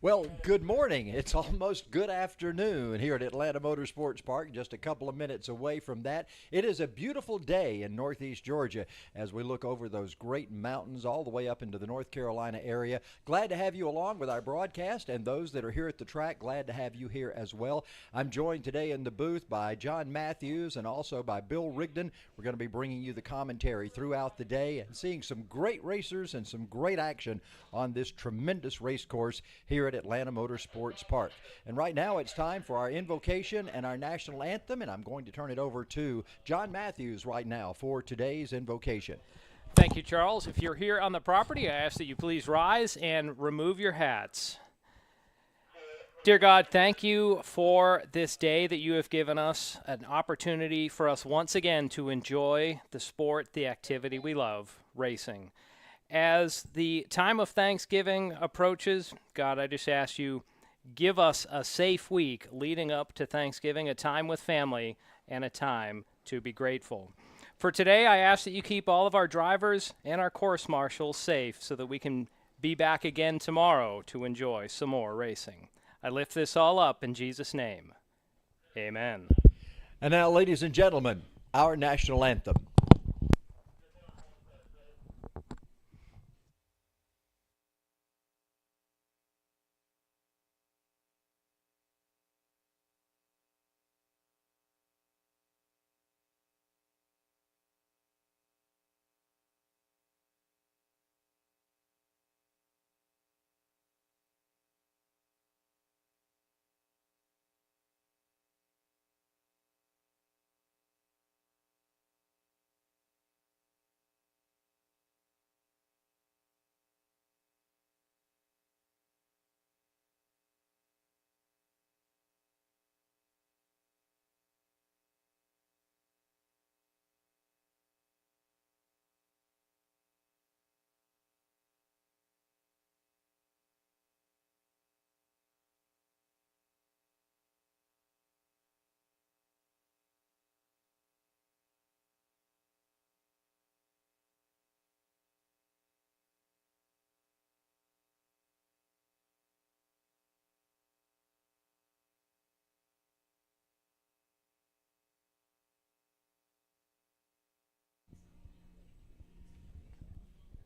Well, good morning. It's almost good afternoon here at Atlanta Motorsports Park, just a couple of minutes away from that. It is a beautiful day in northeast Georgia as we look over those great mountains all the way up into the North Carolina area. Glad to have you along with our broadcast, and those that are here at the track, glad to have you here as well. I'm joined today in the booth by John Matthews and also by Bill Rigdon. We're going to be bringing you the commentary throughout the day and seeing some great racers and some great action on this tremendous race course here at Atlanta Motorsports Park. And right now it's time for our invocation and our national anthem, and I'm going to turn it over to John Matthews right now for today's invocation. Thank you, Charles. If you're here on the property, I ask that you please rise and remove your hats. Dear God, thank you for this day that you have given us, an opportunity for us once again to enjoy the sport, the activity we love, racing. As the time of Thanksgiving approaches, God, I just ask you, give us a safe week leading up to Thanksgiving, a time with family, and a time to be grateful. For today, I ask that you keep all of our drivers and our course marshals safe so that we can be back again tomorrow to enjoy some more racing. I lift this all up in Jesus' name. Amen. And now, ladies and gentlemen, our national anthem.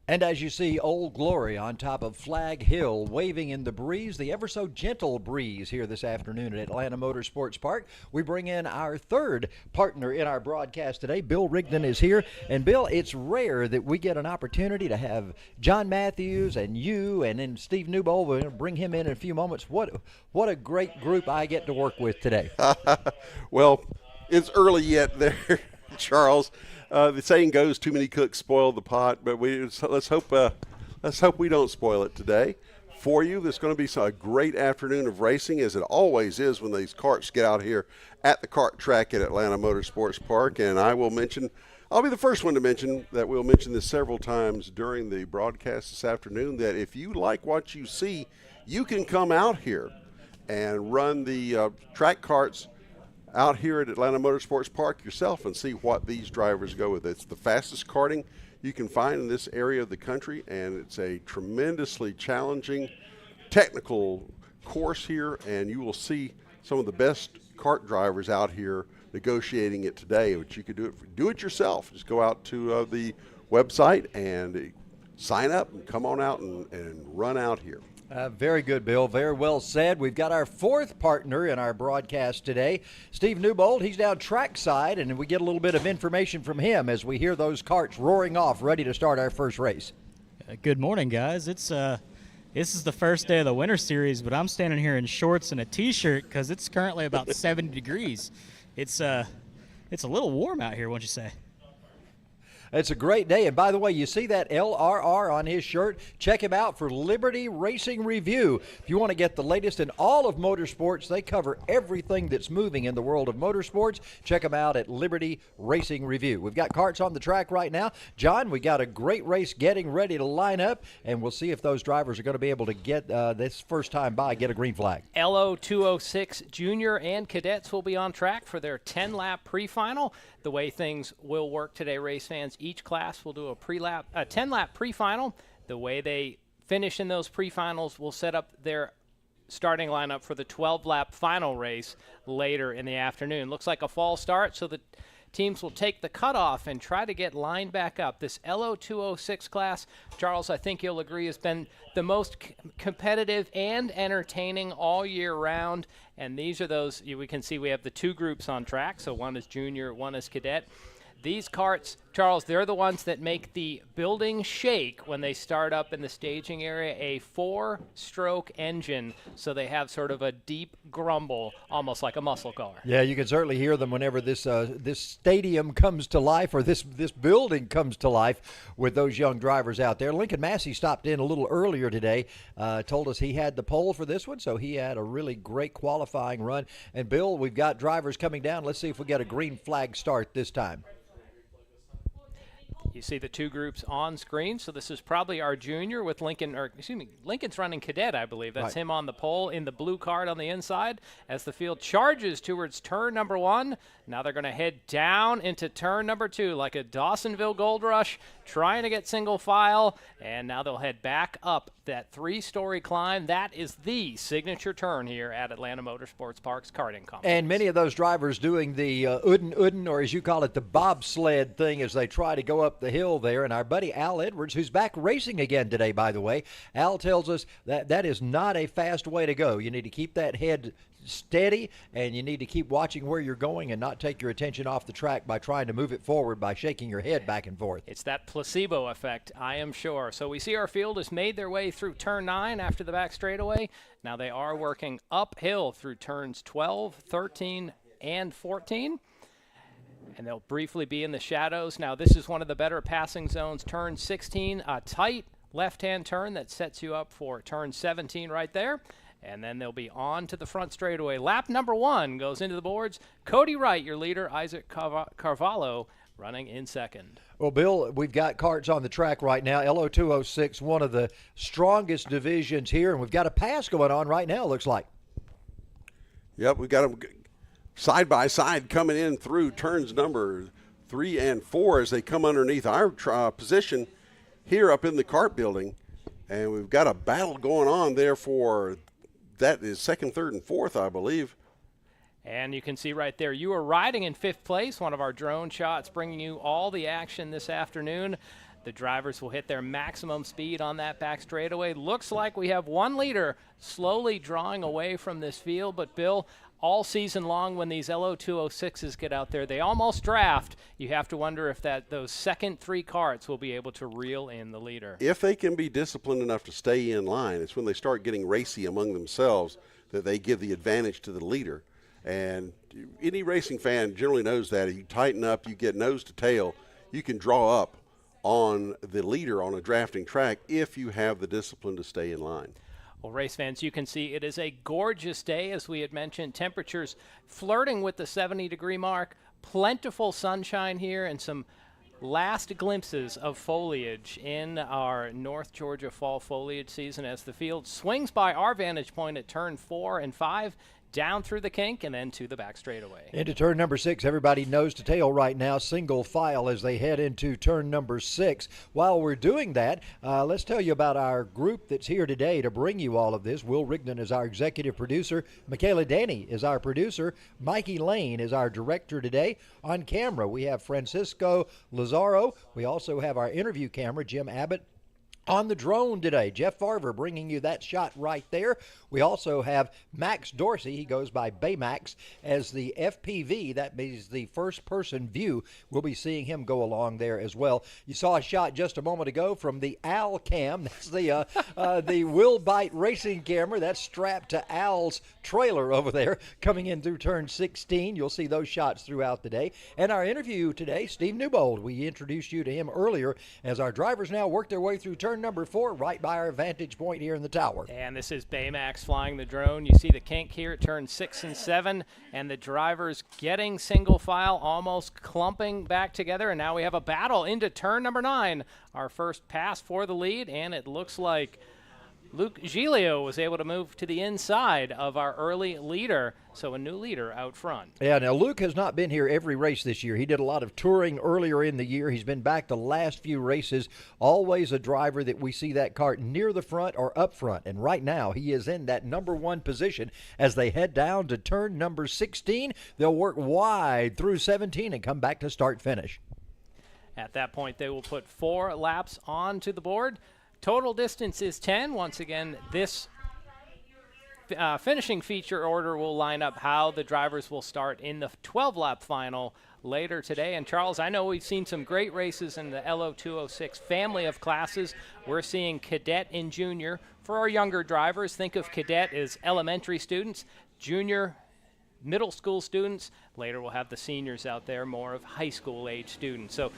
And as you see Old Glory on top of Flag Hill waving in the breeze, the ever so gentle breeze here this afternoon at Atlanta Motorsports Park, we bring in our third partner in our broadcast today. Bill Rigdon is here. And Bill, it's rare that we get an opportunity to have John Matthews and you and then Steve Newbold. We're going to bring him in a few moments. What a great group I get to work with today. Well, it's early yet there, Charles. The saying goes, "Too many cooks spoil the pot," but let's hope we don't spoil it today for you. There's going to be a great afternoon of racing, as it always is when these karts get out here at the kart track at Atlanta Motorsports Park. And I'll be the first one to mention that we'll mention this several times during the broadcast this afternoon, that if you like what you see, you can come out here and run the track karts out here at Atlanta Motorsports Park yourself and see what these drivers go with. It's the fastest karting you can find in this area of the country, and it's a tremendously challenging technical course here, and you will see some of the best kart drivers out here negotiating it today, which you could do it yourself. Just go out to the website and sign up and come on out and run out here. Very good, Bill. Very well said. We've got our fourth partner in our broadcast today, Steve Newbold. He's down trackside, and we get a little bit of information from him as we hear those karts roaring off, ready to start our first race. Good morning, guys. This is the first day of the Winter Series, but I'm standing here in shorts and a T-shirt because it's currently about 70 degrees. It's a little warm out here, won't you say? It's a great day. And by the way, you see that LRR on his shirt? Check him out for Liberty Racing Review. If you want to get the latest in all of motorsports, they cover everything that's moving in the world of motorsports. Check them out at Liberty Racing Review. We've got karts on the track right now. John, we got a great race getting ready to line up, and we'll see if those drivers are going to be able to get this first time by, get a green flag. LO206 Junior and Cadets will be on track for their 10-lap pre-final. The way things will work today, race fans, each class will do a 10-lap pre-final. The way they finish in those pre-finals will set up their starting lineup for the 12-lap final race later in the afternoon. Looks like a fall start, so the teams will take the cutoff and try to get lined back up. This LO206 class, Charles, I think you'll agree, has been the most competitive and entertaining all year round. And these are those, we can see we have the two groups on track. So one is junior, one is cadet. These karts, Charles, they're the ones that make the building shake when they start up in the staging area. A 4-stroke engine, so they have sort of a deep grumble, almost like a muscle car. Yeah, you can certainly hear them whenever this this stadium comes to life, or this building comes to life with those young drivers out there. Lincoln Massey stopped in a little earlier today, told us he had the pole for this one, so he had a really great qualifying run. And Bill, we've got drivers coming down. Let's see if we get a green flag start this time. You see the two groups on screen. So this is probably our junior with Lincoln, or excuse me, Lincoln's running cadet, I believe. That's right. Him on the pole in the blue card on the inside as the field charges towards turn number 1. Now they're going to head down into turn number 2 like a Dawsonville gold rush, trying to get single file. And now they'll head back up that 3-story climb. That is the signature turn here at Atlanta Motorsports Park's karting complex. And many of those drivers doing the Uden, or as you call it, the bobsled thing as they try to go up the hill there. And our buddy Al Edwards, who's back racing again today, by the way, Al tells us that that is not a fast way to go. You need to keep that head steady, and you need to keep watching where you're going and not take your attention off the track by trying to move it forward by shaking your head back and forth. It's that placebo effect, I am sure. So we see our field has made their way through turn 9 after the back straightaway. Now they are working uphill through turns 12, 13, and 14. And they'll briefly be in the shadows. Now this is one of the better passing zones. Turn 16, a tight left-hand turn that sets you up for turn 17 right there. And then they'll be on to the front straightaway. Lap number 1 goes into the boards. Cody Wright, your leader, Isaac Carvalho running in second. Well, Bill, we've got karts on the track right now. LO206, one of the strongest divisions here, and we've got a pass going on right now, looks like. Yep, we've got them side by side coming in through turns number 3 and 4 as they come underneath our position here up in the kart building. And we've got a battle going on there for that is second, third, and fourth, I believe. And you can see right there, you are riding in 5th place, one of our drone shots bringing you all the action this afternoon. The drivers will hit their maximum speed on that back straightaway. Looks like we have one leader slowly drawing away from this field, but Bill, all season long when these LO206s get out there, they almost draft. You have to wonder if those second 3 karts will be able to reel in the leader. If they can be disciplined enough to stay in line, it's when they start getting racy among themselves that they give the advantage to the leader. And any racing fan generally knows that. If you tighten up, you get nose to tail, you can draw up on the leader on a drafting track if you have the discipline to stay in line. Well, race fans, you can see it is a gorgeous day, as we had mentioned. Temperatures flirting with the 70-degree mark. Plentiful sunshine here and some last glimpses of foliage in our North Georgia fall foliage season as the field swings by our vantage point at turn 4 and 5. Down through the kink and then to the back straightaway. Into turn number 6, everybody nose to tail right now, single file as they head into turn number 6. While we're doing that, let's tell you about our group that's here today to bring you all of this. Will Rigdon is our executive producer. Michaela Danny is our producer. Mikey Lane is our director today. On camera, we have Francisco Lazaro. We also have our interview camera, Jim Abbott. On the drone today, Jeff Farver bringing you that shot right there. We also have Max Dorsey, he goes by Baymax, as the FPV. That means the first-person view. We'll be seeing him go along there as well. You saw a shot just a moment ago from the Al cam. That's the Will Bite racing camera. That's strapped to Al's trailer over there coming in through turn 16. You'll see those shots throughout the day. And our interview today, Steve Newbold. We introduced you to him earlier as our drivers now work their way through turn number 4 right by our vantage point here in the tower. And this is Baymax flying the drone. You see the kink here at turn 6 and 7, and the drivers getting single file, almost clumping back together. And now we have a battle into turn number 9. Our first pass for the lead, and it looks like Luke Giglio was able to move to the inside of our early leader, so a new leader out front. Yeah, now Luke has not been here every race this year. He did a lot of touring earlier in the year. He's been back the last few races. Always a driver that we see that cart near the front or up front. And right now he is in that number 1 position as they head down to turn number 16. They'll work wide through 17 and come back to start-finish. At that point, they will put 4 laps onto the board. Total distance is 10. Once again, this finishing feature order will line up how the drivers will start in the 12-lap final later today. And Charles, I know we've seen some great races in the LO206 family of classes. We're seeing Cadet and Junior. For our younger drivers, think of Cadet as elementary students, Junior middle school students. Later we'll have the seniors out there, more of high school age students. So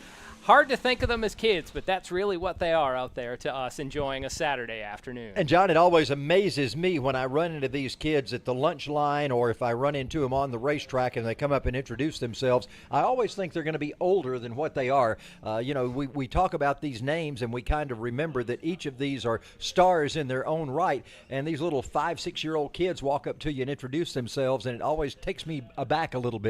hard to think of them as kids, but that's really what they are out there to us, enjoying a Saturday afternoon. And John, it always amazes me when I run into these kids at the lunch line or if I run into them on the racetrack and they come up and introduce themselves. I always think they're going to be older than what they are. We talk about these names and we kind of remember that each of these are stars in their own right. And these little 5-6-year-old kids walk up to you and introduce themselves, and it always takes me aback a little bit.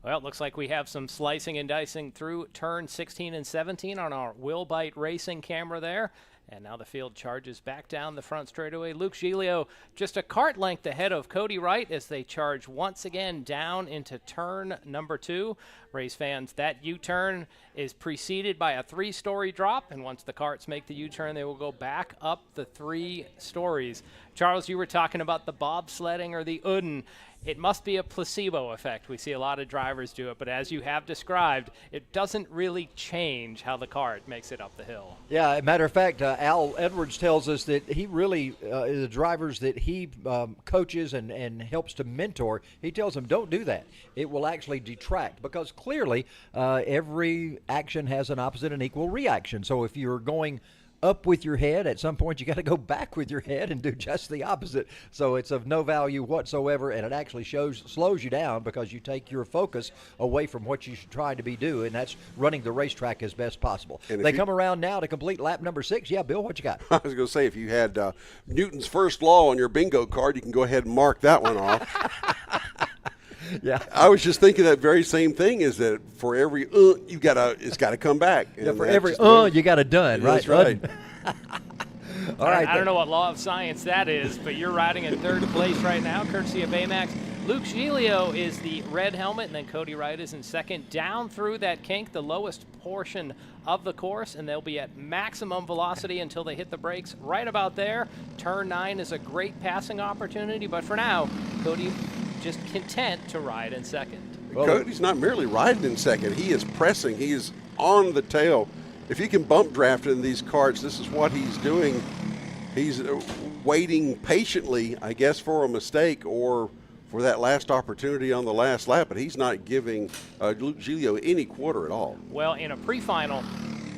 Well, it looks like we have some slicing and dicing through turn 16 and 17 on our Will Bite Racing camera there. And now the field charges back down the front straightaway. Luke Giglio just a kart length ahead of Cody Wright as they charge once again down into turn number 2. Race fans, that U-turn is preceded by a 3-story drop, and once the karts make the U-turn, they will go back up the 3 stories. Charles, you were talking about the bobsledding or the Uden. It must be a placebo effect. We see a lot of drivers do it, but as you have described, it doesn't really change how the kart makes it up the hill. Yeah, as a matter of fact, Al Edwards tells us that he really, the drivers that he coaches and helps to mentor, he tells them don't do that. It will actually detract because clearly every action has an opposite and equal reaction. So if you're going up with your head, at some point you got to go back with your head and do just the opposite. So it's of no value whatsoever, and it actually slows you down because you take your focus away from what you should try to be doing, and that's running the racetrack as best possible. They come around now to complete lap number 6. Yeah, Bill, what you got? I was going to say, if you had Newton's first law on your bingo card, you can go ahead and mark that one off. Yeah, I was just thinking that very same thing. Is that for every it's got to come back. Yeah, for every you got a done, right? That's right. All right. I don't know what law of science that is, but you're riding in 3rd place right now, courtesy of Baymax. Luke Giglio is the red helmet, and then Cody Wright is in 2nd. Down through that kink, the lowest portion of the course, and they'll be at maximum velocity until they hit the brakes right about there. Turn 9 is a great passing opportunity, but for now, Cody just content to ride in 2nd. Well, Cody's not merely riding in 2nd. He is pressing. He is on the tail. If he can bump draft in these karts, this is what he's doing. He's waiting patiently, I guess, for a mistake or for that last opportunity on the last lap, but he's not giving Luke Giglio any quarter at all. Well, in a pre-final,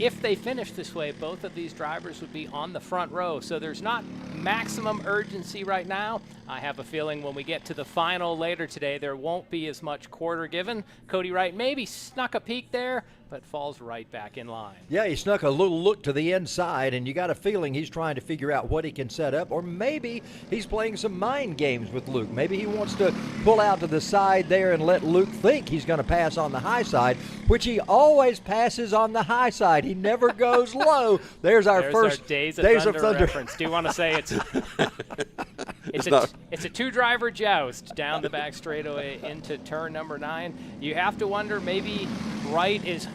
if they finish this way, both of these drivers would be on the front row. So there's not maximum urgency right now. I have a feeling when we get to the final later today, there won't be as much quarter given. Cody Wright maybe snuck a peek there, but falls right back in line. Yeah, he snuck a little look to the inside, and you got a feeling he's trying to figure out what he can set up, or maybe he's playing some mind games with Luke. Maybe he wants to pull out to the side there and let Luke think he's going to pass on the high side, which he always passes on the high side. He never goes low. There's our first Days of Thunder reference. Do you want to say it's it's a 2-driver joust down the back straightaway into turn number 9. You have to wonder, maybe Wright is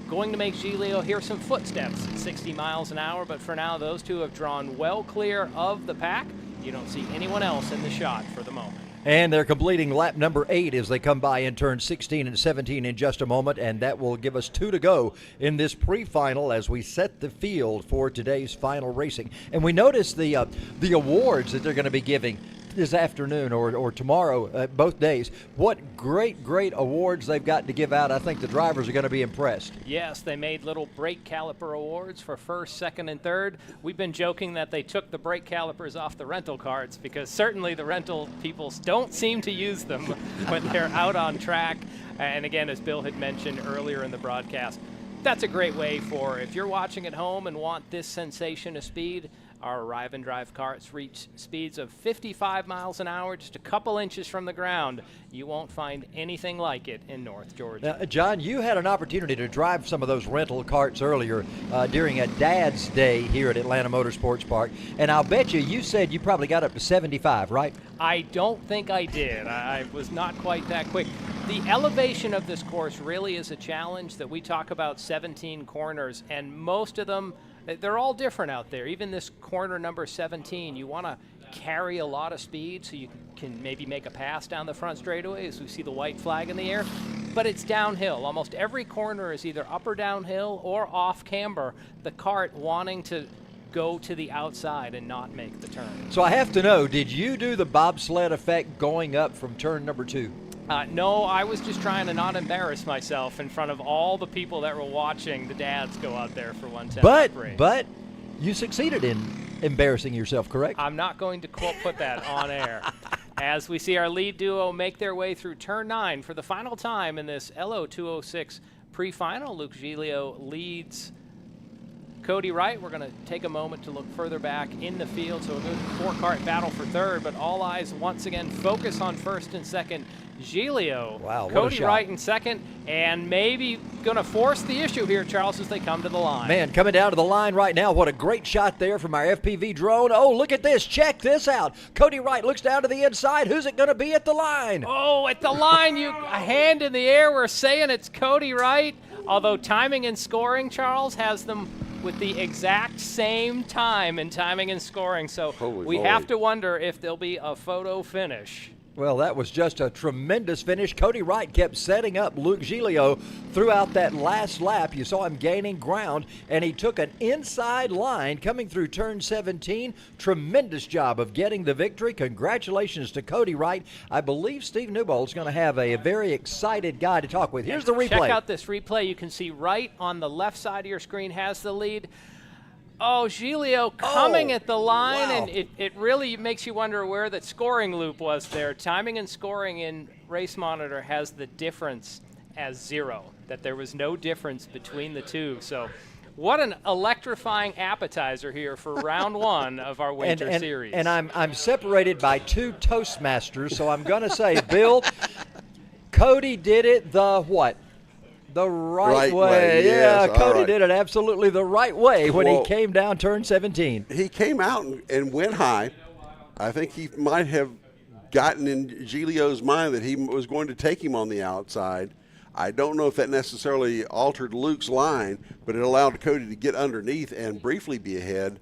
going to make Giglio hear some footsteps at 60 miles an hour, but for now those two have drawn well clear of the pack. You don't see anyone else in the shot for the moment. And they're completing lap number 8 as they come by in turn 16 and 17 in just a moment, and that will give us 2 to go in this pre-final as we set the field for today's final racing. And we notice the awards that they're going to be giving this afternoon or tomorrow, both days. What great awards they've got to give out. I think the drivers are going to be impressed. Yes, they made little brake caliper awards for 1st, 2nd, and 3rd. We've been joking that they took the brake calipers off the rental carts because certainly the rental people don't seem to use them when they're out on track. And again, as Bill had mentioned earlier in the broadcast, that's a great way for, if you're watching at home and want this sensation of speed, Our arrive and drive carts reach speeds of 55 miles an hour, just a couple inches from the ground. You won't find anything like it in North Georgia. Now, John, you had an opportunity to drive some of those rental carts earlier during a Dad's Day here at Atlanta Motorsports Park, and I'll bet you said you probably got up to 75, right? I don't think I did. I was not quite that quick. The elevation of this course really is a challenge that we talk about 17 corners, and most of them, they're all different out there. Even this corner number 17, you want to carry a lot of speed so you can maybe make a pass down the front straightaway as we see the white flag in the air. But it's downhill. Almost every corner is either up or downhill or off camber, the cart wanting to go to the outside and not make the turn. So I have to know, did you do the bobsled effect going up from turn number 2? No, I was just trying to not embarrass myself in front of all the people that were watching the dads go out there for 110 race. But you succeeded in embarrassing yourself, correct? I'm not going to put that on air. As we see our lead duo make their way through turn 9 for the final time in this LO206 pre-final, Luke Giglio leads Cody Wright. We're going to take a moment to look further back in the field. So a good 4-cart battle for third, but all eyes once again focus on first and second. Giglio, wow, Cody Wright in second, and maybe going to force the issue here, Charles, as they come to the line. Man, coming down to the line right now. What a great shot there from our FPV drone. Oh, look at this. Check this out. Cody Wright looks down to the inside. Who's it going to be at the line? Oh, at the line, a hand in the air. We're saying it's Cody Wright, although timing and scoring, Charles, has them with the exact same time in timing and scoring. So we have to wonder if there'll be a photo finish. Well, that was just a tremendous finish. Cody Wright kept setting up Luke Giglio throughout that last lap. You saw him gaining ground, and he took an inside line coming through turn 17. Tremendous job of getting the victory. Congratulations to Cody Wright. I believe Steve Newbold's going to have a very excited guy to talk with. Here's the replay. Check out this replay. You can see Wright on the left side of your screen has the lead. Oh, Giglio coming at the line, wow. And it really makes you wonder where that scoring loop was there. Timing and scoring in Race Monitor has the difference as 0, that there was no difference between the two. So what an electrifying appetizer here for round 1 of our winter series. And I'm separated by 2 Toastmasters, so I'm going to say, Bill, Cody did it the what? The right way. Yes, yeah, Cody right. did it absolutely the right way when he came down turn 17. He came out and went high. I think he might have gotten in Giglio's mind that he was going to take him on the outside. I don't know if that necessarily altered Luke's line, but it allowed Cody to get underneath and briefly be ahead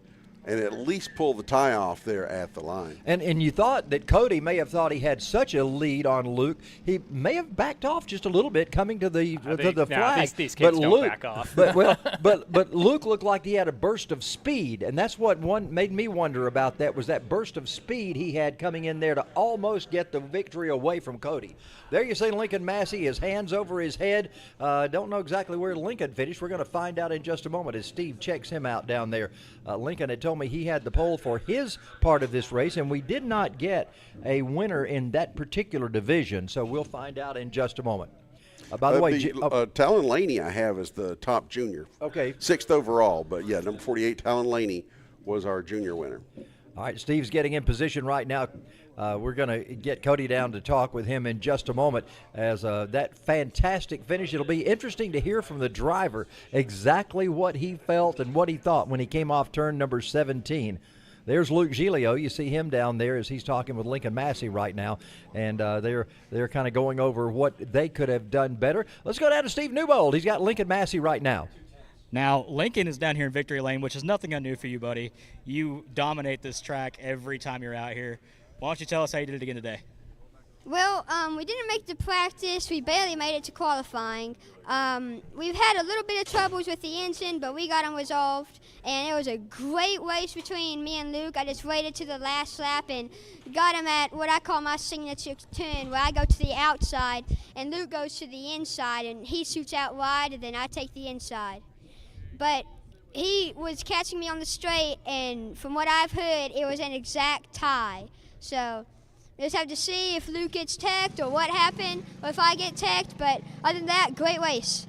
and at least pull the tie off there at the line. And you thought that Cody may have thought he had such a lead on Luke, he may have backed off just a little bit coming to the flag. These kids don't back off. but Luke looked like he had a burst of speed, and that's what made me wonder about that, was that burst of speed he had coming in there to almost get the victory away from Cody. There you see Lincoln Massey, his hands over his head. Don't know exactly where Lincoln finished. We're going to find out in just a moment as Steve checks him out down there. Lincoln had told me he had the pole for his part of this race, and we did not get a winner in that particular division, so we'll find out in just a moment. By the way, Talon Laney I have as the top junior. Okay. 6th overall, but yeah, number 48, Talon Laney, was our junior winner. All right, Steve's getting in position right now. We're going to get Cody down to talk with him in just a moment as that fantastic finish. It'll be interesting to hear from the driver exactly what he felt and what he thought when he came off turn number 17. There's Luke Giglio. You see him down there as he's talking with Lincoln Massey right now, and they're kind of going over what they could have done better. Let's go down to Steve Newbold. He's got Lincoln Massey right now. Now, Lincoln is down here in Victory Lane, which is nothing new for you, buddy. You dominate this track every time you're out here. Why don't you tell us how you did it again today? Well, we didn't make the practice. We barely made it to qualifying. We've had a little bit of troubles with the engine, but we got them resolved. And it was a great race between me and Luke. I just waited to the last lap and got him at what I call my signature turn, where I go to the outside and Luke goes to the inside, and he shoots out wide, and then I take the inside. But he was catching me on the straight, and from what I've heard, it was an exact tie. So we'll just have to see if Luke gets teched or what happened, or if I get teched. But other than that, great race.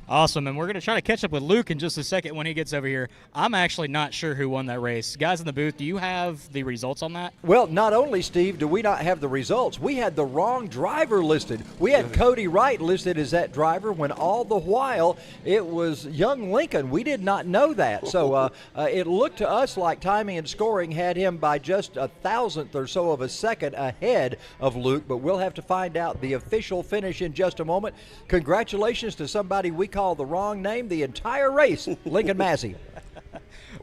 Awesome, and we're going to try to catch up with Luke in just a second when he gets over here. I'm actually not sure who won that race. Guys in the booth, do you have the results on that? Well, not only, Steve, do we not have the results, we had the wrong driver listed. We had Cody Wright listed as that driver when all the while it was young Lincoln. We did not know that. So it looked to us like timing and scoring had him by just a thousandth or so of a second ahead of Luke, but we'll have to find out the official finish in just a moment. Congratulations to somebody we call the wrong name the entire race, Lincoln Massey.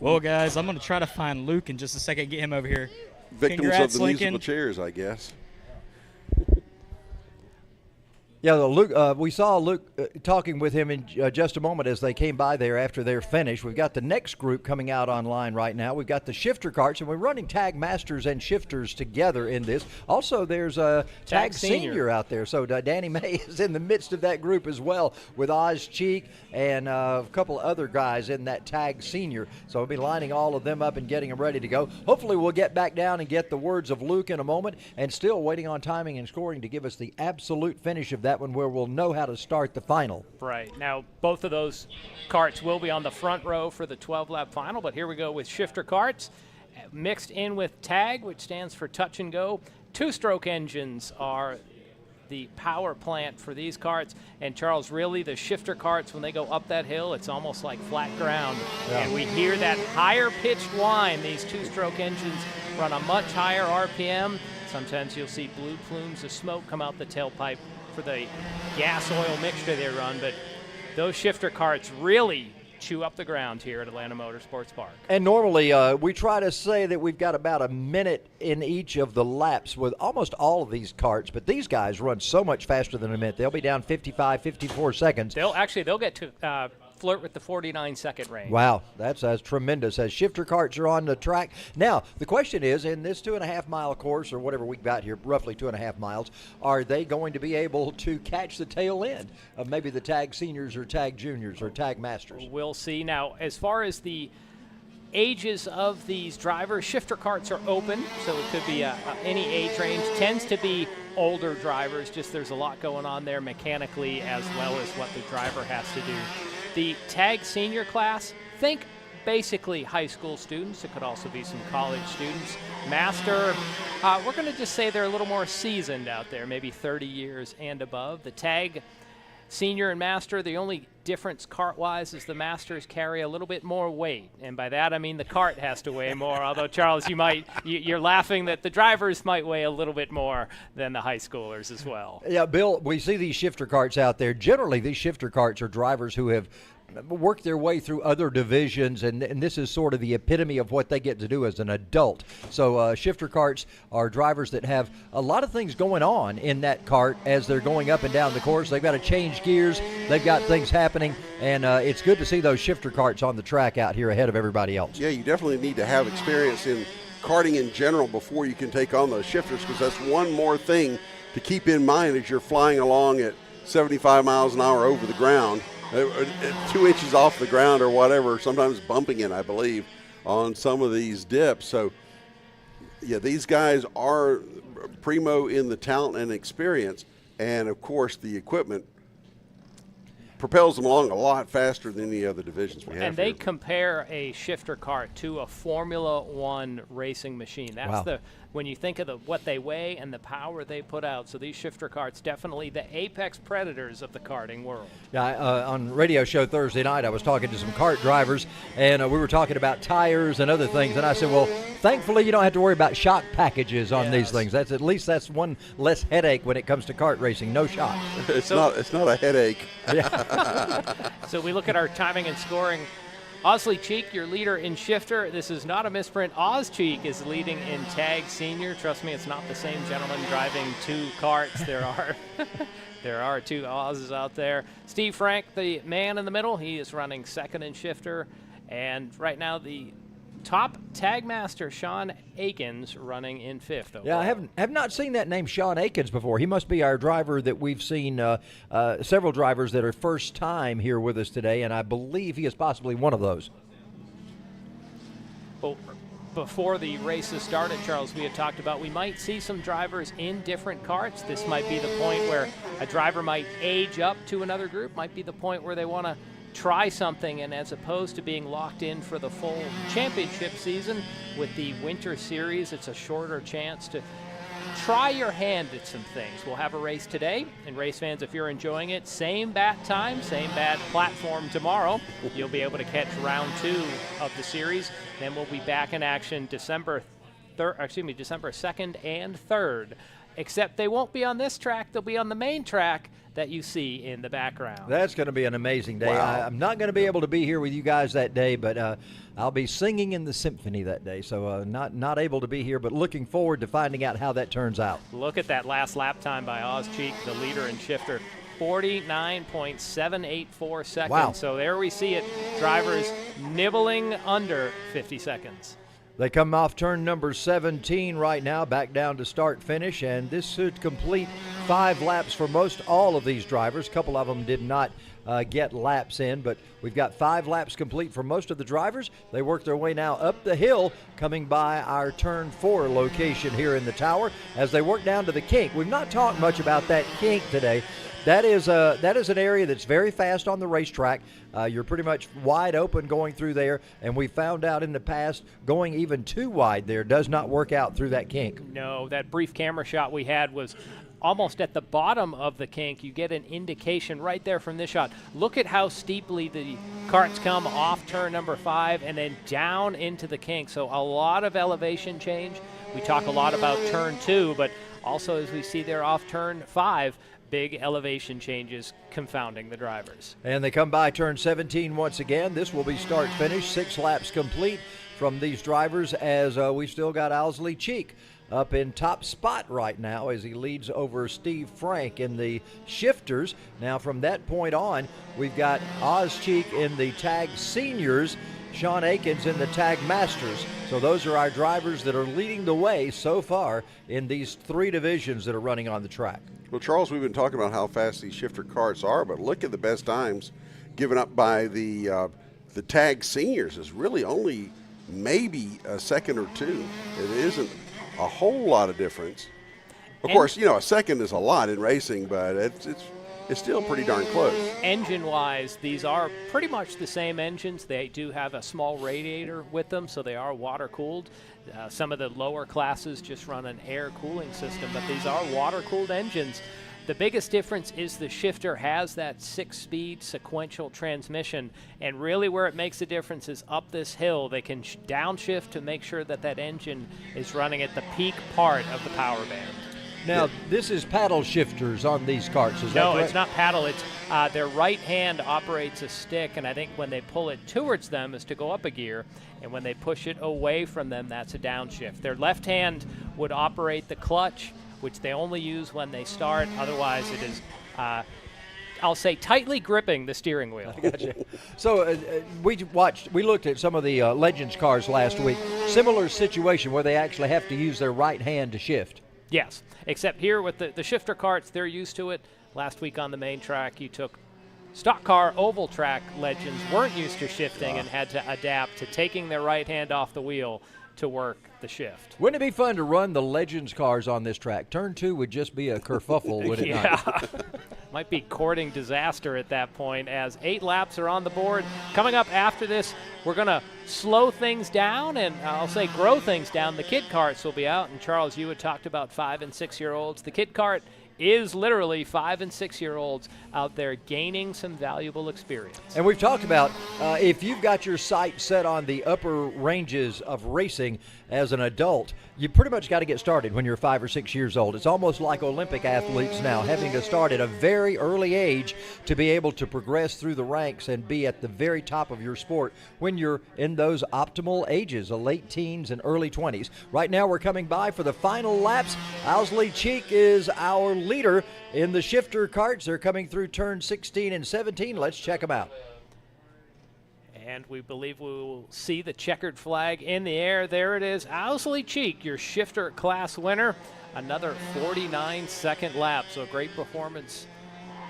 Well, guys, I'm going to try to find Luke in just a second, get him over here. Victims Congrats, of the Lincoln. musical chairs, I guess. Yeah, Luke. We saw Luke talking with him in just a moment as they came by there after their finish. We've got the next group coming out online right now. We've got the shifter carts, and we're running tag masters and shifters together in this. Also, there's a tag senior out there. So Danny May is in the midst of that group as well with Oz Cheek and a couple other guys in that tag senior. So we'll be lining all of them up and getting them ready to go. Hopefully we'll get back down and get the words of Luke in a moment, and still waiting on timing and scoring to give us the absolute finish of that one where we'll know how to start the final. Right. Now, both of those carts will be on the front row for the 12-lap final, but here we go with shifter carts mixed in with tag, which stands for touch and go. Two-stroke engines are the power plant for these carts. And, Charles, really the shifter carts, when they go up that hill, it's almost like flat ground. Yeah. And we hear that higher-pitched whine. These two-stroke engines run a much higher RPM. Sometimes you'll see blue plumes of smoke come out the tailpipe for the gas-oil mixture they run, but those shifter carts really chew up the ground here at Atlanta Motorsports Park. And normally we try to say that we've got about a minute in each of the laps with almost all of these carts, but these guys run so much faster than a minute. They'll be down 55, 54 seconds. They'll get to flirt with the 49-second range. Wow, that's tremendous as shifter carts are on the track. Now, the question is, in this 2.5-mile course, or whatever we've got here, roughly 2.5 miles, are they going to be able to catch the tail end of maybe the tag seniors or tag juniors or tag masters? We'll see. Now, as far as the ages of these drivers, shifter carts are open, so it could be any age range. Tends to be older drivers, just there's a lot going on there mechanically as well as what the driver has to do. The tag senior class, think basically high school students. It could also be some college students. Master, we're going to just say they're a little more seasoned out there, maybe 30 years and above. The tag senior and master, the only difference cart-wise is the masters carry a little bit more weight, and by that I mean the cart has to weigh more. Although, Charles, you're laughing that the drivers might weigh a little bit more than the high schoolers as well. Yeah, Bill, we see these shifter carts out there. Generally, these shifter carts are drivers who have work their way through other divisions, and this is sort of the epitome of what they get to do as an adult. So shifter carts are drivers that have a lot of things going on in that cart as they're going up and down the course. They've got to change gears. They've got things happening, and it's good to see those shifter carts on the track out here ahead of everybody else. Yeah, you definitely need to have experience in karting in general before you can take on those shifters, because that's one more thing to keep in mind as you're flying along at 75 miles an hour over the ground. 2 inches off the ground or whatever, sometimes bumping it, I believe, on some of these dips. So, yeah, these guys are primo in the talent and experience, and, of course, the equipment propels them along a lot faster than any other divisions we have. And they compare a shifter cart to a Formula One racing machine. That's when you think of what they weigh and the power they put out. So these shifter carts, definitely the apex predators of the karting world. Yeah, on radio show Thursday night, I was talking to some kart drivers, and we were talking about tires and other things. And I said, well, thankfully you don't have to worry about shock packages on these things. At least that's one less headache when it comes to kart racing. No shocks. It's not a headache. So we look at our timing and scoring. Osley Cheek, your leader in shifter. This is not a misprint. Oz Cheek is leading in tag senior. Trust me, it's not the same gentleman driving 2 carts. There are 2 Oz's out there. Steve Frank, the man in the middle, he is running second in shifter. And right now the top tag master, Sean Akins, running in 5th overall. Yeah, I have not seen that name, Sean Akins, before. He must be our driver that we've seen, several drivers that are first time here with us today, and I believe he is possibly one of those. Well, before the races started, Charles, we had talked about we might see some drivers in different karts. This might be the point where a driver might age up to another group, might be the point where they want to try something, and as opposed to being locked in for the full championship season with the winter series, it's a shorter chance to try your hand at some things. We'll have a race today, and race fans, if you're enjoying it, same bat time, same bat platform tomorrow. You'll be able to catch round 2 of the series. Then we'll be back in action December 2nd and 3rd. Except they won't be on this track, they'll be on the main track that you see in the background. That's going to be an amazing day. Wow. I'm not going to be able to be here with you guys that day, but I'll be singing in the symphony that day. So not able to be here, but looking forward to finding out how that turns out. Look at that last lap time by Oz Cheek, the leader in shifter. 49.784 seconds. Wow. So there we see it. Drivers nibbling under 50 seconds. They come off turn number 17 right now, back down to start finish, and this should complete 5 laps for most all of these drivers. A couple of them did not get laps in, but we've got 5 laps complete for most of the drivers. They work their way now up the hill, coming by our turn 4 location here in the tower as they work down to the kink. We've not talked much about that kink today. That is an area that's very fast on the racetrack. You're pretty much wide open going through there, and we found out in the past going even too wide there does not work out through that kink. No, that brief camera shot we had was almost at the bottom of the kink. You get an indication right there from this shot. Look at how steeply the karts come off turn number 5 and then down into the kink. So a lot of elevation change. We talk a lot about turn 2, but also as we see there off turn 5, big elevation changes confounding the drivers. And they come by turn 17 once again. This will be start finish, 6 laps complete from these drivers as we still got Owsley Cheek up in top spot right now as he leads over Steve Frank in the shifters. Now from that point on, we've got Oz Cheek in the tag seniors, Sean Akins in the tag masters. So those are our drivers that are leading the way so far in these 3 divisions that are running on the track. Well, Charles, we've been talking about how fast these shifter karts are, but look at the best times given up by the tag seniors is really only maybe a second or 2. It isn't a whole lot of difference. Of course, a second is a lot in racing, but it's still pretty darn close. Engine-wise, these are pretty much the same engines. They do have a small radiator with them, so they are water-cooled. Some of the lower classes just run an air cooling system, but these are water-cooled engines. The biggest difference is the shifter has that 6-speed sequential transmission, and really where it makes a difference is up this hill. They can downshift to make sure that that engine is running at the peak part of the power band. Now, this is paddle shifters on these karts, is that No, correct? it's not paddle. It's their right hand operates a stick, and I think when they pull it towards them is to go up a gear, and when they push it away from them, that's a downshift. Their left hand would operate the clutch, which they only use when they start. Otherwise, it is, I'll say, tightly gripping the steering wheel. Gotcha. So we looked at some of the Legends cars last week. Similar situation where they actually have to use their right hand to shift. Yes, except here with the shifter karts, they're used to it. Last week on the main track, you took stock car oval track Legends, weren't used to shifting and had to adapt to taking their right hand off the wheel to work the shift. Wouldn't it be fun to run the Legends cars on this track? Turn 2 would just be a kerfuffle, would it not? Yeah, might be courting disaster at that point as 8 laps are on the board. Coming up after this, we're going to slow things down and I'll say grow things down. The kid karts will be out, and Charles, you had talked about 5- and 6-year-olds. The kid kart is literally 5- and 6-year-olds out there gaining some valuable experience. And we've talked about if you've got your sight set on the upper ranges of racing as an adult, you pretty much got to get started when you're 5 or 6 years old. It's almost like Olympic athletes now, having to start at a very early age to be able to progress through the ranks and be at the very top of your sport when you're in those optimal ages, the late teens and early 20s. Right now we're coming by for the final laps. Owsley Cheek is our leader in the shifter karts. They're coming through turn 16 and 17. Let's check them out. And we believe we will see the checkered flag in the air. There it is. Owsley Cheek, your shifter class winner. Another 49-second lap. So a great performance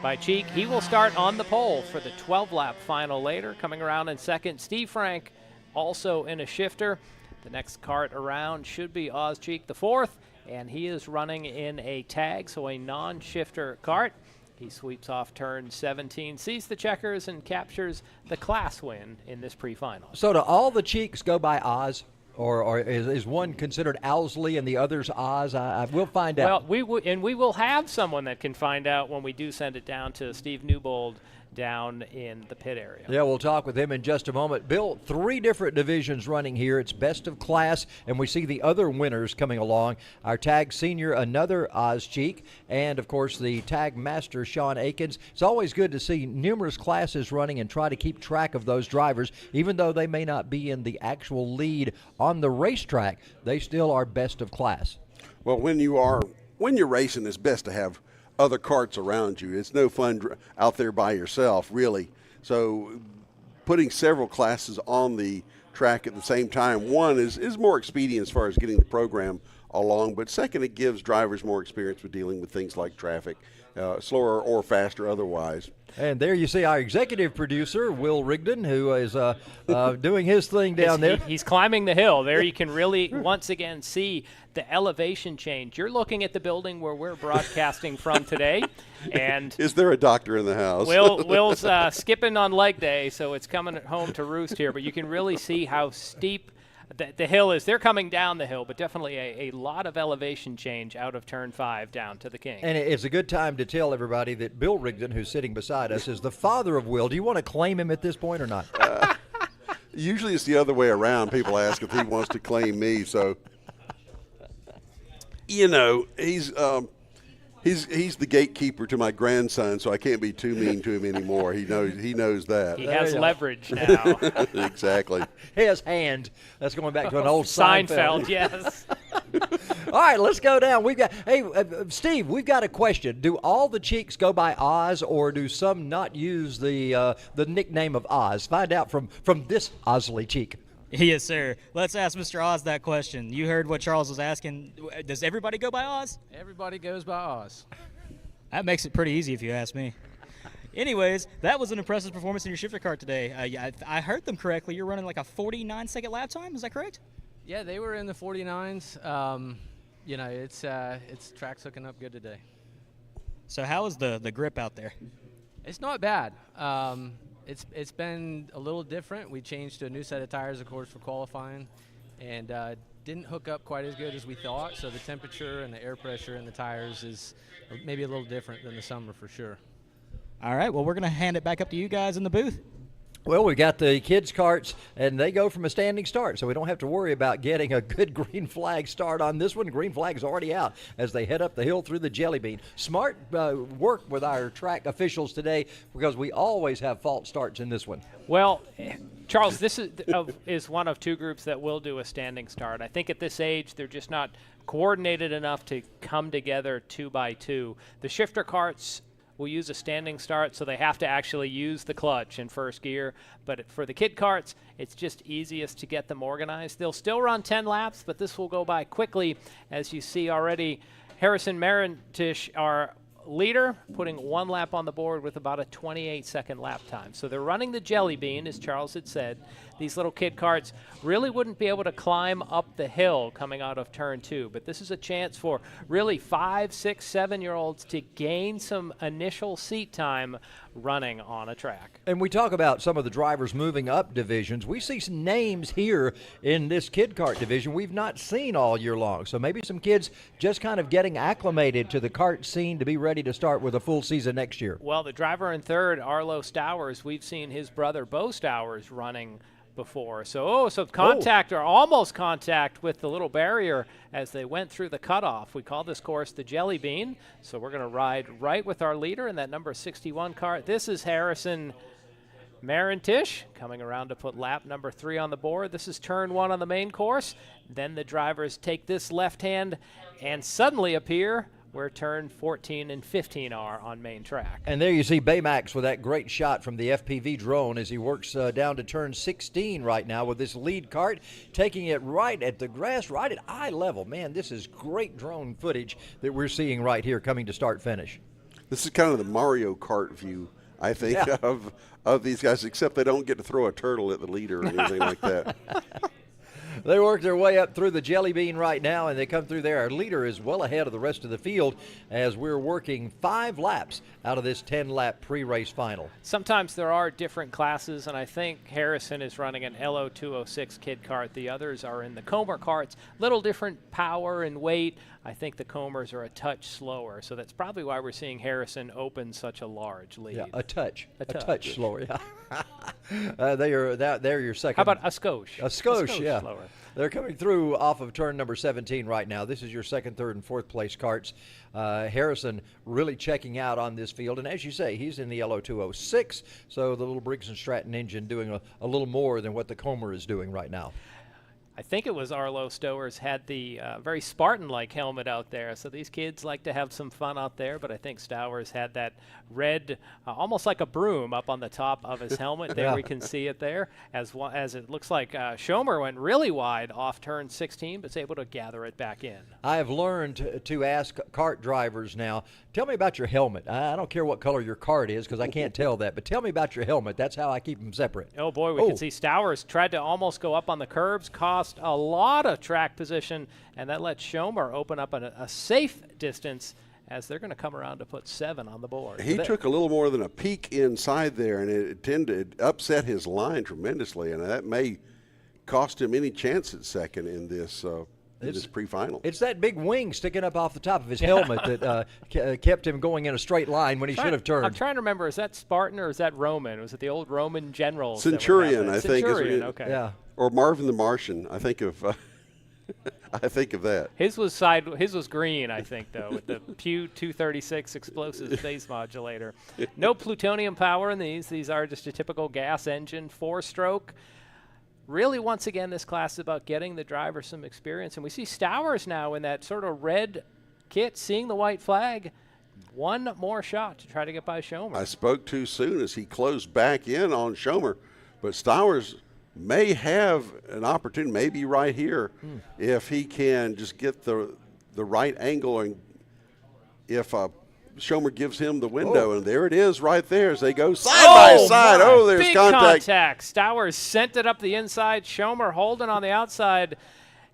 by Cheek. He will start on the pole for the 12-lap final later. Coming around in second, Steve Frank, also in a shifter. The next kart around should be Ozcheek the fourth, and he is running in a tag, so a non-shifter kart. He sweeps off turn 17, sees the checkers, and captures the class win in this pre-final. So do all the Cheeks go by Oz? Or is one considered Owsley and the other's Oz? We'll find out. Well, we will have someone that can find out when we do send it down to Steve Newbold down in the pit area. Yeah, we'll talk with him in just a moment. Bill, 3 different divisions running here. It's best of class, and we see the other winners coming along. Our tag senior, another Ozcheek, and, of course, the tag master, Sean Akins. It's always good to see numerous classes running and try to keep track of those drivers. Even though they may not be in the actual lead on the racetrack, they still are best of class. Well, when you're racing, it's best to have other karts around you. It's no fun out there by yourself, really. So putting several classes on the track at the same time, one is more expedient as far as getting the program along, but second, it gives drivers more experience with dealing with things like traffic, slower or faster otherwise. And there you see our executive producer, Will Rigdon, who is doing his thing down there. He's climbing the hill. There you can really, once again, see the elevation change. You're looking at the building where we're broadcasting from today. And is there a doctor in the house? Will's skipping on leg day, so it's coming home to roost here. But you can really see how steep the hill is. They're coming down the hill, but definitely a lot of elevation change out of turn 5 down to the King. And it's a good time to tell everybody that Bill Rigdon, who's sitting beside us, is the father of Will. Do you want to claim him at this point or not? Usually it's the other way around. People ask if he wants to claim me. So, you know, he's the gatekeeper to my grandson, so I can't be too mean to him anymore. He knows that. He has leverage now. Exactly. His hand. That's going back to an old Seinfeld, yes. All right, let's go down. Steve, we've got a question. Do all the Cheeks go by Oz, or do some not use the nickname of Oz? Find out from this Ozly Cheek. Yes, sir. Let's ask Mr. Oz that question. You heard what Charles was asking. Does everybody go by Oz? Everybody goes by Oz. That makes it pretty easy if you ask me. Anyways, that was an impressive performance in your shifter kart today. I heard them correctly. You're running like a 49-second lap time. Is that correct? Yeah, they were in the 49s. You know, it's track's hooking up good today. So how is the grip out there? It's not bad. It's been a little different. We changed to a new set of tires, of course, for qualifying, and didn't hook up quite as good as we thought. So the temperature and the air pressure in the tires is maybe a little different than the summer for sure. All right, well, we're going to hand it back up to you guys in the booth. Well, we got the kids' karts, and they go from a standing start, so we don't have to worry about getting a good green flag start on this one. Green flag's already out as they head up the hill through the jelly bean. Smart work with our track officials today, because we always have false starts in this one. Well, Charles, this is one of 2 groups that will do a standing start. I think at this age, they're just not coordinated enough to come together 2 by 2. The shifter karts will use a standing start, so they have to actually use the clutch in first gear. But for the kid karts, it's just easiest to get them organized. They'll still run 10 laps, but this will go by quickly. As you see already, Harrison Marintish, our leader, putting 1 lap on the board with about a 28-second lap time. So they're running the jelly bean, as Charles had said. These little kid karts really wouldn't be able to climb up the hill coming out of turn 2, but this is a chance for really 5, 6, 7-year-olds to gain some initial seat time running on a track. And we talk about some of the drivers moving up divisions. We see some names here in this kid kart division we've not seen all year long. So maybe some kids just kind of getting acclimated to the kart scene to be ready to start with a full season next year. Well, the driver in third, Arlo Stowers, we've seen his brother Bo Stowers running before. So contact or almost contact with the little barrier as they went through the cutoff. We call this course the Jelly Bean. So we're going to ride right with our leader in that number 61 kart. This is Harrison Marintish coming around to put lap number 3 on the board. This is turn 1 on the main course. Then the drivers take this left hand and suddenly appear where turn 14 and 15 are on main track. And there you see Baymax with that great shot from the FPV drone as he works down to turn 16 right now with this lead kart, taking it right at the grass, right at eye level. Man, this is great drone footage that we're seeing right here coming to start finish. This is kind of the Mario Kart view, I think, of these guys, except they don't get to throw a turtle at the leader or anything like that. They work their way up through the jelly bean right now, and they come through there. Our leader is well ahead of the rest of the field as we're working 5 laps out of this 10-lap pre-race final. Sometimes there are different classes, and I think Harrison is running an LO206 kid kart. The others are in the Comer karts. Little different power and weight. I think the Comers are a touch slower, so that's probably why we're seeing Harrison open such a large lead. Yeah, a touch slower. Yeah. They're your second. How about a skosh? A skosh, yeah. Slower. They're coming through off of turn number 17 right now. This is your second, third, and fourth place karts. Harrison really checking out on this field. And as you say, he's in the LO206, so the little Briggs & Stratton engine doing a little more than what the Comer is doing right now. I think it was Arlo Stowers had the very Spartan-like helmet out there. So these kids like to have some fun out there, but I think Stowers had that red, almost like a broom up on the top of his helmet. There we can see it there. As it looks like Schomer went really wide off turn 16, but is able to gather it back in. I have learned to ask kart drivers now, tell me about your helmet. I don't care what color your kart is because I can't tell that, but tell me about your helmet. That's how I keep them separate. Oh, boy, we can see Stowers tried to almost go up on the curbs, cost a lot of track position, and that lets Schomer open up a safe distance as they're going to come around to put 7 on the board. He took a little more than a peek inside there, and it upset his line tremendously, and that may cost him any chance at second in this pre-final. It's that big wing sticking up off the top of his helmet that kept him going in a straight line when he should have turned. I'm trying to remember, is that Spartan or is that Roman? Was it the old Roman generals? Centurion, I think. Centurion, okay. Yeah. Or Marvin the Martian. I think of I think of that. His was green, I think, though, with the Pew 236 explosive phase modulator. No plutonium power in these. These are just a typical gas engine, 4-stroke. Really, once again, this class is about getting the driver some experience. And we see Stowers now in that sort of red kit, seeing the white flag. One more shot to try to get by Schomer. I spoke too soon as he closed back in on Schomer, but Stowers may have an opportunity, maybe right here, if he can just get the right angle, and if Schomer gives him the window, and there it is right there as they go side by side. Oh, there's big contact. Stowers sent it up the inside. Schomer holding on the outside.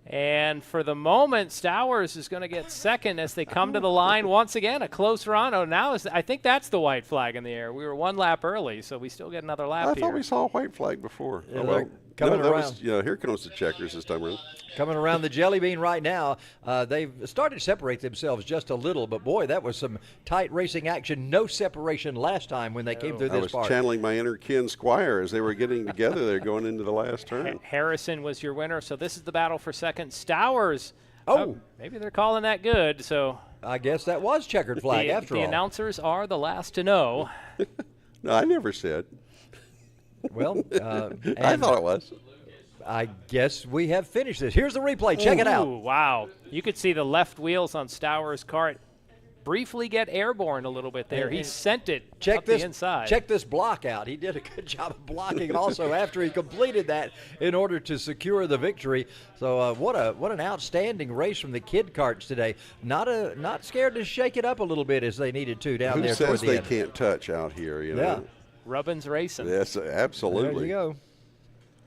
And for the moment, Stowers is going to get second as they come to the line once again. A close run. Oh, now I think that's the white flag in the air. We were 1 lap early, so we still get another lap here. I thought we saw a white flag before. Yeah, well, coming around. Here comes the checkers this time around. Coming around the jelly bean right now. They've started to separate themselves just a little, but boy, that was some tight racing action. No separation last time when they came through this part. I was channeling my inner Ken Squire as they were getting together. They're going into the last turn. Harrison was your winner, so this is the battle for second. Stowers. Oh, maybe they're calling that good. So I guess that was checkered flag after all. The announcers are the last to know. No, I never said. Well, I thought it was. I guess we have finished this. Here's the replay. Check it out. Wow. You could see the left wheels on Stowers' kart briefly get airborne a little bit there. He sent it up the inside. Check this block out. He did a good job of blocking also after he completed that in order to secure the victory. So what an outstanding race from the kid karts today. Not scared to shake it up a little bit as they needed to down there. Who says they end. can't touch out here? You know? Yeah. Rubbin's racing. Yes, absolutely. There you go.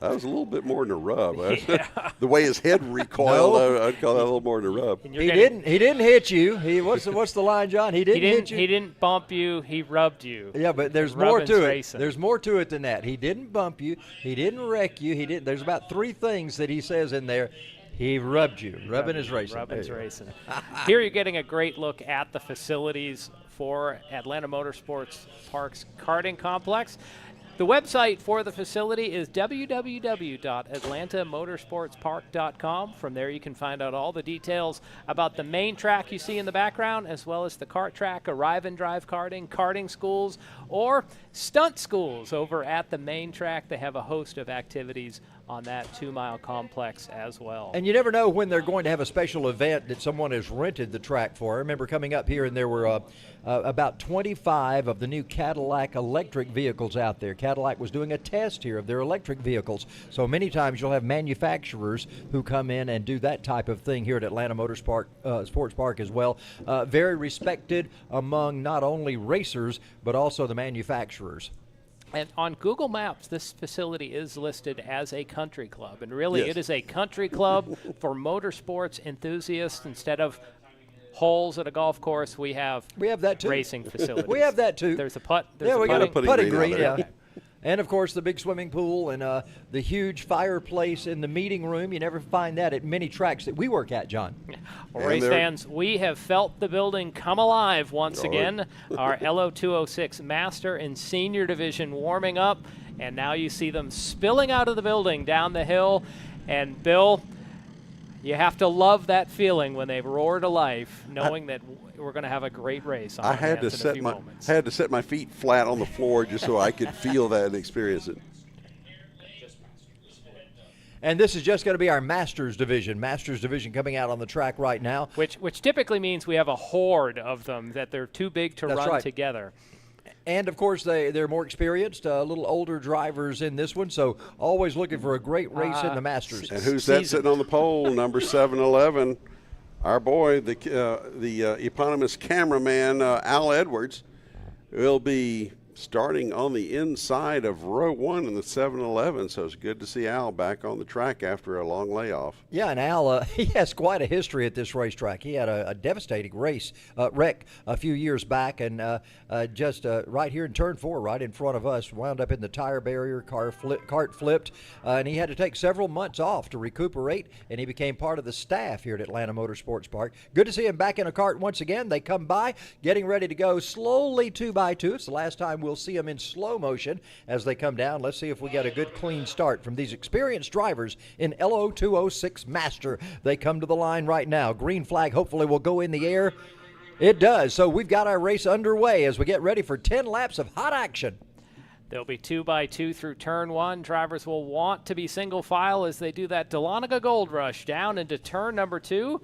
That was a little bit more than a rub. The way his head recoiled, I'd call that a little more than a rub. He didn't hit you. What's the line, John? He didn't hit you. He didn't bump you. He rubbed you. Yeah, but there's more to it. There's more to it than that. He didn't bump you. He didn't wreck you. He didn't. There's about 3 things that he says in there. He rubbed you. Rubbin is racing. Rubbin's racing. Here you're getting a great look at the facilities for Atlanta Motorsports Park's karting complex. The website for the facility is www.atlantamotorsportspark.com. From there you can find out all the details about the main track you see in the background, as well as the kart track, arrive and drive karting, karting schools, or stunt schools over at the main track. They have a host of activities on that 2-mile complex as well. And you never know when they're going to have a special event that someone has rented the track for. I remember coming up here and there were about 25 of the new Cadillac electric vehicles out there. Cadillac was doing a test here of their electric vehicles. So many times you'll have manufacturers who come in and do that type of thing here at Atlanta Sports Park as well. Very respected among not only racers but also the manufacturers. And on Google Maps, this facility is listed as a country club. And really, Yes. it is a country club for motorsports enthusiasts. Instead of holes at a golf course, we have that too. racing facilities. We have that too. There's a putt. There's Yeah, a we got a putting. putting green green. out Yeah. there. And of course the big swimming pool and the huge fireplace in the meeting room. You never find that at many tracks that we work at, John. Well, And race they're- fans, we have felt the building come alive once again. Our LO206 Master and Senior division warming up, and now you see them spilling out of the building down the hill. And Bill, you have to love that feeling when they roar to life, knowing that we're going to have a great race on I our had to hands in a set few my moments. had to set my feet flat on the floor just so I could feel that and experience it. And this is just going to be our Masters division. Masters division coming out on the track right now. Which typically means we have a horde of them, that they're too big to That's run right. together. And of course they're more experienced, a little older drivers in this one. So always looking for a great race in the Masters. And who's that sitting on the pole? Number 711, our boy, the eponymous cameraman Al Edwards, will be starting on the inside of row 1 in the 711. So it's good to see Al back on the track after a long layoff. Yeah, and Al, he has quite a history at this racetrack. He had a devastating wreck a few years back, and just right here in turn 4, right in front of us, wound up in the tire barrier, cart flipped, and he had to take several months off to recuperate, and he became part of the staff here at Atlanta Motorsports Park. Good to see him back in a cart once again. They come by, getting ready to go slowly 2 by 2. It's the last time we'll see them in slow motion as they come down. Let's see if we get a good clean start from these experienced drivers in LO206 Master. They come to the line right now. Green flag hopefully will go in the air. It does. So we've got our race underway as we get ready for 10 laps of hot action. There'll be 2 by 2 through turn 1. Drivers will want to be single file as they do that Dahlonega Gold Rush down into turn number 2.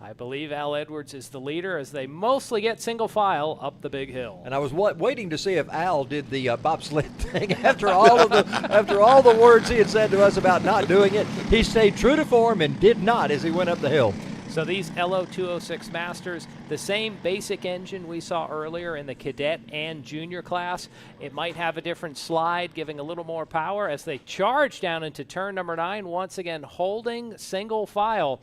I believe Al Edwards is the leader as they mostly get single file up the big hill. And I was waiting to see if Al did the bobsled thing after all the words he had said to us about not doing it. He stayed true to form and did not as he went up the hill. So these LO206 Masters, the same basic engine we saw earlier in the Cadet and Junior class. It might have a different slide, giving a little more power as they charge down into turn number 9, once again holding single file.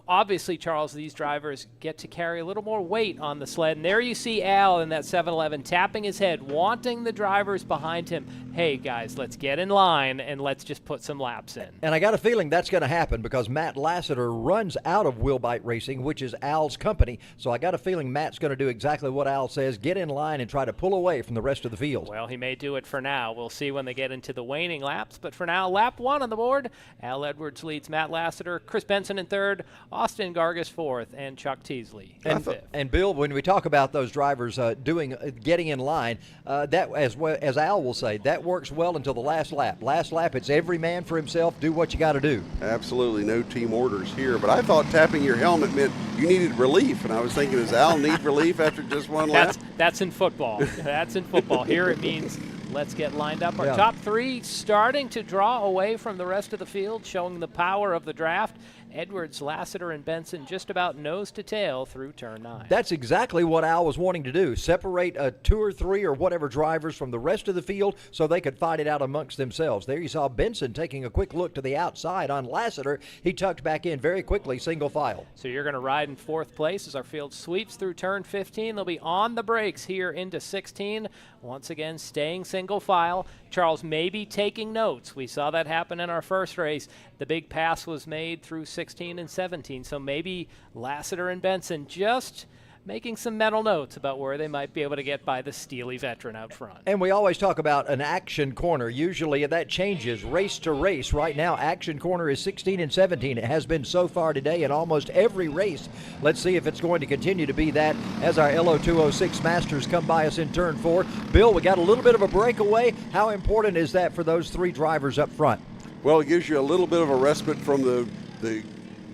Obviously, Charles, these drivers get to carry a little more weight on the sled. And there you see Al in that 711 tapping his head, wanting the drivers behind him. Hey, guys, let's get in line and let's just put some laps in. And I got a feeling that's going to happen because Matt Lassiter runs out of Wheelbite Racing, which is Al's company. So I got a feeling Matt's going to do exactly what Al says, get in line and try to pull away from the rest of the field. Well, he may do it for now. We'll see when they get into the waning laps. But for now, lap 1 on the board. Al Edwards leads Matt Lassiter, Chris Benson in 3rd, Austin Gargis 4th, and Chuck Teasley in 5th. And Bill, when we talk about those drivers getting in line, that as Al will say, that works well until the last lap. Last lap, it's every man for himself. Do what you got to do. Absolutely no team orders here. But I thought tapping your helmet meant you needed relief. And I was thinking, does Al need relief after just one lap? That's in football. That's in football. Here it means let's get lined up. Our top 3 starting to draw away from the rest of the field, showing the power of the draft. Edwards, Lassiter, and Benson just about nose to tail through turn 9. That's exactly what Al was wanting to do. Separate 2 or 3 or whatever drivers from the rest of the field so they could fight it out amongst themselves. There you saw Benson taking a quick look to the outside on Lassiter. He tucked back in very quickly, single file. So you're going to ride in 4th place as our field sweeps through turn 15. They'll be on the brakes here into 16. Once again, staying single file. Charles may be taking notes. We saw that happen in our first race. The big pass was made through 16 and 17, so maybe Lassiter and Benson just making some mental notes about where they might be able to get by the steely veteran out front. And we always talk about an action corner. Usually that changes race to race. Right now, action corner is 16 and 17. It has been so far today in almost every race. Let's see if it's going to continue to be that as our LO206 Masters come by us in turn 4. Bill, we got a little bit of a breakaway. How important is that for those 3 drivers up front? Well, it gives you a little bit of a respite from the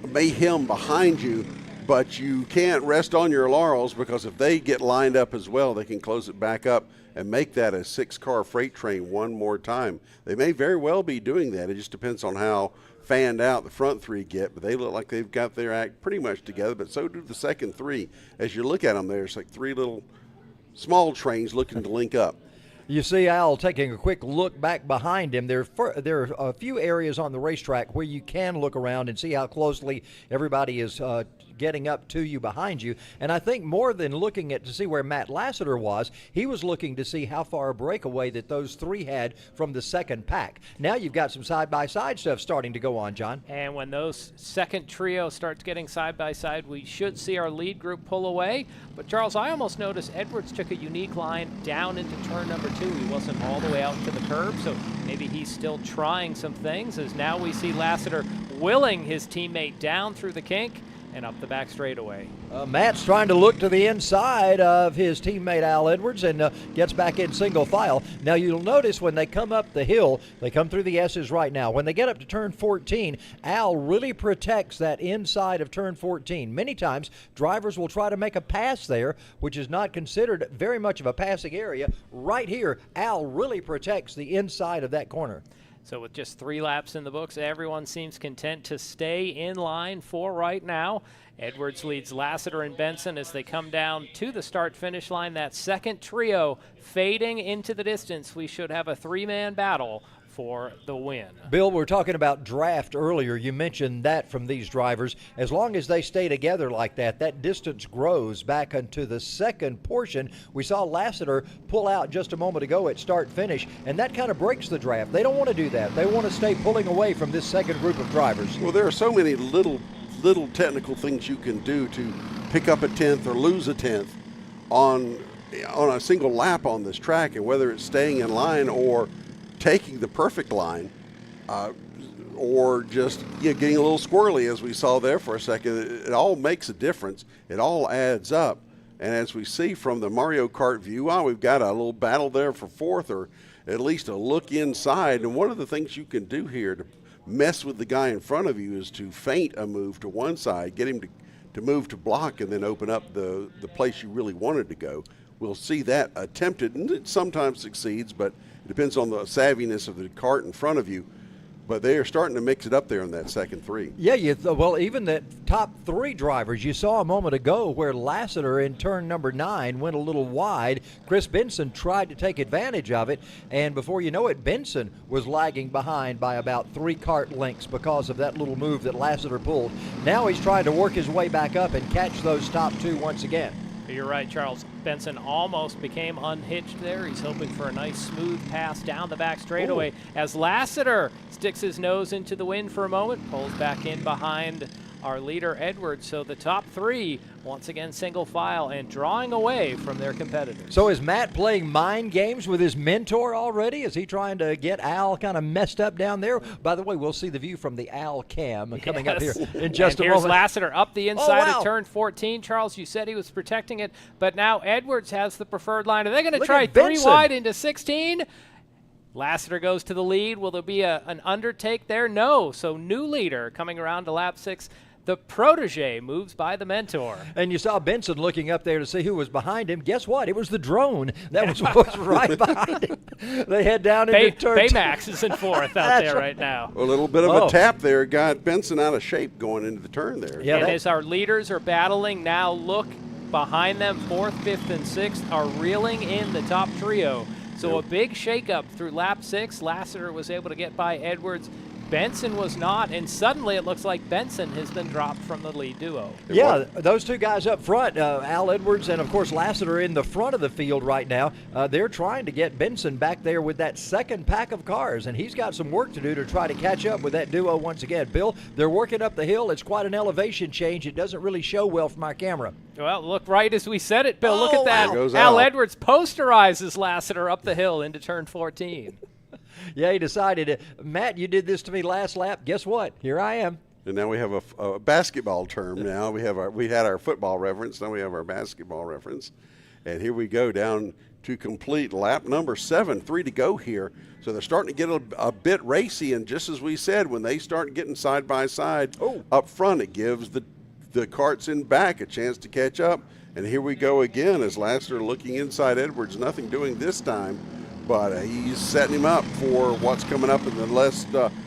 mayhem behind you, but you can't rest on your laurels because if they get lined up as well, they can close it back up and make that a 6-car freight train one more time. They may very well be doing that. It just depends on how fanned out the front 3 get, but they look like they've got their act pretty much together, but so do the second 3. As you look at them, there's like 3 little small trains looking to link up. You see Al taking a quick look back behind him. There are a few areas on the racetrack where you can look around and see how closely everybody is getting up to you behind you. And I think more than looking at to see where Matt Lassiter was, he was looking to see how far a breakaway that those three had from the second pack. Now you've got some side-by-side stuff starting to go on, John. And when those second trio starts getting side-by-side, we should see our lead group pull away. But, Charles, I almost noticed Edwards took a unique line down into turn number 2. He wasn't all the way out to the curb, so maybe he's still trying some things, as now we see Lassiter willing his teammate down through the kink and up the back straightaway. Matt's trying to look to the inside of his teammate Al Edwards and gets back in single file. Now you'll notice when they come up the hill, they come through the S's right now. When they get up to turn 14, Al really protects that inside of turn 14. Many times drivers will try to make a pass there, which is not considered very much of a passing area. Right here, Al really protects the inside of that corner. So with just 3 laps in the books, everyone seems content to stay in line for right now. Edwards leads Lassiter and Benson as they come down to the start-finish line. That second trio fading into the distance. We should have a 3-man battle for the win. Bill, we were talking about draft earlier. You mentioned that from these drivers. As long as they stay together like that, that distance grows back into the second portion. We saw Lassiter pull out just a moment ago at start-finish, and that kind of breaks the draft. They don't want to do that. They want to stay pulling away from this second group of drivers. Well, there are so many little technical things you can do to pick up a 10th or lose a 10th on a single lap on this track, and whether it's staying in line or taking the perfect line, or just getting a little squirrely, as we saw there for a second. It all makes a difference. It all adds up. And as we see from the Mario Kart view, we've got a little battle there for 4th, or at least a look inside. And one of the things you can do here to mess with the guy in front of you is to feint a move to one side, get him to move to block, and then open up the place you really wanted to go. We'll see that attempted, and it sometimes succeeds, but it depends on the savviness of the cart in front of you. But they are starting to mix it up there in that second 3. Yeah, well, even the top 3 drivers, you saw a moment ago where Lassiter in turn number 9 went a little wide. Chris Benson tried to take advantage of it, and before you know it, Benson was lagging behind by about 3 kart lengths because of that little move that Lassiter pulled. Now he's trying to work his way back up and catch those top 2 once again. You're right, Charles. Benson almost became unhitched there. He's hoping for a nice smooth pass down the back straightaway as Lassiter sticks his nose into the wind for a moment, pulls back in behind our leader Edwards. So the top 3 once again single file and drawing away from their competitors. So is Matt playing mind games with his mentor already? Is he trying to get Al kind of messed up down there? By the way, we'll see the view from the Al cam coming up here in just a moment. Here's Lassiter up the inside of turn 14. Charles, you said he was protecting it, but now Edwards has the preferred line. Are they going to try 3 wide into 16? Lassiter goes to the lead. Will there be an undertake there? No. So new leader coming around to lap 6. The protege moves by the mentor. And you saw Benson looking up there to see who was behind him. Guess what? It was the drone that was right behind him. They head down into turn 2. Baymax is in 4th out there right now. A little bit of a tap there got Benson out of shape going into the turn there. Yeah, and as our leaders are battling, now look behind them, 4th, 5th, and 6th are reeling in the top trio. So a big shakeup through lap 6. Lassiter was able to get by Edwards. Benson was not, and suddenly it looks like Benson has been dropped from the lead duo. Yeah, those 2 guys up front, Al Edwards and, of course, Lassiter in the front of the field right now. They're trying to get Benson back there with that second pack of cars, and he's got some work to do to try to catch up with that duo once again. Bill, they're working up the hill. It's quite an elevation change. It doesn't really show well from our camera. Well, look right as we said it, Bill. Look at that. Wow. Al Edwards posterizes Lassiter up the hill into turn 14. Yeah, he decided, Matt, you did this to me last lap. Guess what? Here I am. And now we have a basketball term. Now we had our football reference. Now we have our basketball reference. And here we go down to complete lap number 7. 3 to go here. So they're starting to get a bit racy. And just as we said, when they start getting side by side up front, it gives the karts in back a chance to catch up. And here we go again as Lassiter looking inside Edwards. Nothing doing this time. But he's setting him up for what's coming up in the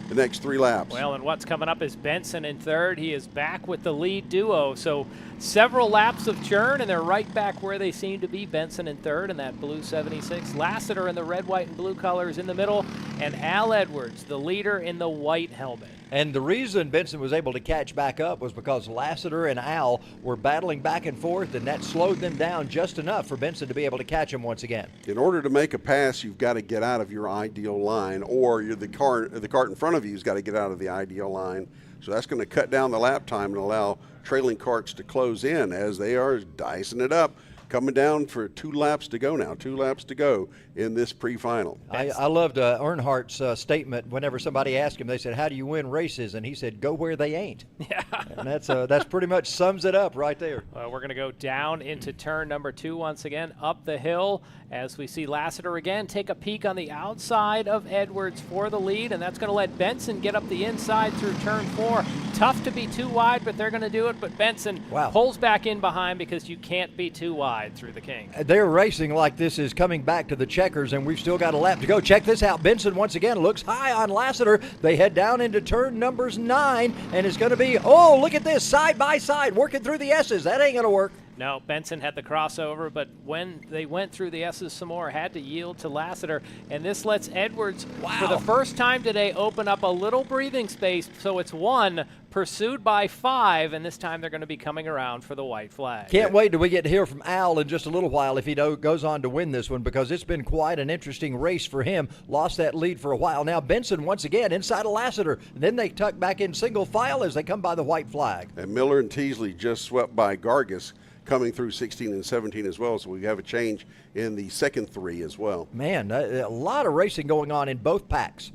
the next 3 laps. Well, and what's coming up is Benson in third. He is back with the lead duo. So several laps of churn, and they're right back where they seem to be. Benson in third in that blue 76. Lassiter in the red, white, and blue colors in the middle. And Al Edwards, the leader, in the white helmet. And the reason Benson was able to catch back up was because Lassiter and Al were battling back and forth, and that slowed them down just enough for Benson to be able to catch him once again. In order to make a pass, you've got to get out of your ideal line, or the cart in front of you has got to get out of the ideal line. So that's going to cut down the lap time and allow trailing carts to close in as they are dicing it up. Coming down for 2 laps to go now, 2 laps to go in this pre-final. I loved Earnhardt's statement whenever somebody asked him, they said, how do you win races? And he said, go where they ain't. Yeah. And that's pretty much sums it up right there. Well, we're going to go down into turn number 2 once again, up the hill, as we see Lassiter again take a peek on the outside of Edwards for the lead, and that's going to let Benson get up the inside through turn 4. Tough to be too wide, but they're going to do it. But Benson pulls back in behind because you can't be too wide through the King. They're racing like this is coming back to the checkers, and we've still got a lap to go. Check this out. Benson once again looks high on Lassiter. They head down into turn numbers 9, and it's going to be, oh, look at this, side by side, working through the S's. That ain't going to work. No, Benson had the crossover, but when they went through the S's some more, had to yield to Lassiter. And this lets Edwards, for the first time today, open up a little breathing space. So it's 1 pursued by 5, and this time they're going to be coming around for the white flag. Can't wait till we get to hear from Al in just a little while if he goes on to win this one, because it's been quite an interesting race for him. Lost that lead for a while. Now Benson once again inside of Lassiter. Then they tuck back in single file as they come by the white flag. And Miller and Teasley just swept by Gargis, coming through 16 and 17 as well, so we have a change in the second 3 as well. Man, a lot of racing going on in both packs.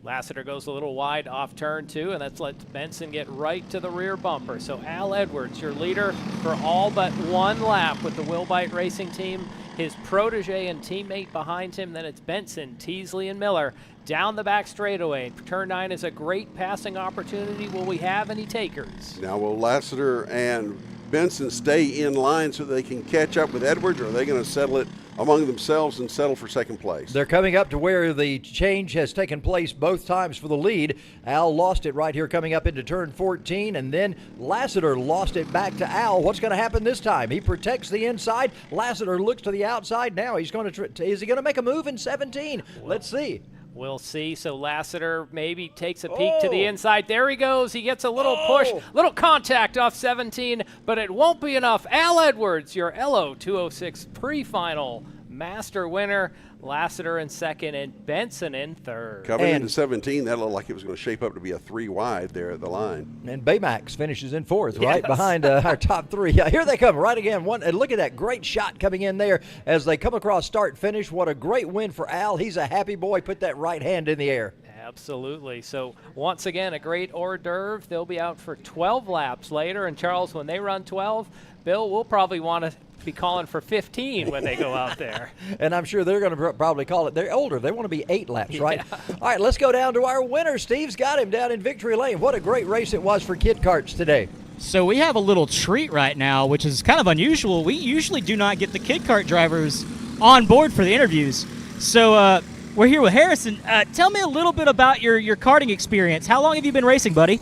Lassiter goes a little wide off turn 2, and that's lets Benson get right to the rear bumper. So Al Edwards, your leader for all but 1 lap with the Wilbite Racing Team. His protege and teammate behind him. Then it's Benson, Teasley, and Miller down the back straightaway. Turn 9 is a great passing opportunity. Will we have any takers? Now, will Lassiter and Benson stay in line so they can catch up with Edwards, or are they going to settle it among themselves and settle for second place? They're coming up to where the change has taken place both times for the lead. Al lost it right here coming up into turn 14, and then Lassiter lost it back to Al. What's going to happen this time? He protects the inside. Lassiter looks to the outside now. He's going to is he going to make a move in 17? Let's see. We'll see. So Lassiter maybe takes a peek to the inside. There he goes. He gets a little push, little contact off 17, but it won't be enough. Al Edwards, your LO206 pre-final Master winner. Lassiter in second and Benson in third. Coming into 17, that looked like it was going to shape up to be a 3 wide there at the line. And Baymax finishes in 4th, right behind our top 3. Yeah, here they come right again. And look at that great shot coming in there as they come across start finish. What a great win for Al. He's a happy boy. Put that right hand in the air. Absolutely. So once again, a great hors d'oeuvre. They'll be out for 12 laps later. And Charles, when they run 12, Bill, we'll probably want to be calling for 15 when they go out there. And I'm sure they're going to probably call it. They're older. They want to be 8 laps, right? All right, let's go down to our winner. Steve's got him down in Victory Lane. What a great race it was for Kid Karts today. So we have a little treat right now, which is kind of unusual. We usually do not get the Kid Kart drivers on board for the interviews. So we're here with Harrison. Tell me a little bit about your karting experience. How long have you been racing, buddy?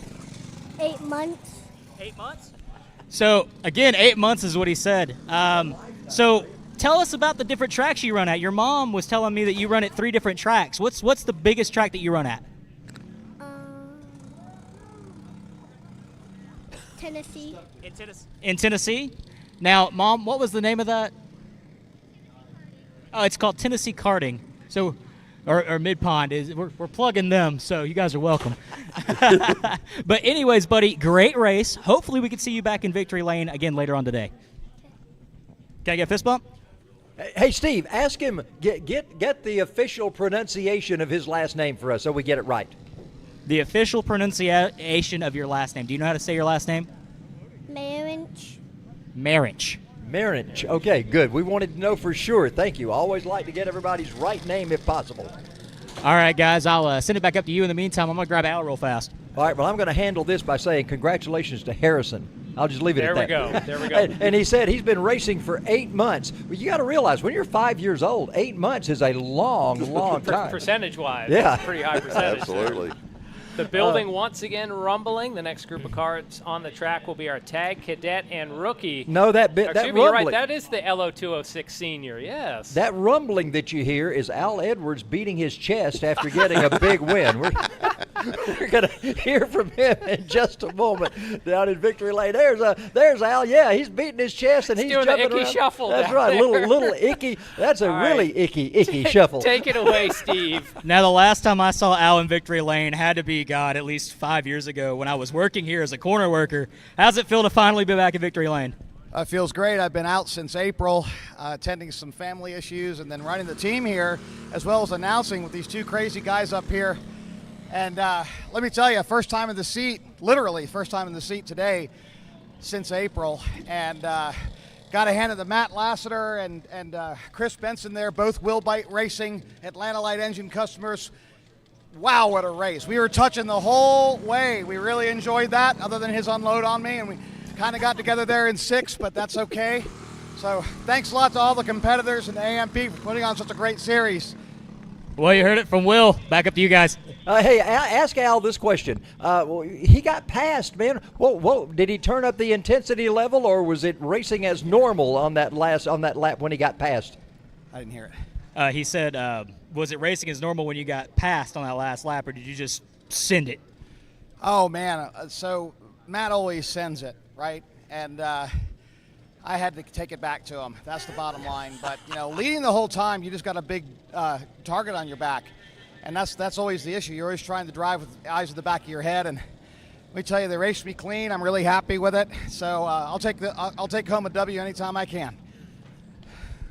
8 months. 8 months? So, again, 8 months is what he said. So tell us about the different tracks you run at. Your mom was telling me that you run at 3 different tracks. What's the biggest track that you run at? Tennessee. In Tennessee? Now, Mom, what was the name of that? Oh, it's called Tennessee Karting. So, or Mid-Pond. We're plugging them, so you guys are welcome. But anyways, buddy, great race. Hopefully we can see you back in Victory Lane again later on today. Can I get a fist bump? Hey, Steve, ask him, get the official pronunciation of his last name for us so we get it right. The official pronunciation of your last name. Do you know how to say your last name? Marriage. Marriage. Marriage. Okay, good. We wanted to know for sure. Thank you. Always like to get everybody's right name if possible. All right, guys, I'll send it back up to you. In the meantime, I'm going to grab Al real fast. All right, well, I'm going to handle this by saying congratulations to Harrison. I'll just leave it at that. There we go. And he said he's been racing for 8 months. Well, you got to realize, when you're 5 years old, 8 months is a long, long time. Percentage-wise, yeah. that's a pretty high percentage. Absolutely. The building once again rumbling. The next group of carts on the track will be our tag, cadet, and rookie. No, that bit, that Excuse me, you're right. rumbling. That is the LO206 Senior, yes. That rumbling that you hear is Al Edwards beating his chest after getting a big win. We're going to hear from him in just a moment down in Victory Lane. There's Al. Yeah, he's beating his chest and he's doing jumping the icky around. shuffle. That's down right, there. little icky. That's a All really right. icky shuffle. Take it away, Steve. Now, the last time I saw Al in Victory Lane had to be, God, at least 5 years ago when I was working here as a corner worker. How's it feel to finally be back in Victory Lane? It feels great. I've been out since April, attending some family issues and then running the team here, as well as announcing with these two crazy guys up here. And let me tell you, first time in the seat, literally first time in the seat today since April. And got to hand it to Matt Lassiter and Chris Benson there, both Will Bite Racing, Atlanta Light Engine customers. Wow, what a race. We were touching the whole way. We really enjoyed that, other than his unload on me. And we kind of got together there in 6, but that's okay. So thanks a lot to all the competitors and the AMP for putting on such a great series. Well, you heard it from Will. Back up to you guys. Hey, ask Al this question. He got passed, man. Whoa, did he turn up the intensity level, or was it racing as normal on that lap when he got passed? I didn't hear it. He said, was it racing as normal when you got passed on that last lap, or did you just send it? Oh, man. So Matt always sends it, right? And I had to take it back to him. That's the bottom line. But, leading the whole time, you just got a big target on your back. And that's always the issue. You're always trying to drive with eyes at the back of your head. And let me tell you, they raced me clean. I'm really happy with it. So I'll take home a W anytime I can.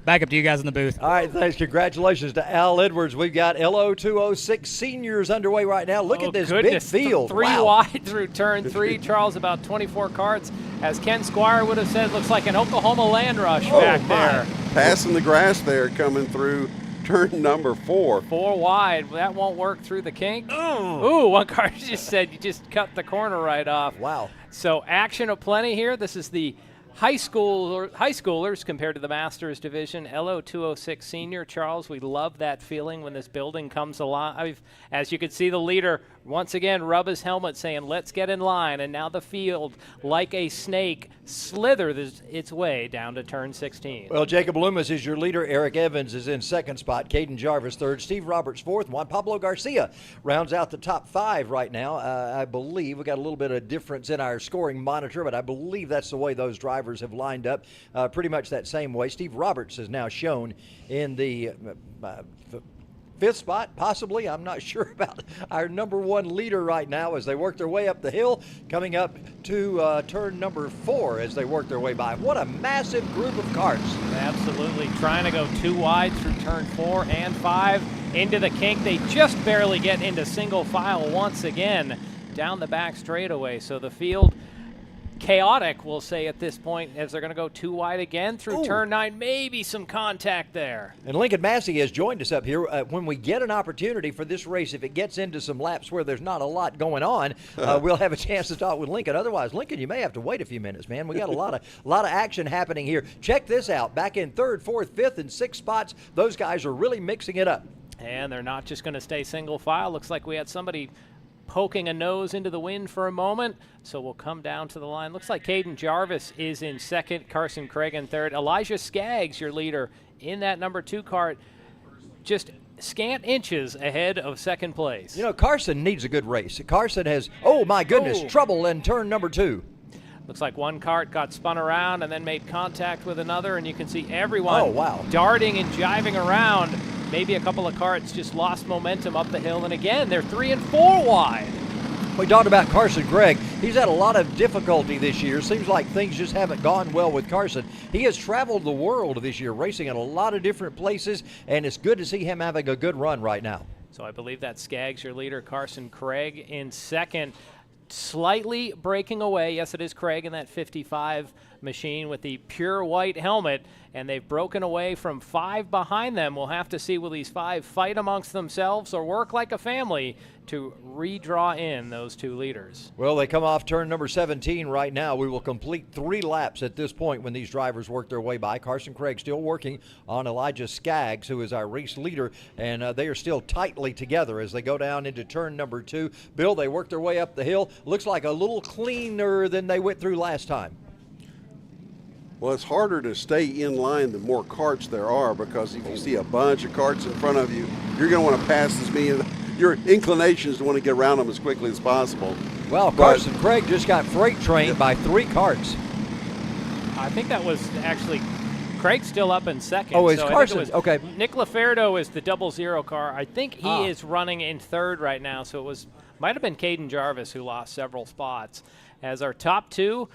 Back up to you guys in the booth. All right, thanks. Congratulations to Al Edwards. We've got LO206 Seniors underway right now. Look at this goodness. big field. Three Wow. wide through turn 3. Charles, about 24 carts. As Ken Squire would have said, looks like an Oklahoma land rush back there. Passing the grass there, coming through turn number 4. 4 wide. That won't work through the kink. Ooh, one car just said you just cut the corner right off. Wow. So action aplenty here. This is the high schoolers compared to the Masters division. LO206 Senior. Charles, we love that feeling when this building comes alive. As you can see, the leader once again rub his helmet saying, let's get in line. And now the field, like a snake, slithers its way down to turn 16. Well, Jacob Loomis is your leader. Eric Evans is in second spot. Caden Jarvis third. Steve Roberts fourth. Juan Pablo Garcia rounds out the top 5 right now. I believe we got a little bit of difference in our scoring monitor, but I believe that's the way those drivers have lined up, pretty much that same way. Steve Roberts is now shown in the 5th spot, possibly. I'm not sure about our number 1 leader right now as they work their way up the hill, coming up to turn number 4 as they work their way by. What a massive group of carts. Absolutely. Trying to go 2 wide through turn 4 and 5 into the kink. They just barely get into single file once again down the back straightaway. So the field chaotic, we'll say at this point, as they're going to go 2 wide again through turn 9. Maybe some contact there. And Lincoln Massey has joined us up here. When we get an opportunity for this race, if it gets into some laps where there's not a lot going on, we'll have a chance to talk with Lincoln. Otherwise, Lincoln, you may have to wait a few minutes, man. We got a lot of action happening here. Check this out. Back in 3rd, 4th, 5th, and 6th spots, those guys are really mixing it up. And they're not just going to stay single file. Looks like we had somebody poking a nose into the wind for a moment, so we'll come down to the line. Looks like Caden Jarvis is in 2nd, Carson Craig in 3rd. Elijah Skaggs, your leader, in that number 2 cart, just scant inches ahead of 2nd place. Carson needs a good race. Carson has, oh my goodness, trouble in turn number 2. Looks like one cart got spun around and then made contact with another, and you can see everyone darting and jiving around. Maybe a couple of carts just lost momentum up the hill, and again, they're 3 and 4 wide. We talked about Carson Craig. He's had a lot of difficulty this year. Seems like things just haven't gone well with Carson. He has traveled the world this year, racing in a lot of different places, and it's good to see him having a good run right now. So I believe that's Skaggs, your leader, Carson Craig in 2nd. Slightly breaking away. Yes, it is Craig in that 55 machine with the pure white helmet. and they've broken away from 5 behind them. We'll have to see, will these 5 fight amongst themselves or work like a family to redraw in those 2 leaders? Well, they come off turn number 17 right now. We will complete 3 laps at this point when these drivers work their way by. Carson Craig still working on Elijah Skaggs, who is our race leader, and they are still tightly together as they go down into turn number 2. Bill, they work their way up the hill. Looks like a little cleaner than they went through last time. Well, it's harder to stay in line the more carts there are, because if you see a bunch of carts in front of you, you're going to want to pass as many. Your inclination is to want to get around them as quickly as possible. Well, Carson Craig just got freight trained by 3 carts. I think that was actually Craig's still up in second. Oh, it's so Carson. Okay. Nick Laferdo is the 00 car. I think he is running in 3rd right now, so it might have been Caden Jarvis who lost several spots. As our top 2,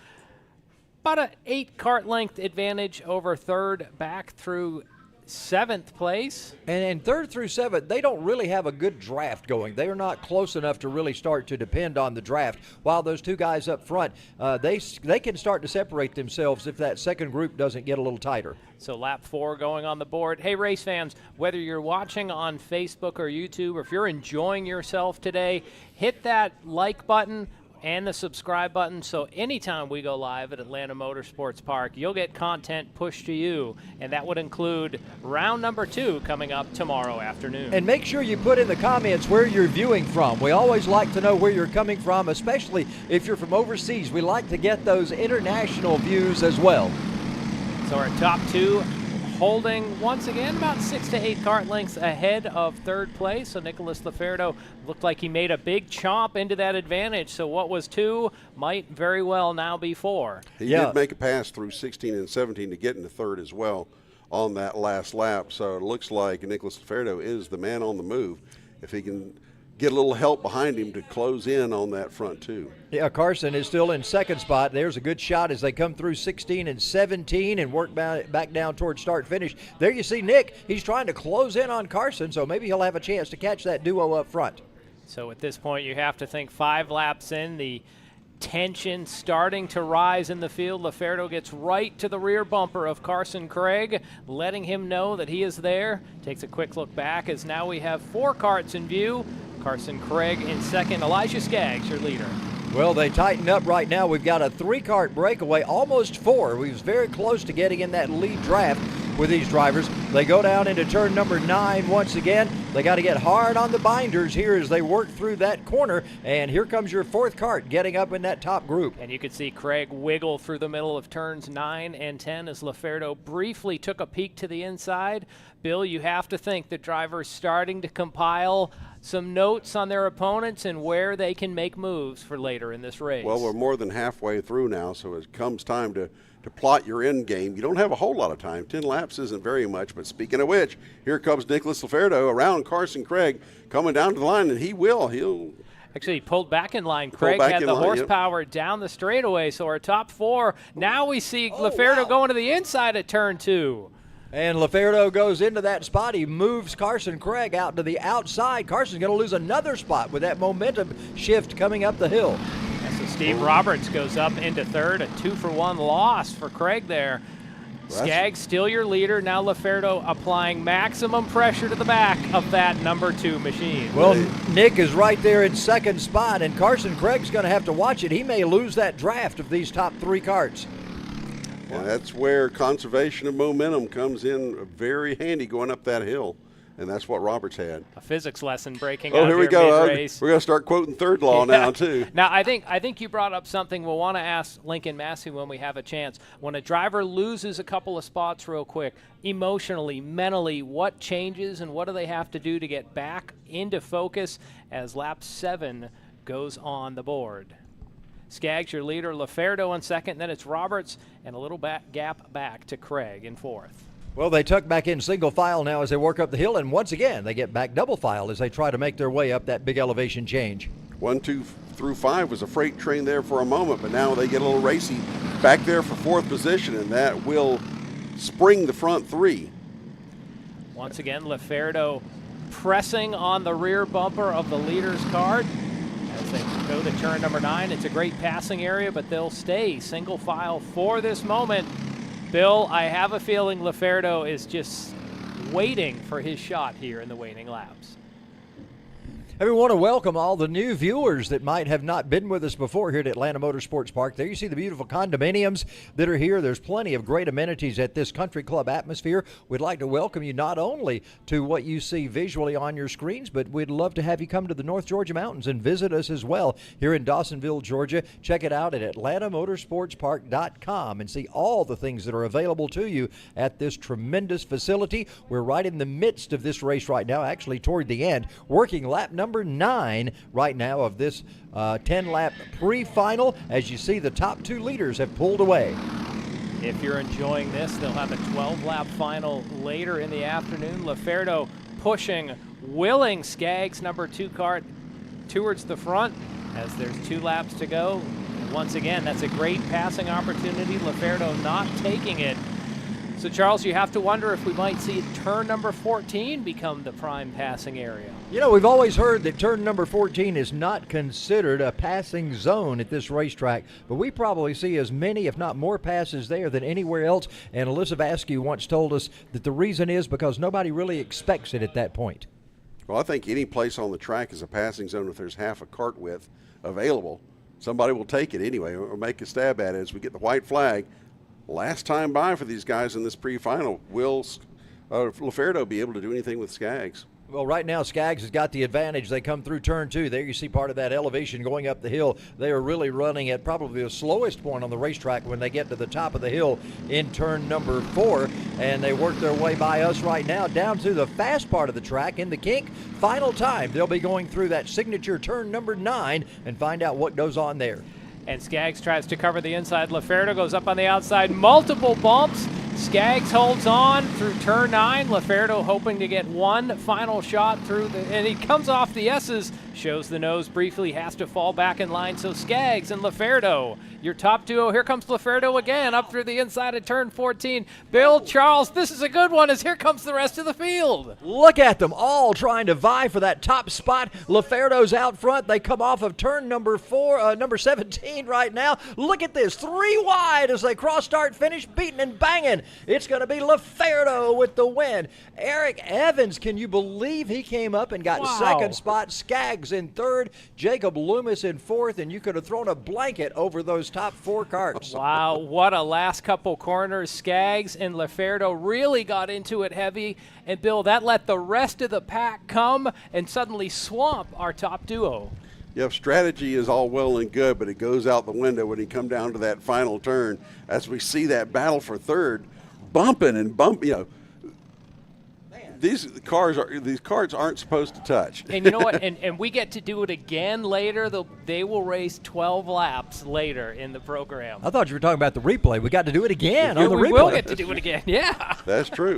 about an 8 cart length advantage over 3rd back through 7th place. And 3rd through 7th, they don't really have a good draft going. They are not close enough to really start to depend on the draft. While those 2 guys up front, they can start to separate themselves if that second group doesn't get a little tighter. So lap 4 going on the board. Hey, race fans, whether you're watching on Facebook or YouTube, or if you're enjoying yourself today, hit that like button and the subscribe button, so anytime we go live at Atlanta Motorsports Park, you'll get content pushed to you, and that would include round number 2 coming up tomorrow afternoon. And make sure you put in the comments where you're viewing from. We always like to know where you're coming from, especially if you're from overseas. We like to get those international views as well. So our top 2 holding, once again, about 6 to 8 cart lengths ahead of 3rd place. So Nicholas Laferdo looked like he made a big chomp into that advantage. So what was 2 might very well now be 4. He did make a pass through 16 and 17 to get into 3rd as well on that last lap. So it looks like Nicholas Laferdo is the man on the move if he can get a little help behind him to close in on that front 2. Yeah, Carson is still in 2nd spot. There's a good shot as they come through 16 and 17 and work back down towards start finish. There you see Nick. He's trying to close in on Carson, so maybe he'll have a chance to catch that duo up front. So at this point, you have to think 5 laps in, the tension starting to rise in the field. Laferdo gets right to the rear bumper of Carson Craig, letting him know that he is there. Takes a quick look back as now we have 4 carts in view. Carson Craig in 2nd. Elijah Skaggs, your leader. Well, they tighten up right now. We've got a 3-cart breakaway, almost 4. We was very close to getting in that lead draft with these drivers. They go down into turn number 9 once again. They got to get hard on the binders here as they work through that corner. And here comes your 4th cart getting up in that top group. And you could see Craig wiggle through the middle of turns 9 and 10 as Laferdo briefly took a peek to the inside. Bill, you have to think the driver's starting to compile some notes on their opponents and where they can make moves for later in this race. Well, we're more than halfway through now, so it comes time to plot your end game. You don't have a whole lot of time. 10 laps isn't very much, but speaking of which, here comes Nicholas Laferdo around Carson Craig coming down to the line, and he'll actually, he pulled back in line. Craig had the horsepower down the straightaway, so our top 4. Now we see Laferdo going to the inside at turn 2. And Laferdo goes into that spot. He moves Carson Craig out to the outside. Carson's going to lose another spot with that momentum shift coming up the hill. And so Steve Roberts goes up into 3rd, a 2-for-1 loss for Craig there. Skaggs still your leader. Now Laferdo applying maximum pressure to the back of that number 2 machine. Well, Nick is right there in 2nd spot, and Carson Craig's going to have to watch it. He may lose that draft of these top 3 carts. And that's where conservation of momentum comes in very handy going up that hill, and that's what Roberts had. A physics lesson breaking out here we go. mid-race. We're going to start quoting 3rd law now, too. Now, I think you brought up something we'll want to ask Lincoln Massey when we have a chance. When a driver loses a couple of spots real quick, emotionally, mentally, what changes and what do they have to do to get back into focus as lap 7 goes on the board? Skaggs, your leader, Laferdo in 2nd, then it's Roberts, and a little gap back to Craig in 4th. Well, they tuck back in single file now as they work up the hill, and once again, they get back double file as they try to make their way up that big elevation change. 1, 2 through 5 was a freight train there for a moment, but now they get a little racy back there for 4th position, and that will spring the front 3. Once again, Laferdo pressing on the rear bumper of the leader's cart. As they go to turn number 9, it's a great passing area, but they'll stay single file for this moment. Bill, I have a feeling Laferdo is just waiting for his shot here in the waning laps. And we want to welcome all the new viewers that might have not been with us before here at Atlanta Motorsports Park. There you see the beautiful condominiums that are here. There's plenty of great amenities at this country club atmosphere. We'd like to welcome you not only to what you see visually on your screens, but we'd love to have you come to the North Georgia Mountains and visit us as well here in Dawsonville, Georgia. Check it out at atlantamotorsportspark.com and see all the things that are available to you at this tremendous facility. We're right in the midst of this race right now, actually toward the end, working lap number 9 right now of this 10-lap pre-final. As you see, the top 2 leaders have pulled away. If you're enjoying this, they'll have a 12-lap final later in the afternoon. Laferdo pushing, willing Skaggs' number 2 Kart towards the front as there's 2 laps to go. And once again, that's a great passing opportunity. Laferdo not taking it. So, Charles, you have to wonder if we might see turn number 14 become the prime passing area. You know, we've always heard that turn number 14 is not considered a passing zone at this racetrack, but we probably see as many, if not more, passes there than anywhere else. And Alyssa Vasquez once told us that the reason is because nobody really expects it at that point. Well, I think any place on the track is a passing zone if there's half a cart width available. Somebody will take it anyway or make a stab at it as we get the white flag. Last time by for these guys in this pre-final. Will Laferdo be able to do anything with Skaggs? Well, right now, Skaggs has got the advantage. They come through turn 2. There you see part of that elevation going up the hill. They are really running at probably the slowest point on the racetrack when they get to the top of the hill in turn number 4. And they work their way by us right now down to the fast part of the track in the kink. Final time, they'll be going through that signature turn number 9 and find out what goes on there. And Skaggs tries to cover the inside. Laferdo goes up on the outside. Multiple bumps. Skaggs holds on through turn 9. Laferdo hoping to get one final shot through and he comes off the S's, shows the nose briefly, has to fall back in line. So Skaggs and Laferdo, your top duo. Here comes Laferdo again up through the inside of turn 14. Bill, Charles, this is a good one as here comes the rest of the field. Look at them all trying to vie for that top spot. Laferdo's out front. They come off of turn number 17 right now. Look at this, 3 wide as they cross start finish, beating and banging. It's going to be Laferdo with the win. Eric Evans, can you believe he came up and got second spot? Skaggs in third, Jacob Loomis in fourth, and you could have thrown a blanket over those top 4 carts. Wow, what a last couple corners. Skaggs and Laferdo really got into it heavy. And, Bill, that let the rest of the pack come and suddenly swamp our top duo. Yep, strategy is all well and good, but it goes out the window when you come down to that final turn. As we see that battle for third, bumping and bumping, you know, these carts aren't supposed to touch. And you know what? And we get to do it again later. They will race 12 laps later in the program. I thought you were talking about the replay. We got to do it again on the replay. We will get to do it again. Yeah. That's true.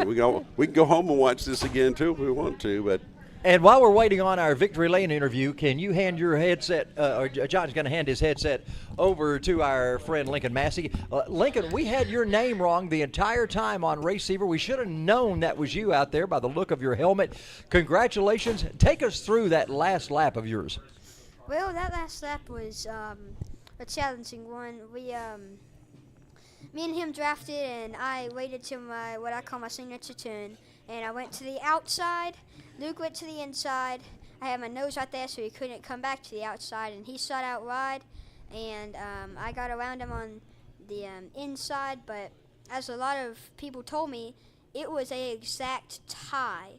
We can go home and watch this again too if we want to, but. And while we're waiting on our Victory Lane interview, can you hand your headset, or John's going to hand his headset over to our friend Lincoln Massey. Lincoln, we had your name wrong the entire time on Receiver. We should have known that was you out there by the look of your helmet. Congratulations. Take us through that last lap of yours. Well, that last lap was a challenging one. Me and him drafted, and I waited till what I call my signature turn, and I went to the outside. Luke went to the inside. I had my nose right there so he couldn't come back to the outside, and he shot out wide, and I got around him on the inside, but as a lot of people told me, it was an exact tie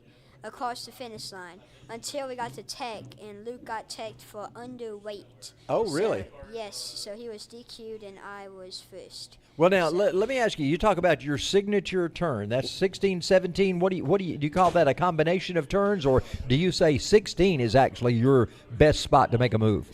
across the finish line until we got to tech, and Luke got teched for underweight. Oh, really? So, yes, so he was DQ'd and I was first. Well, now, let me ask you, you talk about your signature turn. That's 16, 17. Do you call that a combination of turns, or do you say 16 is actually your best spot to make a move?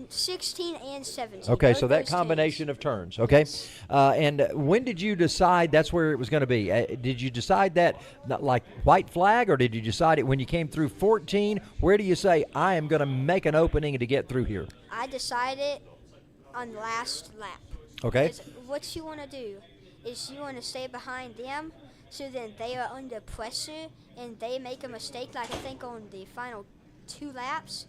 16 and 17. Okay, so that combination of turns, okay? Yes. And when did you decide that's where it was going to be? Did you decide that like white flag, or did you decide it when you came through 14? Where do you say, I am going to make an opening to get through here? I decided on the last lap. Okay. What you want to do is you want to stay behind them so then they are under pressure and they make a mistake, like I think on the final 2 laps.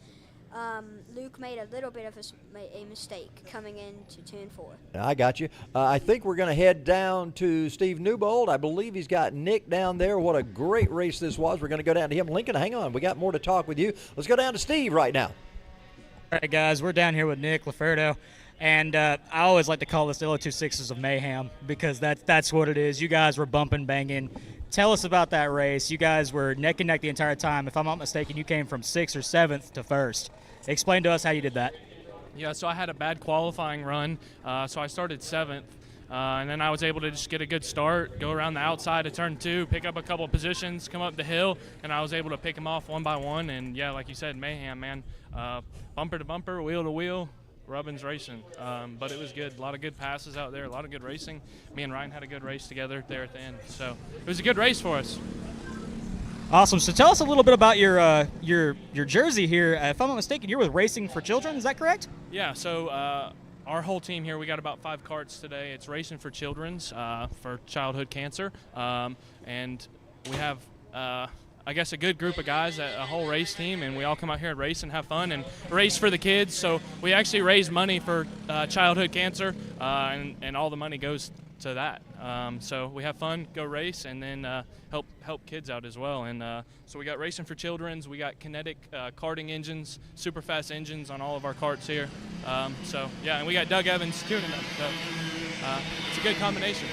Luke made a little bit of a mistake coming into turn 4. I got you. I think we're going to head down to Steve Newbold. I believe he's got Nick down there. What a great race this was. We're going to go down to him. Lincoln, hang on. We got more to talk with you. Let's go down to Steve right now. All right, guys, we're down here with Nick Laferdo, and I always like to call this LO206s of mayhem because that's what it is. You guys were bumping, banging. Tell us about that race. You guys were neck and neck the entire time. If I'm not mistaken, you came from 6th or 7th to 1st. Explain to us how you did that. Yeah, so I had a bad qualifying run, so I started 7th, and then I was able to just get a good start, go around the outside of turn 2, pick up a couple positions, come up the hill, and I was able to pick them off one by one. And yeah, like you said, mayhem, man. Bumper to bumper, wheel to wheel, Rubbins racing. But it was good. A lot of good passes out there, a lot of good racing. Me and Ryan had a good race together there at the end. So it was a good race for us. Awesome. So tell us a little bit about your jersey here. If I'm not mistaken, you're with Racing for Children. Is that correct? Yeah. So our whole team here, we got about 5 carts today. It's Racing for Children's for childhood cancer, and we have I guess a good group of guys, a whole race team, and we all come out here and race and have fun and race for the kids. So we actually raise money for childhood cancer, and all the money goes to that. So we have fun, go race, and then help kids out as well. And so we got Racing for Children's, we got kinetic karting engines, super fast engines on all of our carts here. So yeah, and we got Doug Evans tuning them. So it's a good combination.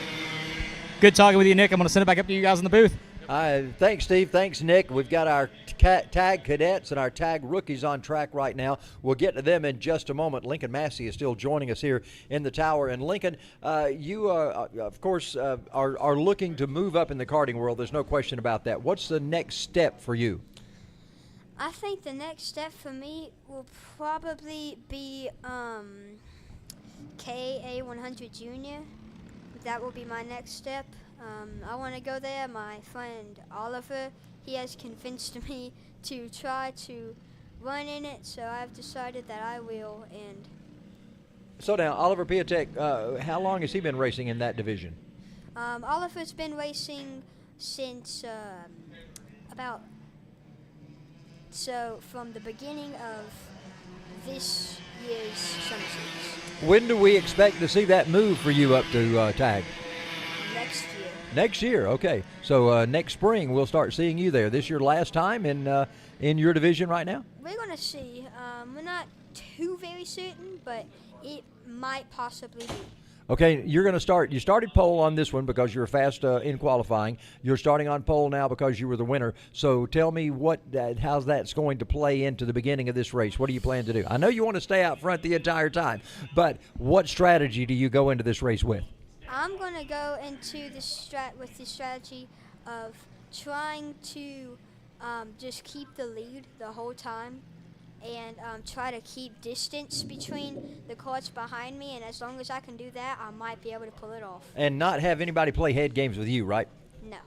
Good talking with you, Nick. I'm going to send it back up to you guys in the booth. Thanks, Steve. Thanks, Nick. We've got our tag cadets and our tag rookies on track right now. We'll get to them in just a moment. Lincoln Massey is still joining us here in the tower. And Lincoln, you, of course, are looking to move up in the karting world. There's no question about that. What's the next step for you? I think the next step for me will probably be KA100 Junior. That will be my next step. I want to go there. My friend Oliver, he has convinced me to try to run in it, so I've decided that I will. And so now, Oliver Piatek, how long has he been racing in that division? Oliver's been racing since from the beginning of this year's summer series. When do we expect to see that move for you up to tag? Next year. Next year, okay. So next spring we'll start seeing you there. This your last time in your division right now? We're gonna see. We're not too very certain, but it might possibly be. Okay, you're going to start. You started pole on this one because you were fast in qualifying. You're starting on pole now because you were the winner. So tell me how's that's going to play into the beginning of this race. What do you plan to do? I know you want to stay out front the entire time, but what strategy do you go into this race with? I'm going to go into this with the strategy of trying to just keep the lead the whole time and try to keep distance between the carts behind me, and as long as I can do that, I might be able to pull it off. And not have anybody play head games with you, right? No.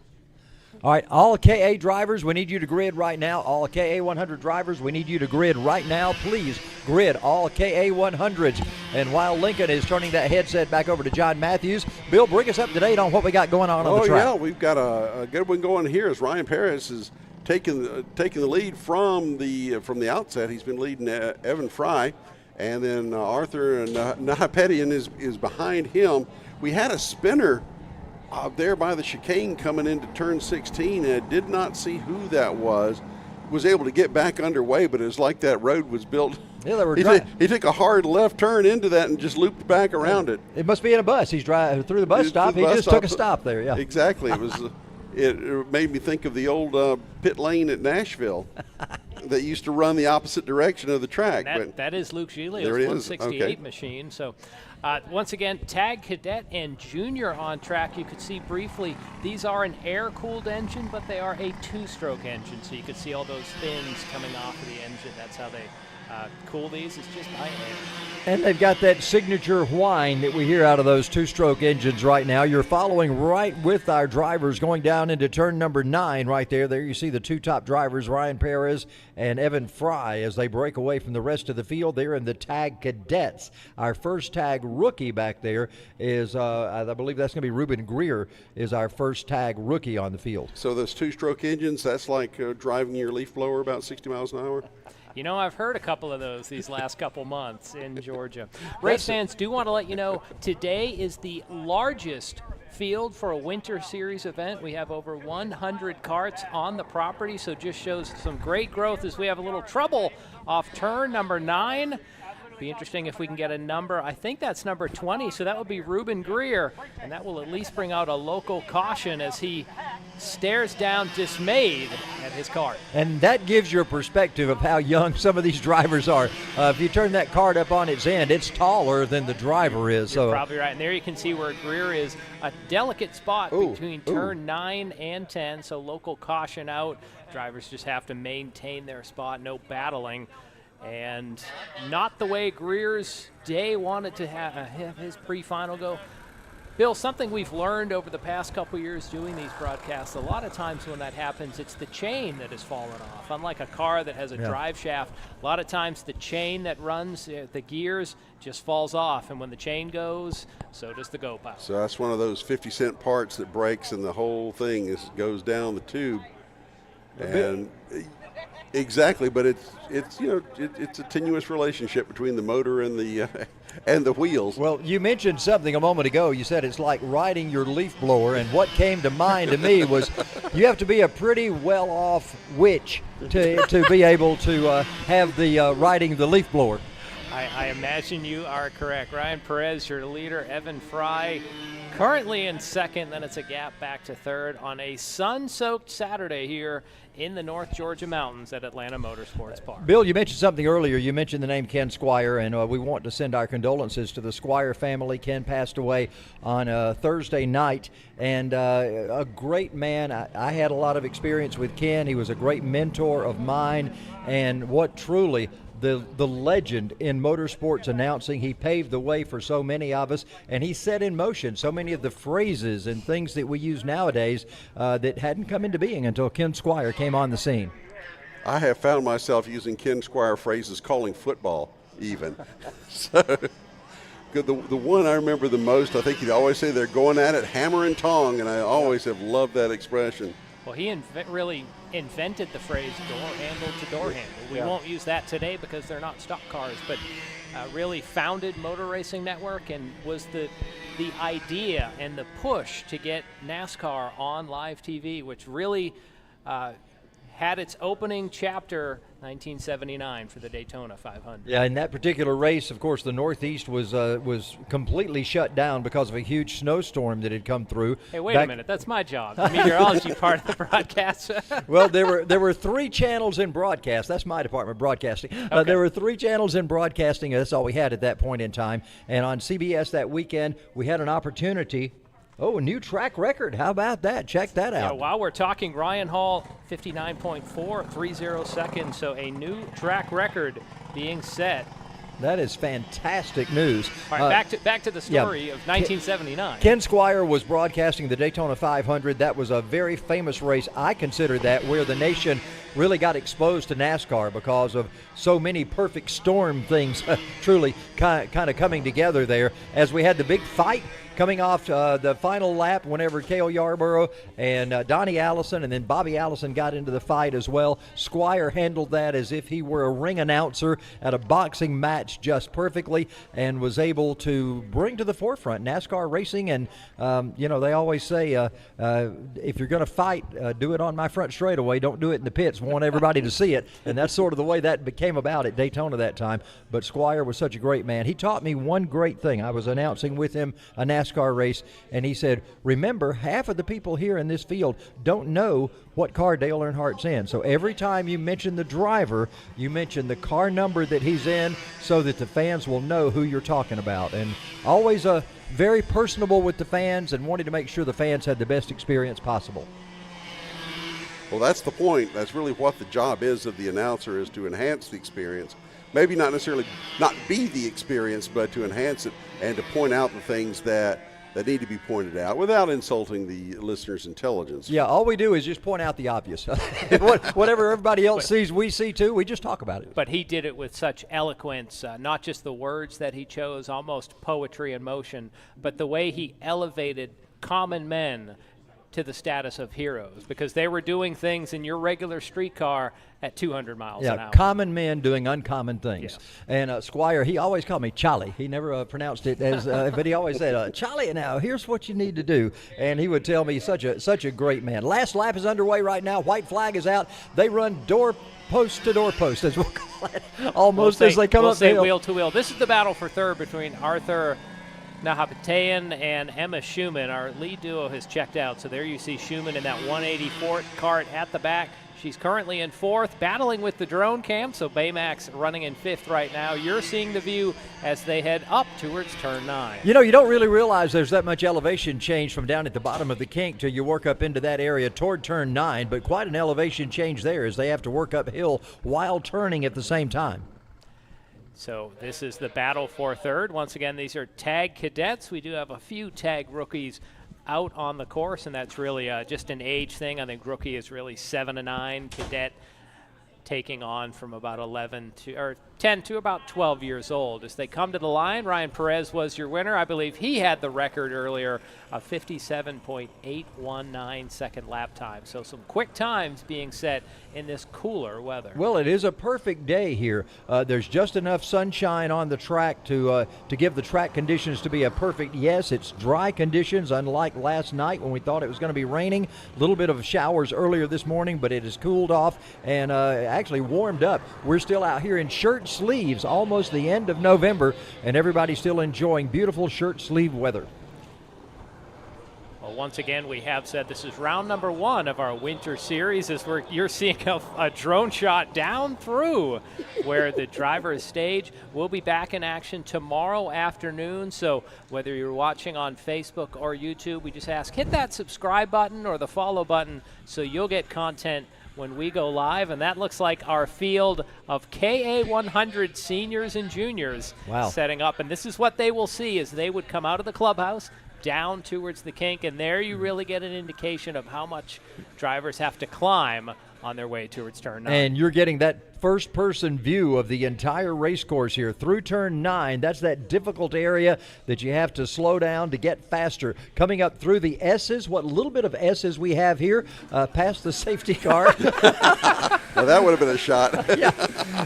All right, all KA drivers, we need you to grid right now. All KA100 drivers, we need you to grid right now. Please grid all KA100s. And while Lincoln is turning that headset back over to John Matthews, Bill, bring us up to date on what we got going on the track. Oh, yeah, we've got a good one going here as Ryan Perez is taking the lead from the outset. He's been leading Evan Fry, and then Arthur and Nahapetian is behind him. We had a spinner there by the chicane coming into turn 16, and I did not see who that was. Was able to get back underway, but it was like that road was built. Yeah, they were he took a hard left turn into that and just looped back around it. It must be in a bus. He's driving through the bus stop. He just took a stop there. Yeah, exactly. It was. It made me think of the old pit lane at Nashville that used to run the opposite direction of the track. That is Luke Giglio's 168 machine. So once again, Tag, Cadet, and Junior on track. You could see briefly these are an air-cooled engine, but they are a two-stroke engine. So you could see all those fins coming off of the engine. That's how they cool these. It's just by air. And they've got that signature whine that we hear out of those two-stroke engines right now. You're following right with our drivers going down into turn number 9 right there. There you see the two top drivers, Ryan Perez and Evan Fry, as they break away from the rest of the field. They're in the Tag Cadets. Our first Tag rookie back there is, I believe that's going to be Ruben Greer, is our first Tag rookie on the field. So those two-stroke engines, that's like driving your leaf blower about 60 miles an hour? You know, I've heard a couple of those these last couple months in Georgia. Race fans, do want to let you know today is the largest field for a winter series event. We have over 100 carts on the property, so just shows some great growth as we have a little trouble off turn number 9. Be interesting if we can get a number. I think that's number 20, so that would be Ruben Greer, and that will at least bring out a local caution as he stares down dismayed at his cart. And that gives you a perspective of how young some of these drivers are. If you turn that cart up on its end, it's taller than the driver is. You're probably right. And there you can see where Greer is, a delicate spot between turn 9 and 10, so local caution out. Drivers just have to maintain their spot, no battling. And not the way Greer's day wanted to have his pre-final go. Bill, something we've learned over the past couple years doing these broadcasts, a lot of times when that happens, it's the chain that has fallen off. Unlike a car that has a drive shaft, a lot of times the chain that runs the gears just falls off. And when the chain goes, so does the go power. So that's one of those 50-cent parts that breaks and the whole thing goes down the tube. And exactly, but it's a tenuous relationship between the motor and the wheels. Well, you mentioned something a moment ago. You said it's like riding your leaf blower, and what came to mind to me was you have to be a pretty well-off witch to be able to have the riding the leaf blower. I imagine you are correct. Ryan Perez, your leader. Evan Fry currently in second. Then it's a gap back to third on a sun-soaked Saturday here in the North Georgia mountains at Atlanta Motorsports Park. Bill, you mentioned something earlier. You mentioned the name Ken Squire, and we want to send our condolences to the Squire family. Ken passed away on Thursday night, and a great man. I had a lot of experience with Ken. He was a great mentor of mine, and what truly the legend in motorsports announcing. He paved the way for so many of us, and he set in motion so many of the phrases and things that we use nowadays that hadn't come into being until Ken Squire came on the scene. I have found myself using Ken Squire phrases calling football even. So the one I remember the most, I think he'd always say they're going at it hammer and tong, and I always have loved that expression. Well, he really invented the phrase door handle to door handle. We won't use that today because they're not stock cars, but really founded Motor Racing Network and was the idea and the push to get NASCAR on live TV, which really had its opening chapter 1979 for the Daytona 500. Yeah, in that particular race, of course, the Northeast was completely shut down because of a huge snowstorm that had come through. Hey, wait a minute. That's my job, the meteorology part of the broadcast. Well, there were 3 channels in broadcast. That's my department, broadcasting. Okay. There were 3 channels in broadcasting. That's all we had at that point in time. And on CBS that weekend, we had an opportunity. Oh, a new track record. How about that? Check that out. Yeah, while we're talking, Ryan Hall, 59.4, 30 seconds. So a new track record being set. That is fantastic news. All right, back to the story of 1979. Ken Squire was broadcasting the Daytona 500. That was a very famous race. I consider that where the nation really got exposed to NASCAR because of so many perfect storm things truly kind of coming together there. As we had the big fight coming off the final lap whenever Cale Yarborough and Donnie Allison and then Bobby Allison got into the fight as well. Squire handled that as if he were a ring announcer at a boxing match just perfectly and was able to bring to the forefront NASCAR racing. And, they always say if you're going to fight, do it on my front straightaway. Don't do it in the pits. Want everybody to see it. And that's sort of the way that became about at Daytona that time. But Squire was such a great man. He taught me one great thing. I was announcing with him a NASCAR race, and he said, remember, half of the people here in this field don't know what car Dale Earnhardt's in. So every time you mention the driver, you mention the car number that he's in so that the fans will know who you're talking about. And always very personable with the fans and wanted to make sure the fans had the best experience possible. Well, that's the point. That's really what the job is of the announcer, is to enhance the experience. Maybe not necessarily not be the experience, but to enhance it and to point out the things that need to be pointed out without insulting the listener's intelligence. Yeah, all we do is just point out the obvious. Whatever everybody else sees, we see too. We just talk about it. But he did it with such eloquence, not just the words that he chose, almost poetry in motion, but the way he elevated common men to the status of heroes because they were doing things in your regular street car at 200 miles an hour. Common men doing uncommon things. Yeah. And Squire, he always called me Charlie. He never pronounced it as, but he always said, Charlie, now here's what you need to do. And he would tell me such a great man. Last lap is underway right now. White flag is out. They run door post to door post, as we'll call it, almost as they come up the hill. Wheel to wheel. This is the battle for third between Arthur Nahabatayan and Emma Schumann. Our lead duo has checked out, so there you see Schumann in that 184 cart at the back. She's currently in fourth, battling with the drone cam, so Baymax running in fifth right now. You're seeing the view as they head up towards turn 9. You know, you don't really realize there's that much elevation change from down at the bottom of the kink till you work up into that area toward turn 9, but quite an elevation change there as they have to work uphill while turning at the same time. So this is the battle for third. Once again, these are tag cadets. We do have a few tag rookies out on the course, and that's really just an age thing. I think rookie is really 7 to 9. Cadet taking on from about 10 to about 12 years old. As they come to the line, Ryan Perez was your winner. I believe he had the record earlier of 57.819 second lap time. So some quick times being set in this cooler weather. Well, it is a perfect day here. There's just enough sunshine on the track to give the track conditions to be a perfect yes. It's dry conditions, unlike last night when we thought it was going to be raining. A little bit of showers earlier this morning, but it has cooled off and actually warmed up. We're still out here in shirt sleeves, almost the end of November, and everybody's still enjoying beautiful shirt sleeve weather. Well, once again, we have said this is round number 1 of our winter series as you're seeing a drone shot down through where the driver's stage. We'll be back in action tomorrow afternoon, so whether you're watching on Facebook or YouTube, we just ask hit that subscribe button or the follow button so you'll get content when we go live, and that looks like our field of KA100 Seniors and Juniors setting up, and this is what they will see as they would come out of the clubhouse down towards the kink, and there you really get an indication of how much drivers have to climb on their way towards turn 9. And you're getting that first-person view of the entire race course here through turn 9. That's that difficult area that you have to slow down to get faster. Coming up through the S's, what little bit of S's we have here, past the safety car. Well, that would have been a shot. Yeah.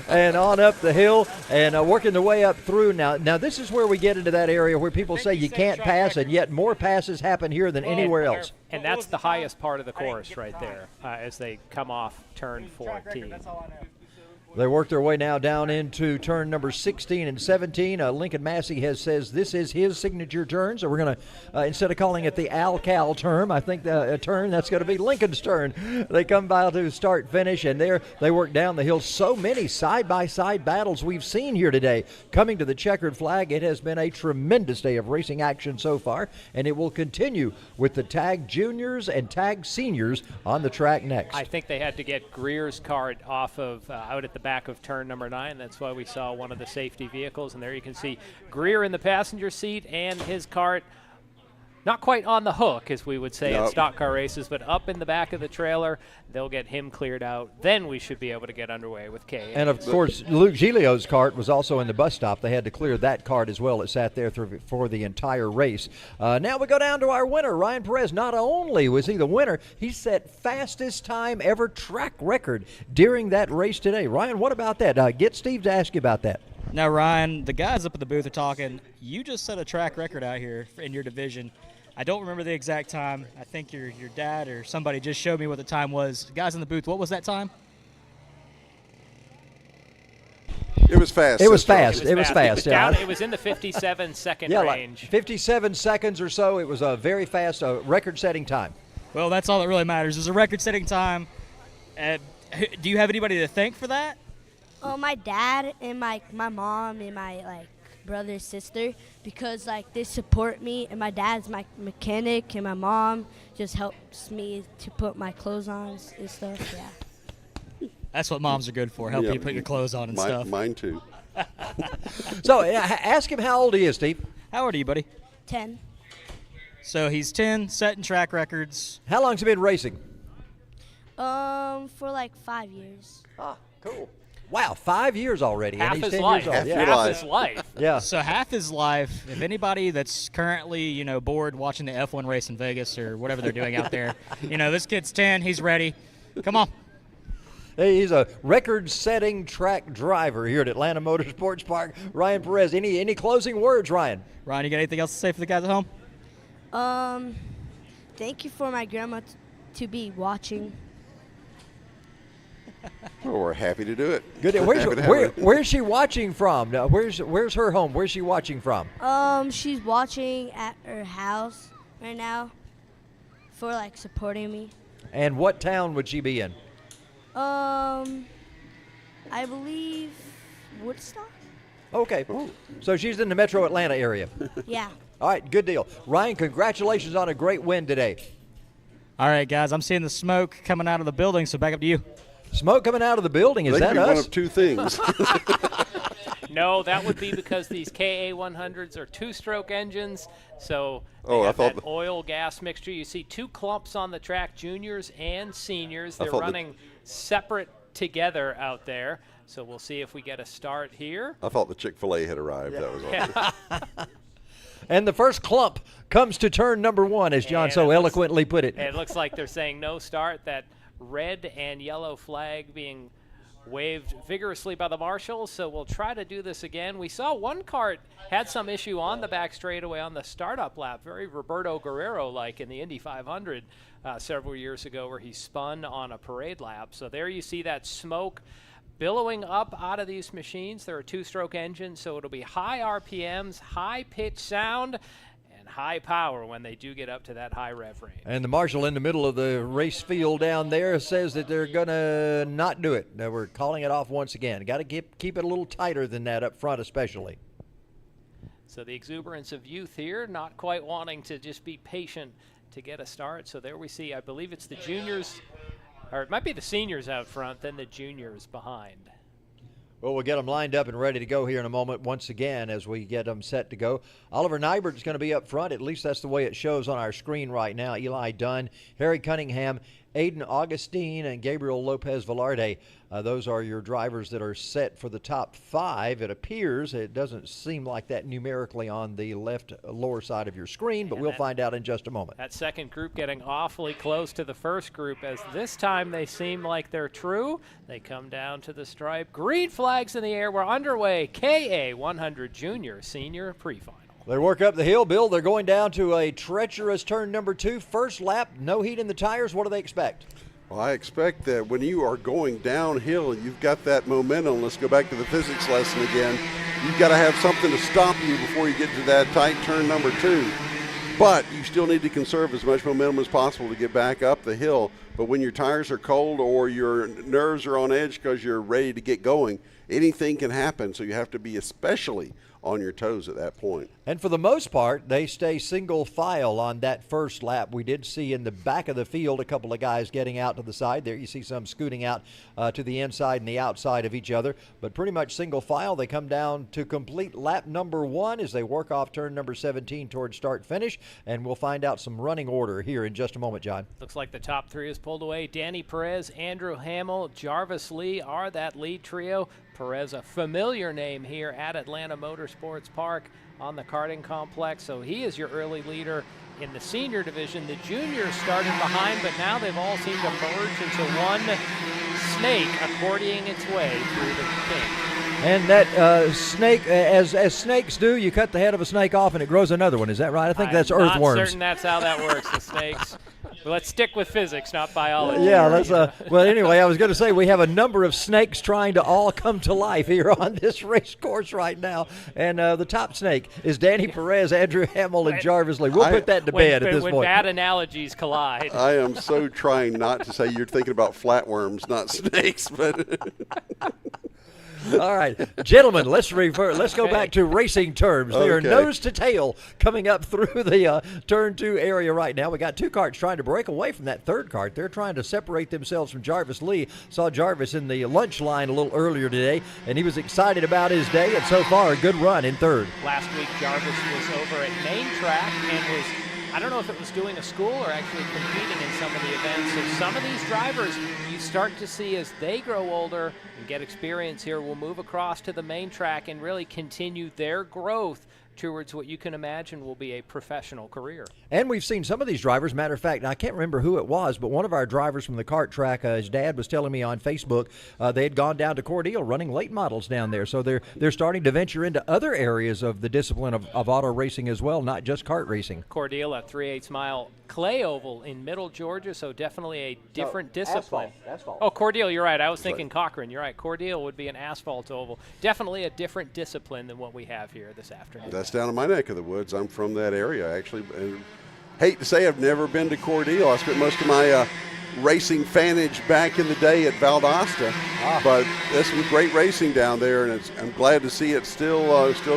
And on up the hill and working the way up through. Now this is where we get into that area where people say you can't pass, and yet more passes happen here than anywhere else. And that's the highest part of the course right there as they come off turn 14. They work their way now down into turn number 16 and 17. Lincoln Massey says this is his signature turn, so we're going to, instead of calling it the Al-Cal term, I think the turn, that's going to be Lincoln's turn. They come by to start-finish, and there they work down the hill. So many side-by-side battles we've seen here today. Coming to the checkered flag, it has been a tremendous day of racing action so far, and it will continue with the Tag Juniors and Tag Seniors on the track next. I think they had to get Greer's cart off of out at the back of turn number 9. That's why we saw one of the safety vehicles, and there you can see Greer in the passenger seat and his cart not quite on the hook, as we would say in stock car races, but up in the back of the trailer. They'll get him cleared out. Then we should be able to get underway with KA. And, of course, Luke Giglio's cart was also in the bus stop. They had to clear that cart as well. It sat there for the entire race. Now we go down to our winner, Ryan Perez. Not only was he the winner, he set fastest time ever track record during that race today. Ryan, what about that? Get Steve to ask you about that. Now, Ryan, the guys up at the booth are talking. You just set a track record out here in your division. I don't remember the exact time. I think your dad or somebody just showed me what the time was. Guys in the booth, what was that time? It was fast. It was fast. It was fast. It was in the 57-second range. Like 57 seconds or so. It was a very fast record-setting time. Well, that's all that really matters. It was a record-setting time. Do you have anybody to thank for that? Oh, my dad and my mom and my brother, sister, because they support me, and my dad's my mechanic, and my mom just helps me to put my clothes on and stuff. Yeah. That's what moms are good for, helping you put your clothes on and stuff. Mine too. So ask him how old he is, Steve. How old are you, buddy? 10. So he's 10, setting track records. How long's he been racing? For 5 years. Ah, cool. Wow, 5 years already. Half and he's his 10 life. years old. Half Yeah. your His life. Yeah. So half his life, if anybody that's currently, bored watching the F1 race in Vegas or whatever they're doing out there, this kid's 10, he's ready. Come on. Hey, he's a record-setting track driver here at Atlanta Motorsports Park. Ryan Perez, any closing words, Ryan? Ryan, you got anything else to say for the guys at home? Thank you for my grandma to be watching. Well, we're happy to do it. Good. Where's she watching from? Now, where's her home? Where's she watching from? She's watching at her house right now for supporting me. And what town would she be in? I believe Woodstock. Okay. So she's in the metro Atlanta area. Yeah. All right, good deal. Ryan, congratulations on a great win today. All right, guys, I'm seeing the smoke coming out of the building, so back up to you. Smoke coming out of the building, is They that could be one us? of two things. No, that would be because these KA100s are two-stroke engines, so they Oh, I have thought that oil-gas mixture. You see two clumps on the track, juniors and seniors. I They're thought running separate together out there, so we'll see if we get a start here. I thought the Chick-fil-A had arrived. That was all. And the first clump comes to turn number 1, as John And so it looks- eloquently put it. It looks like they're saying no start. That red and yellow flag being waved vigorously by the marshals, so we'll try to do this again. We saw one kart had some issue on the back straightaway on the startup lap, very Roberto Guerrero-like in the Indy 500 several years ago, where he spun on a parade lap. So there you see that smoke billowing up out of these machines. They're a two-stroke engine, so it'll be high RPMs, high-pitch sound, and high power when they do get up to that high rev range. And the marshal in the middle of the race field down there says that they're going to not do it. Now we're calling it off once again. Got to keep it a little tighter than that up front especially. So the exuberance of youth here, not quite wanting to just be patient to get a start. So there we see, I believe it's the juniors, or it might be the seniors out front, then the juniors behind. Well, we'll get them lined up and ready to go here in a moment once again as we get them set to go. Oliver Nybert's going to be up front. At least that's the way it shows on our screen right now. Eli Dunn, Harry Cunningham, Aiden Augustine, and Gabriel Lopez Velarde. Those are your drivers that are set for the top 5. It appears, it doesn't seem like that numerically on the left lower side of your screen, but we'll find out in just a moment. That second group getting awfully close to the first group, as this time they seem like they're true. They come down to the stripe. Green flags in the air. We're underway. KA100 Junior Senior pre-final. They work up the hill, Bill. They're going down to a treacherous turn number 2. First lap, no heat in the tires. What do they expect? Well, I expect that when you are going downhill and you've got that momentum, let's go back to the physics lesson again, you've got to have something to stop you before you get to that tight turn number 2. But you still need to conserve as much momentum as possible to get back up the hill. But when your tires are cold or your nerves are on edge because you're ready to get going, anything can happen. So you have to be especially on your toes at that point. And for the most part, they stay single file on that first lap. We did see in the back of the field a couple of guys getting out to the side. There you see some scooting out to the inside and the outside of each other. But pretty much single file. They come down to complete lap number 1 as they work off turn number 17 towards start finish. And we'll find out some running order here in just a moment, John. Looks like the top 3 is pulled away. Danny Perez, Andrew Hamill, Jarvis Lee are that lead trio. Perez, a familiar name here at Atlanta Motorsports Park on the karting complex, so he is your early leader in the senior division. The juniors started behind, but now they've all seemed to merge into one snake accordioning its way through the kink. And that snake, as snakes do, you cut the head of a snake off and it grows another one. Is that right? I think that's earthworms. I'm not certain that's how that works, the snakes. But let's stick with physics, not biology. Yeah, let's. Well, anyway, I was going to say we have a number of snakes trying to all come to life here on this race course right now, and the top snake is Danny Perez, Andrew Hamill, and Jarvis Lee. We'll put that to bed at this when point. bad analogies collide. I am so trying not to say you're thinking about flatworms, not snakes, but All right, gentlemen, let's go back to racing terms. They are Okay. nose to tail coming up through the turn 2 area right now. We got 2 karts trying to break away from that third kart. They're trying to separate themselves from Jarvis Lee. Saw Jarvis in the lunch line a little earlier today, and he was excited about his day, and so far a good run in third. Last week, Jarvis was over at Main Track and was, I don't know if it was doing a school or actually competing in some of the events. So some of these drivers you start to see as they grow older and get experience here will move across to the main track and really continue their growth towards what you can imagine will be a professional career. And we've seen some of these drivers. Matter of fact, I can't remember who it was, but one of our drivers from the kart track, his dad was telling me on Facebook, they had gone down to Cordele running late models down there. So they're starting to venture into other areas of the discipline of auto racing as well, not just kart racing. Cordele, a 3/8 mile clay oval in Middle Georgia, so definitely a different discipline. Asphalt. Oh, Cordele, you're right. I was thinking Cochran. You're right. Cordele would be an asphalt oval. Definitely a different discipline than what we have here this afternoon. That's down in my neck of the woods. I'm from that area, actually. And hate to say I've never been to Cordele. I spent most of my racing fanage back in the day at Valdosta, but there's some great racing down there, and I'm glad to see it still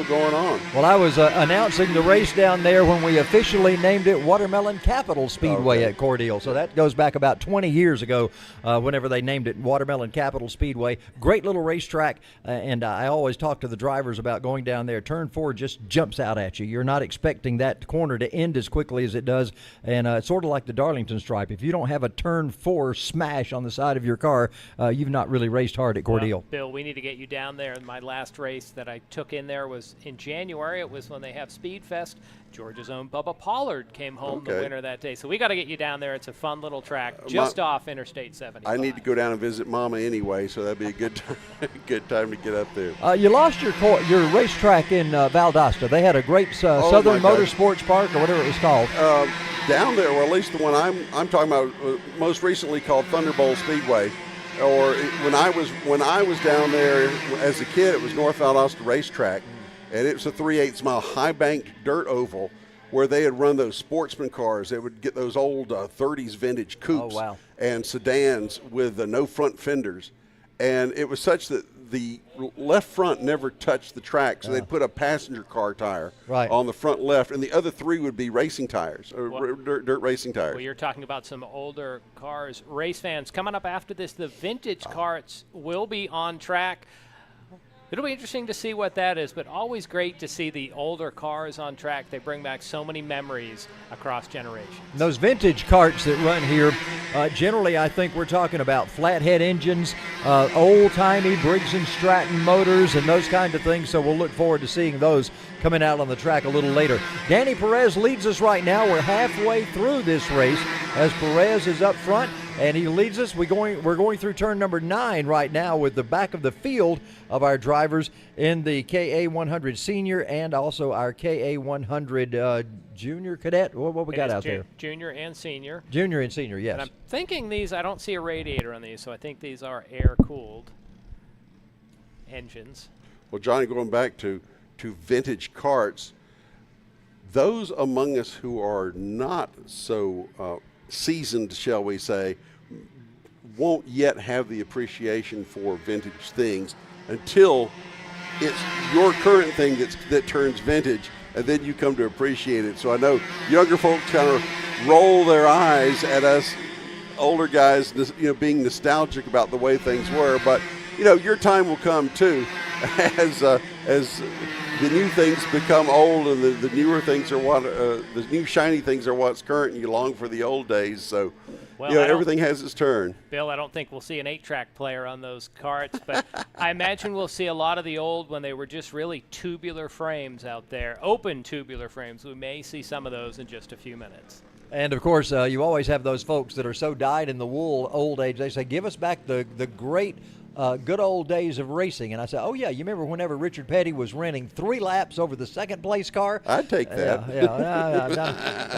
going on. Well, I was announcing the race down there when we officially named it Watermelon Capital Speedway at Cordele. So that goes back about 20 years ago whenever they named it Watermelon Capital Speedway. Great little racetrack, and I always talk to the drivers about going down there. Turn 4 just jumps out at you. You're not expecting that corner to end as quickly as it does, and it's sort of like the Darlington Stripe. If you don't have a turn 4 smash on the side of your car, you've not really raced hard at Cordele. Well, Bill, we need to get you down there. My last race that I took in there was in January. It was when they have Speed Fest. Georgia's own Bubba Pollard came home the winner that day. So we got to get you down there. It's a fun little track just off Interstate 75. I need to go down and visit Mama anyway, so that'd be a good time to get up there. You lost your racetrack in Valdosta. They had a great Southern Motorsports Park, or whatever it was called. Down there, or at least the one I'm talking about, most recently called Thunderbolt Speedway. Or when I was down there as a kid, it was North Valdosta Racetrack, and it was a 3/8 mile high banked dirt oval where they had run those sportsman cars. They would get those old 30s vintage coupes and sedans with no front fenders, and it was such that the left front never touched the track, so they'd put a passenger car tire on the front left, and the other 3 would be racing tires, or dirt racing tires. Well, you're talking about some older cars. Race fans, coming up after this, the vintage karts will be on track. It'll be interesting to see what that is, but always great to see the older cars on track. They bring back so many memories across generations. Those vintage karts that run here, generally I think we're talking about flathead engines, old-timey Briggs & Stratton motors, and those kind of things, so we'll look forward to seeing those coming out on the track a little later. Danny Perez leads us right now. We're halfway through this race as Perez is up front, and he leads us. We're going through turn number 9 right now with the back of the field of our drivers in the KA100 Senior and also our KA100 Junior Cadet. What we got out there? Junior and Senior. Junior and Senior, yes. And I'm thinking these, I don't see a radiator on these, so I think these are air-cooled engines. Well, Johnny, going back to vintage karts, those among us who are not so seasoned, shall we say, won't yet have the appreciation for vintage things until it's your current thing that turns vintage, and then you come to appreciate it. So I know younger folks kind of roll their eyes at us older guys, being nostalgic about the way things were, but your time will come too, as the new things become old, and the newer things are the new shiny things are what's current, and you long for the old days. So, everything has its turn. Bill, I don't think we'll see an 8-track player on those karts, but I imagine we'll see a lot of the old when they were just really tubular frames out there, open tubular frames. We may see some of those in just a few minutes. And, of course, you always have those folks that are so dyed-in-the-wool old age. They say, give us back the great good old days of racing. And I said, oh, yeah, you remember whenever Richard Petty was running 3 laps over the second-place car? I'd take that.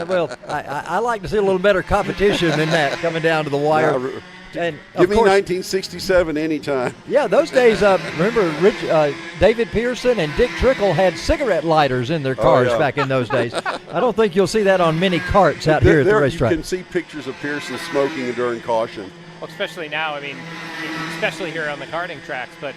Well, I like to see a little better competition than that coming down to the wire. And give me 1967 anytime. Yeah, those days, remember David Pearson and Dick Trickle had cigarette lighters in their cars back in those days. I don't think you'll see that on many karts out here at the racetrack. You can see pictures of Pearson smoking during caution. Well, especially now, especially here on the karting tracks, but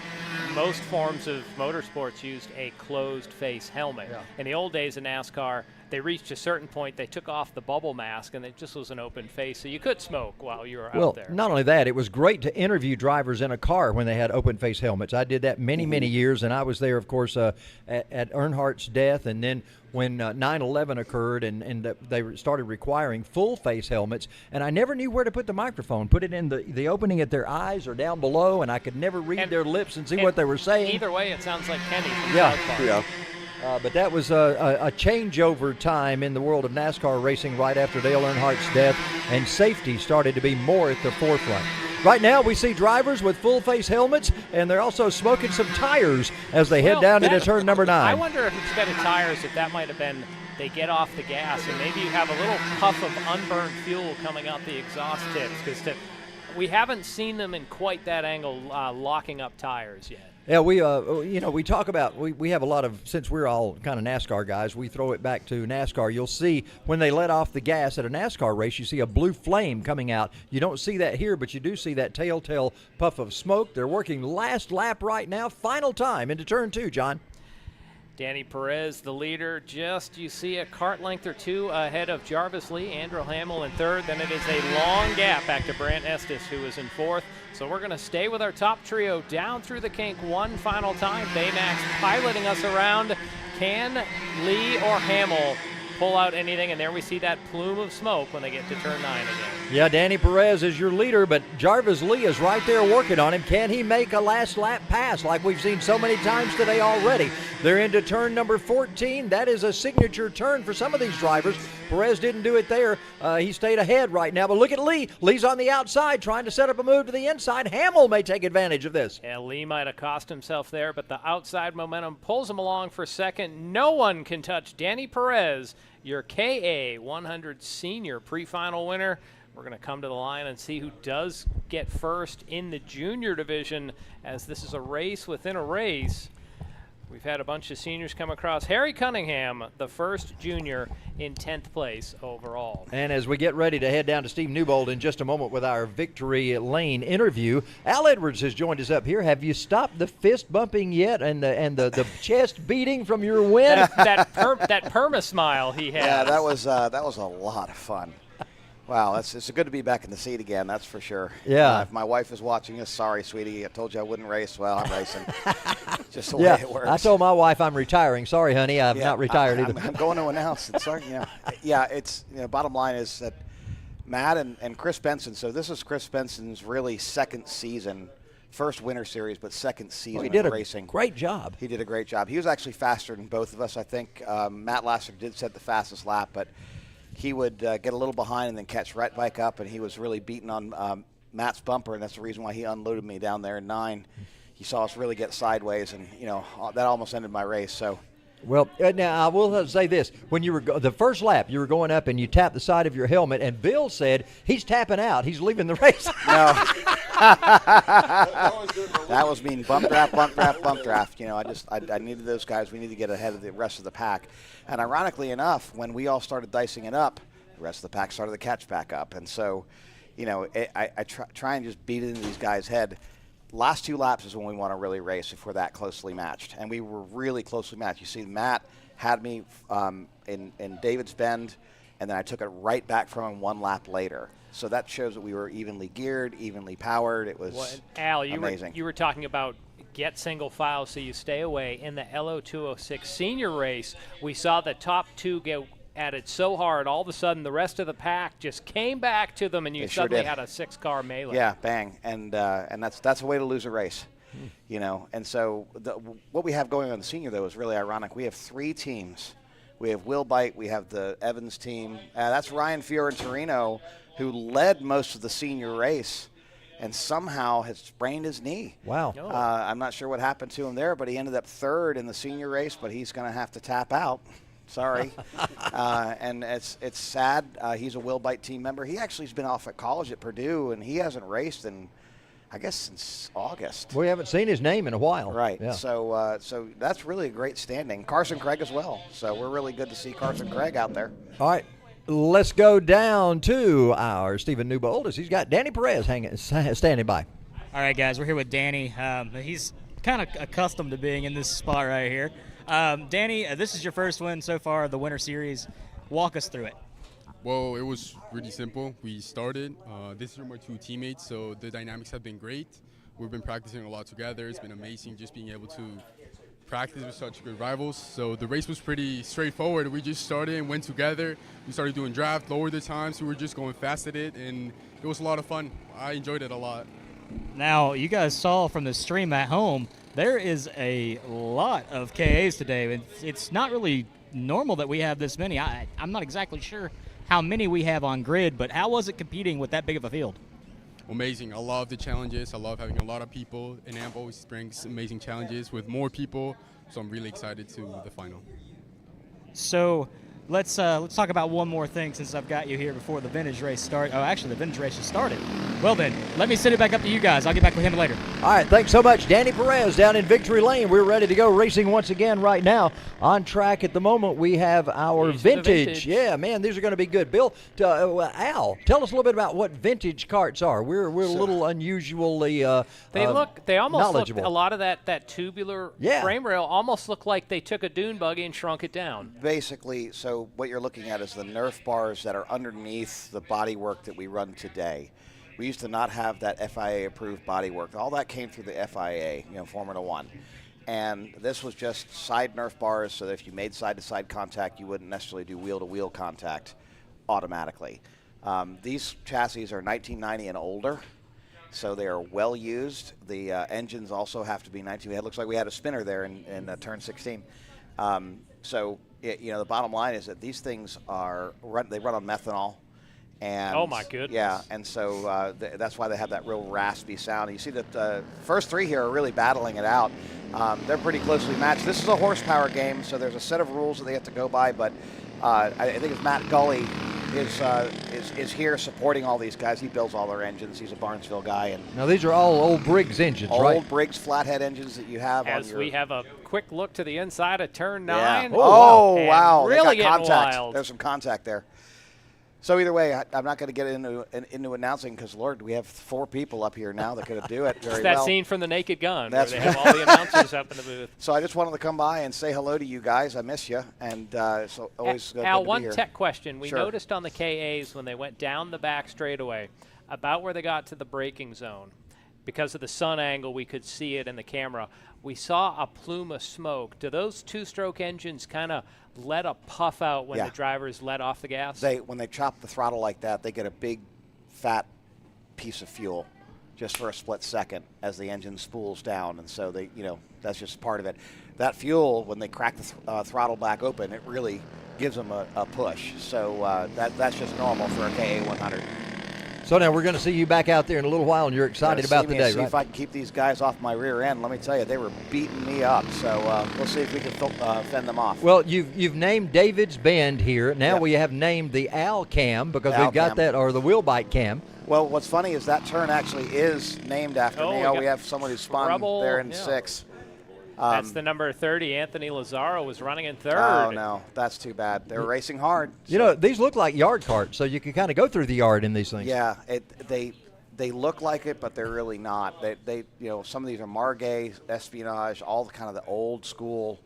most forms of motorsports used a closed-face helmet. Yeah. In the old days of NASCAR, they reached a certain point, they took off the bubble mask, and it just was an open face, so you could smoke while you were out there. Well, not only that, it was great to interview drivers in a car when they had open face helmets. I did that many years, and I was there, of course, at Earnhardt's death, and then when 9/11 occurred and they started requiring full face helmets, and I never knew where to put the microphone. Put it in the opening at their eyes or down below, and I could never read their lips and see what they were saying. Either way, it sounds like Kenny from Yeah. South Park. Yeah. But that was a changeover time in the world of NASCAR racing right after Dale Earnhardt's death, and safety started to be more at the forefront. Right now, we see drivers with full-face helmets, and they're also smoking some tires as they head down into turn number 9. I wonder if instead of tires, if that might have been they get off the gas, and maybe you have a little puff of unburned fuel coming out the exhaust tips, because we haven't seen them in quite that angle locking up tires yet. Yeah, we talk about, we have a lot of, since we're all kind of NASCAR guys, we throw it back to NASCAR. You'll see when they let off the gas at a NASCAR race, you see a blue flame coming out. You don't see that here, but you do see that telltale puff of smoke. They're working last lap right now, final time into turn 2, John. Danny Perez, the leader, just you see a kart length or two ahead of Jarvis Lee, Andrew Hamill in third. Then it is a long gap back to Brant Estes, who is in fourth. So we're going to stay with our top trio down through the kink one final time. Baymax piloting us around. Can Lee or Hamill pull out anything? And there we see that plume of smoke when they get to turn 9 again. Yeah, Danny Perez is your leader, but Jarvis Lee is right there working on him. Can he make a last lap pass like we've seen so many times today already? They're into turn number 14. That is a signature turn for some of these drivers. Perez didn't do it there. He stayed ahead right now, but look at Lee. Lee's on the outside trying to set up a move to the inside. Hamill may take advantage of this. Yeah, Lee might have cost himself there, but the outside momentum pulls him along for second. No one can touch Danny Perez, your KA100 Senior pre-final winner. We're going to come to the line and see who does get first in the junior division, as this is a race within a race. We've had a bunch of seniors come across. Harry Cunningham, the first junior in 10th place overall. And as we get ready to head down to Steve Newbold in just a moment with our Victory Lane interview, Al Edwards has joined us up here. Have you stopped the fist bumping yet and the chest beating from your win? that perma smile he has. Yeah, that was a lot of fun. Wow, it's good to be back in the seat again, that's for sure. Yeah. If my wife is watching us, sorry, sweetie, I told you I wouldn't race. Well, I'm racing. Just the way it works. I told my wife I'm retiring. Sorry, honey, I'm not retired either. I'm going to announce it. Sorry, it's bottom line is that Matt and Chris Benson. So this is Chris Benson's really second season, first winter series, but second season of racing. Great job. He did a great job. He was actually faster than both of us. I think Matt Lasser did set the fastest lap, but he would get a little behind and then catch right back up, and he was really beating on Matt's bumper, and that's the reason why he unloaded me down there in 9. He saw us really get sideways, and that almost ended my race. So, well, now I will say this: when you were the first lap, you were going up and you tapped the side of your helmet, and Bill said he's tapping out, he's leaving the race. No, that was mean. Bump draft. I needed those guys. We need to get ahead of the rest of the pack. And ironically enough, when we all started dicing it up, the rest of the pack started to catch back up. And so, I try and just beat it into these guys' head. Last 2 laps is when we want to really race if we're that closely matched. And we were really closely matched. You see, Matt had me in David's Bend, and then I took it right back from him 1 lap later. So that shows that we were evenly geared, evenly powered. It was amazing. You were talking about get single file so you stay away. In the LO206 Senior race, we saw the top 2 get at it so hard, all of a sudden the rest of the pack just came back to them, and you suddenly had a 6-car melee. Yeah, bang, and that's a way to lose a race, And so what we have going on the senior though is really ironic. We have 3 teams. We have Will Bite, we have the Evans team. That's Ryan Fiorentorino, who led most of the senior race, and somehow has sprained his knee. Wow. I'm not sure what happened to him there, but he ended up 3rd in the senior race, but he's going to have to tap out. Sorry. And it's sad. He's a Will Bite team member. He actually has been off at college at Purdue, and he hasn't raced in, I guess, since August. We haven't seen his name in a while. Right. Yeah. So that's really a great standing. Carson Craig as well. So we're really good to see Carson Craig out there. All right. Let's go down to our Stephen Newbold as he's got Danny Perez standing by. All right, guys, we're here with Danny. He's kind of accustomed to being in this spot right here. Danny, this is your first win so far of the Winter Series. Walk us through it. Well, it was really simple. We started. This are my 2 teammates, so the dynamics have been great. We've been practicing a lot together. It's been amazing just being able to practice with such good rivals. So the race was pretty straightforward. We just started and went together. We started doing draft, lowered the times. We were just going fast at it, and it was a lot of fun. I enjoyed it a lot. Now, you guys saw from the stream at home, there is a lot of KAs today. It's not really normal that we have this many. I'm not exactly sure how many we have on grid, but how was it competing with that big of a field? Amazing. I love the challenges. I love having a lot of people, and AMP always brings amazing challenges with more people, so I'm really excited to the final. So let's talk about one more thing since I've got you here before the vintage race starts. Oh, actually, the vintage race has started. Well then, let me send it back up to you guys. I'll get back with him later. All right, thanks so much. Danny Perez down in Victory Lane. We're ready to go racing once again right now. On track at the moment, we have our vintage. Yeah, man, these are going to be good. Bill, Al, tell us a little bit about what vintage karts are. We're a little unusually they almost look, knowledgeable. a lot of that tubular frame rail almost look like they took a dune buggy and shrunk it down. Basically, so what you're looking at is the Nerf bars that are underneath the bodywork that we run today. We used to not have that FIA-approved bodywork. All that came through the FIA, Formula One. And this was just side Nerf bars so that if you made side-to-side contact, you wouldn't necessarily do wheel-to-wheel contact automatically. These chassis are 1990 and older, so they are well used. The engines also have to be 19. It looks like we had a spinner there in turn 16. The bottom line is that these things they run on methanol. And oh my goodness! Yeah, and so that's why they have that real raspy sound. And you see that the first 3 here are really battling it out. They're pretty closely matched. This is a horsepower game, so there's a set of rules that they have to go by. But I think it's Matt Gully is here supporting all these guys. He builds all their engines. He's a Barnesville guy. And now these are all old Briggs engines, right? Old Briggs flathead engines that you have. As we have a quick look to the inside of turn 9. Yeah. Oh wow! Really they got getting contact. wild. There's some contact there. So either way, I'm not going to get into announcing because, Lord, we have 4 people up here now that could do it very well. It's that scene from The Naked Gun where they have all the announcers up in the booth. So I just wanted to come by and say hello to you guys. I miss you, and so always good Al, to be one here. tech question. We Sure. noticed on the KAs when they went down the back straightaway, about where they got to the braking zone, because of the sun angle, we could see it in the camera. We saw a plume of smoke. Do those 2-stroke engines kind of let a puff out when the drivers let off the gas? When they chop the throttle like that, they get a big, fat piece of fuel just for a split second as the engine spools down, and so that's just part of it. That fuel, when they crack the throttle back open, it really gives them a push. So that's just normal for a KA100. So now we're going to see you back out there in a little while, and you're excited about the day, see right? if I can keep these guys off my rear end. Let me tell you, they were beating me up. So we'll see if we can fend them off. Well, you've named David's Bend here. Now we have named the Al Cam because we've got that, or the wheel bike cam. Well, what's funny is that turn actually is named after me. We have someone who spun there in 6. That's the number 30. Anthony Lazaro was running in 3rd. Oh, no. That's too bad. They're racing hard. These look like yard carts, so you can kind of go through the yard in these things. Yeah. They look like it, but they're really not. They some of these are Margay, Espionage, all the kind of the old school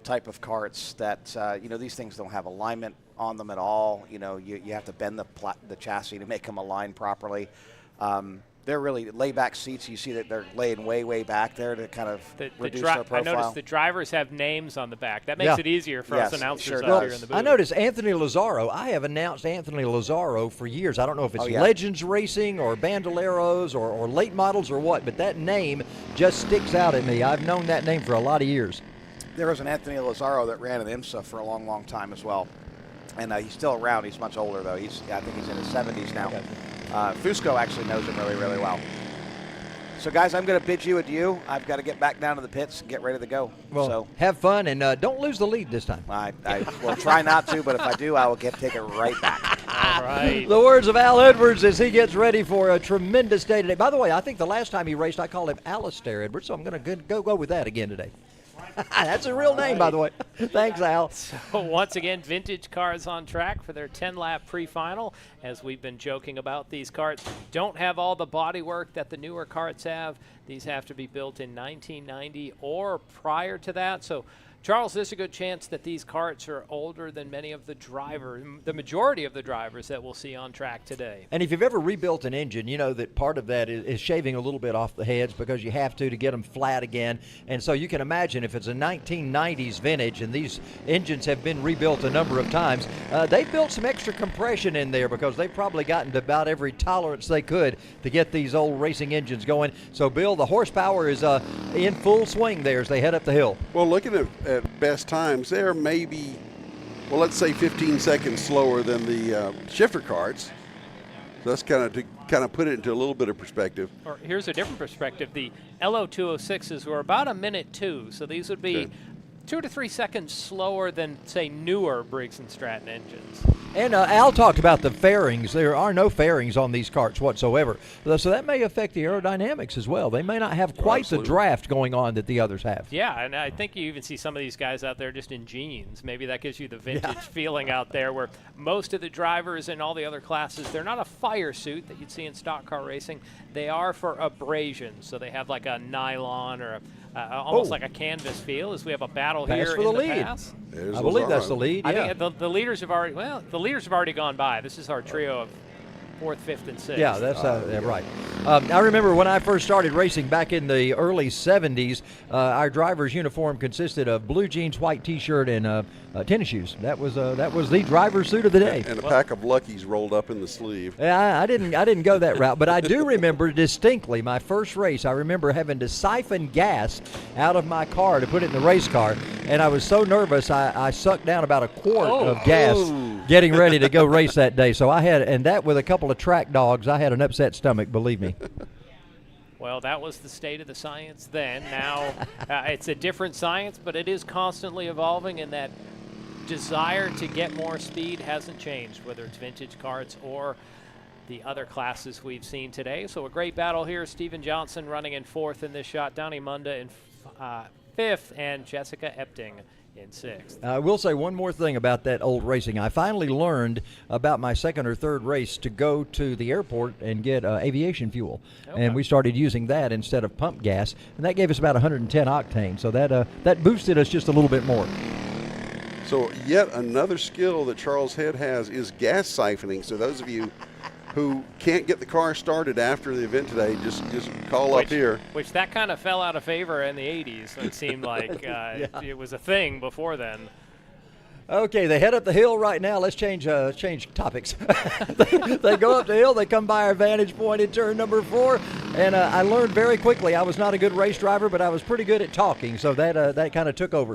type of carts that, these things don't have alignment on them at all. You have to bend the chassis to make them align properly. They're really layback seats. You see that they're laying way back there to kind of reduce their profile. I noticed the drivers have names on the back. That makes it easier for us announcers sure out here in the booth. I noticed Anthony Lazaro. I have announced Anthony Lazaro for years. I don't know if it's Legends Racing or Bandoleros or late models or what, but that name just sticks out at me. I've known that name for a lot of years. There was an Anthony Lazaro that ran at IMSA for a long time as well. And he's still around. He's much older, though. I think he's in his 70s now. Okay. Fusco actually knows him really well. So, guys, I'm going to bid you adieu. I've got to get back down to the pits and get ready to go. Well, have fun, and don't lose the lead this time. I will try not to, but if I do, I will take it right back. All right. The words of Al Edwards as he gets ready for a tremendous day today. By the way, I think the last time he raced, I called him Alistair Edwards, so I'm going to go with that again today. That's a real name, by the way. Thanks, Al. So once again, vintage cars on track for their 10-lap pre-final. As we've been joking about, these karts don't have all the bodywork that the newer karts have. These have to be built in 1990 or prior to that. So, Charles, there's a good chance that these karts are older than many of the drivers, the majority of the drivers that we'll see on track today. And if you've ever rebuilt an engine, you know that part of that is shaving a little bit off the heads because you have to get them flat again. And so you can imagine if it's a 1990s vintage and these engines have been rebuilt a number of times, they've built some extra compression in there because they've probably gotten to about every tolerance they could to get these old racing engines going. So, Bill, the horsepower is in full swing there as they head up the hill. Well, looking at best times, they're maybe, well, let's say 15 seconds slower than the shifter karts. So that's kind of to put it into a little bit of perspective. Or here's a different perspective. The LO206s were about a minute two, so these would be 2 to 3 seconds slower than, say, newer Briggs & Stratton engines. And Al talked about the fairings. There are no fairings on these karts whatsoever. So that may affect the aerodynamics as well. They may not have quite the draft going on that the others have. Yeah, and I think you even see some of these guys out there just in jeans. Maybe that gives you the vintage feeling out there where most of the drivers in all the other classes, they're not a fire suit that you'd see in stock car racing. They are for abrasion. So they have like a nylon or almost like a canvas feel as we have a battle Pass here for the in lead. the pass. I believe that's the lead, yeah. I think the leaders have already, the leaders have already gone by. This is our trio of 4th, 5th, and 6th. Yeah, that's right. I remember when I first started racing back in the early 70s, our driver's uniform consisted of blue jeans, white T-shirt, and tennis shoes. That was the driver's suit of the day. And a pack of Luckies rolled up in the sleeve. Yeah, I didn't go that route, but I do remember distinctly my first race. I remember having to siphon gas out of my car to put it in the race car, and I was so nervous I sucked down about a quart of gas getting ready to go race that day. So and that with a couple of track dogs, I had an upset stomach, believe me. Well, that was the state of the science then. Now it's a different science, but it is constantly evolving, and that desire to get more speed hasn't changed, whether it's vintage karts or the other classes we've seen today. So a great battle here. Steven Johnson running in 4th in this shot, Donnie Munda in 5th, and Jessica Epting in 6th. I will say one more thing about that old racing. I finally learned about my 2nd or 3rd race to go to the airport and get aviation fuel. Okay. And we started using that instead of pump gas, and that gave us about 110 octane. So that boosted us just a little bit more. So yet another skill that Charles Head has is gas siphoning. So those of you who can't get the car started after the event today, just call up here. Which that kind of fell out of favor in the 80s. It seemed like it was a thing before then. Okay, they head up the hill right now. Let's change topics. They go up the hill. They come by our vantage point in turn number 4. And I learned very quickly I was not a good race driver, but I was pretty good at talking, so that kind of took over.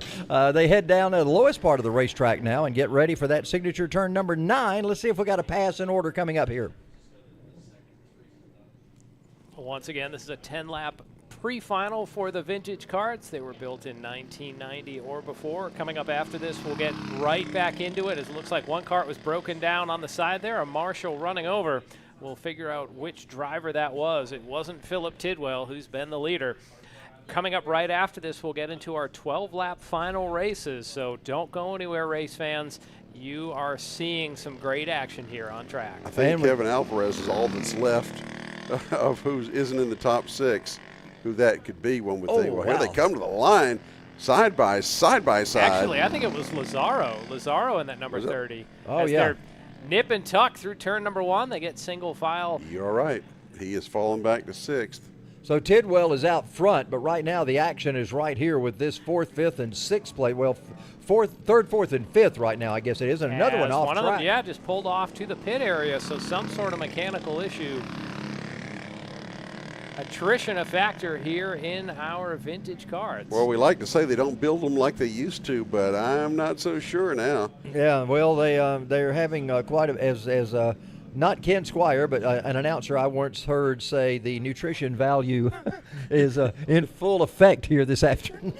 They head down to the lowest part of the racetrack now and get ready for that signature turn number 9. Let's see if we got a pass in order coming up here. Once again, this is a 10-lap pre-final for the vintage karts. They were built in 1990 or before. Coming up after this, we'll get right back into it, as it looks like one kart was broken down on the side there, a marshal running over. We'll figure out which driver that was. It wasn't Philip Tidwell, who's been the leader. Coming up right after this, we'll get into our 12-lap final races, so don't go anywhere, race fans. You are seeing some great action here on track. I think Kevin Alvarez is all that's left of who isn't in the top 6, who that could be. One would think, well, here they come to the line, side by side. Actually, I think it was Lazaro in that number 30. Oh, yeah. They're nip and tuck through turn number 1. They get single file. You're right. He has fallen back to 6th. So Tidwell is out front, but right now the action is right here with this 4th, 5th, and 6th plate. Well, 3rd, 4th, and 5th right now, I guess it is. And another one off track. Of them, just pulled off to the pit area, so some sort of mechanical issue. Attrition a factor here in our vintage karts. Well, we like to say they don't build them like they used to, but I'm not so sure now. Yeah, well, they're having quite a, as not Ken Squire, but an announcer I once heard say the nutrition value is in full effect here this afternoon.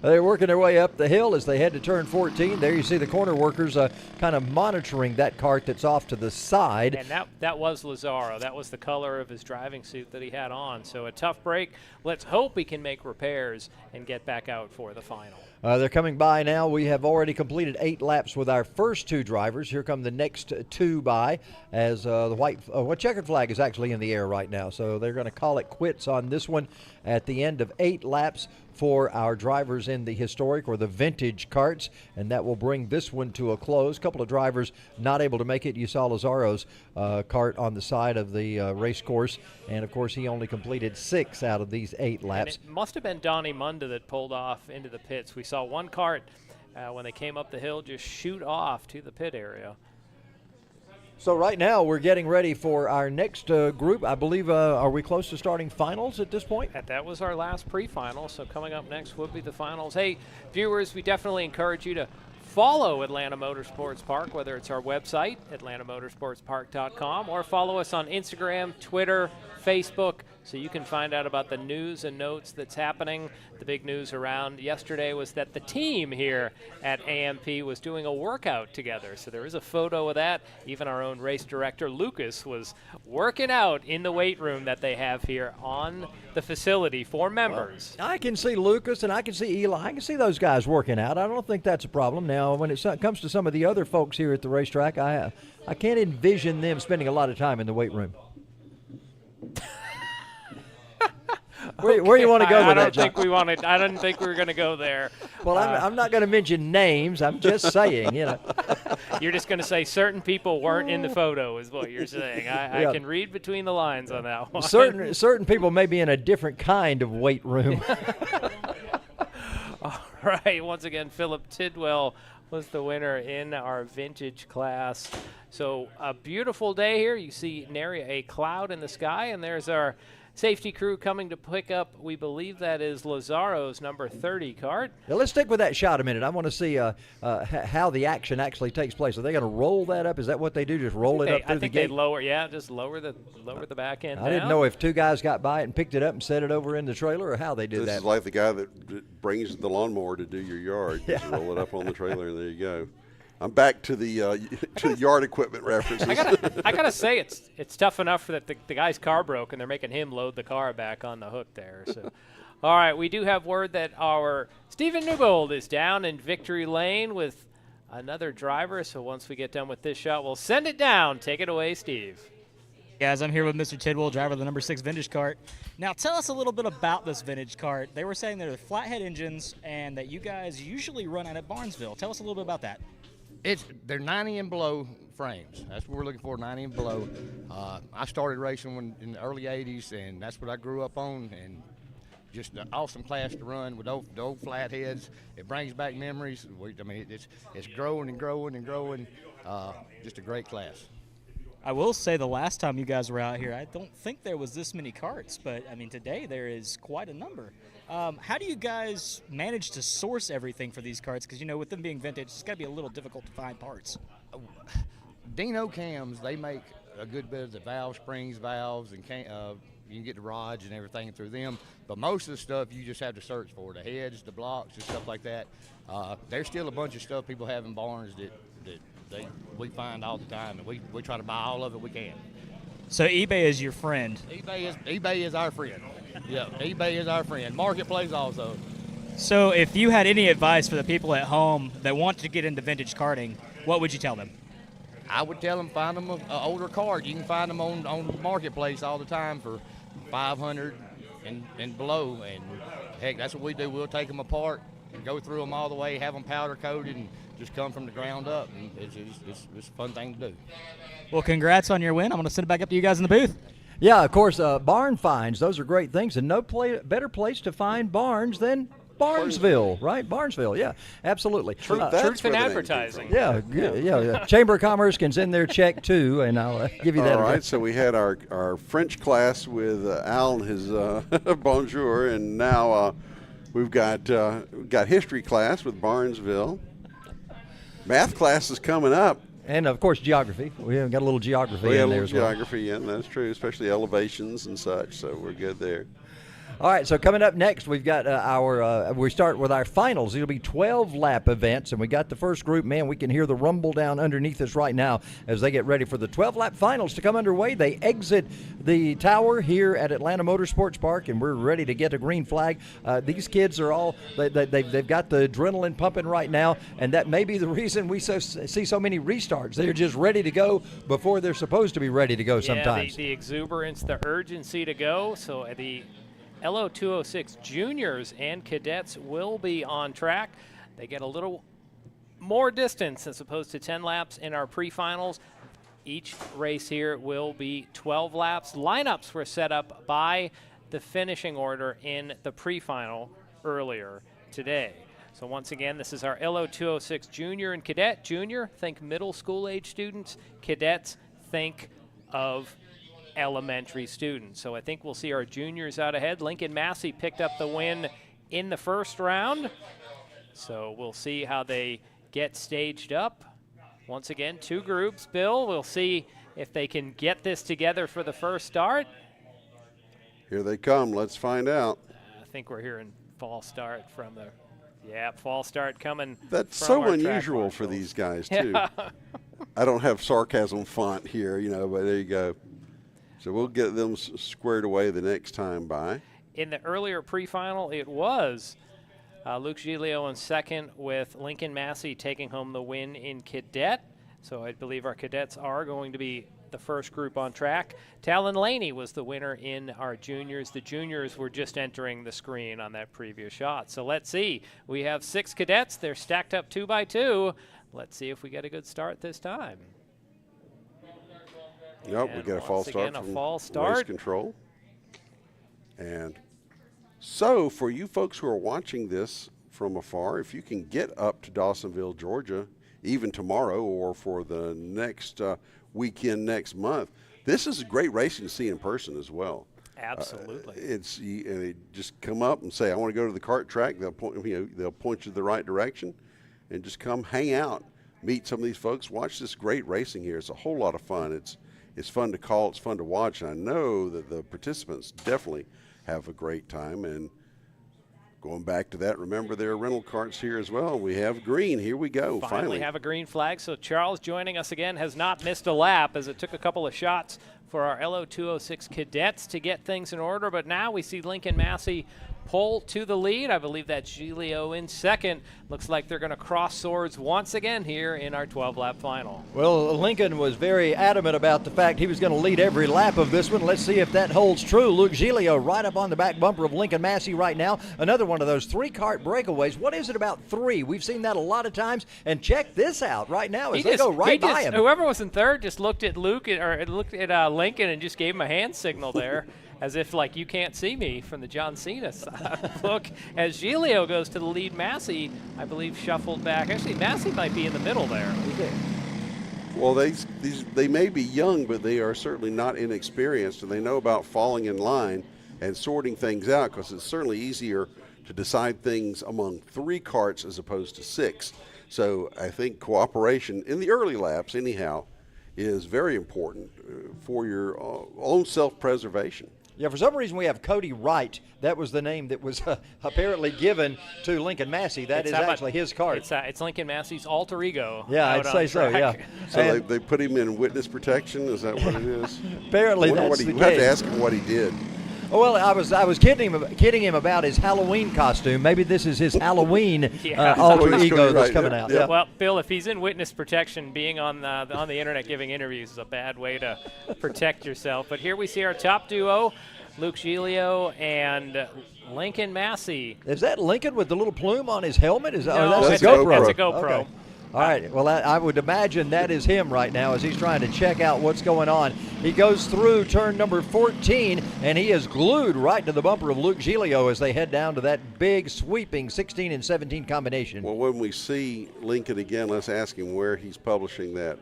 They're working their way up the hill as they head to turn 14. There you see the corner workers kind of monitoring that cart that's off to the side. And that was Lazaro. That was the color of his driving suit that he had on. So a tough break. Let's hope he can make repairs and get back out for the final. They're coming by now. We have already completed 8 laps with our first 2 drivers. Here come the next 2 by as the checkered flag is actually in the air right now. So they're going to call it quits on this one at the end of 8 laps for our drivers in the historic or the vintage carts, and that will bring this one to a close. A couple of drivers not able to make it. You saw Lazaro's cart on the side of the race course, and of course he only completed 6 out of these 8 laps. And it must have been Donnie Munda that pulled off into the pits. We saw one cart when they came up the hill just shoot off to the pit area. So right now we're getting ready for our next group. I believe, are we close to starting finals at this point? That was our last pre-final, so coming up next would be the finals. Hey, viewers, we definitely encourage you to follow Atlanta Motorsports Park, whether it's our website, atlantamotorsportspark.com, or follow us on Instagram, Twitter, Facebook, so you can find out about the news and notes that's happening. The big news around yesterday was that the team here at AMP was doing a workout together. So there is a photo of that. Even our own race director, Lucas, was working out in the weight room that they have here on the facility for members. Well, I can see Lucas and I can see Eli. I can see those guys working out. I don't think that's a problem. Now, when it comes to some of the other folks here at the racetrack, I can't envision them spending a lot of time in the weight room. Where you want to go with that, John? I didn't think we were going to go there. Well, I'm not going to mention names. I'm just saying, you know. You're just going to say certain people weren't in the photo is what you're saying. I can read between the lines on that one. Certain people may be in a different kind of weight room. All right. Once again, Philip Tidwell was the winner in our vintage class. So a beautiful day here. You see nary a cloud in the sky, and there's our safety crew coming to pick up, we believe that is Lazaro's number 30 cart. Now let's stick with that shot a minute. I want to see how the action actually takes place. Are they going to roll that up? Is that what they do, just roll it up through the gate? I think they lower, just lower the back end I didn't know if 2 guys got by it and picked it up and set it over in the trailer or how they did that. This is like the guy that brings the lawnmower to do your yard. Just roll it up on the trailer and there you go. I'm back to the yard equipment references. I gotta say it's tough enough that the guy's car broke and they're making him load the car back on the hook there. So, all right, we do have word that our Stephen Newbold is down in victory lane with another driver. So once we get done with this shot, we'll send it down. Take it away, Steve. Guys, I'm here with Mr. Tidwell, driver of the number 6 vintage cart. Now, tell us a little bit about this vintage cart. They were saying they're flathead engines and that you guys usually run out at Barnesville. Tell us a little bit about that. They're 90 and below frames. That's what we're looking for, 90 and below. I started racing in the early 80s, and that's what I grew up on, and just an awesome class to run with the old flatheads. It brings back memories. I mean, it's growing and growing and growing. Just a great class. I will say the last time you guys were out here, I don't think there was this many carts, but, I mean, today there is quite a number. How do you guys manage to source everything for these carts? Because, you know, with them being vintage, it's got to be a little difficult to find parts. Dino Cams, they make a good bit of the valve springs, valves, and you can get the rods and everything through them. But most of the stuff you just have to search for, the heads, the blocks, and stuff like that. There's still a bunch of stuff people have in barns that we find all the time, and we try to buy all of it we can. So eBay is your friend. eBay is our friend. Yeah, eBay is our friend. Marketplace also. So if you had any advice for the people at home that want to get into vintage karting, what would you tell them? I would tell them find them an older cart. You can find them on Marketplace all the time for $500 and below. And heck, that's what we do. We'll take them apart and go through them all the way, have them powder coated, and just come from the ground up. And it's a fun thing to do. Well, congrats on your win. I'm going to send it back up to you guys in the booth. Yeah, of course, barn finds, those are great things, and no better place to find barns than Barnesville, right? Barnesville, yeah, absolutely. Truth in advertising. Yeah, yeah. Chamber of Commerce can send their check, too, and I'll give you that. All right, so we had our French class with Al and his bonjour, and now we've got history class with Barnesville. Math class is coming up. And, of course, geography. We haven't got a little geography We in have a there little as well. geography in, that's true, especially elevations and such, so we're good there. All right, so coming up next, we've got we start with our finals. It'll be 12-lap events, and we got the first group. Man, we can hear the rumble down underneath us right now as they get ready for the 12-lap finals to come underway. They exit the tower here at Atlanta Motorsports Park, and we're ready to get a green flag. These kids are all, they've got the adrenaline pumping right now, and that may be the reason we see so many restarts. They're just ready to go before they're supposed to be ready to go sometimes. The exuberance, the urgency to go. So the LO206 Juniors and Cadets will be on track. They get a little more distance as opposed to 10 laps in our pre-finals. Each race here will be 12 laps. Lineups were set up by the finishing order in the pre-final earlier today. So once again, this is our LO206 Junior and Cadet. Junior, think middle school age students. Cadets, think of elementary students. So I think we'll see our juniors out ahead. Lincoln Massey picked up the win in the first round. So we'll see how they get staged up. Once again, two groups. Bill, we'll see if they can get this together for the first start. Here they come. Let's find out. I think we're hearing false start from the, false start coming. That's from so our track unusual for marshals. these guys, too. Yeah. I don't have sarcasm font here, but there you go. So we'll get them squared away the next time by. In the earlier pre-final, it was Luke Giglio in second with Lincoln Massey taking home the win in Cadet. So I believe our Cadets are going to be the first group on track. Talon Laney was the winner in our juniors. The juniors were just entering the screen on that previous shot. So let's see. We have 6 Cadets. They're stacked up 2 by 2. Let's see if we get a good start this time. Nope, we get a false start from race control. And so for you folks who are watching this from afar, if you can get up to Dawsonville, Georgia, even tomorrow or for the next weekend next month, this is a great racing to see in person as well. Absolutely. You just come up and say, I want to go to the kart track. They'll point you the right direction and just come hang out, meet some of these folks, watch this great racing here. It's a whole lot of fun. It's fun to call, it's fun to watch, and I know that the participants definitely have a great time. And going back to that, remember there are rental carts here as well. We have green. Here we go. Finally have a green flag. So Charles joining us again has not missed a lap as it took a couple of shots for our LO206 Cadets to get things in order. But now we see Lincoln Massey pull to the lead. I believe that's Giglio in second. Looks like they're going to cross swords once again here in our 12-lap final. Well, Lincoln was very adamant about the fact he was going to lead every lap of this one. Let's see if that holds true. Luke Giglio right up on the back bumper of Lincoln Massey right now. Another one of those 3-kart breakaways. What is it about 3? We've seen that a lot of times. And check this out right now as they go right by him. Whoever was in third just looked at Lincoln and just gave him a hand signal there. As if, like, you can't see me from the John Cena look. As Giglio goes to the lead, Massey, I believe, shuffled back. Actually, Massey might be in the middle there. Well, they may be young, but they are certainly not inexperienced, and they know about falling in line and sorting things out, because it's certainly easier to decide things among 3 karts as opposed to 6. So I think cooperation in the early laps, anyhow, is very important for your own self-preservation. Yeah, for some reason we have Cody Wright. That was the name that was apparently given to Lincoln Massey. That is actually his cart. It's Lincoln Massey's alter ego. Yeah, I'd say so, yeah. So they put him in witness protection? Is that what it is? Apparently that's the case. We have to ask him what he did. Well, I was kidding him about his Halloween costume. Maybe this is his Halloween alter ego that's coming out. Yeah. Well, Bill, if he's in witness protection, being on the internet giving interviews is a bad way to protect yourself. But here we see our top duo, Luke Giglio and Lincoln Massey. Is that Lincoln with the little plume on his helmet? No, that's a GoPro. That's a GoPro. Okay. All right. Well, I would imagine that is him right now as he's trying to check out what's going on. He goes through turn number 14, and he is glued right to the bumper of Luke Giglio as they head down to that big, sweeping 16 and 17 combination. Well, when we see Lincoln again, let's ask him where he's publishing that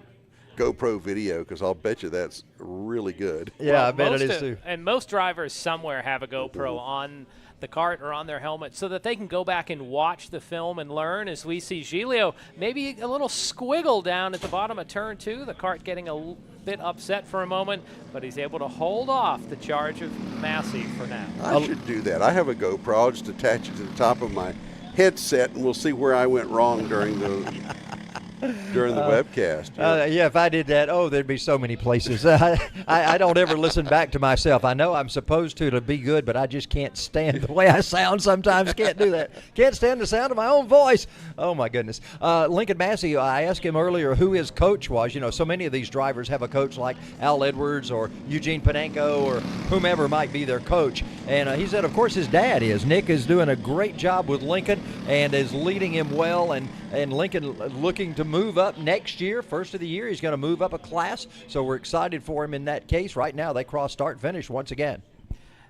GoPro video, because I'll bet you that's really good. Yeah, I bet it is too. And most drivers somewhere have a GoPro on the cart or on their helmet so that they can go back and watch the film and learn. As we see Giglio maybe a little squiggle down at the bottom of turn 2, the cart getting a bit upset for a moment, but he's able to hold off the charge of Massey for now. I should do that. I have a GoPro. I'll just attach it to the top of my headset, and we'll see where I went wrong during the webcast. Yeah, if I did that, there'd be so many places. I don't ever listen back to myself. I know I'm supposed to be good, but I just can't stand the way I sound sometimes. Can't do that. Can't stand the sound of my own voice. Oh, my goodness. Lincoln Massey, I asked him earlier who his coach was. You know, so many of these drivers have a coach like Al Edwards or Eugene Panenko or whomever might be their coach. And he said, of course, his dad is. Nick is doing a great job with Lincoln and is leading him well. And Lincoln looking to move up next year. First of the year, he's going to move up a class. So we're excited for him in that case. Right now, they cross start finish once again.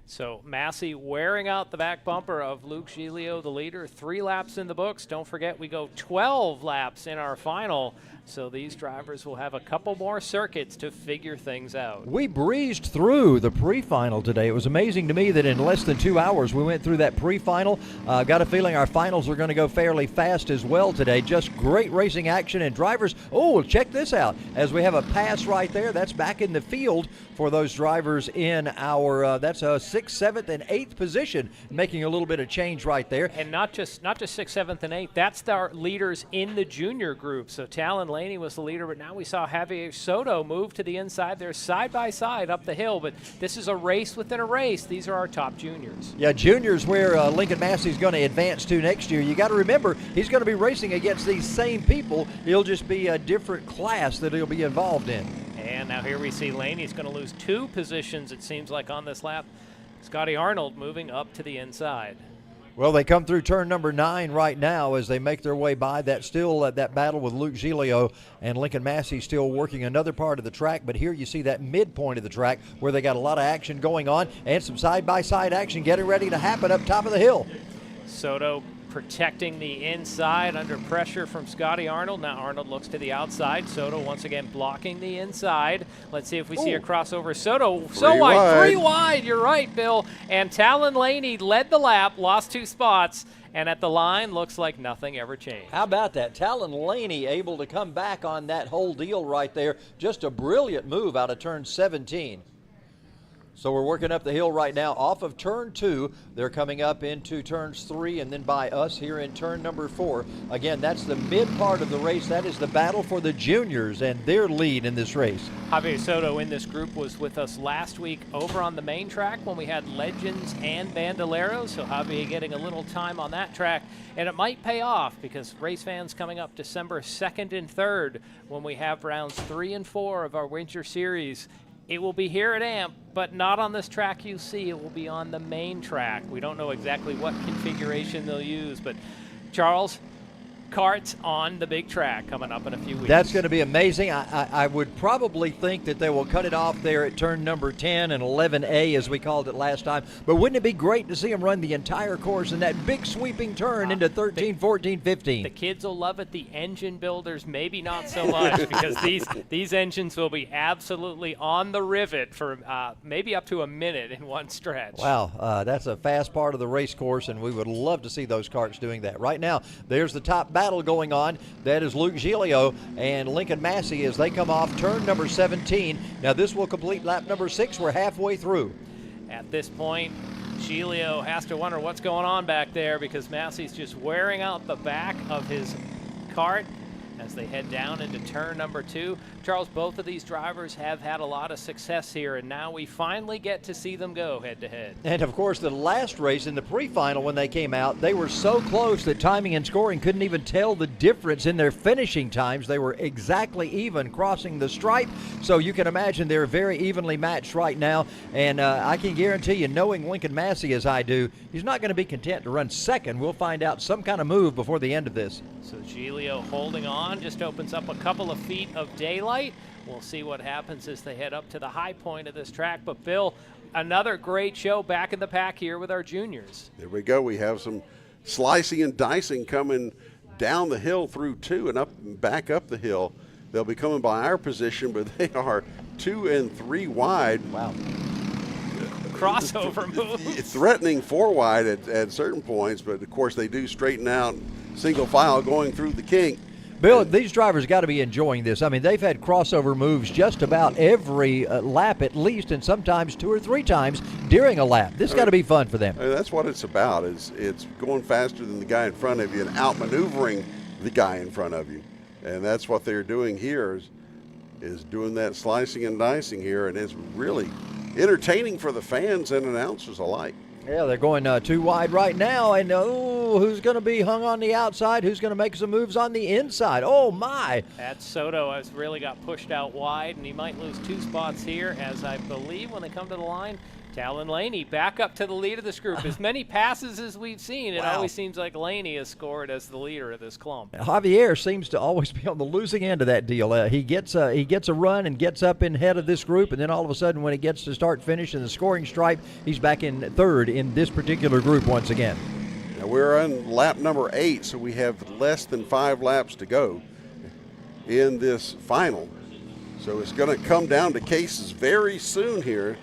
So Massey wearing out the back bumper of Luke Giglio, the leader. 3 laps in the books. Don't forget, we go 12 laps in our final. So these drivers will have a couple more circuits to figure things out. We breezed through the pre-final today. It was amazing to me that in less than 2 hours we went through that pre-final. Got a feeling our finals are going to go fairly fast as well today. Just great racing action and drivers. Oh, check this out. As we have a pass right there, that's back in the field for those drivers in our, that's a 6th, 7th, and 8th position, making a little bit of change right there. And not just 6th, 7th, and 8th. That's our leaders in the junior group. So Talon Laney was the leader, but now we saw Javier Soto move to the inside. They're side by side up the hill, but this is a race within a race. These are our top juniors. Yeah, juniors where Lincoln Massey's going to advance to next year. You got to remember, he's going to be racing against these same people. He'll just be a different class that he'll be involved in. And now here we see Laney's going to lose 2 positions, it seems like, on this lap. Scotty Arnold moving up to the inside. Well, they come through turn number 9 right now as they make their way by. That's still that battle with Luke Giglio and Lincoln Massey still working another part of the track. But here you see that midpoint of the track where they got a lot of action going on and some side-by-side action getting ready to happen up top of the hill. Soto protecting the inside under pressure from Scotty Arnold. Now Arnold looks to the outside. Soto once again blocking the inside. Let's see if we see a crossover. Soto so wide, 3 wide. You're right, Bill. And Talon Laney led the lap, lost 2 spots, and at the line looks like nothing ever changed. How about that? Talon Laney able to come back on that whole deal right there. Just a brilliant move out of turn 17. So we're working up the hill right now off of turn 2. They're coming up into turns 3 and then by us here in turn number 4. Again, that's the mid part of the race. That is the battle for the juniors and their lead in this race. Javier Soto in this group was with us last week over on the main track when we had Legends and Bandoleros. So Javier getting a little time on that track. And it might pay off because race fans coming up December 2nd and 3rd when we have rounds 3 and 4 of our winter series. It will be here at AMP, but not on this track you see. It will be on the main track. We don't know exactly what configuration they'll use, but Charles, Karts on the big track coming up in a few weeks. That's going to be amazing. I would probably think that they will cut it off there at turn number 10 and 11A as we called it last time. But wouldn't it be great to see them run the entire course in that big sweeping turn into 13, 14, 15? The kids will love it. The engine builders maybe not so much because these engines will be absolutely on the rivet for maybe up to a minute in one stretch. Wow, that's a fast part of the race course, and we would love to see those karts doing that. Right now, there's the top battle going on. That is Luke Giglio and Lincoln Massey as they come off turn number 17. Now this will complete lap number 6. We're halfway through. At this point, Giglio has to wonder what's going on back there because Massey's just wearing out the back of his kart as they head down into turn number 2. Charles, both of these drivers have had a lot of success here, and now we finally get to see them go head-to-head. And, of course, the last race in the pre-final when they came out, they were so close that timing and scoring couldn't even tell the difference in their finishing times. They were exactly even crossing the stripe, so you can imagine they're very evenly matched right now. And I can guarantee you, knowing Lincoln Massey as I do, he's not going to be content to run second. We'll find out some kind of move before the end of this. So Giglio holding on, just opens up a couple of feet of daylight. We'll see what happens as they head up to the high point of this track. But, Bill, another great show back in the pack here with our juniors. There we go. We have some slicing and dicing coming down the hill through 2 and up and back up the hill. They'll be coming by our position, but they are 2 and 3 wide. Wow. crossover moves. Threatening 4 wide at certain points, but of course they do straighten out single file going through the kink. Bill, these drivers got to be enjoying this. I mean, they've had crossover moves just about every lap at least, and sometimes 2 or 3 times during a lap. This got to be fun for them. That's what it's about. It's going faster than the guy in front of you and outmaneuvering the guy in front of you. And that's what they're doing here is doing that slicing and dicing here, and it's really entertaining for the fans and announcers alike. Yeah, they're going 2 wide right now, and who's going to be hung on the outside? Who's going to make some moves on the inside? Oh, my. That Soto has really got pushed out wide, and he might lose 2 spots here, as I believe when they come to the line, Talon Laney back up to the lead of this group. As many passes as we've seen, it always seems like Laney has scored as the leader of this clump. Javier seems to always be on the losing end of that deal. He gets a run and gets up in head of this group, and then all of a sudden when he gets to start finish in the scoring stripe, he's back in 3rd in this particular group once again. Now we're on lap number 8, so we have less than 5 laps to go in this final. So it's going to come down to cases very soon here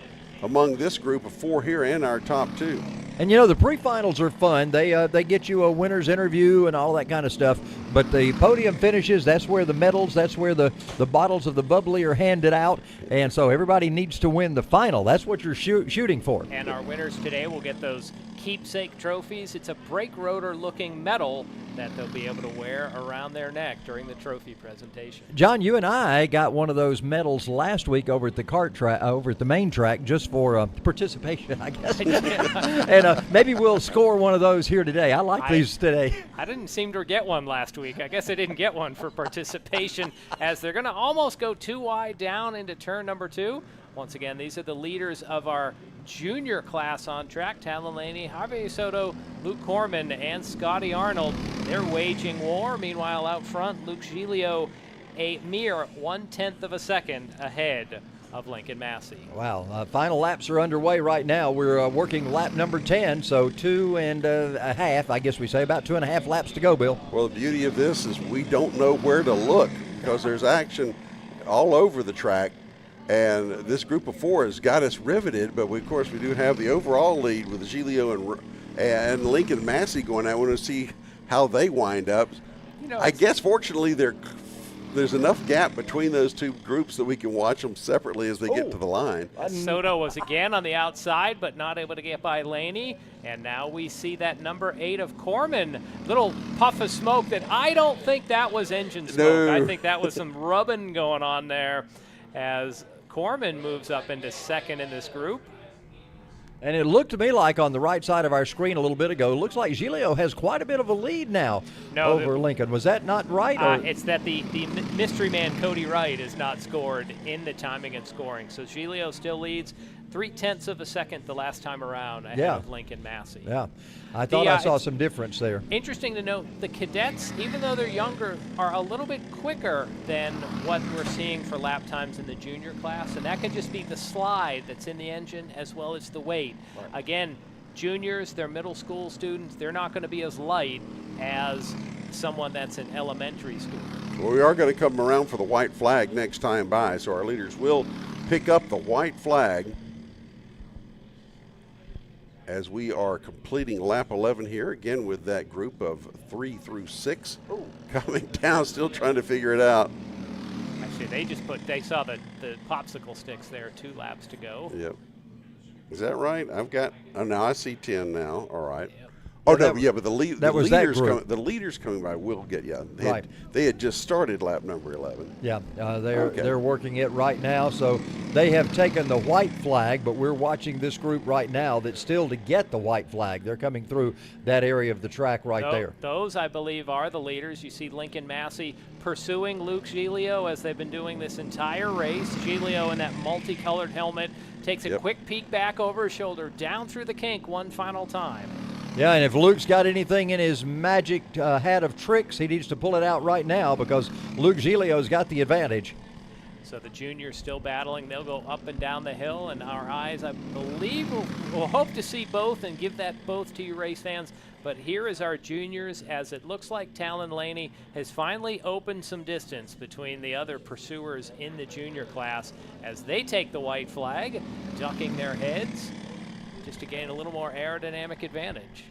among this group of 4 here and our top 2. And you know, the pre-finals are fun. They get you a winner's interview and all that kind of stuff. But the podium finishes, that's where the medals, that's where the bottles of the bubbly are handed out. And so everybody needs to win the final. That's what you're shooting for. And our winners today will get those keepsake trophies. It's a brake rotor looking medal that they'll be able to wear around their neck during the trophy presentation. John, you and I got one of those medals last week over at the kart track, over at the main track, just for participation, I guess. And maybe we'll score one of those here today. I like these today. I didn't seem to get one last week. I guess I didn't get one for participation, as they're going to almost go 2 wide down into turn number 2. Once again, these are the leaders of our junior class on track. Talon Laney, Javier Soto, Luke Corman, and Scotty Arnold. They're waging war. Meanwhile, out front, Luke Giglio, a mere 1/10 of a second ahead of Lincoln Massey. Wow. Final laps are underway right now. We're working lap number 10, so 2 and a half, I guess we say, about 2.5 laps to go, Bill. Well, the beauty of this is we don't know where to look because there's action all over the track. And this group of 4 has got us riveted, but of course we do have the overall lead with Giglio and Lincoln Massey going. I want to see how they wind up. You know, I guess fortunately there's enough gap between those 2 groups that we can watch them separately as they get to the line. Soto was again on the outside, but not able to get by Laney. And now we see that number 8 of Corman. Little puff of smoke that I don't think that was engine smoke. No. I think that was some rubbing going on there as Corman moves up into 2nd in this group. And it looked to me like on the right side of our screen a little bit ago, it looks like Giglio has quite a bit of a lead now over Lincoln. Was that not right? It's that the mystery man, Cody Wright, is not scored in the timing and scoring. So Giglio still leads 0.3 of a second the last time around ahead of Lincoln Massey. Yeah, I thought I saw some difference there. Interesting to note, the cadets, even though they're younger, are a little bit quicker than what we're seeing for lap times in the junior class, and that could just be the slide that's in the engine as well as the weight. Right. Again, juniors, they're middle school students, they're not going to be as light as someone that's in elementary school. Well, we are going to come around for the white flag next time by, so our leaders will pick up the white flag as we are completing lap 11 here, again with that group of 3 through 6 coming down, still trying to figure it out. Actually, they saw the popsicle sticks there, 2 laps to go. Yep. Is that right? Now I see 10 now. All right. Yep. Oh, no, yeah, but the leaders coming by will get you. They had just started lap number 11. Yeah, they're working it right now. So they have taken the white flag, but we're watching this group right now that's still to get the white flag. They're coming through that area of the track there. Those, I believe, are the leaders. You see Lincoln Massey pursuing Luke Giglio as they've been doing this entire race. Giglio in that multicolored helmet takes a quick peek back over his shoulder, down through the kink one final time. Yeah, and if Luke's got anything in his magic hat of tricks, he needs to pull it out right now because Luke Giglio's got the advantage. So the juniors still battling. They'll go up and down the hill, and our eyes, I believe, will hope to see both and give that both to you race fans. But here is our juniors, as it looks like Talon Laney has finally opened some distance between the other pursuers in the junior class as they take the white flag, ducking their heads. just to gain a little more aerodynamic advantage.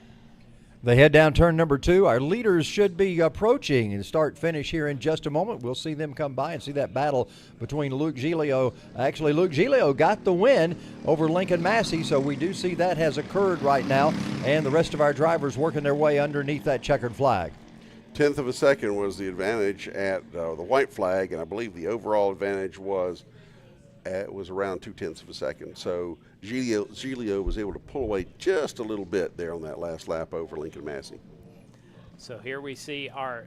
They head down turn number 2. Our leaders should be approaching and start-finish here in just a moment. We'll see them come by and see that battle between Luke Giglio. Actually, Luke Giglio got the win over Lincoln Massey, so we do see that has occurred right now, and the rest of our drivers working their way underneath that checkered flag. 1/10 of a second was the advantage at the white flag, and I believe the overall advantage was around 2/10 of a second. So Giglio was able to pull away just a little bit there on that last lap over Lincoln Massey. So here we see our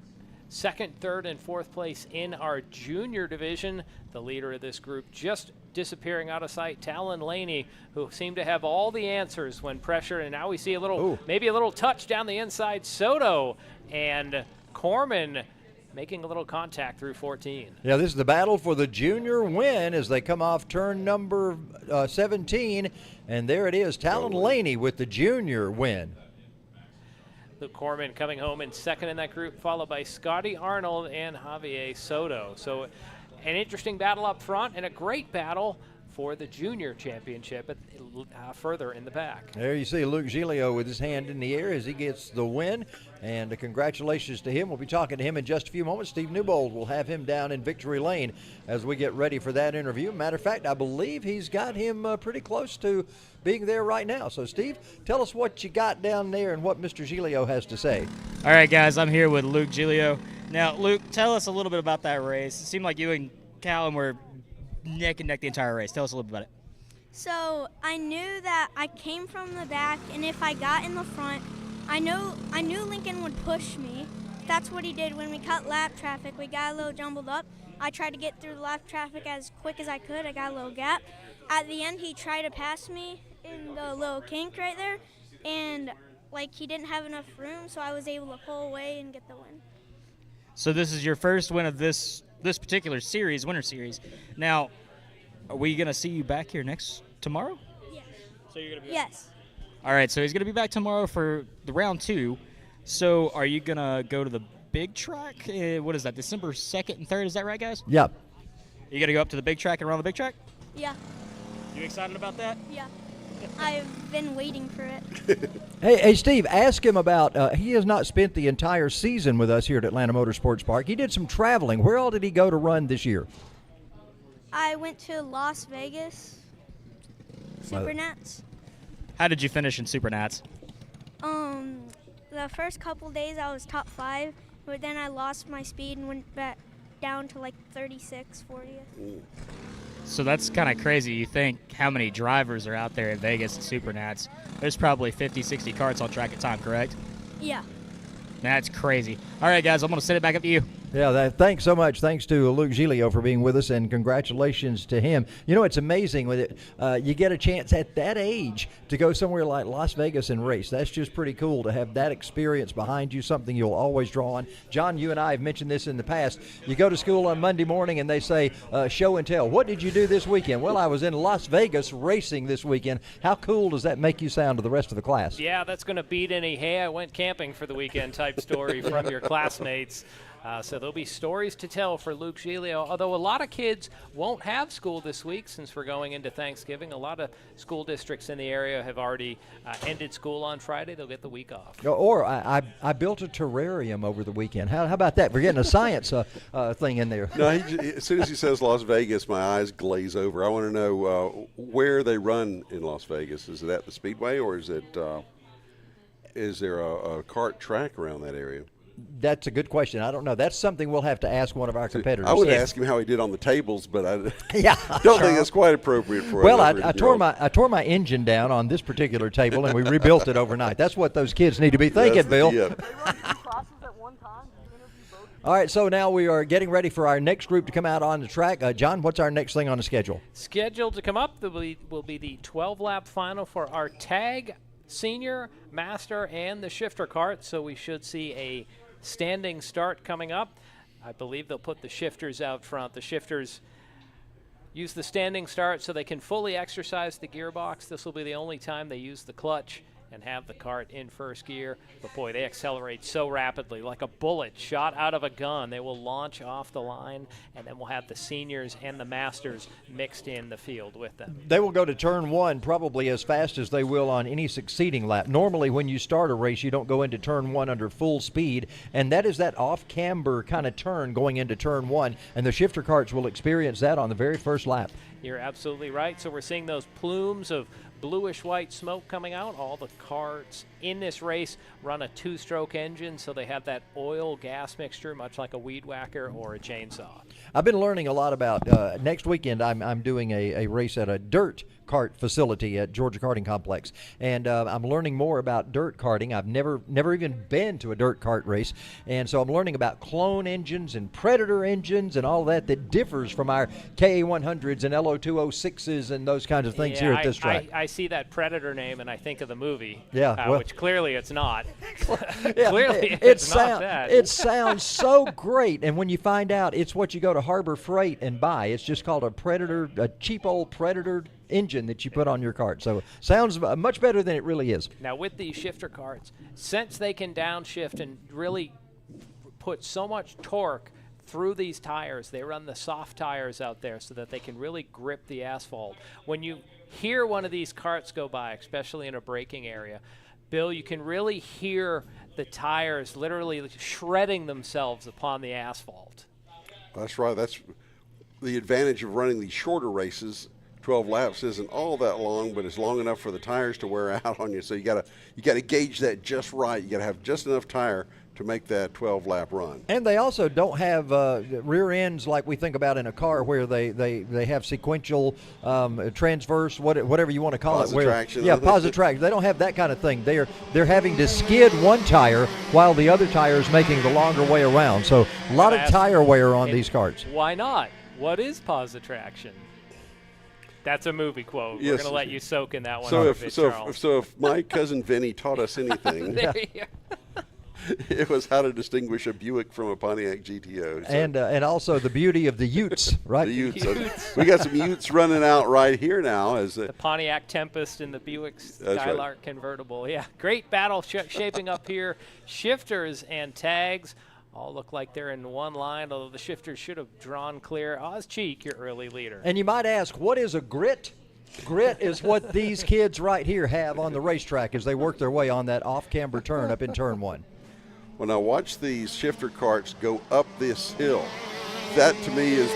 second, third, and fourth place in our junior division. The leader of this group just disappearing out of sight, Talon Laney, who seemed to have all the answers when pressured. And now we see a little, maybe a little touch down the inside. Soto and Corman making a little contact through 14. Yeah, this is the battle for the junior win as they come off turn number 17. And there it is, Talon Laney with the junior win. Luke Corman coming home in second in that group, followed by Scotty Arnold and Javier Soto. So an interesting battle up front and a great battle for the junior championship further in the back. There you see Luke Giglio with his hand in the air as he gets the win, and congratulations to him. We'll be talking to him in just a few moments. Steve Newbold will have him down in victory lane as we get ready for that interview. Matter of fact, I believe he's got him pretty close to being there right now. So, Steve, tell us what you got down there and what Mr. Giglio has to say. All right, guys, I'm here with Luke Giglio. Now, Luke, tell us a little bit about that race. It seemed like you and Callum were neck and neck the entire race. Tell us a little bit about it. So I knew that I came from the back, and if I got in the front, I knew Lincoln would push me. That's what he did when we cut lap traffic. We got a little jumbled up. I tried to get through the lap traffic as quick as I could. I got a little gap. At the end, he tried to pass me in the little kink right there, and he didn't have enough room, so I was able to pull away and get the win. So this is your first win of this particular series, winter series. Now, are we going to see you back here tomorrow? Yes. So you're going to be Yes. All right, so he's going to be back tomorrow for the round 2. So are you going to go to the big track? What is that, December 2nd and 3rd? Is that right, guys? Yep. You going to go up to the big track and run the big track? Yeah. You excited about that? Yeah. I've been waiting for it. Hey, Steve, ask him about, he has not spent the entire season with us here at Atlanta Motorsports Park. He did some traveling. Where all did he go to run this year? I went to Las Vegas, Supernats. How did you finish in Supernats? The first couple days I was top 5, but then I lost my speed and went back down to 36, 40. So that's kind of crazy. You think how many drivers are out there at Vegas and Supernats. There's probably 50, 60 karts on track at time, correct? Yeah. That's crazy. All right, guys, I'm going to send it back up to you. Yeah, thanks so much. Thanks to Luke Giglio for being with us, and congratulations to him. You know, it's amazing with it. You get a chance at that age to go somewhere like Las Vegas and race. That's just pretty cool to have that experience behind you, something you'll always draw on. John, you and I have mentioned this in the past. You go to school on Monday morning and they say, show and tell. What did you do this weekend? Well, I was in Las Vegas racing this weekend. How cool does that make you sound to the rest of the class? Yeah, that's going to beat any, hey, I went camping for the weekend type story from your classmates. So there'll be stories to tell for Luke Giglio, although a lot of kids won't have school this week since we're going into Thanksgiving. A lot of school districts in the area have already ended school on Friday. They'll get the week off. Or I built a terrarium over the weekend. How about that? We're getting a science thing in there. No, as soon as he says Las Vegas, my eyes glaze over. I want to know where they run in Las Vegas. Is it at the Speedway, or is there a kart track around that area? That's a good question. I don't know. That's something we'll have to ask one of our competitors. I would ask him how he did on the tables, but I don't sure. think that's quite appropriate for. Well, I tore my engine down on this particular table, and we rebuilt it overnight. That's what those kids need to be thinking, Bill. All right, so now we are getting ready for our next group to come out on the track. John, what's our next thing on the schedule? Scheduled to come up will be the 12-lap final for our tag, senior, master, and the shifter kart. So we should see a standing start coming up. I believe they'll put the shifters out front. The shifters use the standing start so they can fully exercise the gearbox. This will be the only time they use the clutch and have the cart in first gear. But boy, they accelerate so rapidly, like a bullet shot out of a gun. They will launch off the line, and then we'll have the seniors and the masters mixed in the field with them. They will go to turn one probably as fast as they will on any succeeding lap. Normally when you start a race, you don't go into turn one under full speed, and that is that off-camber kind of turn going into turn one, and the shifter carts will experience that on the very first lap. You're absolutely right. So we're seeing those plumes of bluish white smoke coming out. All the carts in this race run a two-stroke engine, so they have that oil-gas mixture, much like a weed whacker or a chainsaw. I've been learning a lot about next weekend. I'm doing a race at a dirt kart facility at Georgia Karting Complex, and I'm learning more about dirt karting. I've never even been to a dirt kart race, and so I'm learning about clone engines and Predator engines and all that differs from our KA100s and LO206s and those kinds of things here at this track. I see that Predator name and I think of the movie, well, which clearly it's not. Yeah, clearly it's not that. It sounds so great, and when you find out it's what you go to Harbor Freight and buy, it's just called a Predator, a cheap old Predator engine that you put on your cart. So sounds much better than it really is. Now with these shifter carts, since they can downshift and really put so much torque through these tires, they run the soft tires out there so that they can really grip the asphalt. When you hear one of these carts go by, especially in a braking area, Bill, you can really hear the tires literally shredding themselves upon the asphalt. That's right. That's the advantage of running these shorter races. 12 laps isn't all that long, but it's long enough for the tires to wear out on you. So you gotta gauge that just right. You gotta have just enough tire to make that 12-lap run. And they also don't have rear ends like we think about in a car, where they have sequential transverse, whatever you want to call it. Positraction. Yeah, positraction. They don't have that kind of thing. They're having to skid one tire while the other tire is making the longer way around. So a lot of tire wear on these carts. Why not? What is positraction? That's a movie quote. Yes. We're going to let you soak in that one. So if my cousin Vinny taught us anything, it was how to distinguish a Buick from a Pontiac GTO. So. And also the beauty of the Utes, right? The Utes. We got some Utes running out right here now. As the Pontiac Tempest and the Buick Skylark right. convertible. Yeah, great battle shaping up here. Shifters and tags all look like they're in one line, although the shifters should have drawn clear. Oz Cheek, your early leader. And you might ask, what is a grit? Grit is what these kids right here have on the racetrack as they work their way on that off-camber turn up in turn one. When I watch these shifter carts go up this hill, that to me is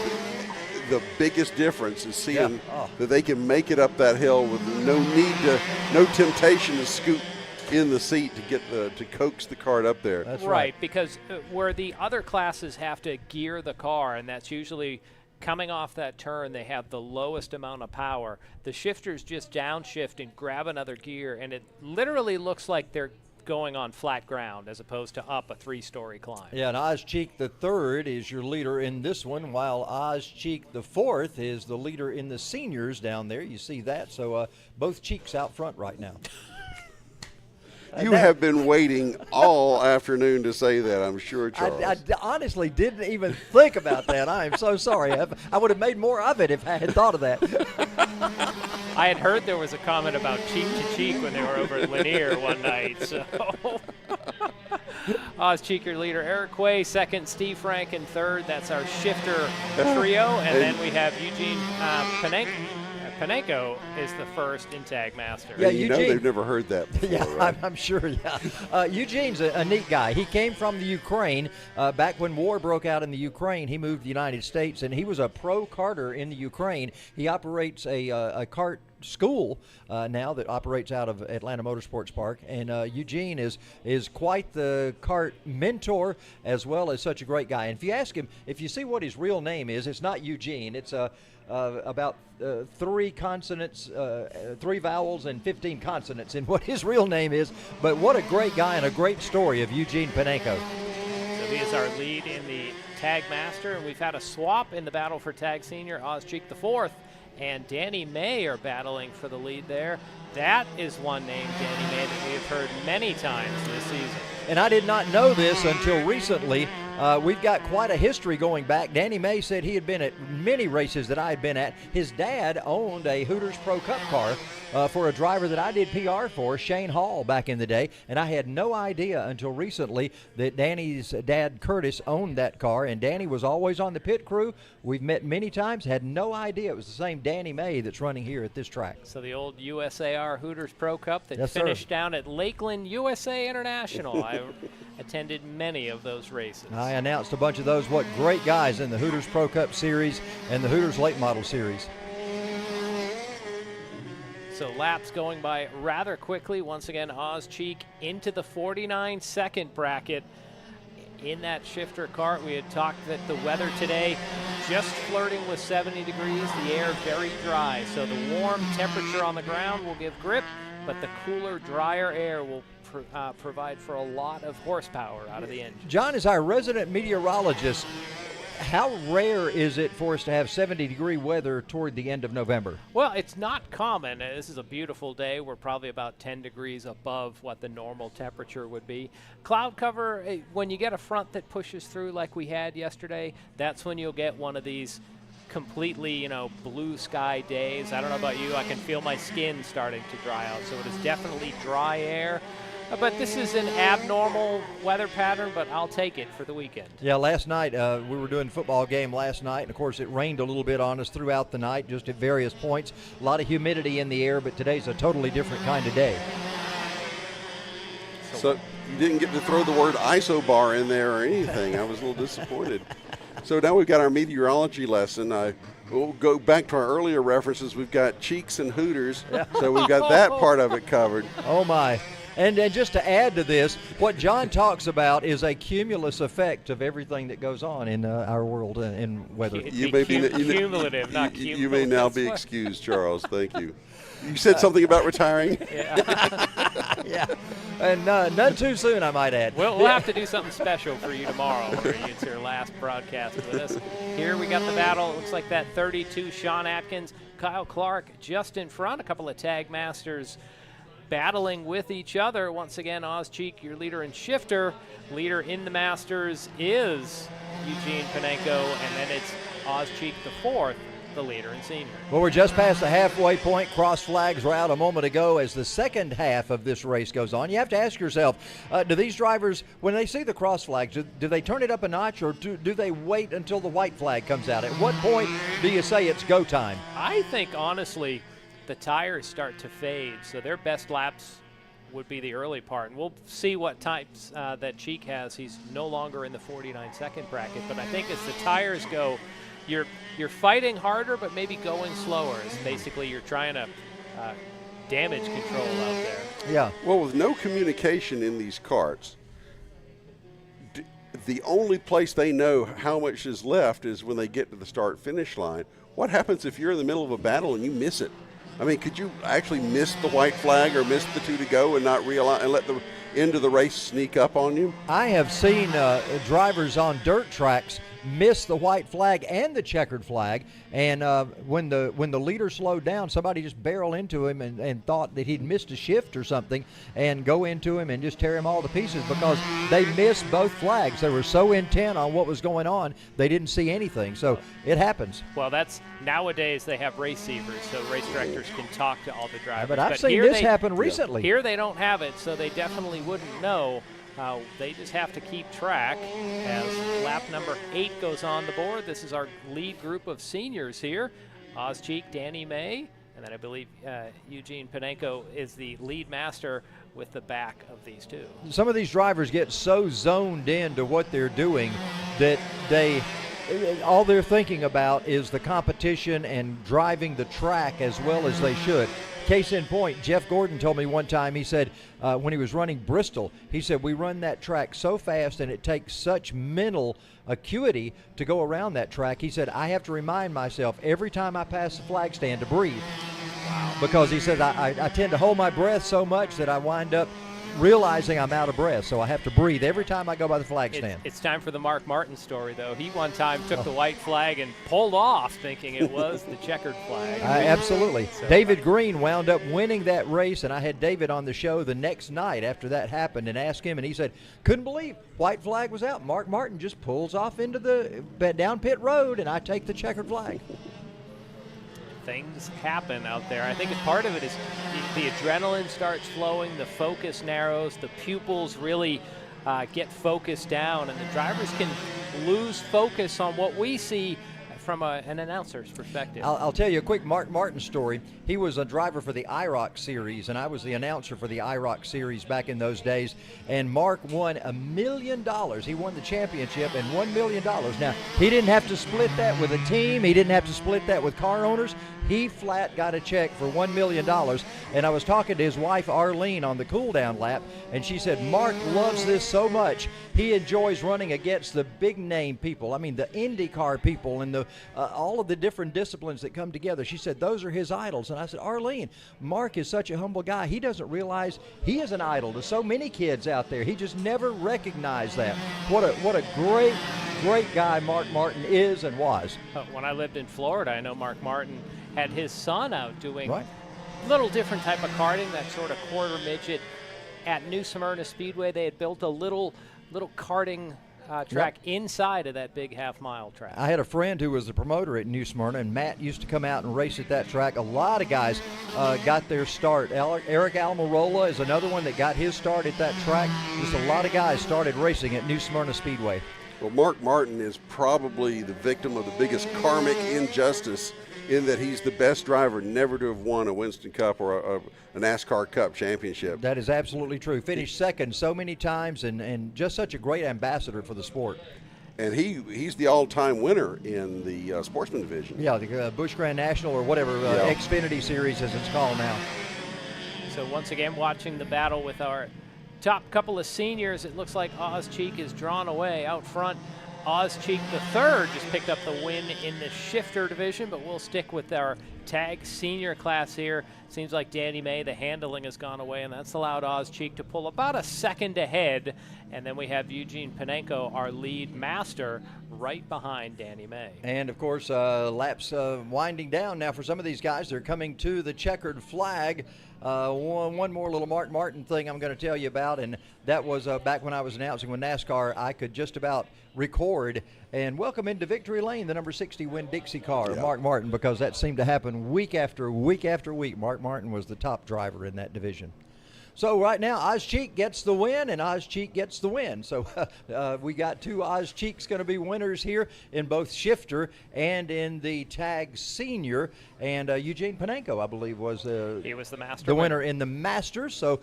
the biggest difference, is seeing that they can make it up that hill with no temptation to scoot in the seat to get to coax the cart up there. That's right. Because where the other classes have to gear the car, and that's usually coming off that turn, they have the lowest amount of power. The shifters just downshift and grab another gear, and it literally looks like they're going on flat ground as opposed to up a 3-story climb. Yeah, and Oz Cheek the third is your leader in this one, while Oz Cheek the fourth is the leader in the seniors down there. You see that? So both Cheeks out front right now. You have been waiting all afternoon to say that, I'm sure, Charles. I honestly didn't even think about that. I am so sorry. I would have made more of it if I had thought of that. I had heard there was a comment about cheek to cheek when they were over at Lanier one night. So, Oz Cheek, your leader. Eric Quay second, Steve Franken third. That's our shifter trio. And then we have Eugene Panenko is the first in Tag Master. Yeah, you know they've never heard that before, yeah, right? I'm sure, yeah. Eugene's a neat guy. He came from the Ukraine. Back when war broke out in the Ukraine, he moved to the United States, and he was a pro karter in the Ukraine. He operates a kart school now that operates out of Atlanta Motorsports Park, and Eugene is quite the kart mentor as well as such a great guy. And if you ask him, if you see what his real name is, it's not Eugene. It's about 3 consonants, 3 vowels, and 15 consonants in what his real name is. But what a great guy and a great story of Eugene Panenko. So he is our lead in the Tag Master, and we've had a swap in the battle for Tag Senior. Oz Cheek the fourth and Danny May are battling for the lead there. That is one name, Danny May, that we have heard many times this season. And I did not know this until recently. We've got quite a history going back. Danny May said he had been at many races that I had been at. His dad owned a Hooters Pro Cup car, for a driver that I did PR for, Shane Hall, back in the day, and I had no idea until recently that Danny's dad, Curtis, owned that car, and Danny was always on the pit crew. We've met many times, had no idea it was the same Danny May that's running here at this track. So the old USAR Hooters Pro Cup that Yes, finished sir. down at Lakeland USA International. I attended many of those races. I announced a bunch of those. What great guys in the Hooters Pro Cup Series and the Hooters Late Model Series. So laps going by rather quickly. Once again, Oz Cheek into the 49-second bracket in that shifter cart. We had talked that the weather today just flirting with 70 degrees, the air very dry. So the warm temperature on the ground will give grip, but the cooler, drier air will provide for a lot of horsepower out of the engine. John, as our resident meteorologist, how rare is it for us to have 70-degree weather toward the end of November? Well, it's not common. This is a beautiful day. We're probably about 10 degrees above what the normal temperature would be. Cloud cover, when you get a front that pushes through like we had yesterday, that's when you'll get one of these completely, blue sky days. I don't know about you. I can feel my skin starting to dry out. So it is definitely dry air. But this is an abnormal weather pattern, but I'll take it for the weekend. Yeah, last night we were doing a football game last night, and of course it rained a little bit on us throughout the night, just at various points. A lot of humidity in the air, but today's a totally different kind of day. So you didn't get to throw the word isobar in there or anything. I was a little disappointed. So now we've got our meteorology lesson. We'll go back to our earlier references. We've got Cheeks and Hooters, so we've got that part of it covered. Oh, my. And just to add to this, what John talks about is a cumulus effect of everything that goes on in our world in weather. You may be cumulative, not cumulative. You may now be excused, Charles. Thank you. You said something about retiring? Yeah. Yeah. And none too soon, I might add. We'll have to do something special for you tomorrow. It's your last broadcast with us. Here we got the battle. It looks like that 32, Sean Atkins, Kyle Clark just in front. A couple of tag masters battling with each other. Once again, Oz Cheek, your leader in shifter. Leader in the Masters is Eugene Panenko, and then it's Oz Cheek the fourth, the leader in senior. Well, we're just past the halfway point. Cross flags were out a moment ago as the second half of this race goes on. You have to ask yourself, do these drivers, when they see the cross flags, do they turn it up a notch, or do they wait until the white flag comes out? At what point do you say it's go time? I think, honestly, the tires start to fade, so their best laps would be the early part. And we'll see what types that Cheek has. He's no longer in the 49-second bracket, but I think as the tires go, you're fighting harder, but maybe going slower. It's basically you're trying to damage control out there. Yeah. Well, with no communication in these carts, the only place they know how much is left is when they get to the start-finish line. What happens if you're in the middle of a battle and you miss it? I mean, could you actually miss the white flag or miss the 2 to go and not realize and let the end of the race sneak up on you? I have seen drivers on dirt tracks miss the white flag and the checkered flag, and when the leader slowed down, somebody just barreled into him and thought that he'd missed a shift or something, and go into him and just tear him all to pieces because they missed both flags. They were so intent on what was going on, they didn't see anything. So it happens. Well, that's nowadays they have receivers, so race directors can talk to all the drivers. But I've seen this happen recently. Here they don't have it, so they definitely wouldn't know. They just have to keep track as lap number 8 goes on the board. This is our lead group of seniors here. Oz Cheek, Danny May, and then I believe Eugene Panenko is the lead master with the back of these two. Some of these drivers get so zoned into what they're doing that all they're thinking about is the competition and driving the track as well as they should. Case in point, Jeff Gordon told me one time, he said when he was running Bristol, he said we run that track so fast and it takes such mental acuity to go around that track. He said, I have to remind myself every time I pass the flag stand to breathe. Wow. Because he said I tend to hold my breath so much that I wind up realizing I'm out of breath, so I have to breathe every time I go by the flag stand. It's time for the Mark Martin story, though. He one time took the white flag and pulled off thinking it was the checkered flag. Absolutely. So, David Green wound up winning that race, and I had David on the show the next night after that happened and asked him, and he said, couldn't believe white flag was out. Mark Martin just pulls off into the down pit road, and I take the checkered flag. things happen out there. I think part of it is the adrenaline starts flowing, the focus narrows, the pupils really get focused down, and the drivers can lose focus on what we see from an announcer's perspective. I'll tell you a quick Mark Martin story. He was a driver for the IROC series, and I was the announcer for the IROC series back in those days. And Mark won $1 million. He won the championship and $1 million. Now, he didn't have to split that with a team. He didn't have to split that with car owners. He flat got a check for $1 million. And I was talking to his wife, Arlene, on the cool-down lap, and she said, Mark loves this so much. He enjoys running against the big-name people. I mean, the IndyCar people and the all of the different disciplines that come together. She said, those are his idols. And I said, Arlene, Mark is such a humble guy. He doesn't realize he is an idol to so many kids out there. He just never recognized that. What a great guy Mark Martin is and was. When I lived in Florida, I know Mark Martin had his son out doing a little different type of karting, that sort of quarter midget. At New Smyrna Speedway, they had built a little karting track inside of that big half-mile track. I had a friend who was the promoter at New Smyrna, and Matt used to come out and race at that track. A lot of guys got their start. Eric Almirola is another one that got his start at that track. Just a lot of guys started racing at New Smyrna Speedway. Well, Mark Martin is probably the victim of the biggest karmic injustice in that he's the best driver never to have won a Winston Cup or a NASCAR Cup championship. That is absolutely true. Finished second so many times and just such a great ambassador for the sport. And he's the all-time winner in the sportsman division. Yeah, the Busch Grand National or whatever, Xfinity Series as it's called now. So once again, watching the battle with our top couple of seniors, it looks like Oz Cheek is drawn away out front. Oz Cheek III just picked up the win in the shifter division, but we'll stick with our tag senior class here. Seems like Danny May, the handling has gone away, and that's allowed Oz Cheek to pull about a second ahead. And then we have Eugene Panenko, our lead master, right behind Danny May. And, of course, laps winding down now for some of these guys. They're coming to the checkered flag. One more little Mark Martin thing I'm going to tell you about, and that was back when I was announcing with NASCAR, I could just about record and welcome into Victory Lane the number 60 Winn-Dixie car, Mark Martin, because that seemed to happen week after week after week. Mark Martin was the top driver in that division. So right now, Oz Cheek gets the win, and Oz Cheek gets the win. So we got two Oz Cheeks going to be winners here in both shifter and in the tag senior. And Eugene Panenko, I believe, was he was the master the winner in the Masters. So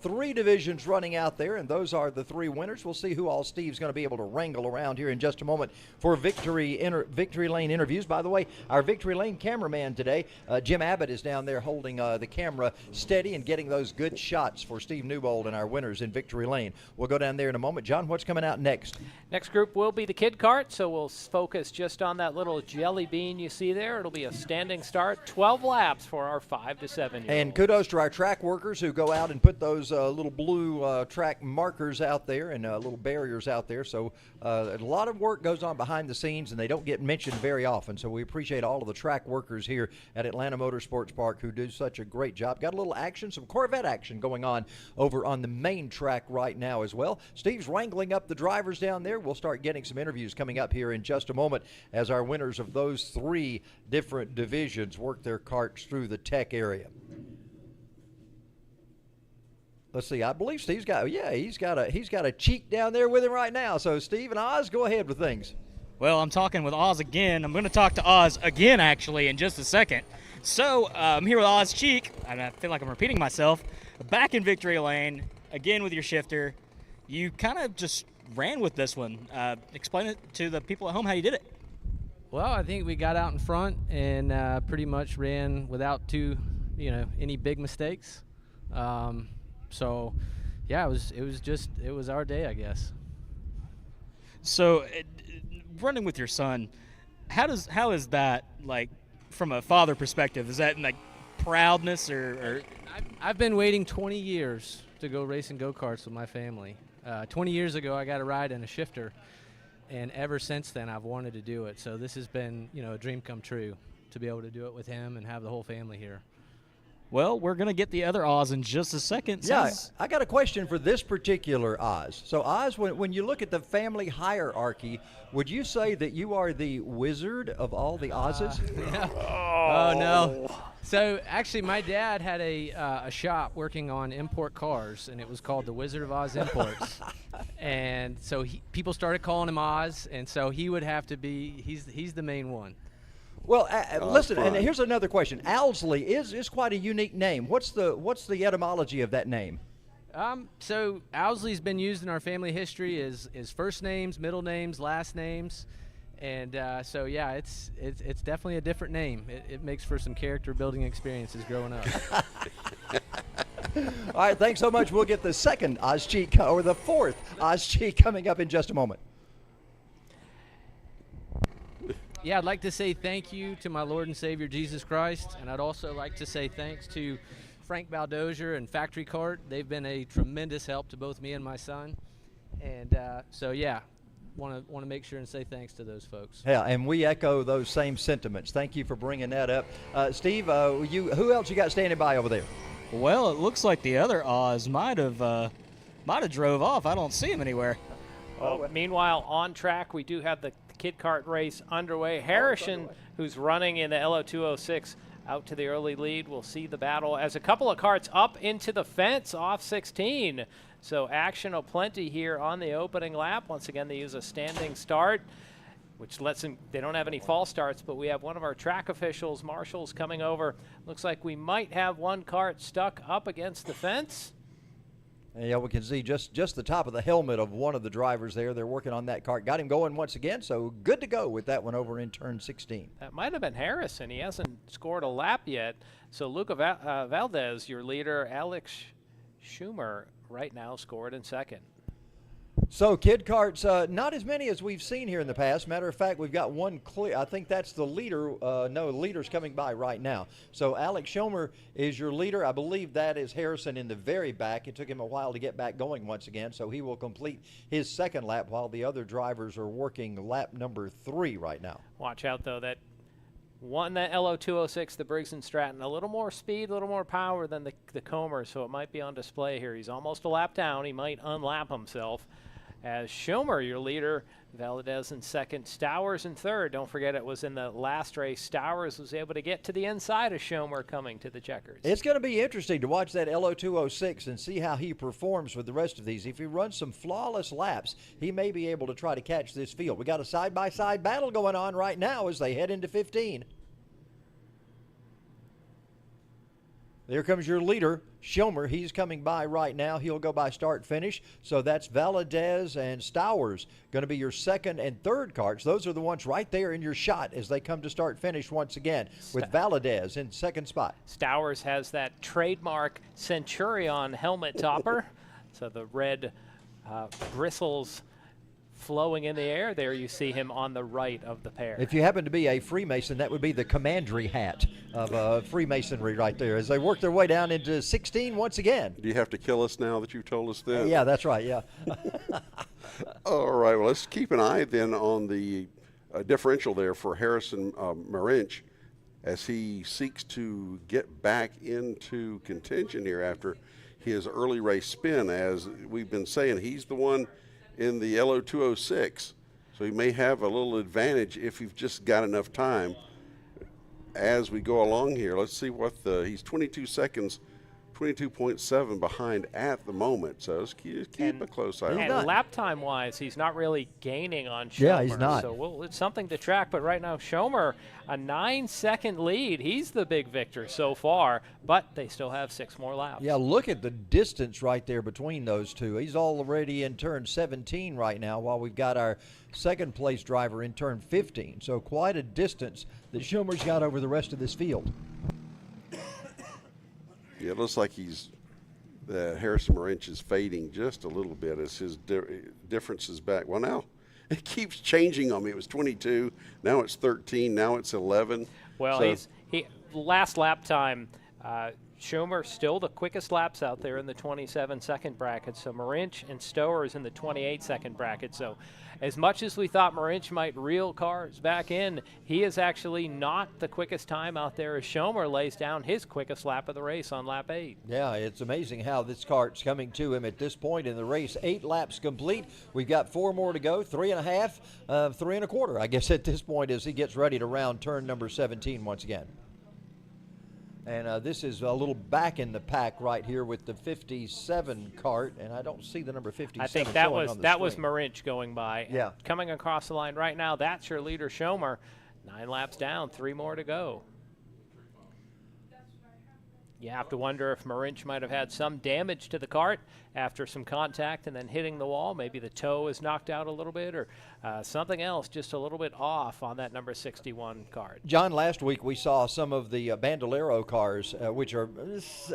three divisions running out there, and those are the three winners. We'll see who all Steve's going to be able to wrangle around here in just a moment for Victory Lane interviews. By the way, our Victory Lane cameraman today, Jim Abbott, is down there holding the camera steady and getting those good shots for Steve Newbold and our winners in Victory Lane. We'll go down there in a moment. John, what's coming out next? Next group will be the Kid Kart, so we'll focus just on that little jelly bean you see there. It'll be a standing start, 12 laps for our 5 to 7 year olds. And kudos to our track workers who go out and put those little blue track markers out there and little barriers out there. So a lot of work goes on behind the scenes, and they don't get mentioned very often. So we appreciate all of the track workers here at Atlanta Motorsports Park who do such a great job. Got a little action, some Corvette action going on over on the main track right now as well. Steve's wrangling up the drivers down there. We'll start getting some interviews coming up here in just a moment as our winners of those three different divisions work their karts through the tech area. Let's see. I believe Steve's got he's got a Cheek down there with him right now. So Steve and Oz, go ahead with things. Well, I'm talking with Oz again. I'm going to talk to Oz again actually in just a second. So I'm here with Oz Cheek, and I feel like I'm repeating myself. Back in Victory Lane, again with your shifter. You kind of just ran with this one. Explain it to the people at home how you did it. Well, I think we got out in front and pretty much ran without any big mistakes. So, yeah, it was our day, I guess. So, running with your son, how is that, like, from a father perspective? Is that like proudness or? I've been waiting 20 years to go racing go-karts with my family. 20 years ago, I got a ride in a shifter, and ever since then, I've wanted to do it. So this has been, a dream come true to be able to do it with him and have the whole family here. Well, we're going to get the other Oz in just a second. Yeah, I got a question for this particular Oz. So, Oz, when you look at the family hierarchy, would you say that you are the wizard of all the Oz's? Oh, no. So, actually, my dad had a shop working on import cars, and it was called the Wizard of Oz Imports. And so people started calling him Oz, and so he would have to be, he's the main one. Well, listen, and here's another question. Owsley is quite a unique name. What's the etymology of that name? So Owsley's been used in our family history as first names, middle names, last names, and so yeah, it's definitely a different name. It makes for some character building experiences growing up. All right, thanks so much. We'll get the second Oz cheat or the fourth Oz cheat coming up in just a moment. Yeah, I'd like to say thank you to my Lord and Savior Jesus Christ, and I'd also like to say thanks to Frank Baldozier and Factory Kart. They've been a tremendous help to both me and my son, and so yeah, want to make sure and say thanks to those folks. Yeah, and we echo those same sentiments. Thank you for bringing that up, Steve. Who else you got standing by over there? Well, it looks like the other Oz might have drove off. I don't see him anywhere. Well, meanwhile, on track, we do have the Kid Kart race underway. Harrison, who's running in the LO206, out to the early lead. We'll see the battle as a couple of karts up into the fence off 16. So action aplenty here on the opening lap. Once again, they use a standing start, which lets them, they don't have any false starts, but we have one of our track officials, marshals, coming over. Looks like we might have one kart stuck up against the fence. Yeah, we can see just the top of the helmet of one of the drivers there. They're working on that kart. Got him going once again, so good to go with that one over in turn 16. That might have been Harrison. He hasn't scored a lap yet. So Luca Valdez, your leader, Alex Schumer, right now scored in second. So Kid Karts, not as many as we've seen here in the past. Matter of fact, we've got one clear. I think that's the leader. No, the leader's coming by right now. So Alex Schomer is your leader. I believe that is Harrison in the very back. It took him a while to get back going once again, so he will complete his second lap while the other drivers are working lap number 3 right now. Watch out, though. That LO206, the Briggs & Stratton, a little more speed, a little more power than the Comer, so it might be on display here. He's almost a lap down. He might unlap himself. As Schomer, your leader, Valdez in second, Stowers in third. Don't forget it was in the last race. Stowers was able to get to the inside of Schomer coming to the checkers. It's going to be interesting to watch that LO206 and see how he performs with the rest of these. If he runs some flawless laps, he may be able to try to catch this field. We got a side-by-side battle going on right now as they head into 15. There comes your leader, Schomer. He's coming by right now. He'll go by start-finish. So that's Valadez and Stowers going to be your second and third karts. Those are the ones right there in your shot as they come to start-finish once again with Valadez in second spot. Stowers has that trademark Centurion helmet topper. So the red bristles flowing in the air. There you see him on the right of the pair. If you happen to be a Freemason, that would be the commandery hat of Freemasonry right there as they work their way down into 16 once again. Do you have to kill us now that you've told us that? Yeah, that's right, yeah. All right, well, let's keep an eye then on the differential there for Harrison Marinch as he seeks to get back into contention here after his early race spin. As we've been saying, he's the one in the LO206, so he may have a little advantage if you've just got enough time as we go along here. Let's see what he's 22 seconds, 22.7 behind at the moment, so let's keep a close eye on and that. lap time wise, he's not really gaining on Schomer. Yeah, he's not. So it's something to track, but right now Schomer, a 9-second lead. He's the big victor so far, but they still have 6 more laps. Yeah, look at the distance right there between those two. He's already in turn 17 right now while we've got our second place driver in turn 15. So quite a distance that Schomer's got over the rest of this field. Yeah, it looks like Harrison Marinch is fading just a little bit as his difference is back. Well, now it keeps changing on me. It was 22, now it's 13, now it's 11. Well, so he last lap time, Schumer still the quickest laps out there in the 27-second bracket. So Marinch and Stower is in the 28-second bracket. So as much as we thought Marinch might reel cars back in, he is actually not the quickest time out there as Schumer lays down his quickest lap of the race on lap 8. Yeah, it's amazing how this kart's coming to him at this point in the race. 8 laps complete. We've got 4 more to go, 3.5, 3 1/4, I guess, at this point as he gets ready to round turn number 17 once again. And this is a little back in the pack right here with the 57 Kart, and I don't see the number 57. I think that was screen. Marinch going by. Yeah. And coming across the line right now, that's your leader, Schomer. 9 laps down, 3 more to go. You have to wonder if Marinch might have had some damage to the kart after some contact and then hitting the wall. Maybe the toe is knocked out a little bit, or something else just a little bit off on that number 61 kart. John, last week we saw some of the Bandolero cars, which are,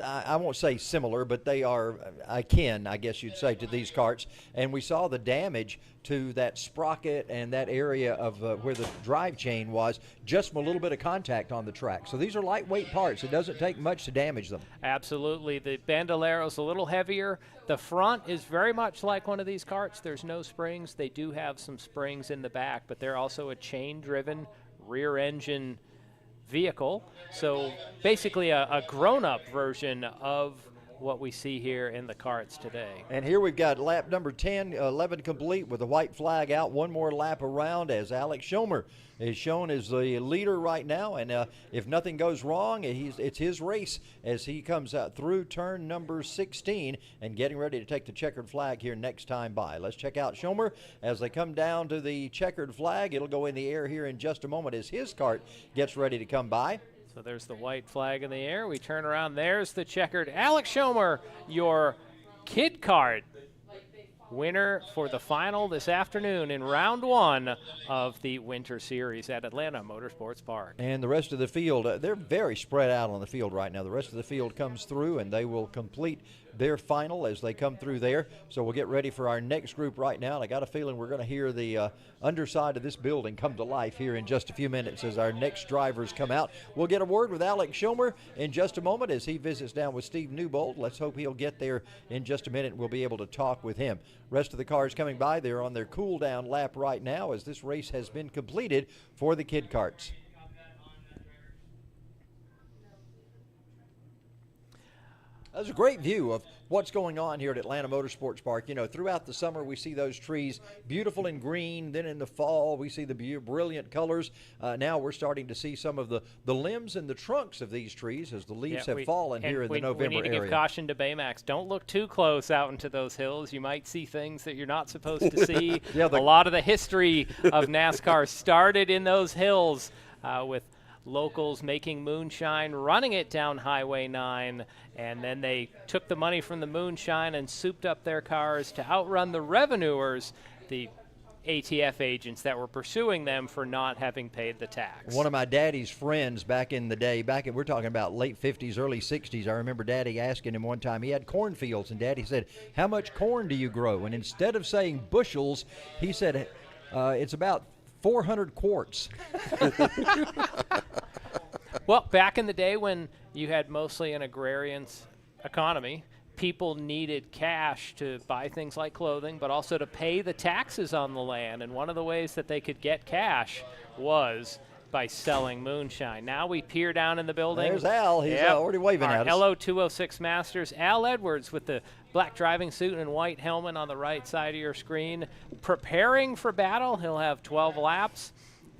I won't say similar, but they are akin, I guess you'd say, to these karts. And we saw the damage to that sprocket and that area of where the drive chain was, just from a little bit of contact on the track. So these are lightweight parts. It doesn't take much to damage them. Absolutely. The Bandolero's a little heavier. The front is very much like one of these karts. There's no springs. They do have some springs in the back, but they're also a chain-driven rear engine vehicle. So basically a grown-up version of what we see here in the karts today. And here we've got lap number 10, 11 complete with the white flag out. One more lap around as Alex Schomer is shown as the leader right now. And if nothing goes wrong, it's his race as he comes out through turn number 16 and getting ready to take the checkered flag here next time by. Let's check out Schomer as they come down to the checkered flag. It'll go in the air here in just a moment as his kart gets ready to come by. So there's the white flag in the air. We turn around. There's the checkered. Alex Schomer, your kid kart winner for the final this afternoon in round 1 of the Winter Series at Atlanta Motorsports Park. And the rest of the field, they're very spread out on the field right now. The rest of the field comes through, and they will complete their final as they come through there. So we'll get ready for our next group right now. And I got a feeling we're going to hear the underside of this building come to life here in just a few minutes as our next drivers come out. We'll get a word with Alex Schomer in just a moment as he visits down with Steve Newbold. Let's hope he'll get there in just a minute. We'll be able to talk with him. Rest of the cars coming by, they're on their cool down lap right now as this race has been completed for the kid karts. That's a great view of what's going on here at Atlanta Motorsports Park. You know, throughout the summer we see those trees beautiful and green. Then in the fall we see the brilliant colors. Now we're starting to see some of the limbs and the trunks of these trees as the leaves have fallen here in the November area. We need to give caution to Baymax. Don't look too close out into those hills. You might see things that you're not supposed to see. A lot of the history of NASCAR started in those hills with locals making moonshine, running it down Highway 9, and then they took the money from the moonshine and souped up their cars to outrun the revenuers, the ATF agents that were pursuing them for not having paid the tax. One of my daddy's friends back in the day, we're talking about late 50s, early 60s, I remember Daddy asking him one time, he had cornfields, and Daddy said, "How much corn do you grow?" And instead of saying bushels, he said, "It's about 400 quarts." Well, back in the day when you had mostly an agrarian economy, people needed cash to buy things like clothing, but also to pay the taxes on the land. And one of the ways that they could get cash was by selling moonshine. Now we peer down in the building. There's Al. He's already waving at us. LO206 Masters. Al Edwards with the black driving suit and white helmet on the right side of your screen, preparing for battle. He'll have 12 laps.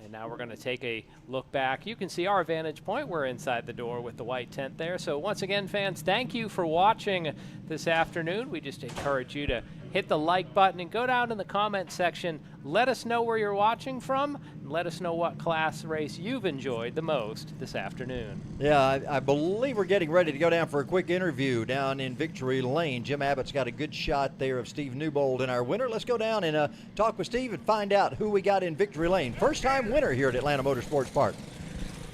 And now we're going to take a look back. You can see our vantage point. We're inside the door with the white tent there. So once again, fans, thank you for watching this afternoon. We just encourage you to hit the like button and go down in the comment section. Let us know where you're watching from. And let us know what class race you've enjoyed the most this afternoon. Yeah, I believe we're getting ready to go down for a quick interview down in Victory Lane. Jim Abbott's got a good shot there of Steve Newbold in our winner. Let's go down and talk with Steve and find out who we got in Victory Lane. First time winner here at Atlanta Motorsports Park.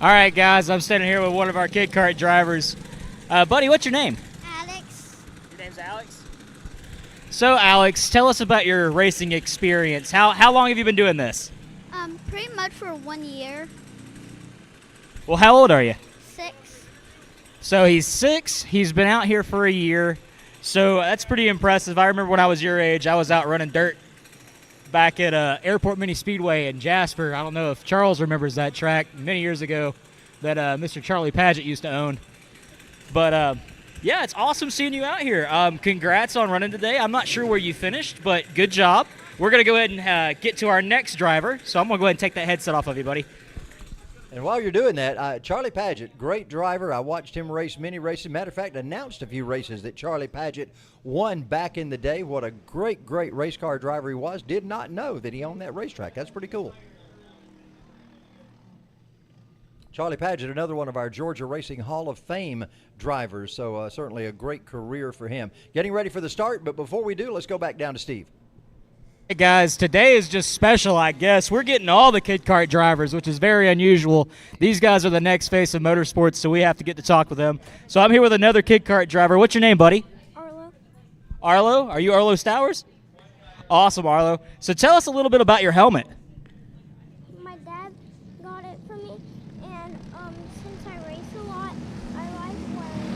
All right, guys, I'm standing here with one of our kid kart drivers. Buddy, what's your name? Alex. Your name's Alex? So, Alex, tell us about your racing experience. How long have you been doing this? Pretty much for 1 year. Well, how old are you? 6. So he's 6. He's been out here for a year. So that's pretty impressive. I remember when I was your age, I was out running dirt back at Airport Mini Speedway in Jasper. I don't know if Charles remembers that track many years ago that Mr. Charlie Paget used to own. But, yeah, it's awesome seeing you out here. Congrats on running today. I'm not sure where you finished, but good job. We're going to go ahead and get to our next driver. So I'm going to go ahead and take that headset off of you, buddy. And while you're doing that, Charlie Paget, great driver. I watched him race many races. Matter of fact, announced a few races that Charlie Paget won back in the day. What a great, great race car driver he was. Did not know that he owned that racetrack. That's pretty cool. Charlie Paget, another one of our Georgia Racing Hall of Fame drivers, so certainly a great career for him. Getting ready for the start, but before we do, let's go back down to Steve. Hey guys, today is just special, I guess. We're getting all the Kid Kart drivers, which is very unusual. These guys are the next face of motorsports, so we have to get to talk with them. So I'm here with another Kid Kart driver. What's your name, buddy? Arlo. Arlo? Are you Arlo Stowers? Awesome, Arlo. So tell us a little bit about your helmet. My dad got it for me, and since I race a lot, I like wearing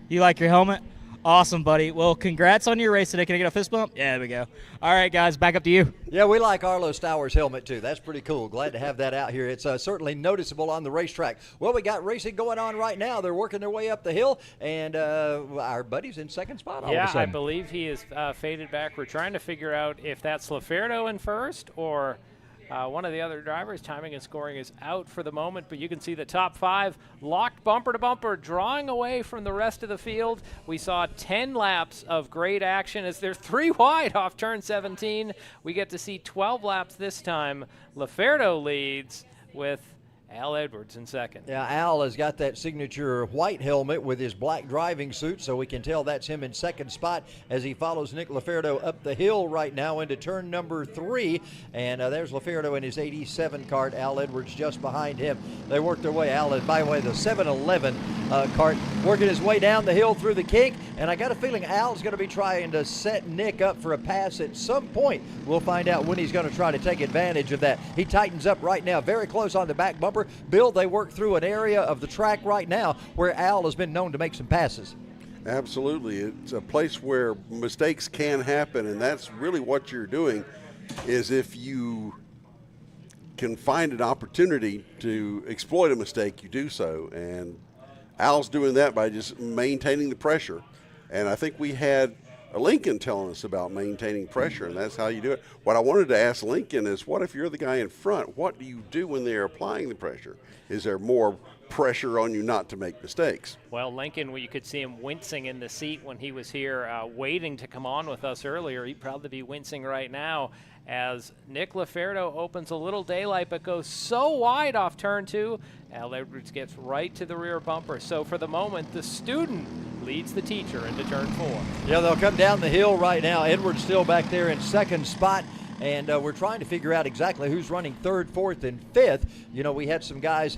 You like your helmet? Awesome, buddy. Well, congrats on your race today. Can I get a fist bump? Yeah, there we go. All right, guys, back up to you. Yeah, we like Arlo Stowers' helmet, too. That's pretty cool. Glad to have that out here. It's certainly noticeable on the racetrack. Well, we got racing going on right now. They're working their way up the hill, and our buddy's in second spot all of a Yeah, sudden. I believe he is faded back. We're trying to figure out if that's Laferdo in first or one of the other drivers. Timing and scoring is out for the moment, but you can see the top 5 locked bumper to bumper, drawing away from the rest of the field. We saw 10 laps of great action as they're 3 wide off turn 17. We get to see 12 laps this time. Laferdo leads with Al Edwards in second. Yeah, Al has got that signature white helmet with his black driving suit, so we can tell that's him in second spot as he follows Nick Laferdo up the hill right now into turn number 3. And there's Laferdo in his 87 cart. Al Edwards just behind him. They work their way. Al, by the way, the 711 cart working his way down the hill through the kink. And I got a feeling Al's going to be trying to set Nick up for a pass at some point. We'll find out when he's going to try to take advantage of that. He tightens up right now, very close on the back bumper. Bill, they work through an area of the track right now where Al has been known to make some passes. Absolutely. It's a place where mistakes can happen, and that's really what you're doing is if you can find an opportunity to exploit a mistake, you do so. And Al's doing that by just maintaining the pressure. And I think we had Lincoln telling us about maintaining pressure, and that's how you do it. What I wanted to ask Lincoln is, what if you're the guy in front? What do you do when they're applying the pressure? Is there more pressure on you not to make mistakes? Well, Lincoln, you could see him wincing in the seat when he was here waiting to come on with us earlier. He'd probably be wincing right now as Nick Laferdo opens a little daylight but goes so wide off turn 2. Al Edwards gets right to the rear bumper. So for the moment, the student leads the teacher into turn 4. Yeah, they'll come down the hill right now. Edwards still back there in second spot. And we're trying to figure out exactly who's running 3rd, 4th, and 5th. You know, we had some guys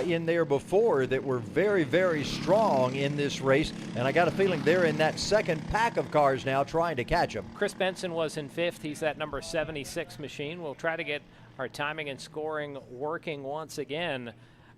in there before that were very, very strong in this race, and I got a feeling they're in that second pack of cars now trying to catch them. Chris Benson was in 5th. He's that number 76 machine. We'll try to get our timing and scoring working once again.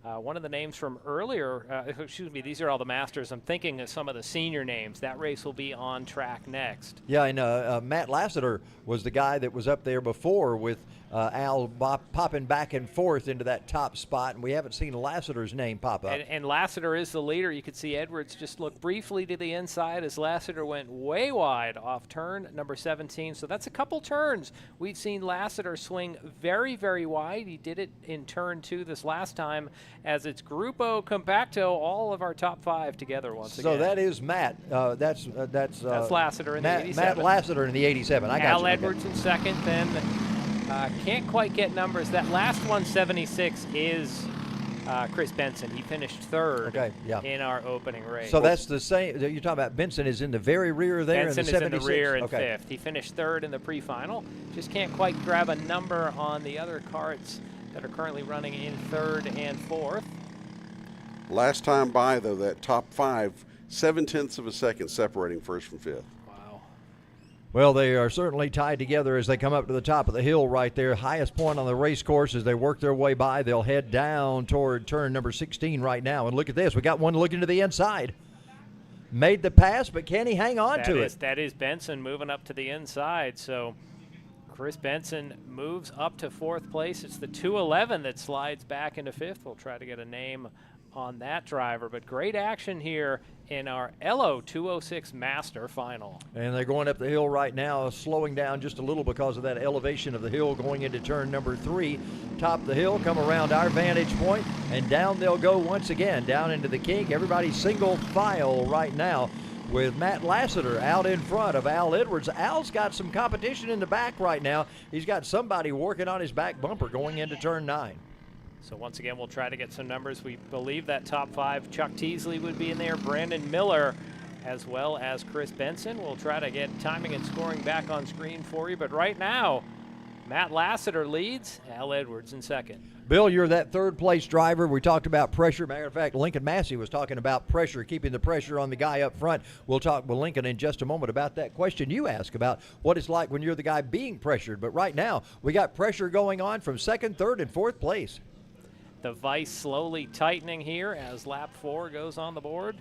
One of the names from earlier, these are all the Masters. I'm thinking of some of the senior names. That race will be on track next. Yeah, and Matt Lassiter was the guy that was up there before with Al popping back and forth into that top spot, and we haven't seen Lassiter's name pop up. And Lassiter is the leader. You could see Edwards just look briefly to the inside as Lassiter went way wide off turn number 17. So that's a couple turns. We've seen Lassiter swing very, very wide. He did it in turn 2 this last time as it's Grupo Compacto, all of our top 5 together once again. So that is Matt. That's Lassiter in the 87. Matt Lassiter in the 87. I got Al you. Edwards in second, then can't quite get numbers. That last one, 76, is Chris Benson. He finished 3rd in our opening race. So that's the same. You're talking about Benson is in the very rear there. Benson in the is 76? in the rear in 5th. He finished 3rd in the pre-final. Just can't quite grab a number on the other carts that are currently running in 3rd and 4th. Last time by, though, that top 5, 0.7 of a second separating 1st from 5th. Wow. Well, they are certainly tied together as they come up to the top of the hill right there. Highest point on the race course as they work their way by. They'll head down toward turn number 16 right now. And look at this. We got one looking to the inside. Made the pass, but can he hang on to it? That is Benson moving up to the inside. So Chris Benson moves up to 4th place. It's the 211 that slides back into 5th. We'll try to get a name on that driver, but great action here in our LO206 Master final. And they're going up the hill right now, slowing down just a little because of that elevation of the hill going into turn number 3. Top of the hill, come around our vantage point, and down they'll go once again, down into the kink. Everybody single file right now with Matt Lassiter out in front of Al Edwards. Al's got some competition in the back right now. He's got somebody working on his back bumper going into turn 9. So once again, we'll try to get some numbers. We believe that top 5, Chuck Teasley would be in there, Brandon Miller, as well as Chris Benson. We'll try to get timing and scoring back on screen for you. But right now, Matt Lassiter leads, Al Edwards in 2nd. Bill, you're that 3rd place driver. We talked about pressure. Matter of fact, Lincoln Massey was talking about pressure, keeping the pressure on the guy up front. We'll talk with Lincoln in just a moment about that question you asked about what it's like when you're the guy being pressured. But right now, we got pressure going on from 2nd, 3rd, and 4th place. The vise slowly tightening here as lap 4 goes on the board.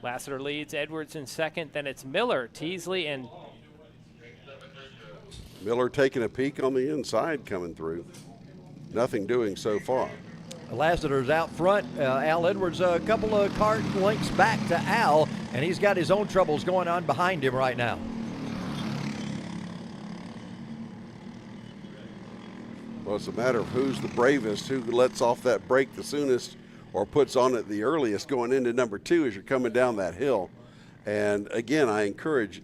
Lassiter leads, Edwards in 2nd, then it's Miller, Teasley, and Miller taking a peek on the inside coming through. Nothing doing so far. Lassiter's out front. Al Edwards a couple of kart lengths back to Al, and he's got his own troubles going on behind him right now. Well, it's a matter of who's the bravest, who lets off that brake the soonest or puts on it the earliest going into number 2 as you're coming down that hill. And again, I encourage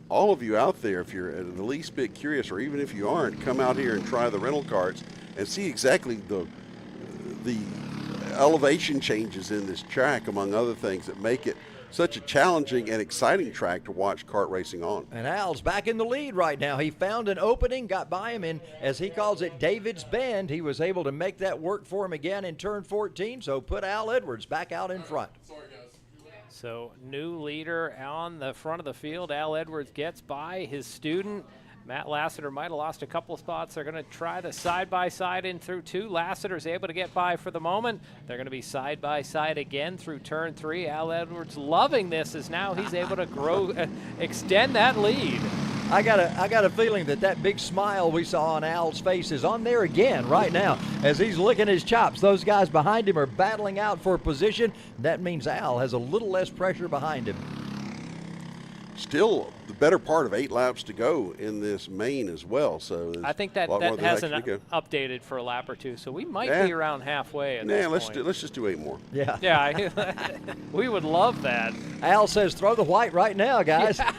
all of you out there, if you're the least bit curious, or even if you aren't, come out here and try the rental karts and see exactly the elevation changes in this track, among other things, that make it such a challenging and exciting track to watch kart racing on. And Al's back in the lead right now. He found an opening, got by him in, as he calls it, David's Bend. He was able to make that work for him again in turn 14, so put Al Edwards back out in front. so new leader on the front of the field. Al Edwards gets by his student. Matt Lassiter might have lost a couple spots. They're going to try the side-by-side in through 2. Lassiter's able to get by for the moment. They're going to be side-by-side again through turn 3. Al Edwards loving this as now he's able to extend that lead. I got a feeling that big smile we saw on Al's face is on there again right now as he's licking his chops. Those guys behind him are battling out for position. That means Al has a little less pressure behind him. Still the better part of 8 laps to go in this main as well. So I think that hasn't updated for a lap or 2, so we might be around halfway at this point. Let's just do 8 more. Yeah. Yeah, we would love that. Al says throw the white right now, guys. Yeah.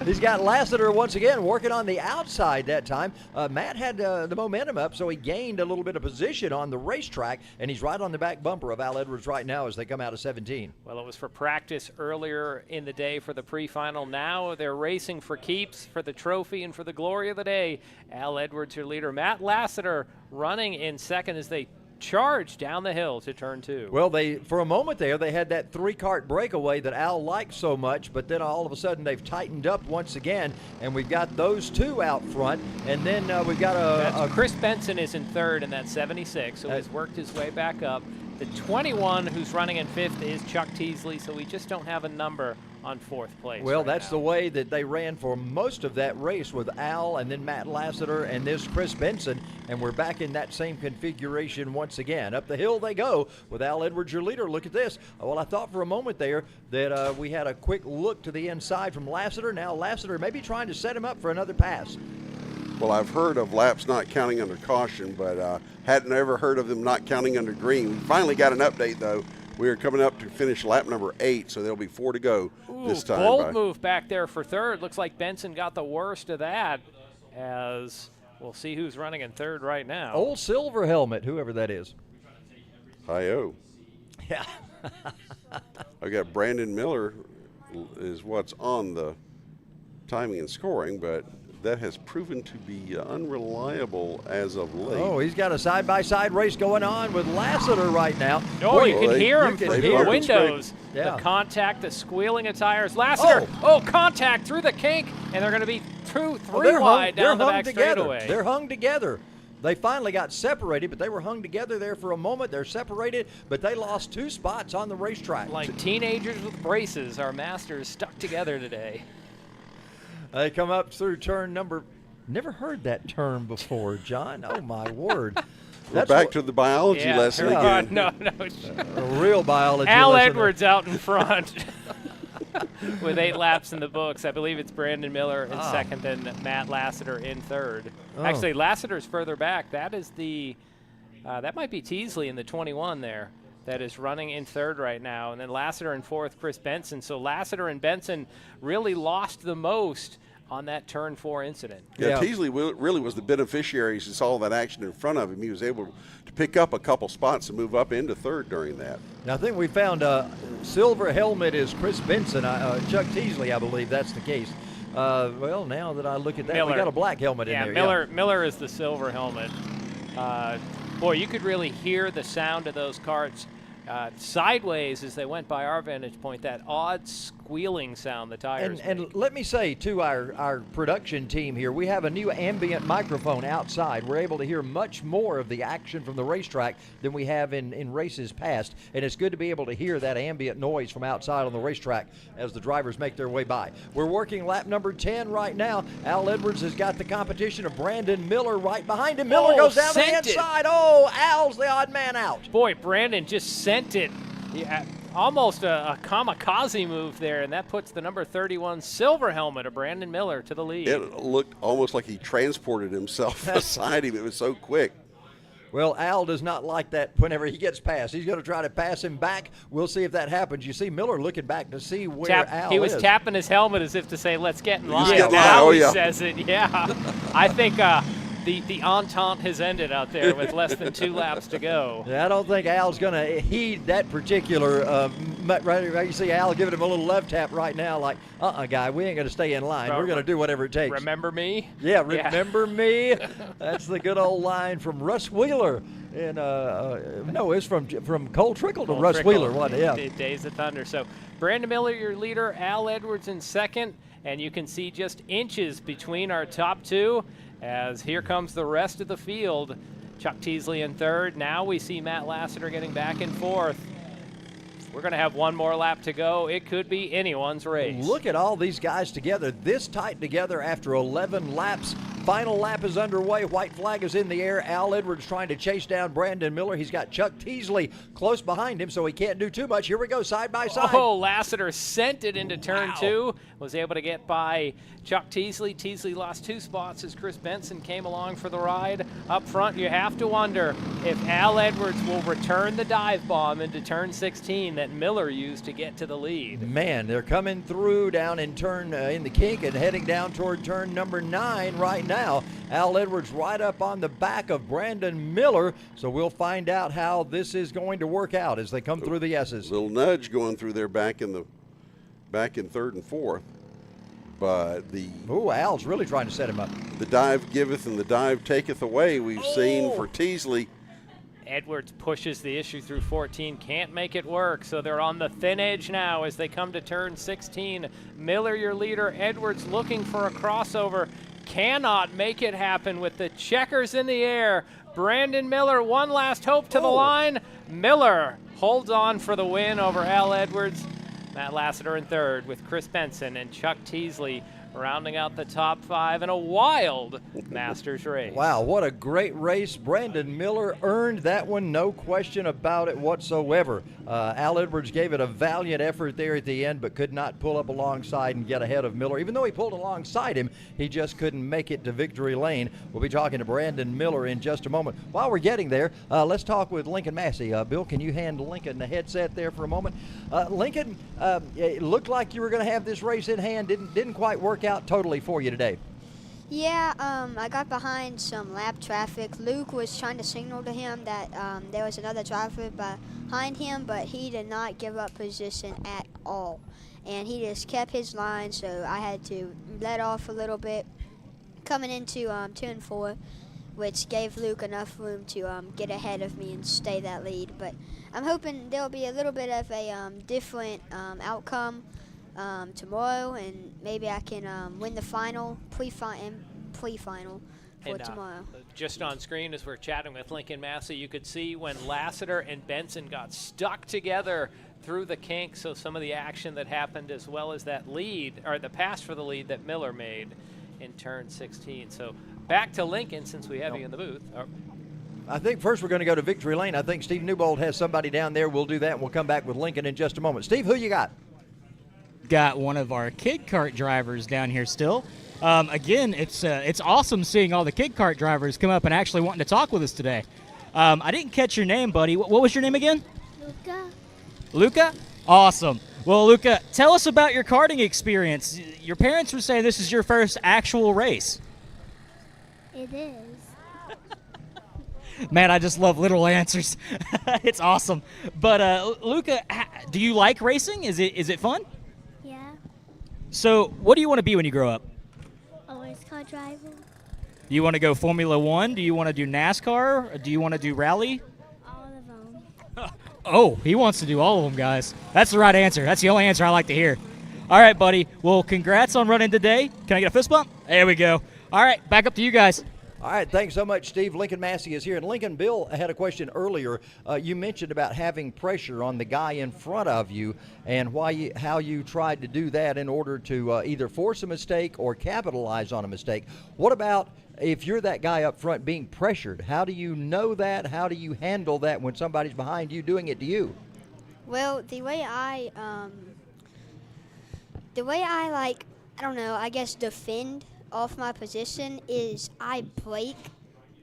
He's got Lassiter once again working on the outside that time. Matt had the momentum up, so he gained a little bit of position on the racetrack, and he's right on the back bumper of Al Edwards right now as they come out of 17. Well, it was for practice earlier in the day for the pre-final. Now they're racing for keeps, for the trophy, and for the glory of the day. Al Edwards, your leader. Matt Lassiter running in 2nd as they charge down the hill to turn 2. Well, for a moment there, they had that 3-kart breakaway that Al liked so much, but then all of a sudden they've tightened up once again, and we've got those 2 out front, and then we've got Chris Benson is in 3rd in that 76, so he's worked his way back up. The 21 who's running in 5th is Chuck Teasley, so we just don't have a number on 4th place. Well, that's the way that they ran for most of that race with Al and then Matt Lassiter and this Chris Benson, and we're back in that same configuration once again. Up the hill they go with Al Edwards, your leader. Look at this. Well, I thought for a moment there that we had a quick look to the inside from Lassiter. Now Lassiter may be trying to set him up for another pass. Well, I've heard of laps not counting under caution, but hadn't ever heard of them not counting under green. We finally got an update, though. We are coming up to finish lap number 8, so there'll be 4 to go this time. Bold move back there for 3rd. Looks like Benson got the worst of that, as we'll see who's running in 3rd right now. Old silver helmet, whoever that is. Hi-oh. Yeah. I got Brandon Miller is what's on the timing and scoring, but that has proven to be unreliable as of late. Oh, he's got a side-by-side race going on with Lassiter right now. Oh, Boy, you can hear him can from hear the windows. Yeah. The contact, the squealing of tires. Lassiter, contact through the kink, and they're going to be three wide down the back straightaway. They're hung together. They finally got separated, but they were hung together there for a moment. They're separated, but they lost 2 spots on the racetrack. Like teenagers with braces, our Masters stuck together today. They come up through turn number. Never heard that term before, John. Oh, my word. We're back to the biology lesson again. No. A real biology Al lesson. Edwards out in front with 8 laps in the books. I believe it's Brandon Miller in second and Matt Lassiter in third. Actually, Lassiter's further back. That is the that might be Teasley in the 21 there that is running in third right now. And then Lassiter in fourth, Chris Benson. So Lassiter and Benson really lost the most on that turn 4 incident. Yeah, Teasley really was the beneficiary. He saw that action in front of him. He was able to pick up a couple spots and move up into third during that. Now, I think we found silver helmet is Chris Benson. Chuck Teasley, I believe that's the case. Well, now that I look at that, we got a black helmet in there. Miller is the silver helmet. Boy, you could really hear the sound of those carts sideways as they went by our vantage point, that odd squealing sound the tires make. And let me say to our production team here, we have a new ambient microphone outside. We're able to hear much more of the action from the racetrack than we have in races past, and it's good to be able to hear that ambient noise from outside on the racetrack as the drivers make their way by. We're working lap number 10 right now. Al Edwards has got the competition of Brandon Miller right behind him. Miller goes down the inside. Oh, Al's the odd man out. Boy, Brandon just sent it. Yeah, almost a kamikaze move there, and that puts the number 31 silver helmet of Brandon Miller to the lead. It looked almost like he transported himself beside him. It was so quick. Well, Al does not like that whenever he gets past. He's going to try to pass him back. We'll see if that happens. You see Miller looking back to see where Al is. He was tapping his helmet as if to say, let's get in line. Now he says it, I think the entente has ended out there with less than 2 laps to go. Yeah, I don't think Al's going to heed that particular right. You see Al giving him a little love tap right now, like, guy, we ain't going to stay in line. We're going to do whatever it takes. Remember me? Yeah, remember me? That's the good old line from Russ Wheeler. And no, it's from Cole Trickle to Russ Wheeler, wasn't it? Yeah. Days of Thunder. So Brandon Miller, your leader, Al Edwards in second, and you can see just inches between our top 2. As here comes the rest of the field. Chuck Teasley in third. Now we see Matt Lassiter getting back in fourth. We're going to have 1 more lap to go. It could be anyone's race. Look at all these guys together, this tight together after 11 laps. Final lap is underway. White flag is in the air. Al Edwards trying to chase down Brandon Miller. He's got Chuck Teasley close behind him, so he can't do too much. Here we go, side by side. Oh, Lassiter sent it into turn 2. Was able to get by Chuck Teasley. Teasley lost 2 spots as Chris Benson came along for the ride. Up front, you have to wonder if Al Edwards will return the dive bomb into turn 16 that Miller used to get to the lead. Man, they're coming through down in turn in the kink and heading down toward turn number 9 right now. Al Edwards right up on the back of Brandon Miller, so we'll find out how this is going to work out as they come through the S's. Little nudge going through there back in third and fourth. But Al's really trying to set him up. The dive giveth and the dive taketh away. We've seen for Teasley. Edwards pushes the issue through 14, can't make it work, so they're on the thin edge now as they come to turn 16. Miller, your leader, Edwards looking for a crossover, cannot make it happen with the checkers in the air. Brandon Miller, one last hope to the line. Miller holds on for the win over Al Edwards. Matt Lassiter in third with Chris Benson and Chuck Teasley rounding out the top 5 in a wild Masters race. Wow, what a great race. Brandon Miller earned that one, no question about it whatsoever. Al Edwards gave it a valiant effort there at the end, but could not pull up alongside and get ahead of Miller. Even though he pulled alongside him, he just couldn't make it to victory lane. We'll be talking to Brandon Miller in just a moment. While we're getting there, let's talk with Lincoln Massey. Bill, can you hand Lincoln the headset there for a moment? Lincoln, it looked like you were going to have this race in hand. Didn't quite work out totally for you today. Yeah, I got behind some lap traffic. Luke was trying to signal to him that there was another driver behind him, but he did not give up position at all. And he just kept his line, so I had to let off a little bit. coming into 2 and 4, which gave Luke enough room to get ahead of me and stay that lead. But I'm hoping there'll be a little bit of a different outcome tomorrow, and maybe I can win the final, pre-final for tomorrow. Just on screen as we're chatting with Lincoln Massey, you could see when Lassiter and Benson got stuck together through the kink, so some of the action that happened, as well as that lead, or the pass for the lead that Miller made in turn 16. So back to Lincoln, since we have you in the booth. I think first we're going to go to Victory Lane. I think Steve Newbold has somebody down there. We'll do that, and we'll come back with Lincoln in just a moment. Steve, who you got? Got one of our kid kart drivers down here still. Again, it's awesome seeing all the kid kart drivers come up and actually wanting to talk with us today. I didn't catch your name, buddy. What was your name again? Luca. Luca? Awesome. Well, Luca, tell us about your karting experience. Your parents were saying this is your first actual race. It is. Man, I just love literal answers. It's awesome. But Luca, do you like racing? Is it fun? Yeah. So what do you want to be when you grow up? A race car driver. Do you want to go Formula One? Do you want to do NASCAR? Or do you want to do rally? All of them. Oh, he wants to do all of them, guys. That's the right answer. That's the only answer I like to hear. All right, buddy. Well, congrats on running today. Can I get a fist bump? There we go. All right, back up to you guys. All right, thanks so much, Steve. Lincoln Massey is here. And Lincoln, Bill had a question earlier. You mentioned about having pressure on the guy in front of you and how you tried to do that in order to either force a mistake or capitalize on a mistake. What about if you're that guy up front being pressured? How do you know that? How do you handle that when somebody's behind you doing it to you? Well, the way I like, I don't know, I guess defend off my position is I brake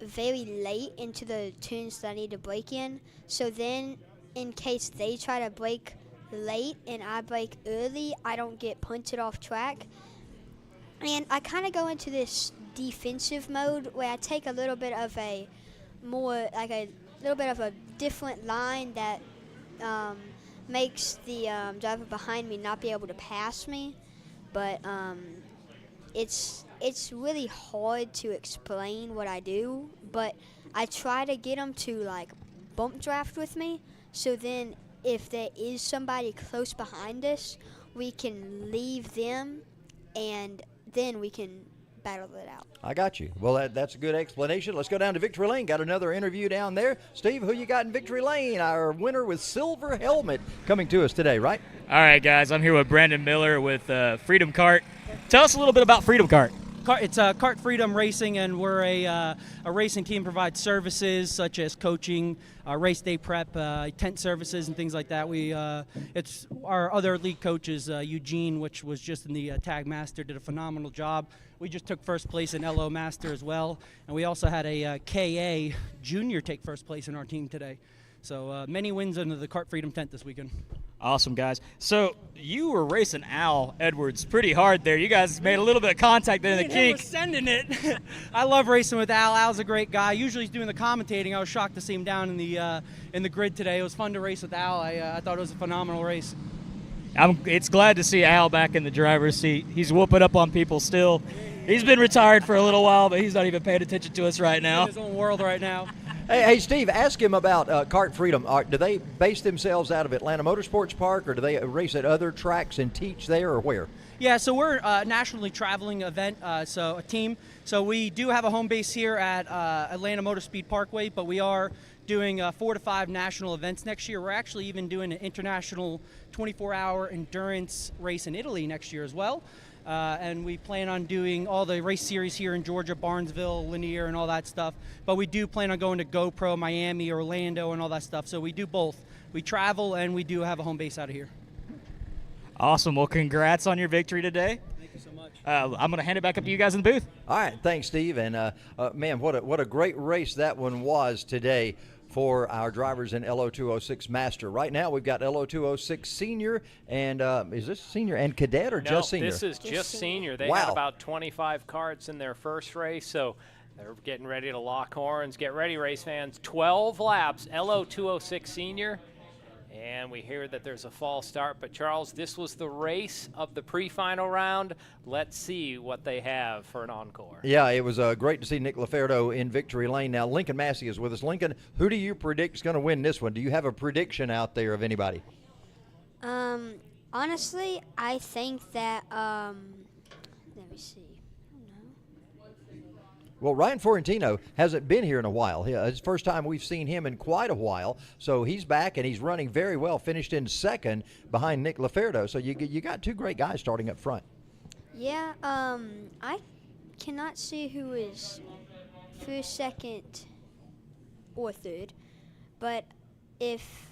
very late into the turns that I need to brake in. So then in case they try to brake late and I brake early, I don't get punted off track. And I kind of go into this defensive mode where I take a little bit of a different line that makes the driver behind me not be able to pass me. But it's really hard to explain what I do, but I try to get them to like bump draft with me, so then if there is somebody close behind us, we can leave them and then we can battle it out. I got you. Well, that's a good explanation. Let's go down to Victory Lane. Got another interview down there. Steve, who you got in Victory Lane? Our winner with silver helmet coming to us today, right? All right, guys. I'm here with Brandon Miller with Freedom Kart. Tell us a little bit about Freedom Kart. It's Kart Freedom Racing, and we're a racing team, provides services such as coaching, race day prep, tent services, and things like that. It's our other league coach is Eugene, which was just in the Tag Master, did a phenomenal job. We just took first place in LO Master as well, and we also had a KA Junior take first place in our team today. So many wins under the Kart Freedom tent this weekend. Awesome, guys. So you were racing Al Edwards pretty hard there. You guys made a little bit of contact there in the kink. Was sending it. I love racing with Al. Al's a great guy. Usually he's doing the commentating. I was shocked to see him down in the grid today. It was fun to race with Al. I thought it was a phenomenal race. It's glad to see Al back in the driver's seat. He's whooping up on people still. He's been retired for a little while, but he's not even paying attention to us right now. In his own world right now. Hey, Steve, ask him about Kart Freedom. Do they base themselves out of Atlanta Motorsports Park, or do they race at other tracks and teach there, or where? Yeah, so we're a nationally traveling event, so a team. So we do have a home base here at Atlanta Motor Speed Parkway, but we are doing 4 to 5 national events next year. We're actually even doing an international 24-hour endurance race in Italy next year as well. And we plan on doing all the race series here in Georgia, Barnesville, Linear, and all that stuff. But we do plan on going to GoPro, Miami, Orlando, and all that stuff. So we do both. We travel, and we do have a home base out of here. Awesome. Well, congrats on your victory today. Thank you so much. I'm going to hand it back up to you guys in the booth. All right. Thanks, Steve. And, man, what a great race that one was today for our drivers in LO206 Master. Right now we've got LO206 Senior and is this Senior and Cadet or just Senior? No, this is just Senior. They wow. had about 25 karts in their first race, so they're getting ready to lock horns. Get ready, race fans. 12 laps, LO206 Senior, And we hear that there's a false start. But, Charles, this was the race of the pre-final round. Let's see what they have for an encore. Yeah, it was great to see Nick Laferdo in victory lane. Now, Lincoln Massey is with us. Lincoln, who do you predict is going to win this one? Do you have a prediction out there of anybody? Honestly, I think that, let me see. Well, Ryan Fiorentino hasn't been here in a while. It's the first time we've seen him in quite a while. So he's back, and he's running very well, finished in second behind Nick Laferdo. So you got two great guys starting up front. Yeah, I cannot see who is first, second, or third. But if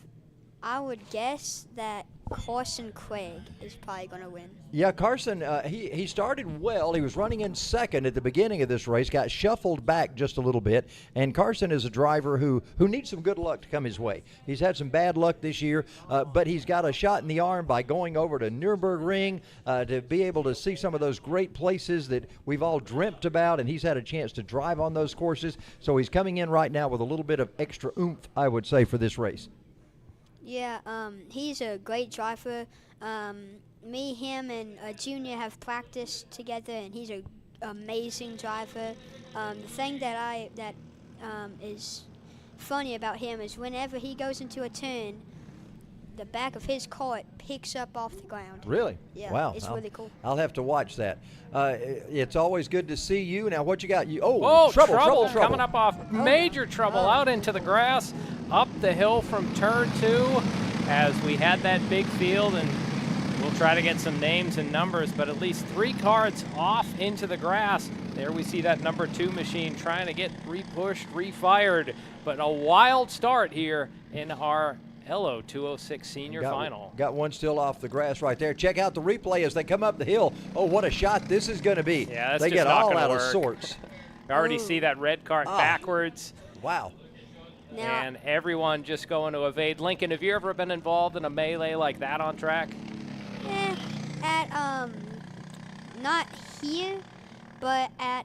I would guess that Carson Craig is probably going to win. Yeah, Carson, he started well. He was running in second at the beginning of this race, got shuffled back just a little bit, and Carson is a driver who needs some good luck to come his way. He's had some bad luck this year, but he's got a shot in the arm by going over to Nürburgring to be able to see some of those great places that we've all dreamt about, and he's had a chance to drive on those courses. So he's coming in right now with a little bit of extra oomph, I would say, for this race. Yeah, he's a great driver. Me, him, and Junior have practiced together, and he's an amazing driver. The thing that is funny about him is whenever he goes into a turn, the back of his kart picks up off the ground. Really? Yeah, wow. it's really cool. I'll have to watch that. It's always good to see you. Now, what you got? Trouble coming up off major trouble out into the grass, up the hill from turn 2 as we had that big field, and we'll try to get some names and numbers, but at least 3 carts off into the grass. There we see that number 2 machine trying to get re-pushed, re-fired, but a wild start here in our LO206 Senior final. Got one still off the grass right there. Check out the replay as they come up the hill. Oh, what a shot this is going to be. Yeah, that's they just get not all gonna out work. of sorts. We already see that red cart backwards. Wow. And everyone just going to evade. Lincoln, have you ever been involved in a melee like that on track? Not here, but at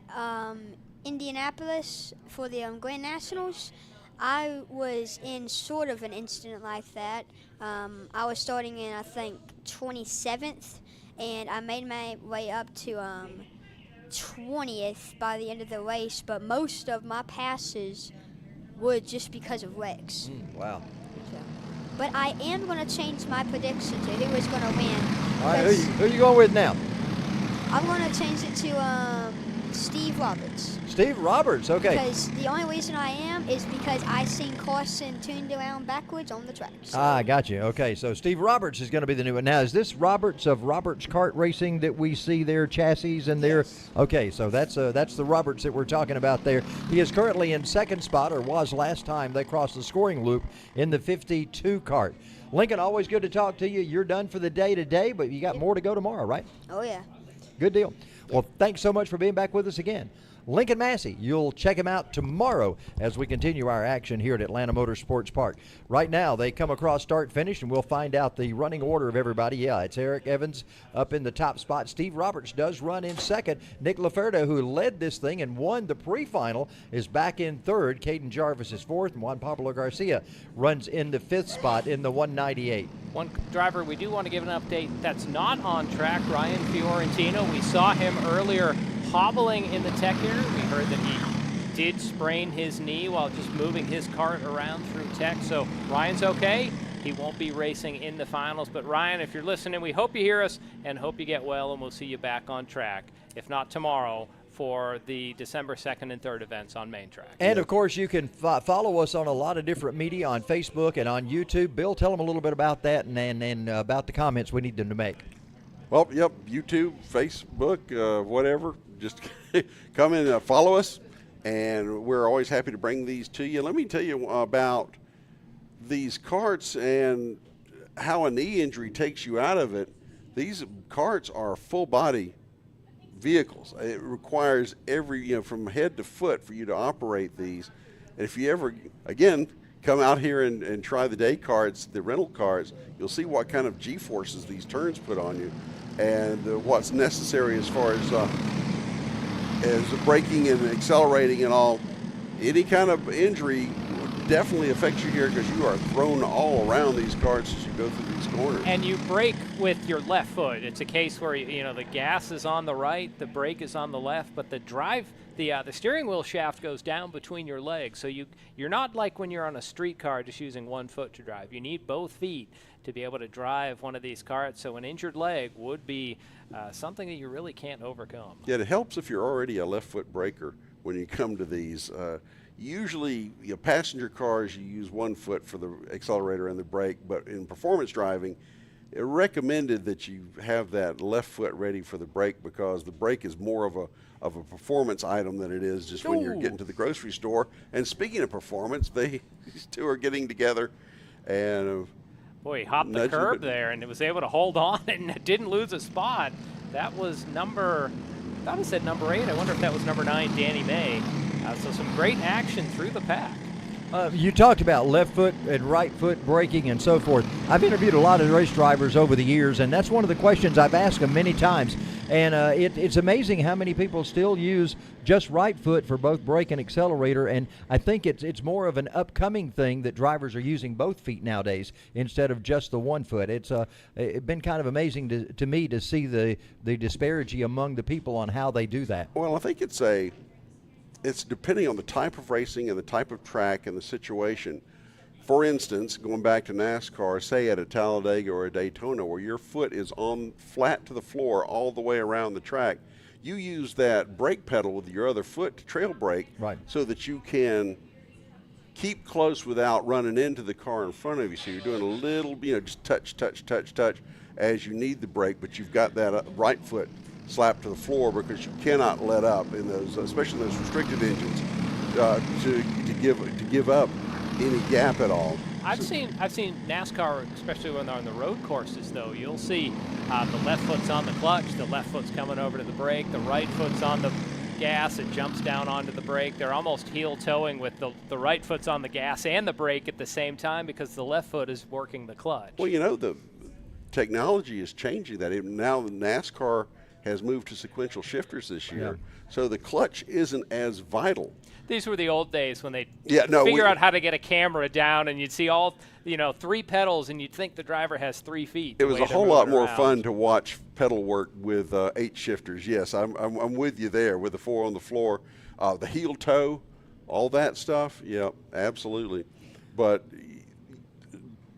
Indianapolis for the Grand Nationals. I was in sort of an incident like that. I was starting in, I think, 27th, and I made my way up to 20th by the end of the race, but most of my passes were just because of wrecks. Wow. But I am going to change my prediction to who is going to win. All right, who are you going with now? I'm going to change it to Steve Roberts. Steve Roberts, okay. Because the only reason I am is because I seen Carson turned around backwards on the track. So. I got you. Okay, so Steve Roberts is going to be the new one. Now, is this Roberts of Roberts Kart Racing that we see their chassis and their? Yes. Okay, so that's the Roberts that we're talking about there. He is currently in second spot, or was last time they crossed the scoring loop in the 52 kart. Lincoln, always good to talk to you. You're done for the day today, but you got more to go tomorrow, right? Oh, yeah. Good deal. Well, thanks so much for being back with us again. Lincoln Massey, you'll check him out tomorrow as we continue our action here at Atlanta Motorsports Park. Right now, they come across start-finish, and we'll find out the running order of everybody. Yeah, it's Eric Evans up in the top spot. Steve Roberts does run in second. Nick Laferdo, who led this thing and won the pre-final, is back in third. Caden Jarvis is fourth, and Juan Pablo Garcia runs in the fifth spot in the 198. One driver we do want to give an update that's not on track, Ryan Fiorentino. We saw him earlier hobbling in the tech here. We heard that he did sprain his knee while just moving his cart around through tech. So Ryan's okay. He won't be racing in the finals. But Ryan, if you're listening, we hope you hear us and hope you get well, and we'll see you back on track, if not tomorrow, for the December 2nd and 3rd events on main track. And, of course, you can follow us on a lot of different media on Facebook and on YouTube. Bill, tell them a little bit about that and about the comments we need them to make. Well, yep, YouTube, Facebook, whatever. Just come in and follow us, and we're always happy to bring these to you. Let me tell you about these carts and how a knee injury takes you out of it. These carts are full-body vehicles. It requires from head to foot for you to operate these. And if you ever, again, come out here and try the day carts, the rental carts, you'll see what kind of G-forces these turns put on you and what's necessary as far as braking and accelerating and all. Any kind of injury definitely affects you here because you are thrown all around these karts as you go through these corners. And you brake with your left foot. It's a case where the gas is on the right, the brake is on the left, but the steering wheel shaft goes down between your legs. So you're not like when you're on a street car just using one foot to drive. You need both feet to be able to drive one of these karts. So an injured leg would be something that you really can't overcome. Yeah, it helps if you're already a left foot braker when you come to these. Usually, passenger cars, you use one foot for the accelerator and the brake, but in performance driving, it's recommended that you have that left foot ready for the brake because the brake is more of a performance item than it is just when you're getting to the grocery store. And speaking of performance, these two are getting together and boy, he hopped the curb there and it was able to hold on and didn't lose a spot. That was I thought it said number 8. I wonder if that was number 9, Danny May. So some great action through the pack. You talked about left foot and right foot braking and so forth. I've interviewed a lot of race drivers over the years, and that's one of the questions I've asked them many times. And it's amazing how many people still use just right foot for both brake and accelerator, and I think it's more of an upcoming thing that drivers are using both feet nowadays instead of just the one foot. It's been kind of amazing to me to see the disparity among the people on how they do that. Well, I think it's depending on the type of racing and the type of track and the situation. For instance, going back to NASCAR, say at a Talladega or a Daytona where your foot is on flat to the floor all the way around the track, you use that brake pedal with your other foot to trail brake so that you can keep close without running into the car in front of you. So you're doing a little, just touch, touch, touch, touch as you need the brake, but you've got that right foot slapped to the floor because you cannot let up in those, especially those restricted engines, to give up any gap at all. I've seen NASCAR, especially when they're on the road courses, though. You'll see the left foot's on the clutch, the left foot's coming over to the brake, the right foot's on the gas, it jumps down onto the brake. They're almost heel towing with the right foot's on the gas and the brake at the same time because the left foot is working the clutch. Well, the technology is changing that. Now the NASCAR has moved to sequential shifters this year, so the clutch isn't as vital. These were the old days when they figure out how to get a camera down, and you'd see all 3 pedals, and you'd think the driver has 3 feet. It was a whole lot more fun to watch pedal work with 8 shifters. Yes, I'm with you there with the 4 on the floor, the heel toe, all that stuff. Yeah, absolutely. But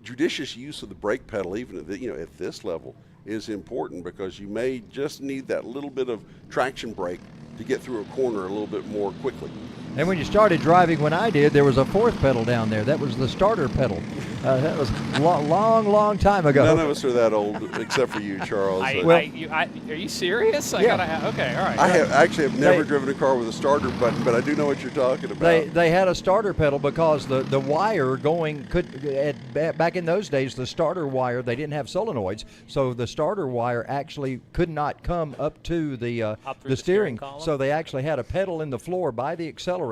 judicious use of the brake pedal, even at this level, is important because you may just need that little bit of traction brake to get through a corner a little bit more quickly. And when you started driving, when I did, there was a 4th pedal down there. That was the starter pedal. That was a long time ago. None of us are that old, except for you, Charles. Are you serious? Yeah. Okay, all right. I have never driven a car with a starter button, but I do know what you're talking about. They had a starter pedal because the wire back in those days, the starter wire, they didn't have solenoids, so the starter wire actually could not come up to the steering column. So they actually had a pedal in the floor by the accelerator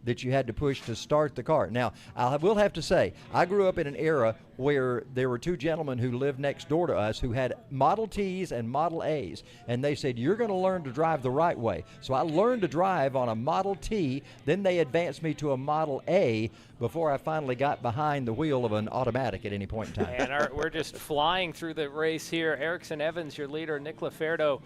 that you had to push to start the car. Now, I will have to say, I grew up in an era where there were 2 gentlemen who lived next door to us who had Model Ts and Model As, and they said, you're going to learn to drive the right way. So I learned to drive on a Model T, then they advanced me to a Model A before I finally got behind the wheel of an automatic at any point in time. And we're just flying through the race here. Erickson Evans, your leader, Nick Laferdo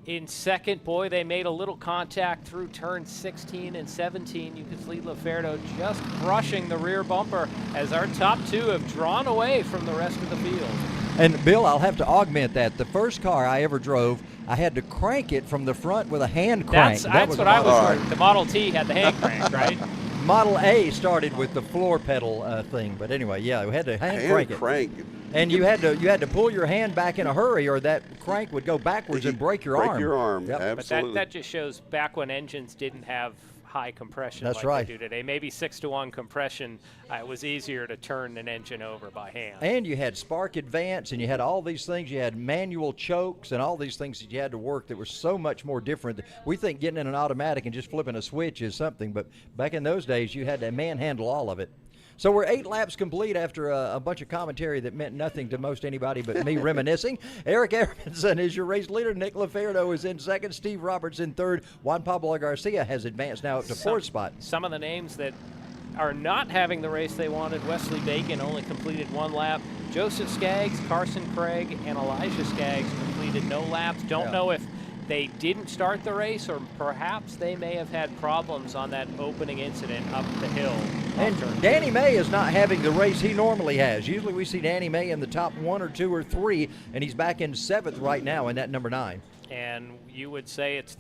in second. Boy, they made a little contact through turn 16 and 17. You could see Laferdo just brushing the rear bumper as our top 2 have drawn away from the rest of the field. And Bill, I'll have to augment that. The first car I ever drove, I had to crank it from the front with a hand crank. That's what I was learning. The Model T had the hand crank, right? Model A started with the floor pedal thing, but anyway, yeah, we had to hand crank it. And you had to pull your hand back in a hurry, or that crank would go backwards and break your arm. Break your arm, yep. Absolutely. But that just shows back when engines didn't have high compression That's like right. they do today. Maybe 6-to-1 compression. It was easier to turn an engine over by hand. And you had spark advance, and you had all these things. You had manual chokes and all these things that you had to work that were so much more different. We think getting in an automatic and just flipping a switch is something, but back in those days, you had to manhandle all of it. So we're 8 laps complete after a bunch of commentary that meant nothing to most anybody but me reminiscing. Eric Aronson is your race leader. Nick Laferdo is in second. Steve Roberts in third. Juan Pablo Garcia has advanced now up to 4th spot. Some of the names that are not having the race they wanted. Wesley Bacon only completed 1 lap. Joseph Skaggs, Carson Craig, and Elijah Skaggs completed no laps. Don't know if they didn't start the race, or perhaps they may have had problems on that opening incident up the hill. And Danny May is not having the race he normally has. Usually we see Danny May in the top 1 or 2 or 3, and he's back in 7th right now in that number 9. And you would say it's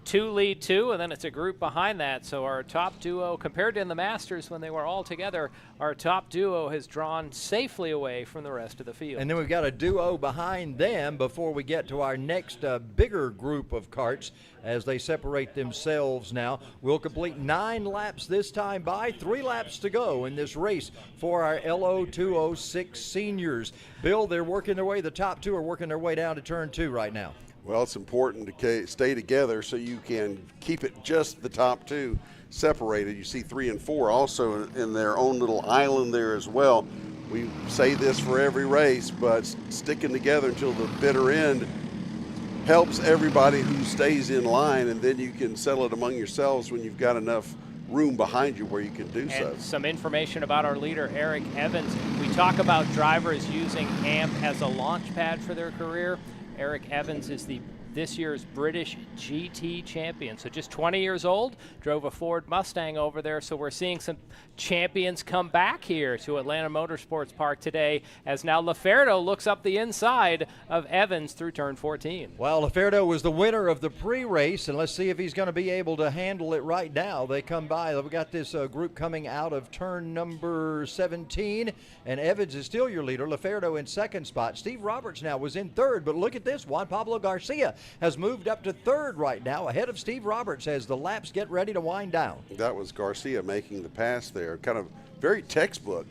2 lead 2, and then it's a group behind that. So our top duo, compared to in the Masters when they were all together, our top duo has drawn safely away from the rest of the field. And then we've got a duo behind them before we get to our next bigger group of karts as they separate themselves now. We'll complete 9 laps this time by 3 laps to go in this race for our LO206 Seniors. Bill, they're working their way, the top 2 are working their way down to turn 2 right now. Well, it's important to stay together so you can keep it just the top 2 separated. You see 3 and 4 also in their own little island there as well. We say this for every race, but sticking together until the bitter end helps everybody who stays in line, and then you can settle it among yourselves when you've got enough room behind you where you can do so. And some information about our leader, Eric Evans. We talk about drivers using AMP as a launch pad for their career. Eric Evans is this year's British GT champion. So just 20 years old, drove a Ford Mustang over there. So we're seeing some champions come back here to Atlanta Motorsports Park today as now Laferdo looks up the inside of Evans through turn 14. Well, Laferdo was the winner of the pre-race, and let's see if he's going to be able to handle it right now. They come by. We got this group coming out of turn number 17, and Evans is still your leader. Laferdo in 2nd spot. Steve Roberts now was in 3rd, but look at this. Juan Pablo Garcia has moved up to 3rd right now, ahead of Steve Roberts as the laps get ready to wind down. That was Garcia making the pass there, kind of very textbook.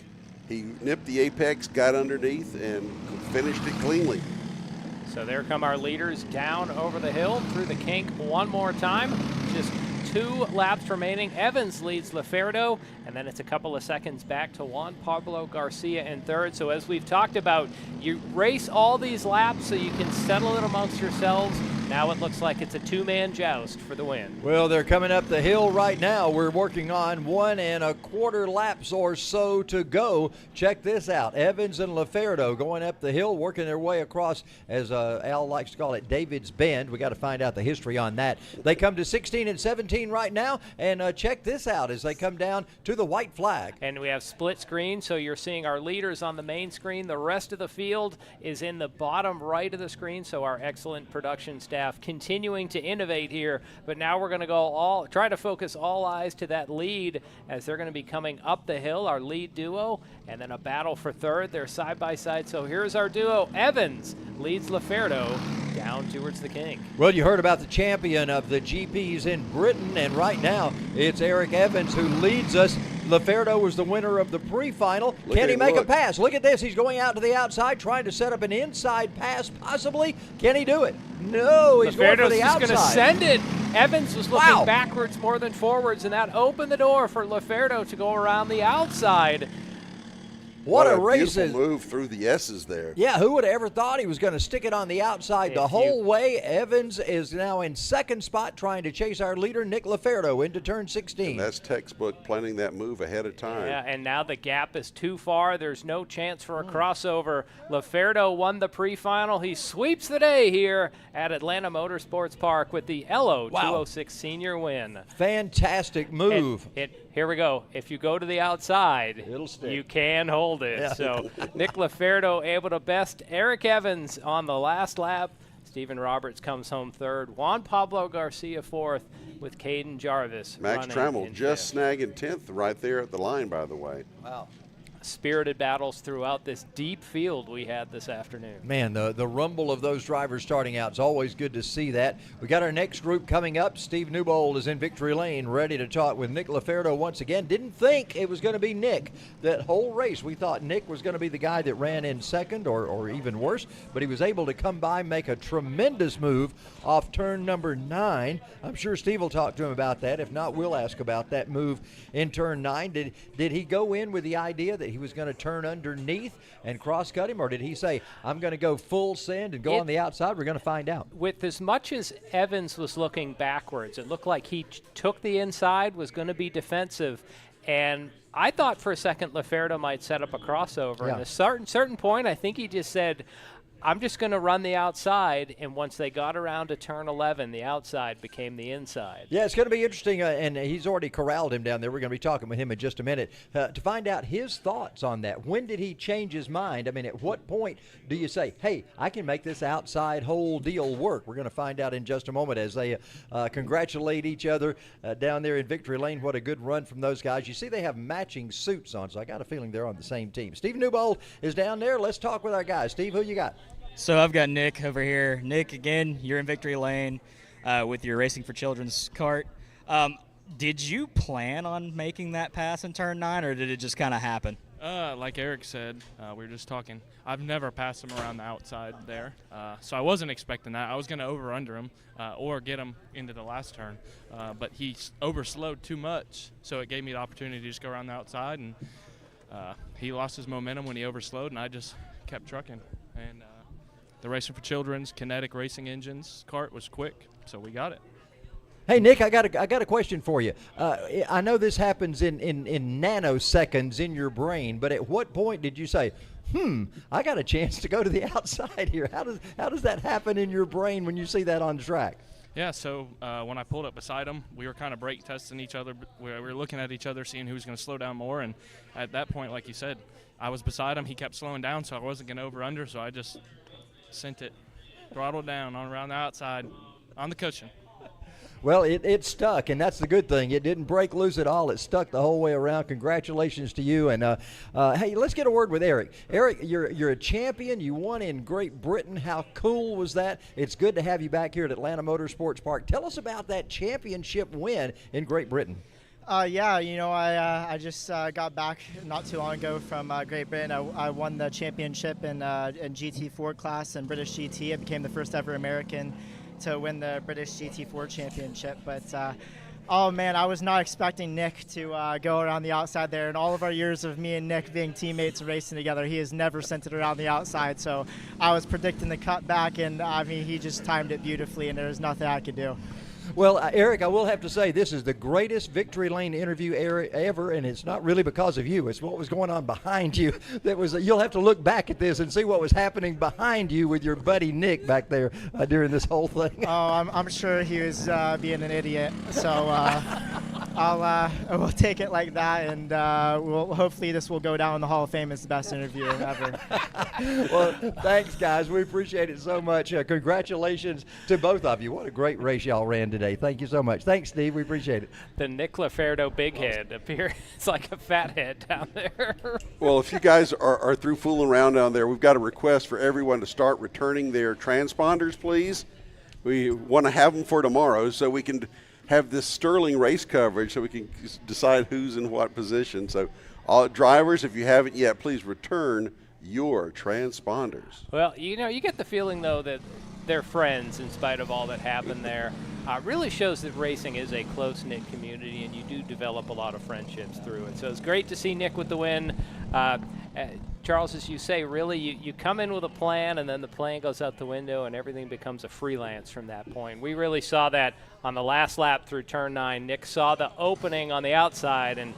He nipped the apex, got underneath, and finished it cleanly. So there come our leaders down over the hill through the kink one more time. Just 2 laps remaining. Evans leads Laferdo, and then it's a couple of seconds back to Juan Pablo Garcia in 3rd. So as we've talked about, you race all these laps so you can settle it amongst yourselves. Now it looks like it's a 2-man joust for the win. Well, they're coming up the hill right now. We're working on 1 1/4 laps or so to go. Check this out. Evans and Laferdo going up the hill, working their way across, as Al likes to call it, David's Bend. We got to find out the history on that. They come to 16 and 17 right now, and check this out as they come down to the white flag. And we have split screen, so you're seeing our leaders on the main screen. The rest of the field is in the bottom right of the screen, so our excellent production staff continuing to innovate here. But now we're going to go try to focus all eyes to that lead as they're going to be coming up the hill, our lead duo, and then a battle for 3rd. They're side by side. So here's our duo. Evans leads Laferdo down towards the kink. Well, you heard about the champion of the GPs in Britain, and right now it's Eric Evans who leads us. Laferdo was the winner of the pre-final. Can he make a pass? Look at this. He's going out to the outside, trying to set up an inside pass, possibly. Can he do it? No, he's going for the outside. Laferdo's just going to send it. Evans was looking backwards more than forwards, and that opened the door for Laferdo to go around the outside. What a race. Beautiful move through the S's there. Yeah, who would have ever thought he was going to stick it on the outside the whole way? Evans is now in 2nd spot trying to chase our leader, Nick Laferdo, into turn 16. And that's textbook, planning that move ahead of time. Yeah, and now the gap is too far. There's no chance for a crossover. Laferdo won the pre-final. He sweeps the day here at Atlanta Motorsports Park with the LO206 Senior win. Fantastic move. Here we go. If you go to the outside, it'll stick. You can hold it. Yeah. So Nick Laferdo able to best Eric Evans on the last lap. Stephen Roberts comes home 3rd. Juan Pablo Garcia 4th with Caden Jarvis. Max Trammell just snagging 10th right there at the line, by the way. Wow. Spirited battles throughout this deep field we had this afternoon. Man, the rumble of those drivers starting out, it's always good to see that. We got our next group coming up. Steve Newbold is in victory lane, ready to talk with Nick Laferdo once again. Didn't think it was going to be Nick that whole race. We thought Nick was going to be the guy that ran in 2nd or even worse, but he was able to come by, make a tremendous move off turn number 9. I'm sure Steve will talk to him about that. If not, we'll ask about that move in turn 9. Did he go in with the idea that he was going to turn underneath and cross-cut him, or did he say, I'm going to go full send and go on the outside? We're going to find out. With as much as Evans was looking backwards, it looked like he took the inside, was going to be defensive, and I thought for a second Laferdo might set up a crossover. Yeah. At a certain point, I think he just said, I'm just going to run the outside, and once they got around to turn 11, the outside became the inside. Yeah, it's going to be interesting, and he's already corralled him down there. We're going to be talking with him in just a minute to find out his thoughts on that. When did he change his mind? I mean, at what point do you say, hey, I can make this outside whole deal work? We're going to find out in just a moment as they congratulate each other down there in Victory Lane. What a good run from those guys. You see they have matching suits on, so I got a feeling they're on the same team. Steve Newbold is down there. Let's talk with our guys. Steve, who you got? So I've got Nick over here. Nick, again, you're in Victory Lane with your Racing for Children's cart. Did you plan on making that pass in turn 9, or did it just kind of happen? Like Eric said, we were just talking. I've never passed him around the outside there, so I wasn't expecting that. I was going to over-under him or get him into the last turn, but he overslowed too much, so it gave me the opportunity to just go around the outside, and he lost his momentum when he overslowed, and I just kept trucking. And the Racing for Children's kinetic racing engines cart was quick, so we got it. Hey, Nick, I got a question for you. I know this happens in nanoseconds in your brain, but at what point did you say, I got a chance to go to the outside here? How does that happen in your brain when you see that on track? Yeah, so when I pulled up beside him, we were kind of brake testing each other. We were looking at each other, seeing who was going to slow down more, and at that point, like you said, I was beside him. He kept slowing down, so I wasn't going to over-under, so I just sent it, throttled down on around the outside on the cushion. Well, it stuck, and that's the good thing. It didn't break loose at all. It stuck the whole way around. Congratulations to you. And, hey, let's get a word with Eric. Eric, you're a champion. You won in Great Britain. How cool was that? It's good to have you back here at Atlanta Motorsports Park. Tell us about that championship win in Great Britain. Yeah, you know, I just got back not too long ago from Great Britain. I won the championship in GT4 class and British GT. I became the first ever American to win the British GT4 championship. But, oh, man, I was not expecting Nick to go around the outside there. In all of our years of me and Nick being teammates and racing together, he has never sent it around the outside. So I was predicting the cut back, and, I mean, he just timed it beautifully, and there was nothing I could do. Well, Eric, I will have to say this is the greatest Victory Lane interview ever, and it's not really because of you. It's what was going on behind you. You'll have to look back at this and see what was happening behind you with your buddy Nick back there during this whole thing. Oh, I'm sure he was being an idiot. So we'll take it like that, and hopefully this will go down in the Hall of Fame as the best interview ever. Well, thanks, guys. We appreciate it so much. Congratulations to both of you. What a great race y'all ran today. Thank you so much. Thanks, Steve. We appreciate it. The Nick Laferdo big head appears like a fat head down there. Well, if you guys are through fooling around down there, we've got a request for everyone to start returning their transponders, please. We want to have them for tomorrow so we can have this sterling race coverage so we can decide who's in what position. So all drivers, if you haven't yet, please return your transponders. Well, you know, you get the feeling, though, that they're friends in spite of all that happened there. Really shows that racing is a close-knit community, and you do develop a lot of friendships through it. So it's great to see Nick with the win. Charles, as you say, really, you come in with a plan, and then the plan goes out the window, and everything becomes a freelance from that point. We really saw that on the last lap through turn 9. Nick saw the opening on the outside and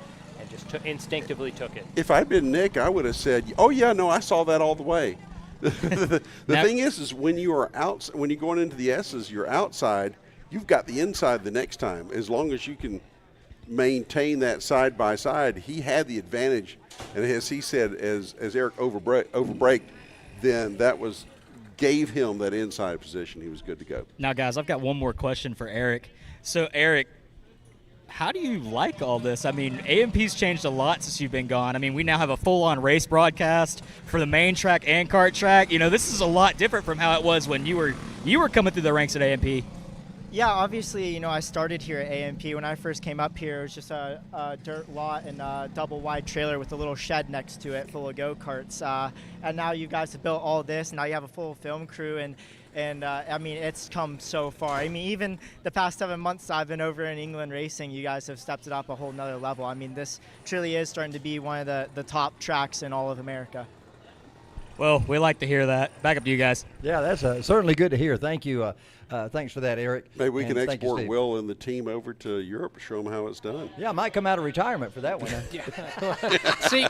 just instinctively took it. If I'd been Nick, I would have said, oh, yeah, no, I saw that all the way. The thing is when you are out, when you're going into the S's, you're outside, you've got the inside the next time. As long as you can maintain that side by side, he had the advantage. And as he said, as Eric overbraked, then that gave him that inside position. He was good to go. Now, guys, I've got one more question for Eric. So, Eric, how do you like all this? I mean, AMP's changed a lot since you've been gone. I mean, we now have a full-on race broadcast for the main track and kart track. You know, this is a lot different from how it was when you were coming through the ranks at AMP. Yeah, obviously, you know, I started here at AMP. When I first came up here, it was just a dirt lot and a double-wide trailer with a little shed next to it full of go-karts. And now you guys have built all this. Now you have a full film crew, and I mean, it's come so far. I mean, even the past 7 months I've been over in England racing, you guys have stepped it up a whole nother level. I mean, this truly is starting to be one of the top tracks in all of America. Well, we like to hear that. Back up to you guys. Yeah, that's certainly good to hear. Thank you. Thanks for that, Eric. Maybe we And can thank you, export Steve. Will and the team over to Europe to show them how it's done. Yeah, I might come out of retirement for that one. See,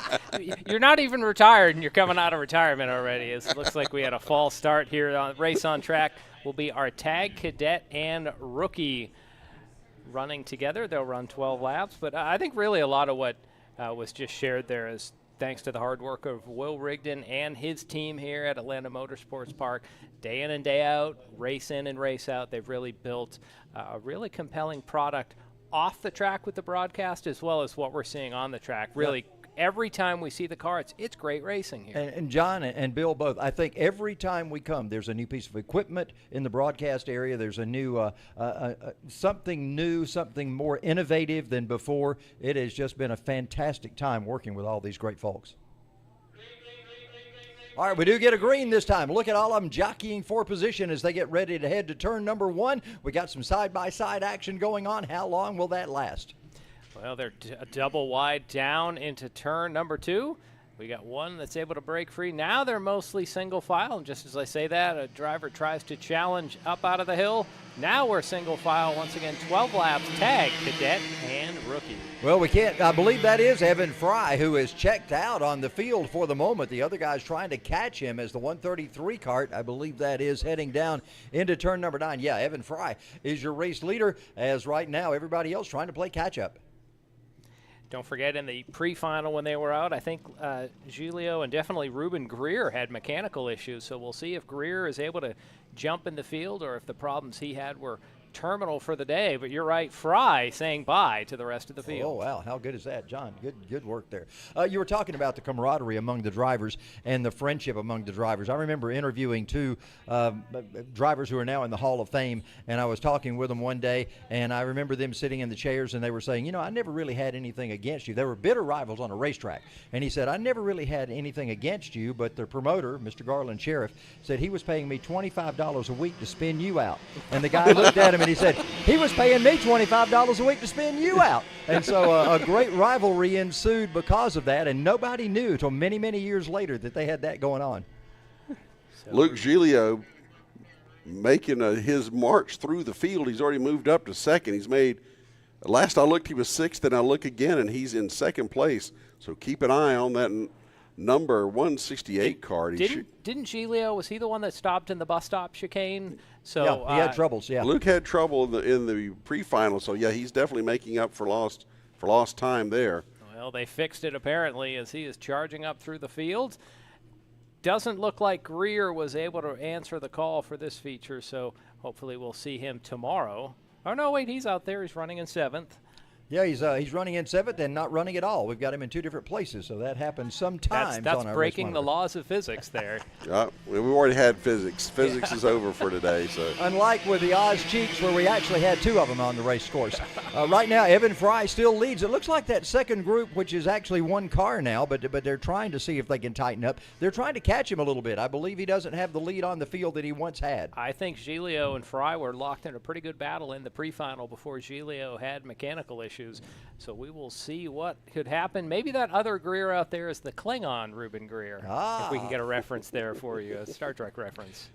you're not even retired, and you're coming out of retirement already. It looks like we had a false start here. On Race on Track will be our tag, cadet, and rookie running together. They'll run 12 laps. But I think really a lot of what was just shared there is thanks to the hard work of Will Rigdon and his team here at Atlanta Motorsports Park. Day in and day out, race in and race out, they've really built a really compelling product off the track with the broadcast as well as what we're seeing on the track. Really, every time we see the karts, it's great racing here. And John and Bill both, I think every time we come, there's a new piece of equipment in the broadcast area. There's a new, something new, something more innovative than before. It has just been a fantastic time working with all these great folks. All right, we do get a green this time. Look at all of them jockeying for position as they get ready to head to turn number 1. We got some side-by-side action going on. How long will that last? Well, they're a double wide down into turn number 2. We got one that's able to break free. Now they're mostly single file, and just as I say that, a driver tries to challenge up out of the hill. Now we're single file once again, 12 laps, tag, cadet, and rookie. Well, we can't, I believe that is Evan Fry, who is checked out on the field for the moment. The other guy's trying to catch him as the 133 kart, I believe that is, heading down into turn number 9. Yeah, Evan Fry is your race leader, as right now everybody else trying to play catch-up. Don't forget, in the pre-final when they were out, I think Giulio and definitely Ruben Greer had mechanical issues, so we'll see if Greer is able to jump in the field or if the problems he had were terminal for the day. But you're right, Fry saying bye to the rest of the field. Oh, wow, how good is that, John? Good work there. You were talking about the camaraderie among the drivers and the friendship among the drivers. I remember interviewing 2 drivers who are now in the Hall of Fame, and I was talking with them one day, and I remember them sitting in the chairs, and they were saying, you know, I never really had anything against you. They were bitter rivals on a racetrack, and he said, I never really had anything against you, but the promoter, Mr. Garland Sheriff, said he was paying me $25 a week to spin you out. And the guy looked at him and he said, he was paying me $25 a week to spin you out. And so a great rivalry ensued because of that, and nobody knew until many, many years later that they had that going on. Luke Giglio making his march through the field. He's already moved up to second. He's made, last I looked, he was 6th, and I look again, and he's in 2nd place. So keep an eye on that number 168 card. Didn't Giglio, was he the one that stopped in the bus stop chicane? So yeah, he had troubles, yeah. Luke had trouble in the pre-final, so yeah, he's definitely making up for lost time there. Well, they fixed it apparently as he is charging up through the field. Doesn't look like Greer was able to answer the call for this feature, so hopefully we'll see him tomorrow. Oh, no, wait, he's out there. He's running in 7th. Yeah, he's running in 7th and not running at all. We've got him in 2 different places, so that happens sometimes. That's on our breaking the laws of physics there. We've already had physics. Physics is over for today. So unlike with the Oz Cheeks, where we actually had 2 of them on the race course. Right now, Evan Fry still leads. It looks like that second group, which is actually 1 car now, but they're trying to see if they can tighten up. They're trying to catch him a little bit. I believe he doesn't have the lead on the field that he once had. I think Giglio and Fry were locked in a pretty good battle in the pre-final before Giglio had mechanical issues. So we will see what could happen. Maybe that other Greer out there is the Klingon Ruben Greer. If we can get a reference there for you, a Star Trek reference.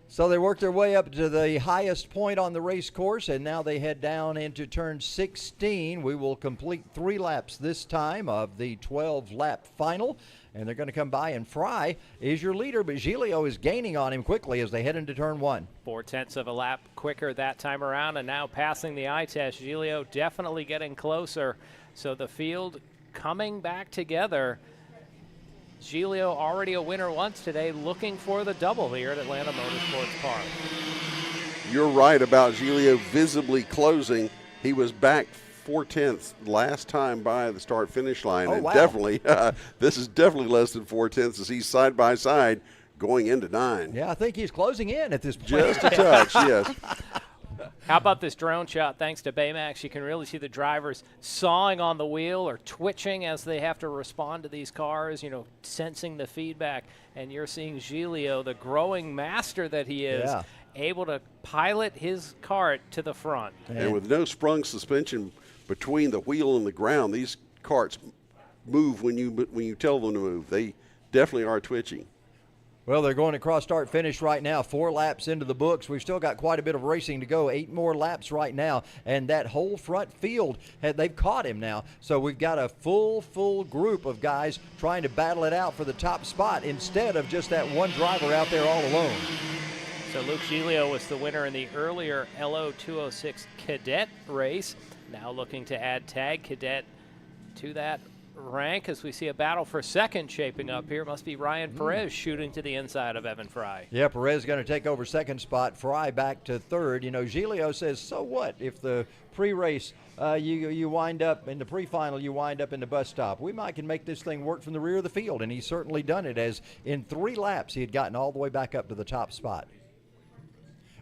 So they work their way up to the highest point on the race course, and now they head down into turn 16. We will complete 3 laps this time of the 12-lap final, and they're going to come by, and Fry is your leader, but Giglio is gaining on him quickly as they head into turn 1. 4/10 of a lap quicker that time around, and now passing the eye test. Giglio definitely getting closer, so the field coming back together. Giglio already a winner once today, looking for the double here at Atlanta Motorsports Park. You're right about Giglio visibly closing. He was back 4/10 last time by the start-finish line. Oh, and wow. definitely, this is definitely less than 4/10 as he's side by side going into 9. Yeah, I think he's closing in at this point. Just a touch, yes. How about this drone shot? Thanks to Baymax, you can really see the drivers sawing on the wheel or twitching as they have to respond to these cars, you know, sensing the feedback. And you're seeing Giglio, the growing master that he is, able to pilot his kart to the front. And with no sprung suspension between the wheel and the ground, these karts move when you tell them to move. They definitely are twitching. Well, they're going across start finish right now. 4 laps into the books. We've still got quite a bit of racing to go. 8 more laps right now. And that whole front field, they've caught him now. So we've got a full group of guys trying to battle it out for the top spot instead of just that one driver out there all alone. So Luke Giglio was the winner in the earlier LO206 Cadet race. Now looking to add Tag Cadet to that rank as we see a battle for second shaping up here. Must be Ryan Perez shooting to the inside of Evan Fry. Yeah, Perez going to take over second spot. Fry back to third. You know, Giglio says, so what if the pre-race you wind up in the pre-final, you wind up in the bus stop. We might can make this thing work from the rear of the field, and he's certainly done it, as in 3 laps he had gotten all the way back up to the top spot.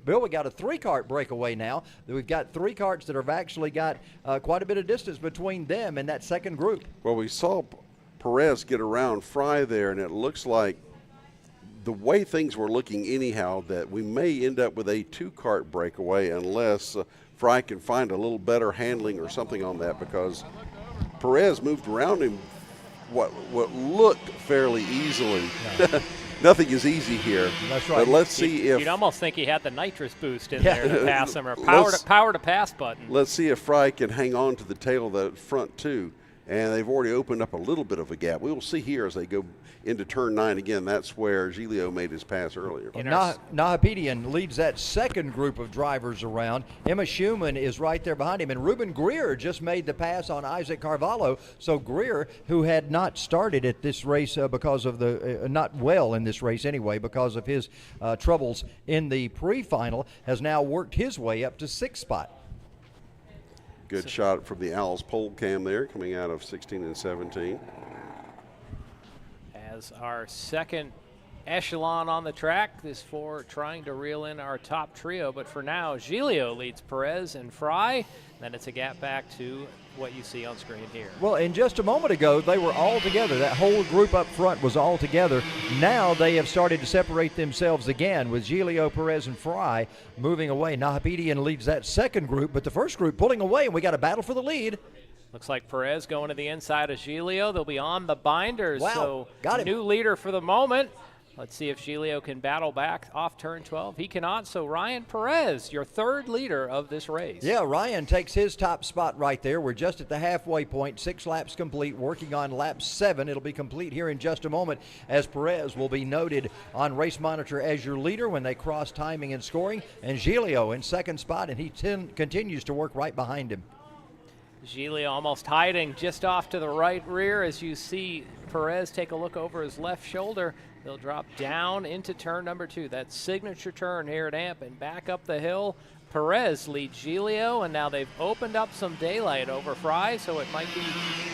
Bill, we got a 3-kart breakaway now. We've got 3 karts that have actually got quite a bit of distance between them and that second group. Well, we saw Perez get around Fry there, and it looks like the way things were looking anyhow that we may end up with a 2-kart breakaway unless Fry can find a little better handling or something on that, because Perez moved around him what looked fairly easily. Yeah. Nothing is easy here. That's right. But let's see if you'd almost think he had the nitrous boost in there to pass him, or power to pass button. Let's see if Fry can hang on to the tail of the front two. And they've already opened up a little bit of a gap. We will see here as they go into turn 9 again. That's where Giglio made his pass earlier. Nahapedian leads that second group of drivers around. Emma Schumann is right there behind him. And Ruben Greer just made the pass on Isaac Carvalho. So Greer, who had not started at this race because of the, not well in this race anyway, because of his troubles in the pre-final, has now worked his way up to 6th spot. Good shot from the Owls pole cam there, coming out of 16 and 17. As our second echelon on the track, this for trying to reel in our top trio. But for now, Giglio leads Perez and Fry. Then it's a gap back to what you see on screen here. Well, in just a moment ago, they were all together. That whole group up front was all together. Now they have started to separate themselves again, with Giglio, Perez, and Fry moving away. Nahapedian leads that second group, but the first group pulling away, and we got a battle for the lead. Looks like Perez going to the inside of Giglio. They'll be on the binders. Wow, so got him. New leader for the moment. Let's see if Giglio can battle back off turn 12. He cannot, so Ryan Perez, your third leader of this race. Yeah, Ryan takes his top spot right there. We're just at the halfway point, 6 laps complete, working on lap 7. It'll be complete here in just a moment, as Perez will be noted on Race Monitor as your leader when they cross timing and scoring, and Giglio in second spot, and he continues to work right behind him. Giglio almost hiding just off to the right rear as you see Perez take a look over his left shoulder. They'll drop down into turn number 2. That signature turn here at Amp and back up the hill. Perez leads Giglio, and now they've opened up some daylight over Fry, so it might be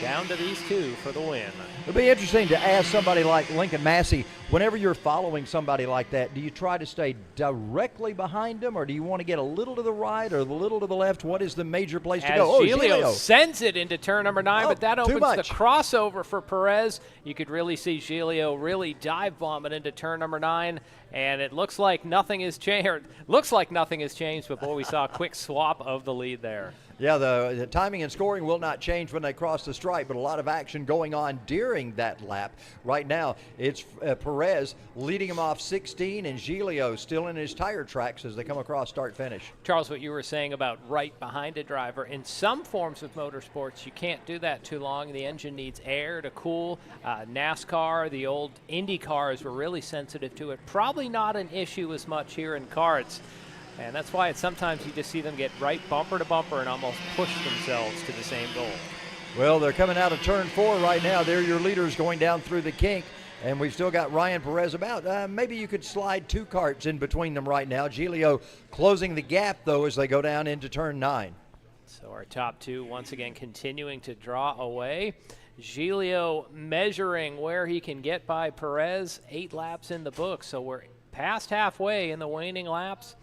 down to these two for the win. It'll be interesting to ask somebody like Lincoln Massey, whenever you're following somebody like that, do you try to stay directly behind them, or do you want to get a little to the right or a little to the left? What is the major place to go? Giglio sends it into turn number 9, but that opens the crossover for Perez. You could really see Giglio really dive bomb it into turn number 9, and it looks like nothing has changed. But boy, we saw a quick swap of the lead there. Yeah, the timing and scoring will not change when they cross the stripe, but a lot of action going on during that lap. Right now, it's Perez leading him off 16, and Giglio still in his tire tracks as they come across start-finish. Charles, what you were saying about right behind a driver, in some forms of motorsports, you can't do that too long. The engine needs air to cool. NASCAR, the old Indy cars were really sensitive to it. Probably not an issue as much here in karts. And that's why sometimes you just see them get right bumper to bumper and almost push themselves to the same goal. Well, they're coming out of turn 4 right now. They're your leaders going down through the kink. And we've still got Ryan Perez about. Maybe you could slide 2 karts in between them right now. Giglio closing the gap, though, as they go down into turn 9. So our top 2 once again continuing to draw away. Giglio measuring where he can get by Perez. 8 laps in the book, so we're past halfway in the waning laps.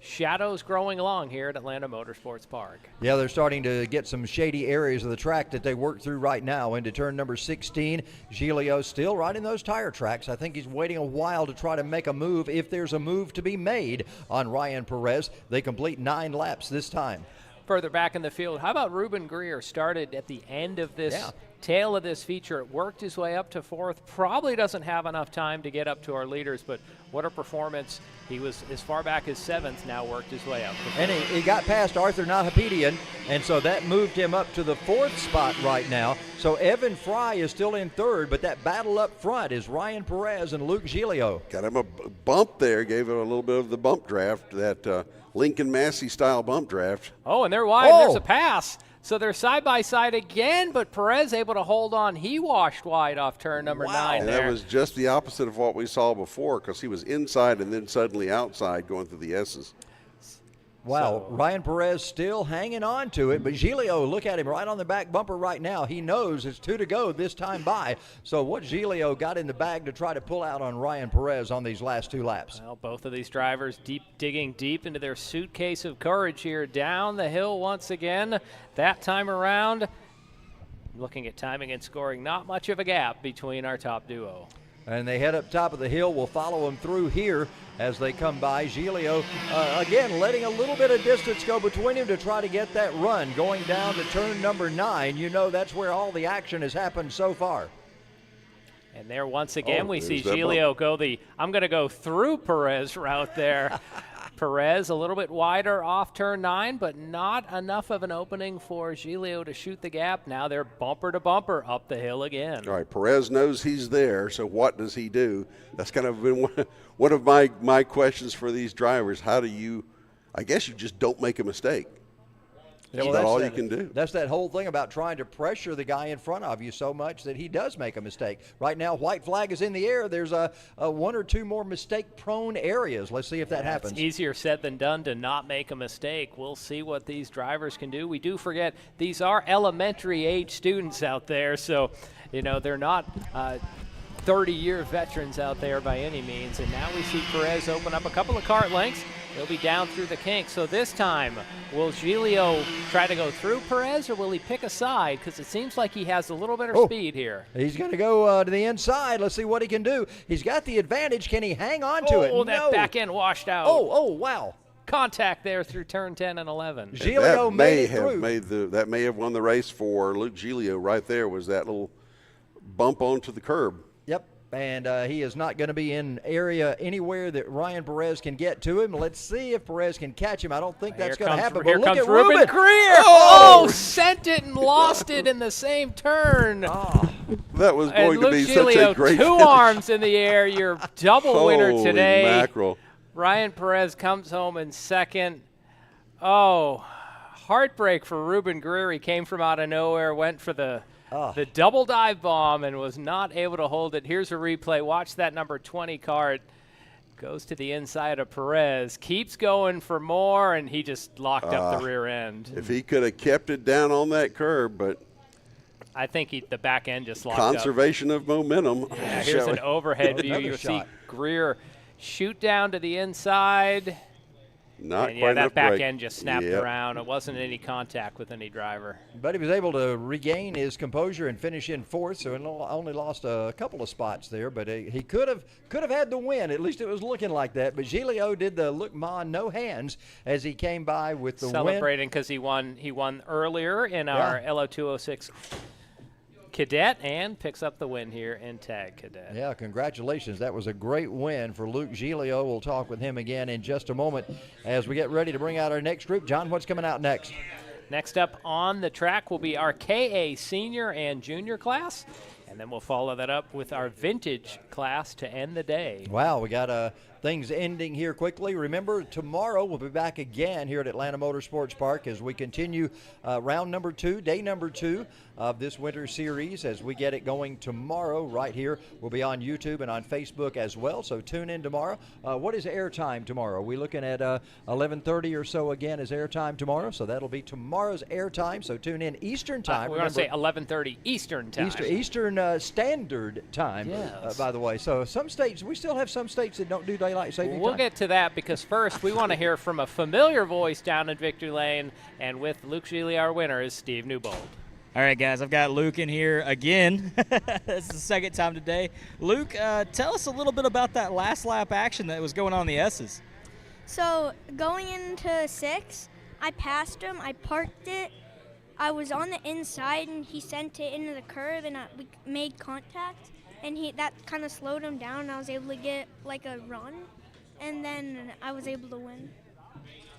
Shadows growing along here at Atlanta Motorsports Park. Yeah, they're starting to get some shady areas of the track that they work through right now into turn number 16. Giglio still riding those tire tracks. I think he's waiting a while to try to make a move if there's a move to be made on Ryan Perez. They complete 9 laps this time. Further back in the field, how about Ruben Greer? Started at the end of this tail of this feature. It worked his way up to 4th. Probably doesn't have enough time to get up to our leaders, but what a performance. He was as far back as 7th, now worked his way up. And he got past Arthur Nahapedian, and so that moved him up to the 4th spot right now. So Evan Fry is still in 3rd, but that battle up front is Ryan Perez and Luke Giglio. Got him a bump there, gave him a little bit of the bump draft, that Lincoln Massey style bump draft. Oh, and they're wide. There's a pass. So they're side by side again, but Perez able to hold on. He washed wide off turn number 9 And there. that was just the opposite of what we saw before, because he was inside and then suddenly outside going through the S's. Wow, Ryan Perez still hanging on to it, but Giglio, look at him right on the back bumper right now. He knows it's 2 to go this time by. So what Giglio got in the bag to try to pull out on Ryan Perez on these last 2 laps? Well, both of these drivers digging deep into their suitcase of courage here. Down the hill once again. That time around, looking at timing and scoring, not much of a gap between our top duo. And they head up top of the hill. We'll follow them through here as they come by. Giglio, again, letting a little bit of distance go between him to try to get that run. Going down to turn number 9. You know that's where all the action has happened so far. And there once again we see Giglio go I'm going to go through Perez route there. Perez a little bit wider off turn 9, but not enough of an opening for Giglio to shoot the gap. Now they're bumper to bumper up the hill again. All right, Perez knows he's there, so what does he do? That's kind of been one of my questions for these drivers. How do you, I guess you just don't make a mistake. Yeah, That's all you can do. That's that whole thing about trying to pressure the guy in front of you so much that he does make a mistake. Right now, white flag is in the air. There's a 1 or 2 more mistake-prone areas. Let's see if that happens. It's easier said than done to not make a mistake. We'll see what these drivers can do. We do forget these are elementary-age students out there, so they're not 30-year veterans out there by any means. And now we see Perez open up a couple of kart lengths. He'll be down through the kink. So this time, will Giglio try to go through Perez, or will he pick a side? Because it seems like he has a little better speed here. He's going to go to the inside. Let's see what he can do. He's got the advantage. Can he hang on to it? Oh, that back end washed out. Oh, wow. Contact there through turn 10 and 11. Giglio that may have won the race for Luke Giglio right there, was that little bump onto the curb. Yep. And he is not going to be in area anywhere that Ryan Perez can get to him. Let's see if Perez can catch him. I don't think that's going to happen. Here but look comes at Ruben Greer. Oh, sent it and lost it in the same turn. That was going to be Giglio, such a great two finish. arms in the air. Your double winner Holy today. Mackerel. Ryan Perez comes home in second. Oh, heartbreak for Ruben Greer. He came from out of nowhere, went for the double dive bomb and was not able to hold it. Here's a replay. Watch that number 20 Kart. Goes to the inside of Perez. Keeps going for more, and he just locked up the rear end. If he could have kept it down on that curb, but I think the back end just locked up. Conservation of momentum. Yeah, here's an overhead view. You'll see Greer shoot down to the inside. Not and quite that enough back break. end just snapped around. It wasn't any contact with any driver. But he was able to regain his composure and finish in fourth, so he only lost a couple of spots there. But he could have had the win. At least it was looking like that. But Giglio did the look ma no hands as he came by with the win. Celebrating because he won earlier in our LO206 Cadet and picks up the win here in Tag Cadet. Yeah, congratulations. That was a great win for Luke Giglio. We'll talk with him again in just a moment as we get ready to bring out our next group. John, what's coming out next? Next up on the track will be our KA Senior and Junior class, and then we'll follow that up with our Vintage class to end the day. Wow, we got things ending here quickly. Remember, tomorrow we'll be back again here at Atlanta Motorsports Park as we continue round number 2, day number 2 of this winter series as we get it going tomorrow right here. We'll be on YouTube and on Facebook as well, so tune in tomorrow. What is airtime tomorrow? Are we looking at 11:30 or so again as airtime tomorrow? So that'll be tomorrow's airtime, so tune in Eastern time. We're going to say 11:30 Eastern time. Eastern Standard Time, by the way. So some states, we still have some states that don't do daylight saving time. We'll get to that because first we want to hear from a familiar voice down in Victory Lane, and with Luke Giglio, our winner, is Steve Newbold. All right, guys, I've got Luke in here again. This is the second time today. Luke, tell us a little bit about that last lap action that was going on in the S's. So going into 6, I passed him, I parked it, I was on the inside, and he sent it into the curve, and we made contact, and that kind of slowed him down, and I was able to get like a run, and then I was able to win.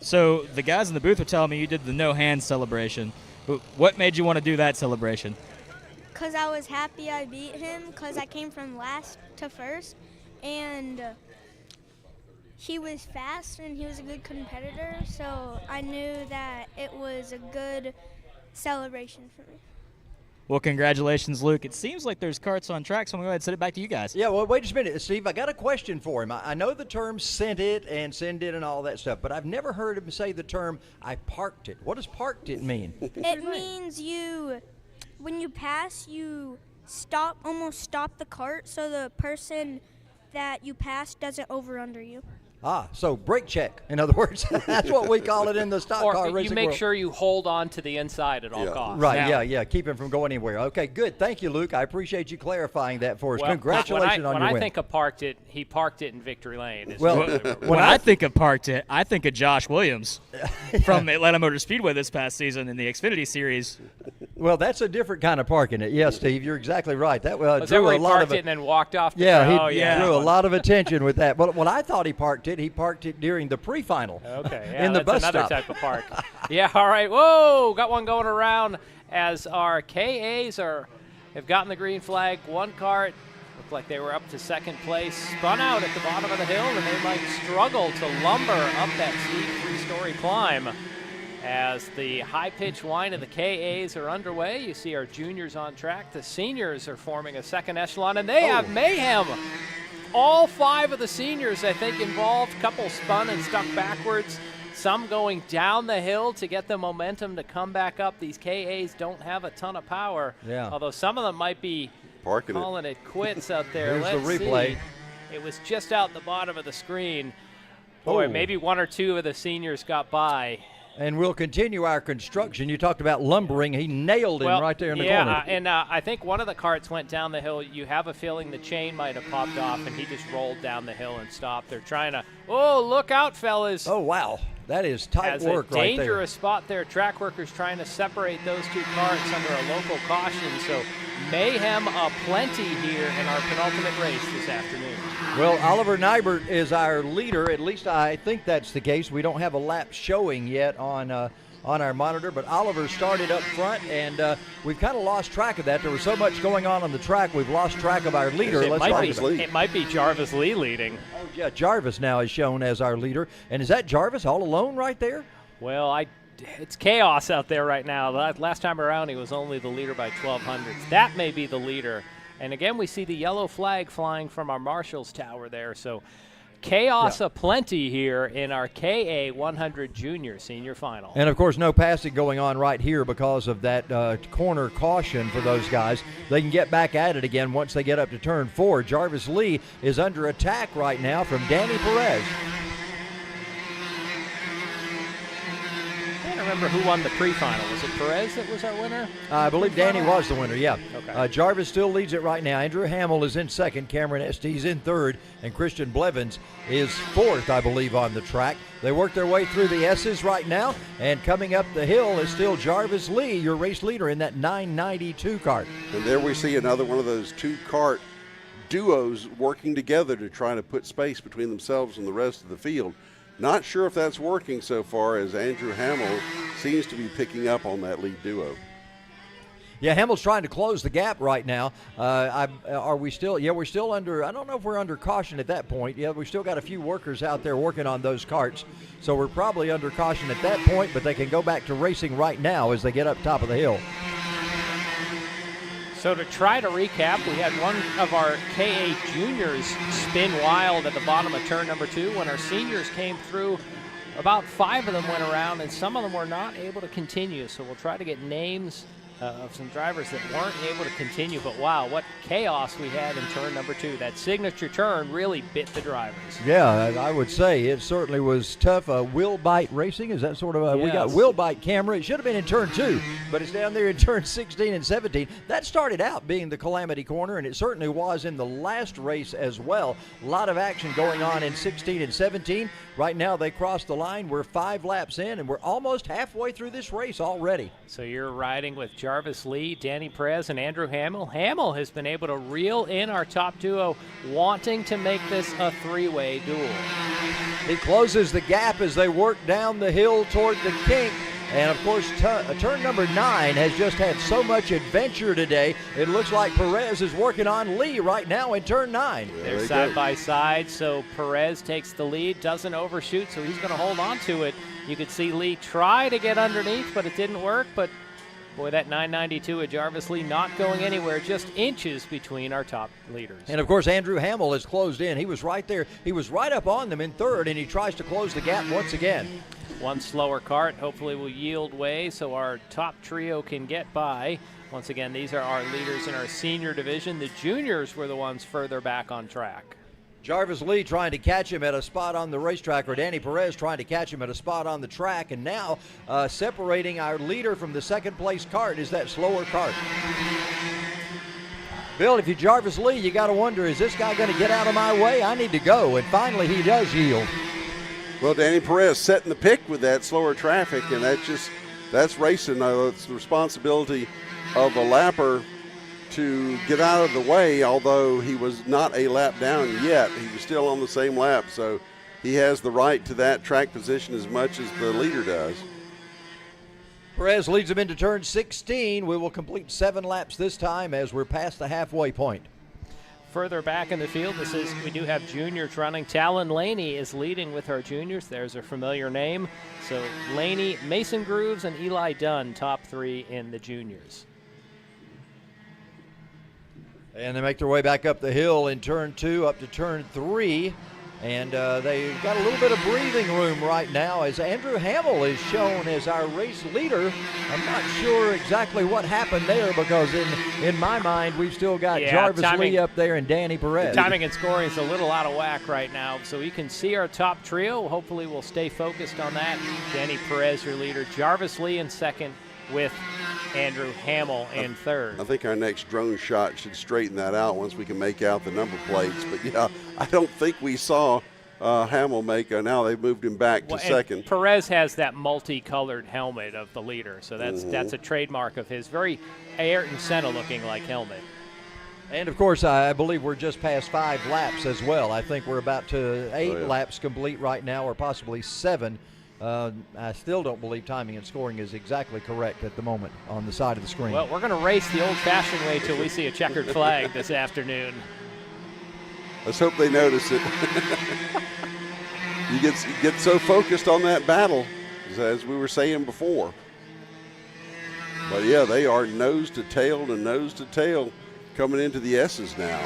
So the guys in the booth were telling me you did the no hands celebration. What made you want to do that celebration? Because I was happy I beat him, because I came from last to first, and he was fast and he was a good competitor, so I knew that it was a good celebration for me. Well, congratulations, Luke. It seems like there's karts on track, so I'm going to go ahead and send it back to you guys. Yeah, well, wait just a minute. Steve, I got a question for him. I know the term sent it and send it and all that stuff, but I've never heard him say the term I parked it. What does parked it mean? It means when you pass, you almost stop the cart so the person that you pass doesn't over-under you. So brake check, in other words. That's what we call it in the stock car racing world. You make sure you hold on to the inside at all costs. Right, yeah. Keep him from going anywhere. Okay, good. Thank you, Luke. I appreciate you clarifing that for us. Well, Congratulations on your win. When I think of parked it, he parked it in Victory Lane. When I think of parked it, I think of Josh Williams from Atlanta Motor Speedway this past season in the Xfinity Series. Well, that's a different kind of parking it. Yes, Steve, you're exactly right. That was drew that a lot parked of it and then walked off the he drew a lot of attention with that. But when I thought he parked it during the pre-final. Okay, in the bus another stop. type of park. Yeah, all right. Whoa, got one going around as our KAs have gotten the green flag. One kart looked like they were up to second place, spun out at the bottom of the hill, and they might struggle to lumber up that steep 3-story climb. As the high-pitched whine of the KAs are underway, you see our juniors on track. The seniors are forming a second echelon, and they have mayhem. All 5 of the seniors, I think, involved. Couple spun and stuck backwards. Some going down the hill to get the momentum to come back up. These KAs don't have a ton of power. Yeah. Although some of them might be calling it quits out there. Here's Let's the replay. see. It was just out the bottom of the screen. Boy, maybe 1 or 2 of the seniors got by. And we'll continue our construction. You talked about lumbering. He nailed him right there in the corner. Yeah, and I think one of the carts went down the hill. You have a feeling the chain might have popped off, and he just rolled down the hill and stopped. They're trying to, look out, fellas. Oh, wow. That is tight work right there. Dangerous spot there. Track workers trying to separate those 2 carts under a local caution. So mayhem aplenty here in our penultimate race this afternoon. Well, Oliver Nybert is our leader. At least I think that's the case. We don't have a lap showing yet on our monitor, but Oliver started up front, and we've kind of lost track of that. There was so much going on the track, we've lost track of our leader. It might be Jarvis Lee leading. Oh, yeah, Jarvis now is shown as our leader. And is that Jarvis all alone right there? Well, it's chaos out there right now. Last time around, he was only the leader by 1200ths. That may be the leader. And again, we see the yellow flag flying from our marshal's tower there. So chaos aplenty here in our KA100 Junior Senior Final. And, of course, no passing going on right here because of that corner caution for those guys. They can get back at it again once they get up to turn 4. Jarvis Lee is under attack right now from Danny Perez. I don't remember who won the pre-final. Was it Perez that was our winner? I believe Danny was the winner, yeah. Okay. Jarvis still leads it right now. Andrew Hamill is in second. Cameron Estes in third. And Christian Blevins is fourth, I believe, on the track. They work their way through the S's right now. And coming up the hill is still Jarvis Lee, your race leader in that 992 kart. And there we see another one of those 2 kart duos working together to try to put space between themselves and the rest of the field. Not sure if that's working so far, as Andrew Hamill seems to be picking up on that lead duo. Yeah, Hamill's trying to close the gap right now. Are we still? Yeah, we're still under. I don't know if we're under caution at that point. Yeah, we still got a few workers out there working on those carts, so we're probably under caution at that point. But they can go back to racing right now as they get up top of the hill. So to try to recap, we had one of our KA juniors spin wild at the bottom of turn number 2. When our seniors came through, about 5 of them went around, and some of them were not able to continue. So we'll try to get names of some drivers that weren't able to continue. But wow, what chaos we had in turn number 2. That signature turn really bit the drivers. Yeah, I would say it certainly was tough. Will Bite Racing, is that sort of we got Will Bite camera. It should have been in turn 2, but it's down there in turn 16 and 17. That started out being the calamity corner, and it certainly was in the last race as well. A lot of action going on in 16 and 17. Right now they crossed the line. We're 5 laps in, and we're almost halfway through this race already. So you're riding with Jarvis Lee, Danny Perez, and Andrew Hamill. Hamill has been able to reel in our top duo, wanting to make this a 3-way duel. He closes the gap as they work down the hill toward the kink. And, of course, turn number 9 has just had so much adventure today. It looks like Perez is working on Lee right now in turn 9. They're side by side, so Perez takes the lead, doesn't overshoot, so he's going to hold on to it. You could see Lee try to get underneath, but it didn't work. But, boy, that 992 of Jarvis Lee not going anywhere, just inches between our top leaders. And, of course, Andrew Hamill has closed in. He was right there. He was right up on them in third, and he tries to close the gap once again. One slower cart hopefully will yield way so our top trio can get by. Once again, these are our leaders in our senior division. The juniors were the ones further back on track. Jarvis Lee trying to catch him at a spot on the racetrack, or Danny Perez trying to catch him at a spot on the track. And now separating our leader from the second place cart is that slower cart. Bill, if you're Jarvis Lee, you got to wonder, is this guy going to get out of my way? I need to go. And finally, he does yield. Well, Danny Perez setting the pick with that slower traffic, and that's racing. It's the responsibility of a lapper to get out of the way, although he was not a lap down yet. He was still on the same lap, so he has the right to that track position as much as the leader does. Perez leads him into turn 16. We will complete 7 laps this time as we're past the halfway point. Further back in the field, we do have juniors running. Talon Laney is leading with our juniors. There's a familiar name. So Laney, Mason Grooves, and Eli Dunn, top 3 in the juniors. And they make their way back up the hill in turn 2 up to turn 3. And they've got a little bit of breathing room right now as Andrew Hamill is shown as our race leader. I'm not sure exactly what happened there because in my mind we've still got Jarvis Lee up there and Danny Perez. The timing and scoring is a little out of whack right now, so you can see our top trio. Hopefully we'll stay focused on that. Danny Perez, your leader. Jarvis Lee in second with Andrew Hamill in third. I think our next drone shot should straighten that out once we can make out the number plates. But, yeah, I don't think we saw Hamill make now they've moved him back to second. Perez has that multicolored helmet of the leader, so that's a trademark of his. Very Ayrton Senna looking like helmet. And, of course, I believe we're just past 5 laps as well. I think we're about to 8 laps complete right now, or possibly 7. I still don't believe timing and scoring is exactly correct at the moment on the side of the screen. Well, we're going to race the old-fashioned way till we see a checkered flag this afternoon. Let's hope they notice it. You get so focused on that battle, as we were saying before. But, yeah, they are nose to tail and nose to tail coming into the S's now.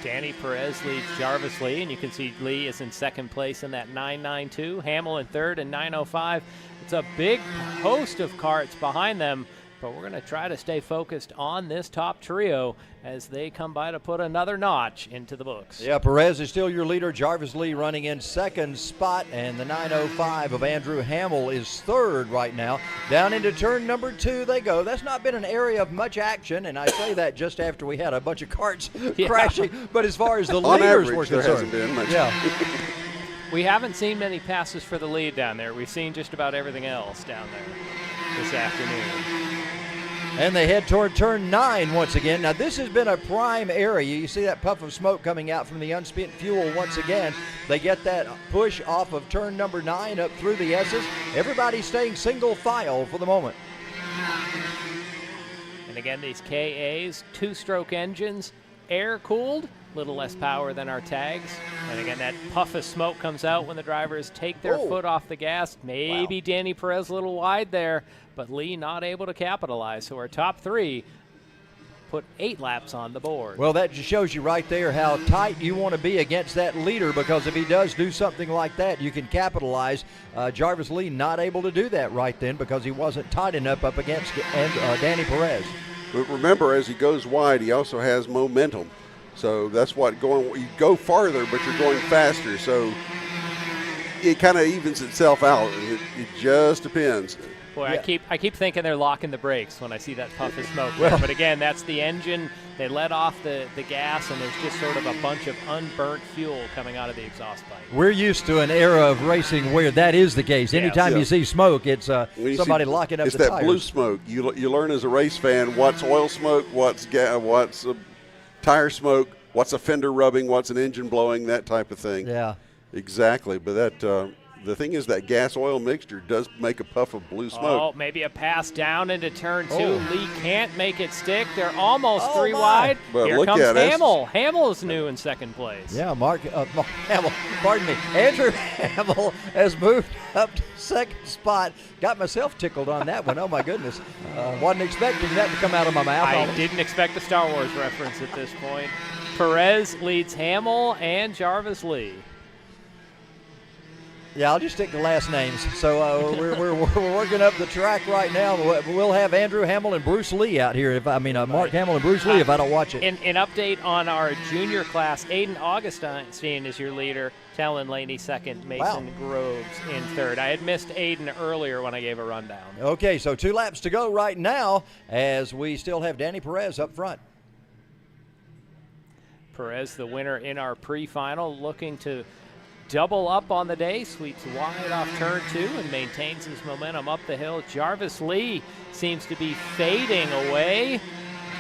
Danny Perez leads Jarvis Lee, and you can see Lee is in second place in that 992. Hamill in third and 905. It's a big host of karts behind them, but we're going to try to stay focused on this top trio as they come by to put another notch into the books. Yeah, Perez is still your leader. Jarvis Lee running in second spot, and the 905 of Andrew Hamill is third right now. Down into turn number 2 they go. That's not been an area of much action, and I say that just after we had a bunch of karts crashing. But as far as the leaders were concerned, there hasn't been much. Yeah. We haven't seen many passes for the lead down there. We've seen just about everything else down there this afternoon. And they head toward turn 9 once again. Now, this has been a prime area. You see that puff of smoke coming out from the unspent fuel once again. They get that push off of turn number 9 up through the S's. Everybody staying single file for the moment. And again, these KAs, 2-stroke engines, air-cooled, a little less power than our tags. And again, that puff of smoke comes out when the drivers take their foot off the gas. Maybe Danny Perez a little wide there, but Lee not able to capitalize. So our top 3 put 8 laps on the board. Well, that just shows you right there how tight you want to be against that leader, because if he does do something like that, you can capitalize. Jarvis Lee not able to do that right then because he wasn't tight enough up against Danny Perez. But remember, as he goes wide, he also has momentum. So that's what you go farther, but you're going faster. So it kind of evens itself out. It just depends. Boy, Yeah. I keep thinking they're locking the brakes when I see that puff of smoke there. But again, that's the engine. They let off the gas, and there's just sort of a bunch of unburnt fuel coming out of the exhaust pipe. We're used to an era of racing where that is the case. Anytime you see smoke, it's somebody locking up the tires. It's that blue smoke. You learn as a race fan what's oil smoke, what's tire smoke, what's a fender rubbing, what's an engine blowing, that type of thing. Yeah. Exactly. But that the thing is that gas-oil mixture does make a puff of blue smoke. Oh, maybe a pass down into turn 2. Lee can't make it stick. They're almost 3 wide. But Here look comes at Hamill. Hamill is new in second place. Yeah, Mark Hamill, pardon me. Andrew Hamill has moved up to second spot. Got myself tickled on that one. Oh, my goodness. Wasn't expecting that to come out of my mouth. I didn't expect the Star Wars reference at this point. Perez leads Hamill and Jarvis Lee. Yeah, I'll just stick to last names. So we're working up the track right now. We'll have Andrew Hamill and Bruce Lee out here. Mark Hamill and Bruce Lee if I don't watch it. An update on our junior class. Aiden Augustine is your leader. Talon Laney second. Mason Groves in third. I had missed Aiden earlier when I gave a rundown. Okay, so 2 laps to go right now as we still have Danny Perez up front. Perez, the winner in our pre-final, looking to double up on the day, sweeps wide off turn 2 and maintains his momentum up the hill. Jarvis Lee seems to be fading away.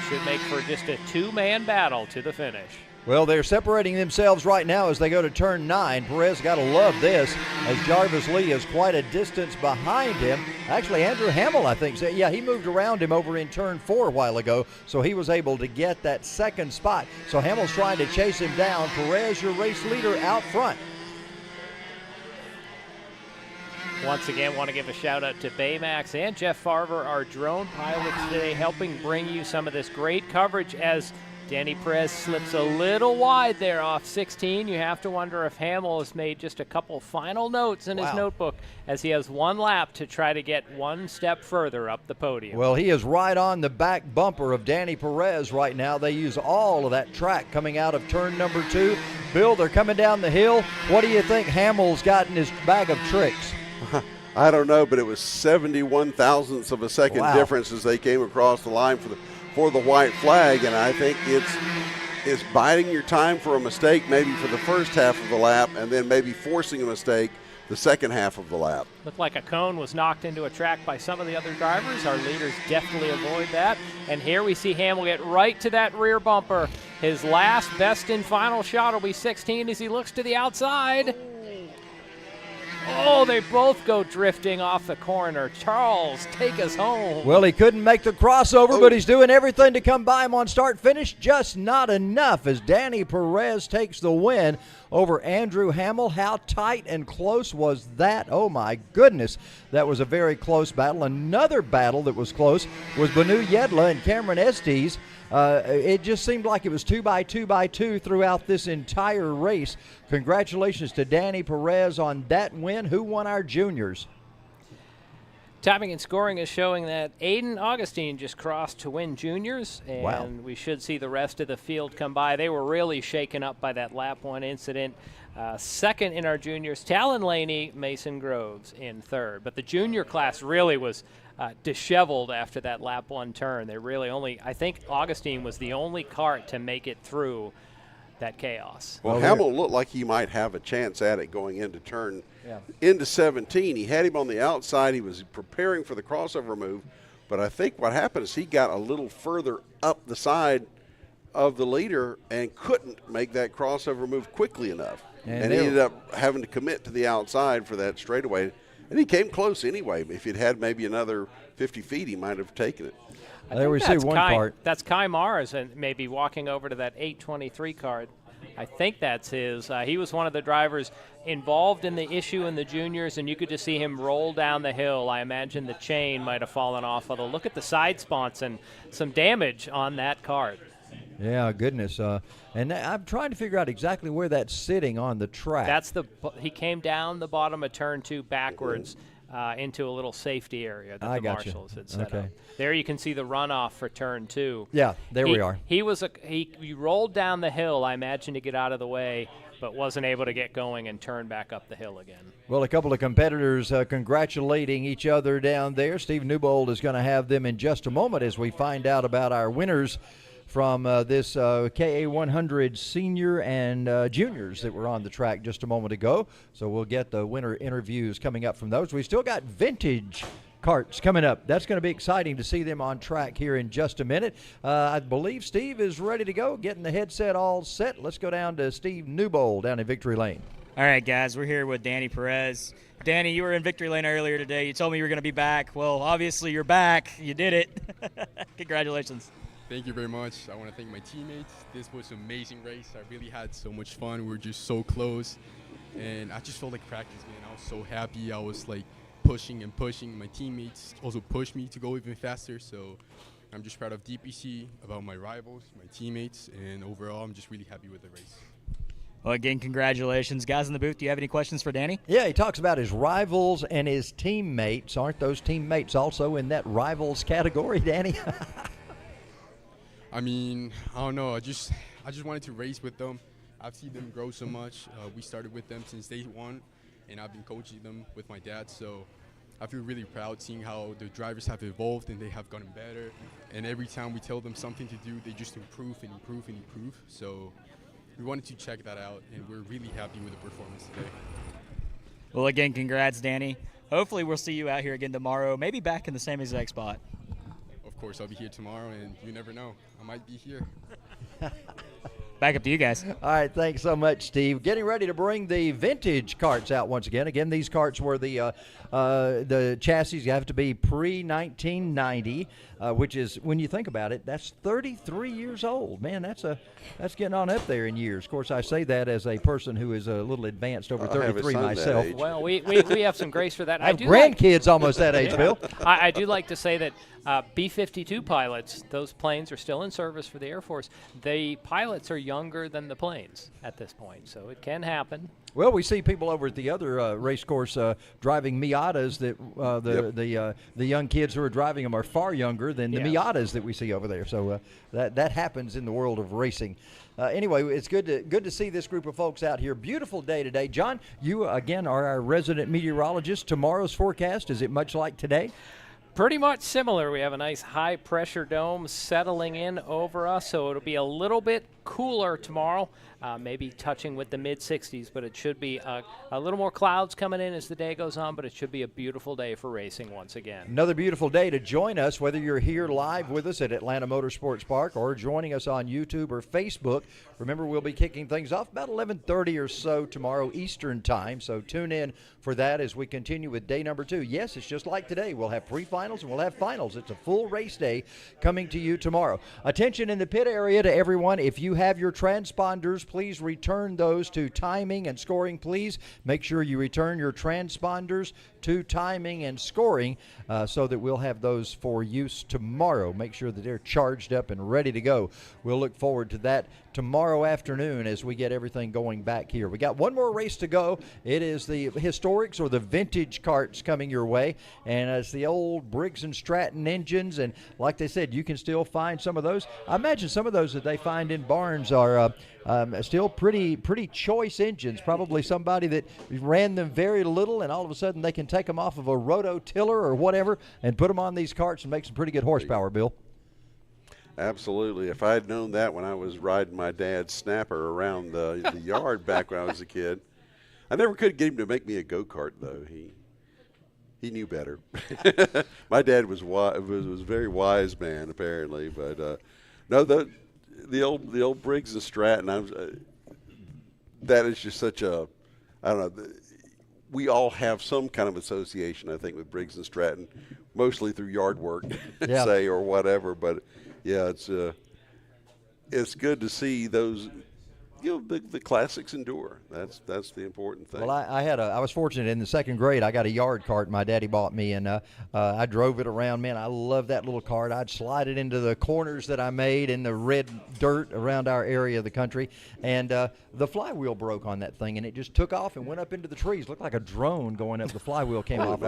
Should make for just a 2-man battle to the finish. Well, they're separating themselves right now as they go to turn 9. Perez got to love this, as Jarvis Lee is quite a distance behind him. Actually, Andrew Hamill, I think, he moved around him over in turn 4 a while ago, so he was able to get that second spot. So Hamill's trying to chase him down. Perez, your race leader, out front. Once again, want to give a shout out to Baymax and Jeff Farver, our drone pilots today, helping bring you some of this great coverage as Danny Perez slips a little wide there off 16. You have to wonder if Hamill has made just a couple final notes in his notebook as he has 1 lap to try to get 1 step further up the podium. Well, he is right on the back bumper of Danny Perez right now. They use all of that track coming out of turn number 2. Bill, they're coming down the hill. What do you think Hamill's got in his bag of tricks? I don't know, but it was 71 thousandths of a second difference as they came across the line for the white flag, and I think it's biding your time for a mistake maybe for the first half of the lap and then maybe forcing a mistake the second half of the lap. Looked like a cone was knocked into a track by some of the other drivers. Our leaders definitely avoid that. And here we see Hamill get right to that rear bumper. His last best in final shot will be 16 as he looks to the outside. Oh, they both go drifting off the corner. Charles, take us home. Well, he couldn't make the crossover, but he's doing everything to come by him on start finish. Just not enough as Danny Perez takes the win over Andrew Hamill. How tight and close was that? Oh, my goodness. That was a very close battle. Another battle that was close was Banu Yedla and Cameron Estes. It just seemed like it was 2 by 2 by 2 throughout this entire race. Congratulations to Danny Perez on that win. Who won our juniors? Timing and scoring is showing that Aiden Augustine just crossed to win juniors, and we should see the rest of the field come by. They were really shaken up by that lap 1 incident. Second in our juniors, Talon Laney, Mason Groves in third. But the junior class really was disheveled after that lap 1 turn. They really I think Augustine was the only kart to make it through that chaos. Well, Hamill looked like he might have a chance at it going into turn into 17. He had him on the outside. He was preparing for the crossover move, but I think what happened is he got a little further up the side of the leader and couldn't make that crossover move quickly enough. And he ended up having to commit to the outside for that straightaway. And he came close anyway. If he'd had maybe another 50 feet, he might have taken it. There we see one part. That's Kai Mars and maybe walking over to that 823 card. I think that's his. He was one of the drivers involved in the issue in the juniors, and you could just see him roll down the hill. I imagine the chain might have fallen off. Although look at the side spots and some damage on that kart. Yeah, goodness. And I'm trying to figure out exactly where that's sitting on the track. He came down the bottom of turn 2 backwards into a little safety area that the marshals had set up. There you can see the runoff for turn 2. Yeah, we are. He rolled down the hill, I imagine, to get out of the way, but wasn't able to get going and turn back up the hill again. Well, a couple of competitors congratulating each other down there. Steve Newbold is going to have them in just a moment as we find out about our winners from this KA100 Senior and Juniors that were on the track just a moment ago. So we'll get the winner interviews coming up from those. We still got vintage karts coming up. That's going to be exciting to see them on track here in just a minute. I believe Steve is ready to go, getting the headset all set. Let's go down to Steve Newbold down in Victory Lane. All right, guys, we're here with Danny Perez. Danny, you were in Victory Lane earlier today. You told me you were going to be back. Well, obviously you're back. You did it. Congratulations. Thank you very much. I want to thank my teammates. This was an amazing race. I really had so much fun. We were just so close. And I just felt like practice, man. I was so happy. I was like pushing and pushing. My teammates also pushed me to go even faster. So I'm just proud of DPC, about my rivals, my teammates, and overall I'm just really happy with the race. Well, again, congratulations. Guys in the booth, do you have any questions for Danny? Yeah, he talks about his rivals and his teammates. Aren't those teammates also in that rivals category, Danny? I mean, I don't know. I just wanted to race with them. I've seen them grow so much. We started with them since day one, and I've been coaching them with my dad. So I feel really proud seeing how the drivers have evolved and they have gotten better. And every time we tell them something to do, they just improve and improve and improve. So we wanted to check that out, and we're really happy with the performance today. Well, again, congrats, Danny. Hopefully we'll see you out here again tomorrow, maybe back in the same exact spot. Of course, I'll be here tomorrow, and you never know. I might be here. Back up to you guys. All right, thanks so much, Steve. Getting ready to bring the vintage karts out once again. Again, these karts were the chassis. You have to be pre-1990, which is, when you think about it, that's 33 years old. Man, that's getting on up there in years. Of course, I say that as a person who is a little advanced over 33 myself. Well, we have some grace for that. I have grandkids almost that age, Bill. I do like to say that B-52 pilots, those planes are still in service for the Air Force. The pilots are younger than the planes at this point, so it can happen. Well, we see people over at the other race course driving Miatas that the young kids who are driving them are far younger than the Miatas that we see over there. So that happens in the world of racing. Anyway, it's good to see this group of folks out here. Beautiful day today. John, you again are our resident meteorologist. Tomorrow's forecast, is it much like today? Pretty much similar. We have a nice high-pressure dome settling in over us, so it'll be a little bit cooler tomorrow, maybe touching with the mid-60s, but it should be a little more clouds coming in as the day goes on, but it should be a beautiful day for racing once again. Another beautiful day to join us, whether you're here live with us at Atlanta Motorsports Park or joining us on YouTube or Facebook. Remember, we'll be kicking things off about 11:30 or so tomorrow Eastern time, so tune in for that as we continue with day number 2. Yes, it's just like today. We'll have pre-finals and we'll have finals. It's a full race day coming to you tomorrow. Attention in the pit area to everyone. If you have your transponders, please return those to timing and scoring. Please make sure you return your transponders to timing and scoring so that we'll have those for use tomorrow. Make sure that they're charged up and ready to go. We'll look forward to that tomorrow afternoon as we get everything going back here. We got one more race to go. It is the historics or the vintage karts coming your way, and it's the old Briggs & Stratton engines, and like they said, you can still find some of those. I imagine some of those that they find in barns are still pretty choice engines. Probably somebody that ran them very little, and all of a sudden they can take them off of a rototiller or whatever and put them on these karts and make some pretty good horsepower, Bill. Absolutely. If I had known that when I was riding my dad's snapper around the yard back when I was a kid. I never could get him to make me a go-kart, though. He knew better. My dad was a very wise man, apparently. But no, the old Briggs & Stratton, that is just such a, I don't know, we all have some kind of association, I think, with Briggs & Stratton, mostly through yard work, say, or whatever. But yeah, it's good to see those the classics endure. That's the important thing. Well, I was fortunate in the second grade. I got a yard cart my daddy bought me, and I drove it around. Man, I love that little cart. I'd slide it into the corners that I made in the red dirt around our area of the country, and the flywheel broke on that thing, and it just took off and went up into the trees. Looked like a drone going up. The flywheel came off.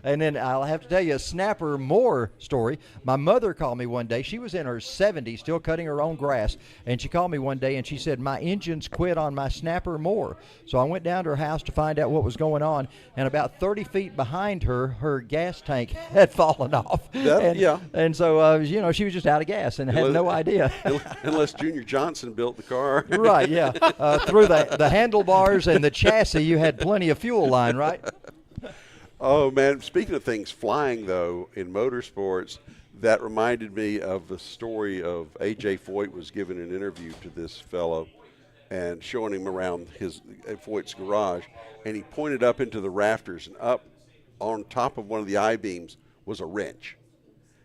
And then I'll have to tell you a snapper more story. My mother called me one day. She was in her 70s, still cutting her own grass, and she called me one day and she said, my engine's quit on my snapper more. So I went down to her house to find out what was going on, and about 30 feet behind her, her gas tank had fallen off. And so, she was just out of gas and had no idea. Unless Junior Johnson built the car. Right, yeah. Through the handlebars and the chassis, you had plenty of fuel line, right? Oh, man. Speaking of things flying, though, in motorsports, that reminded me of the story of A.J. Foyt was giving an interview to this fellow and showing him around Foyt's garage, and he pointed up into the rafters, and up on top of one of the I-beams was a wrench.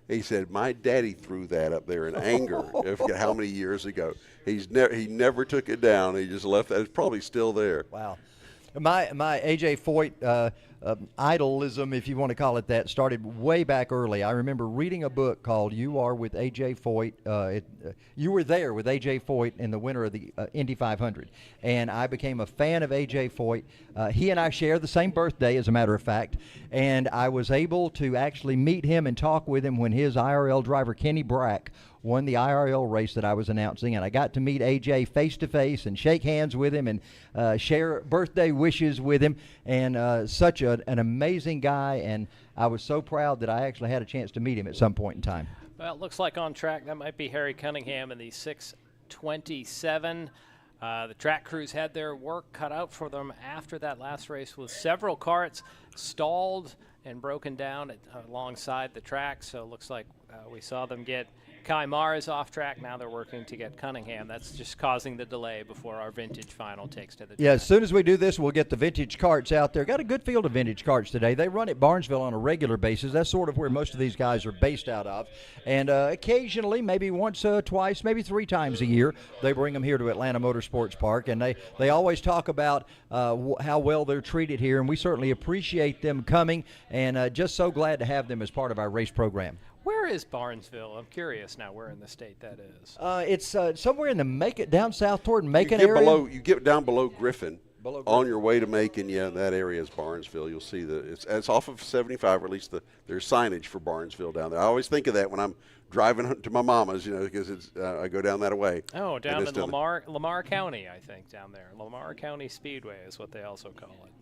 He said, my daddy threw that up there in anger. I forget how many years ago. He never took it down. He just left that. It's probably still there. Wow. My A.J. Foyt idolism, if you want to call it that, started way back early. I remember reading a book called You Are with A.J. Foyt. You were there with A.J. Foyt in the winter of the Indy 500. And I became a fan of A.J. Foyt. He and I share the same birthday, as a matter of fact. And I was able to actually meet him and talk with him when his IRL driver, Kenny Brack, won the IRL race that I was announcing, and I got to meet AJ face-to-face and shake hands with him and share birthday wishes with him, and such an amazing guy, and I was so proud that I actually had a chance to meet him at some point in time. Well, it looks like on track that might be Harry Cunningham in the 6:27. The track crews had their work cut out for them after that last race, with several karts stalled and broken down alongside the track, so it looks like we saw them get Kai Mars off track. Now they're working to get Cunningham. That's just causing the delay before our vintage final takes to the track. Yeah, as soon as we do this, we'll get the vintage karts out there. Got a good field of vintage karts today. They run at Barnesville on a regular basis. That's sort of where most of these guys are based out of. And occasionally, maybe once, twice, maybe 3 times a year, they bring them here to Atlanta Motorsports Park. And they always talk about how well they're treated here, and we certainly appreciate them coming, and just so glad to have them as part of our race program. Where is Barnesville? I'm curious now where in the state that is. It's somewhere in the Macon, down south toward Macon area. You get down below Griffin. On your way to Macon, yeah, that area is Barnesville. You'll see it's off of 75, or at least there's signage for Barnesville down there. I always think of that when I'm driving to my mama's, because I go down that way. Oh, down in Lamar County, I think, down there. Lamar County Speedway is what they also call it.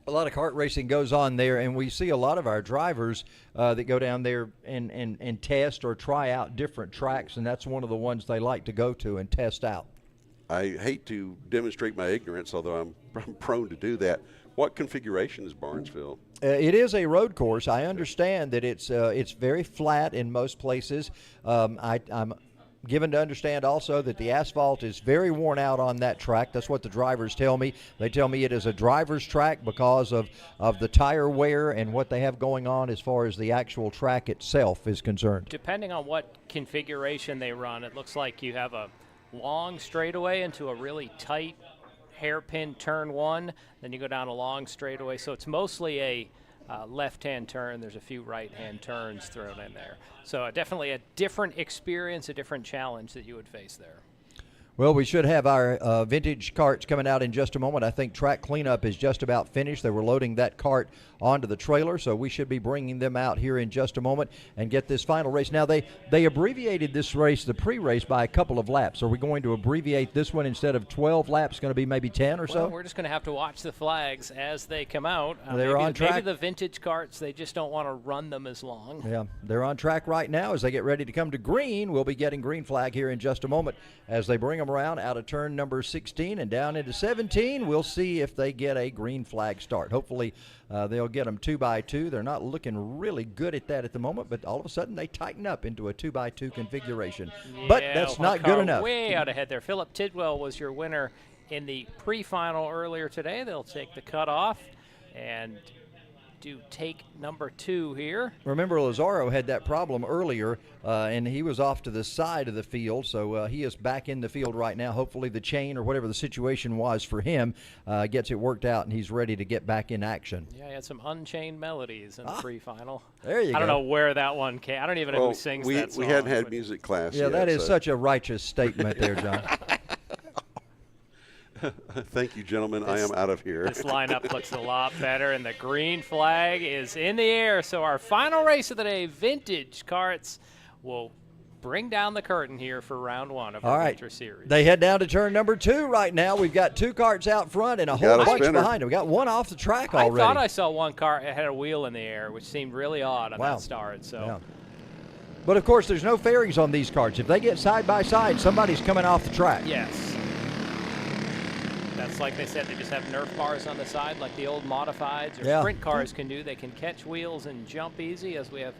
A lot of kart racing goes on there, and we see a lot of our drivers that go down there and test or try out different tracks, and that's one of the ones they like to go to and test out. I hate to demonstrate my ignorance, although I'm prone to do that. What configuration is Barnesville? It is a road course. I understand that it's very flat in most places. I'm given to understand also that the asphalt is very worn out on that track. That's what the drivers tell me. They tell me it is a driver's track because of the tire wear and what they have going on as far as the actual track itself is concerned. Depending on what configuration they run, it looks like you have a long straightaway into a really tight hairpin turn 1. Then you go down a long straightaway. So it's mostly a left-hand turn. There's a few right-hand turns thrown in there. So definitely a different experience, a different challenge that you would face there. Well, we should have our vintage karts coming out in just a moment. I think track cleanup is just about finished. They were loading that cart onto the trailer, so we should be bringing them out here in just a moment and get this final race. Now, they abbreviated this race, the pre-race, by a couple of laps. Are we going to abbreviate this one instead of 12 laps, going to be maybe 10 or so? Well, we're just going to have to watch the flags as they come out. They're on track. Maybe the vintage karts, they just don't want to run them as long. Yeah, they're on track right now as they get ready to come to green. We'll be getting green flag here in just a moment as they bring them around out of turn number 16 and down into 17. We'll see if they get a green flag start. Hopefully they'll get them 2x2. They're not looking really good at that at the moment, but all of a sudden they tighten up into a 2x2 configuration. Yeah, but that's not good enough. Way out ahead there. Philip Tidwell was your winner in the pre-final earlier today. They'll take the cut off, and to take number 2 here. Remember, Lazaro had that problem earlier, and he was off to the side of the field, so he is back in the field right now. Hopefully the chain or whatever the situation was for him gets it worked out, and he's ready to get back in action. Yeah, he had some Unchained Melodies in the pre-final. There you go. I don't know where that one came. I don't even know who sings that song. We hadn't had music class Yeah, yet, that is so. such a righteous statement there, John. Thank you, gentlemen. I am out of here. This lineup looks a lot better, and the green flag is in the air. So our final race of the day, Vintage Karts, will bring down the curtain here for round 1 of our Winter Series. They head down to turn number 2 right now. We've got 2 carts out front and a whole bunch behind them. We got one off the track already. I thought I saw one cart that had a wheel in the air, which seemed really odd on that start. So. Yeah. But, of course, there's no fairings on these carts. If they get side by side, somebody's coming off the track. Yes. That's like they said, they just have Nerf bars on the side like the old modifieds or sprint cars can do. They can catch wheels and jump easy, as we have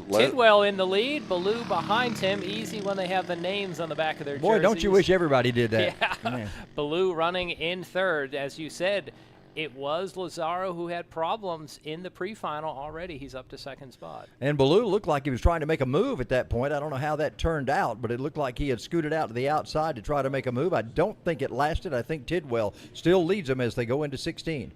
Tidwell in the lead, Baloo behind him. Easy when they have the names on the back of their jerseys. Boy, don't you wish everybody did that. Yeah. Baloo running in third. As you said, it was Lazaro who had problems in the pre-final already. He's up to second spot. And Baloo looked like he was trying to make a move at that point. I don't know how that turned out, but it looked like he had scooted out to the outside to try to make a move. I don't think it lasted. I think Tidwell still leads them as they go into 16.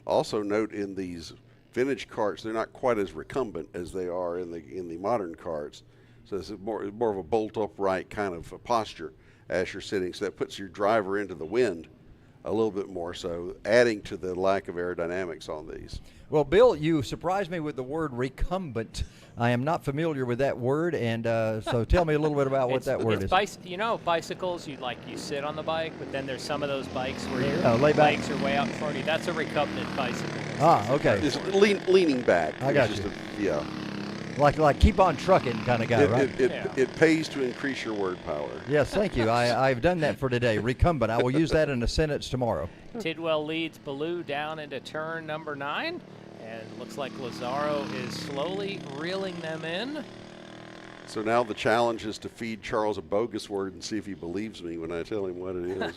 Also note in these vintage carts, they're not quite as recumbent as they are in the modern carts. So it's more of a bolt upright kind of a posture as you're sitting. So that puts your driver into the wind a little bit more, so adding to the lack of aerodynamics on these. Well, Bill, you surprised me with the word recumbent. I am not familiar with that word, and so tell me a little bit about what that word is. You know, bicycles, you sit on the bike, but then there's some of those bikes where your legs are way out in front of you. That's a recumbent bicycle. Ah, okay. It's leaning back. I got you. Yeah. Like keep on trucking kind of guy, right? It pays to increase your word power. Yes, thank you. I've done that for today. Recumbent. I will use that in a sentence tomorrow. Tidwell leads Baloo down into turn number 9, and looks like Lazaro is slowly reeling them in. So now the challenge is to feed Charles a bogus word and see if he believes me when I tell him what it is.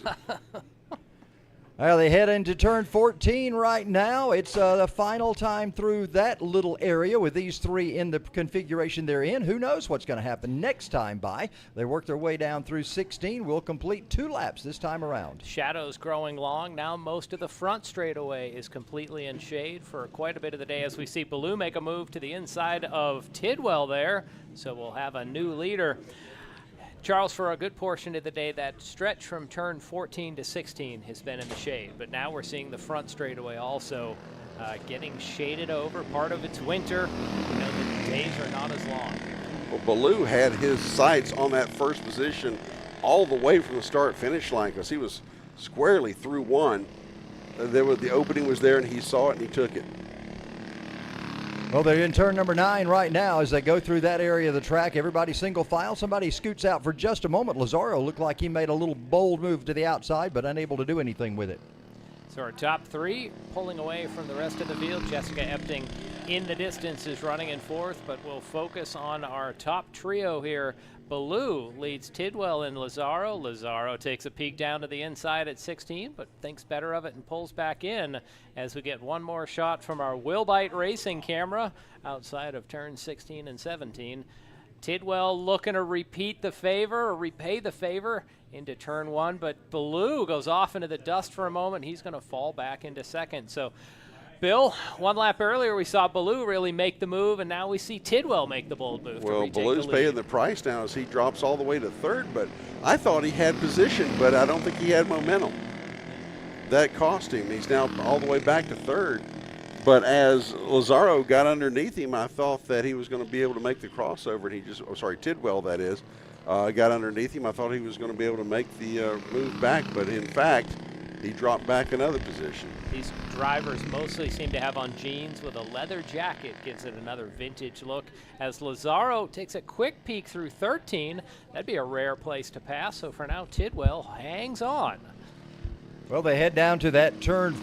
Well, they head into turn 14 right now. It's the final time through that little area with these 3 in the configuration they're in. Who knows what's going to happen next time by. They work their way down through 16. We'll complete 2 laps this time around. Shadows growing long. Now most of the front straightaway is completely in shade for quite a bit of the day, as we see Baloo make a move to the inside of Tidwell there. So we'll have a new leader. Charles, for a good portion of the day, that stretch from turn 14 to 16 has been in the shade, but now we're seeing the front straightaway also getting shaded over. Part of it's winter. You know, the days are not as long. Well, Baloo had his sights on that first position all the way from the start-finish line because he was squarely through one. The opening was there, and he saw it, and he took it. Well, they're in turn number 9 right now as they go through that area of the track. Everybody single file. Somebody scoots out for just a moment. Lazaro looked like he made a little bold move to the outside, but unable to do anything with it. So our top 3 pulling away from the rest of the field. Jessica Epting in the distance is running in 4th, but we'll focus on our top trio here. Baloo leads Tidwell and Lazaro. Lazaro takes a peek down to the inside at 16, but thinks better of it and pulls back in as we get one more shot from our Willbite Racing camera outside of turn 16 and 17. Tidwell looking to repay the favor into turn 1, but Baloo goes off into the dust for a moment. He's going to fall back into second. So, Bill, one lap earlier we saw Baloo really make the move, and now we see Tidwell make the bold move. Well, Baloo's paying the price now as he drops all the way to 3rd, but I thought he had position, but I don't think he had momentum. That cost him. He's now all the way back to 3rd. But as Lazaro got underneath him, I thought that he was going to be able to make the crossover, and he just, Tidwell, that is, got underneath him. I thought he was going to be able to make the move back, but in fact, he dropped back another position. These drivers mostly seem to have on jeans with a leather jacket. Gives it another vintage look. As Lazaro takes a quick peek through 13, that'd be a rare place to pass. So for now, Tidwell hangs on. Well, they head down to that turn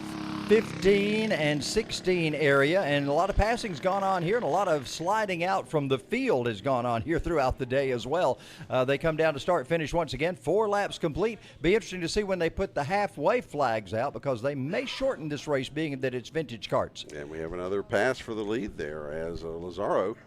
15 and 16 area, and a lot of passing's gone on here, and a lot of sliding out from the field has gone on here throughout the day as well. They come down to start finish once again. 4 laps complete. Be interesting to see when they put the halfway flags out, because they may shorten this race, being that it's vintage karts. And we have another pass for the lead there as Lazaro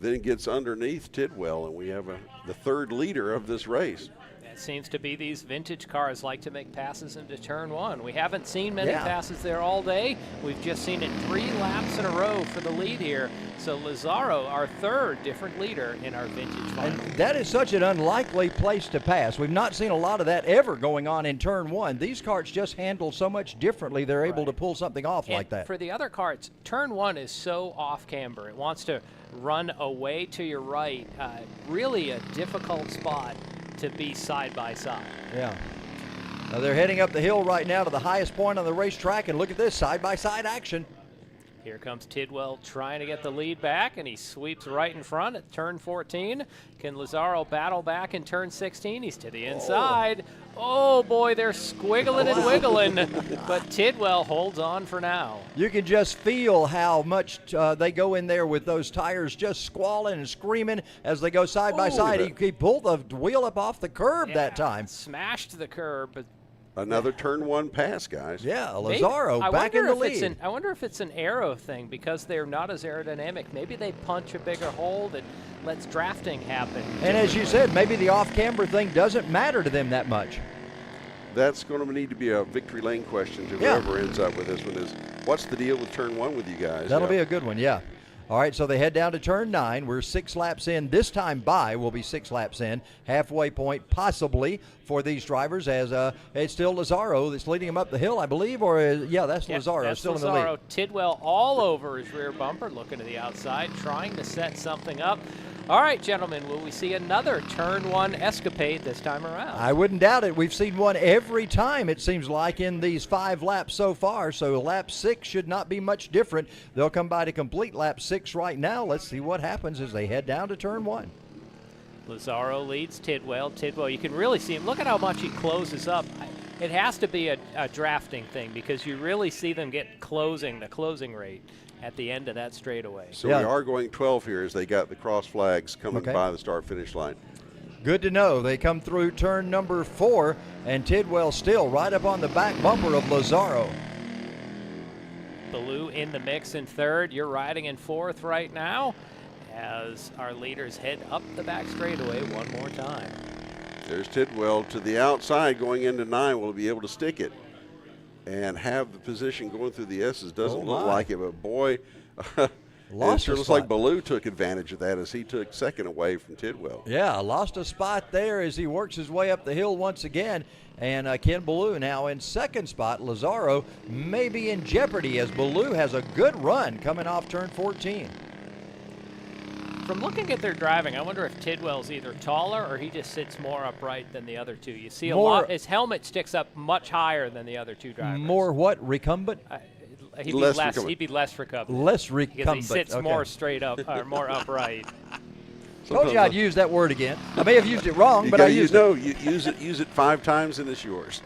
then gets underneath Tidwell, and we have the third leader of this race. Seems to be these vintage cars like to make passes into turn 1. We haven't seen many passes there all day. We've just seen it 3 laps in a row for the lead here. So Lazaro, our third different leader in our vintage final. And that is such an unlikely place to pass. We've not seen a lot of that ever going on in turn 1. These karts just handle so much differently. They're able to pull something off like that. For the other karts, turn 1 is so off camber. It wants to run away to your right. Really a difficult spot to be side by side. Yeah. Now they're heading up the hill right now to the highest point on the racetrack, and look at this side by side action. Here comes Tidwell trying to get the lead back, and he sweeps right in front at turn 14. Can Lazaro battle back in turn 16? He's to the inside. Oh boy, they're squiggling and wiggling, but Tidwell holds on for now. You can just feel how much they go in there with those tires just squalling and screaming as they go side by side. He pulled the wheel up off the curb that time. Smashed the curb, but another turn 1 pass, guys. Yeah, Lazaro back in the lead. I wonder if it's an aero thing, because they're not as aerodynamic. Maybe they punch a bigger hole that lets drafting happen. And as you said, maybe the off-camber thing doesn't matter to them that much. That's going to need to be a victory lane question to whoever ends up with this one. Is what's the deal with turn 1 with you guys? That'll be a good one, yeah. All right, so they head down to turn 9. We're 6 laps in. This time by will be 6 laps in. Halfway point possibly for these drivers, as it's still Lazaro that's leading him up the hill, I believe, or that's Lazaro that's still Lazaro. in the lead. Tidwell all over his rear bumper, looking to the outside, trying to set something up. All right, gentlemen, will we see another turn 1 escapade this time around? I wouldn't doubt it. We've seen one every time, it seems like, in these 5 laps so far, so lap 6 should not be much different. They'll come by to complete lap 6 right now. Let's see what happens as they head down to turn 1. Lazaro leads Tidwell. Tidwell, you can really see him. Look at how much he closes up. It has to be a drafting thing, because you really see them get the closing rate at the end of that straightaway. So we are going 12 here as they got the cross flags coming by the start-finish line. Good to know. They come through turn number 4, and Tidwell still right up on the back bumper of Lazaro. Baloo in the mix in third. You're riding in 4th right now as our leaders head up the back straightaway one more time. There's Tidwell to the outside going into 9. Will he be able to stick it and have the position going through the S's? Doesn't look like it, but boy, it sure looks like Baloo took advantage of that as he took second away from Tidwell. Yeah, lost a spot there as he works his way up the hill once again. And Ken Baloo now in second spot. Lazaro may be in jeopardy as Baloo has a good run coming off turn 14. From looking at their driving, I wonder if Tidwell's either taller or he just sits more upright than the other two. You see a lot. His helmet sticks up much higher than the other two drivers. More what? Recumbent? He'd be less recumbent. Less recumbent. Because he sits more straight up, or more upright. Told you I'd use that word again. I may have used it wrong, but I used it. No, you use it 5 times and it's yours.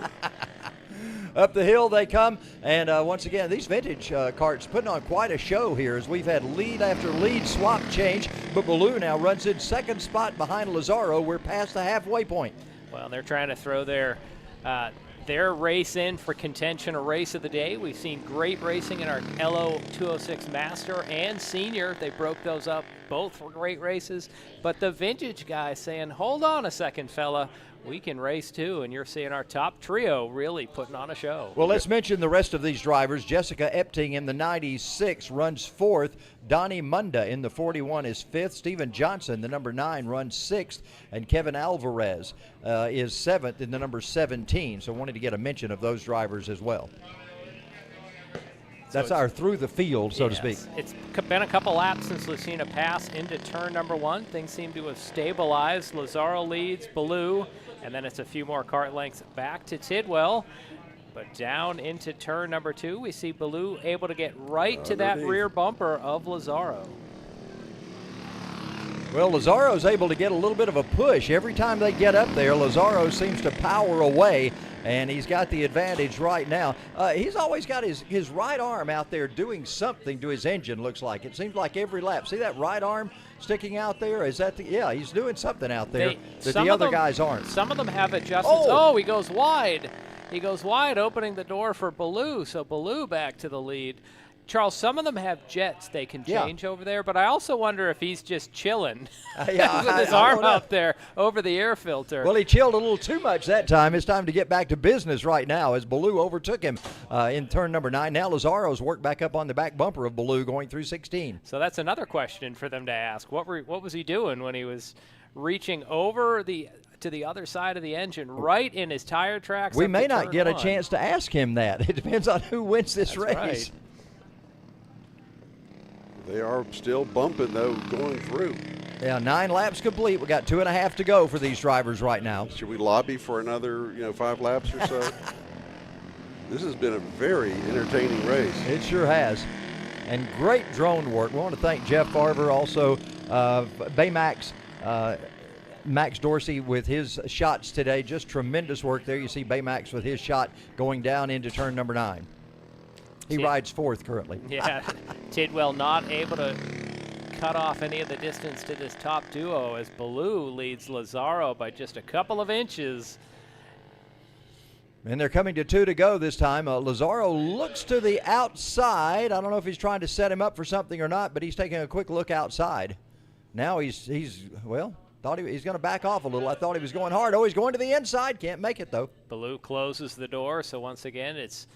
Up the hill they come, and once again, these vintage karts putting on quite a show here as we've had lead after lead swap change, but Baloo now runs in second spot behind Lazaro. We're past the halfway point. Well, they're trying to throw their race in for contention, a race of the day. We've seen great racing in our LO206 Master and Senior. They broke those up. Both were great races. But the vintage guy saying, hold on a second, fella. We can race too, and you're seeing our top trio really putting on a show. Well, let's mention the rest of these drivers. Jessica Epting in the 96 runs 4th. Donnie Munda in the 41 is 5th. Steven Johnson, the number 9, runs 6th. And Kevin Alvarez is 7th in the number 17. So wanted to get a mention of those drivers as well. That's our through the field, so to speak. It's been a couple laps since we've seen a pass into turn number 1. Things seem to have stabilized. Lazaro leads, Baloo, and then it's a few more kart lengths back to Tidwell. But down into turn number 2, we see Baloo able to get right to that rear bumper of Lazaro. Well, Lazaro's able to get a little bit of a push. Every time they get up there, Lazaro seems to power away, and he's got the advantage right now. He's always got his right arm out there doing something to his engine, looks like. It seems like every lap. See that right arm sticking out there? Is that yeah, he's doing something out there that the other guys aren't. Some of them have adjustments. Oh, he goes wide. He goes wide, opening the door for Baloo, so Baloo back to the lead. Charles, some of them have jets they can change over there, but I also wonder if he's just chilling with his arm out there over the air filter. Well, he chilled a little too much that time. It's time to get back to business right now as Baloo overtook him in turn number 9. Now Lazaro's worked back up on the back bumper of Baloo going through 16. So that's another question for them to ask. What was he doing when he was reaching over to the other side of the engine, right in his tire tracks? We may not get a chance to ask him that. It depends on who wins this race. Right. They are still bumping, though, going through. Yeah, 9 laps complete. We got 2.5 to go for these drivers right now. Should we lobby for another, 5 laps or so? This has been a very entertaining race. It sure has. And great drone work. We want to thank Jeff Farver, also Baymax, Max Dorsey with his shots today. Just tremendous work there. You see Baymax with his shot going down into turn number 9. He rides 4th currently. Yeah, Tidwell not able to cut off any of the distance to this top duo as Baloo leads Lazaro by just a couple of inches. And they're coming to 2 to go this time. Lazaro looks to the outside. I don't know if he's trying to set him up for something or not, but he's taking a quick look outside. Now he's thought he's going to back off a little. I thought he was going hard. Oh, he's going to the inside. Can't make it, though. Baloo closes the door, so once again it's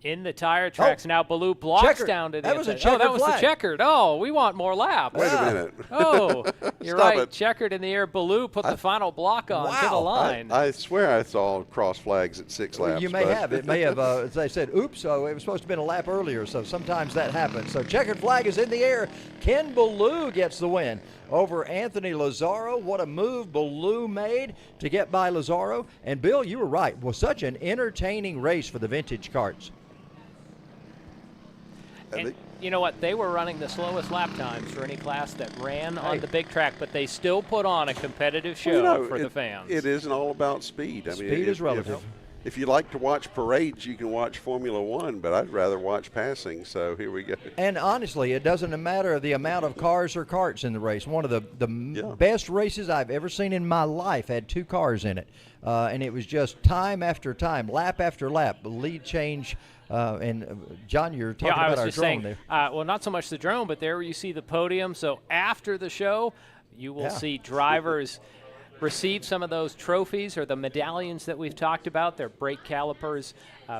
in the tire tracks. Now Baloo blocks down to the That was inside. a checkered that was flag. the checkered. Oh, we want more laps. Wait a minute. Oh, you're Stop right. it. Checkered in the air. Baloo put the final block on to the line. I swear I saw cross flags at 6 laps. You may have. It may have, as they said, oops, so it was supposed to have been a lap earlier, so sometimes that happens. So checkered flag is in the air. Ken Baloo gets the win over Anthony Lazaro. What a move Baloo made to get by Lazaro. And, Bill, you were right. Was such an entertaining race for the vintage karts. And you know what? They were running the slowest lap times for any class that ran on the big track, but they still put on a competitive show for the fans. It isn't all about speed. Speed is relative. If you like to watch parades, you can watch Formula One, but I'd rather watch passing, so here we go. And honestly, it doesn't matter the amount of cars or karts in the race. One of the best races I've ever seen in my life had 2 cars in it. And it was just time after time, lap after lap, lead change. And John, you're talking about our drone there. Well, not so much the drone, but there you see the podium. So after the show, you will see drivers receive some of those trophies or the medallions that we've talked about. They're brake calipers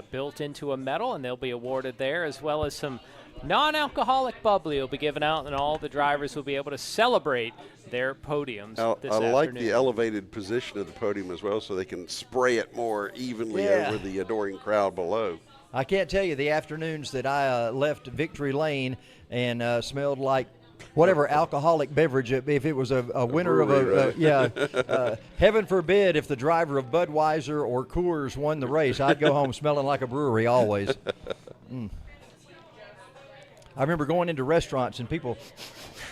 built into a medal, and they'll be awarded there, as well as some non-alcoholic bubbly will be given out, and all the drivers will be able to celebrate their podiums this I afternoon. like the elevated position of the podium as well, so they can spray it more evenly over the adoring crowd below. I can't tell you the afternoons that I left Victory Lane and smelled like whatever alcoholic beverage, if it was a winner of a heaven forbid if the driver of Budweiser or Coors won the race, I'd go home smelling like a brewery always. I remember going into restaurants and people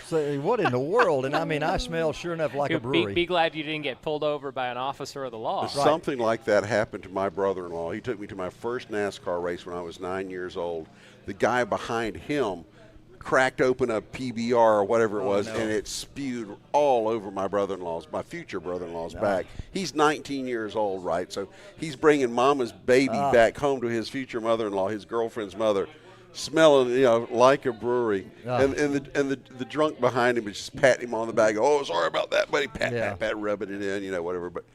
say, what in the world? And I mean, I smell sure enough like a brewery. Be glad you didn't get pulled over by an officer of the law. Something like that happened to my brother-in-law. He took me to my first NASCAR race when I was 9 years old. The guy behind him cracked open a PBR or whatever it was, and it spewed all over my my future brother-in-law's back. He's 19 years old, right? So he's bringing mama's baby back home to his future mother-in-law, his girlfriend's mother, smelling, like a brewery. And the drunk behind him was just patting him on the back. Oh, sorry about that, buddy. Pat, rubbing it in, whatever. But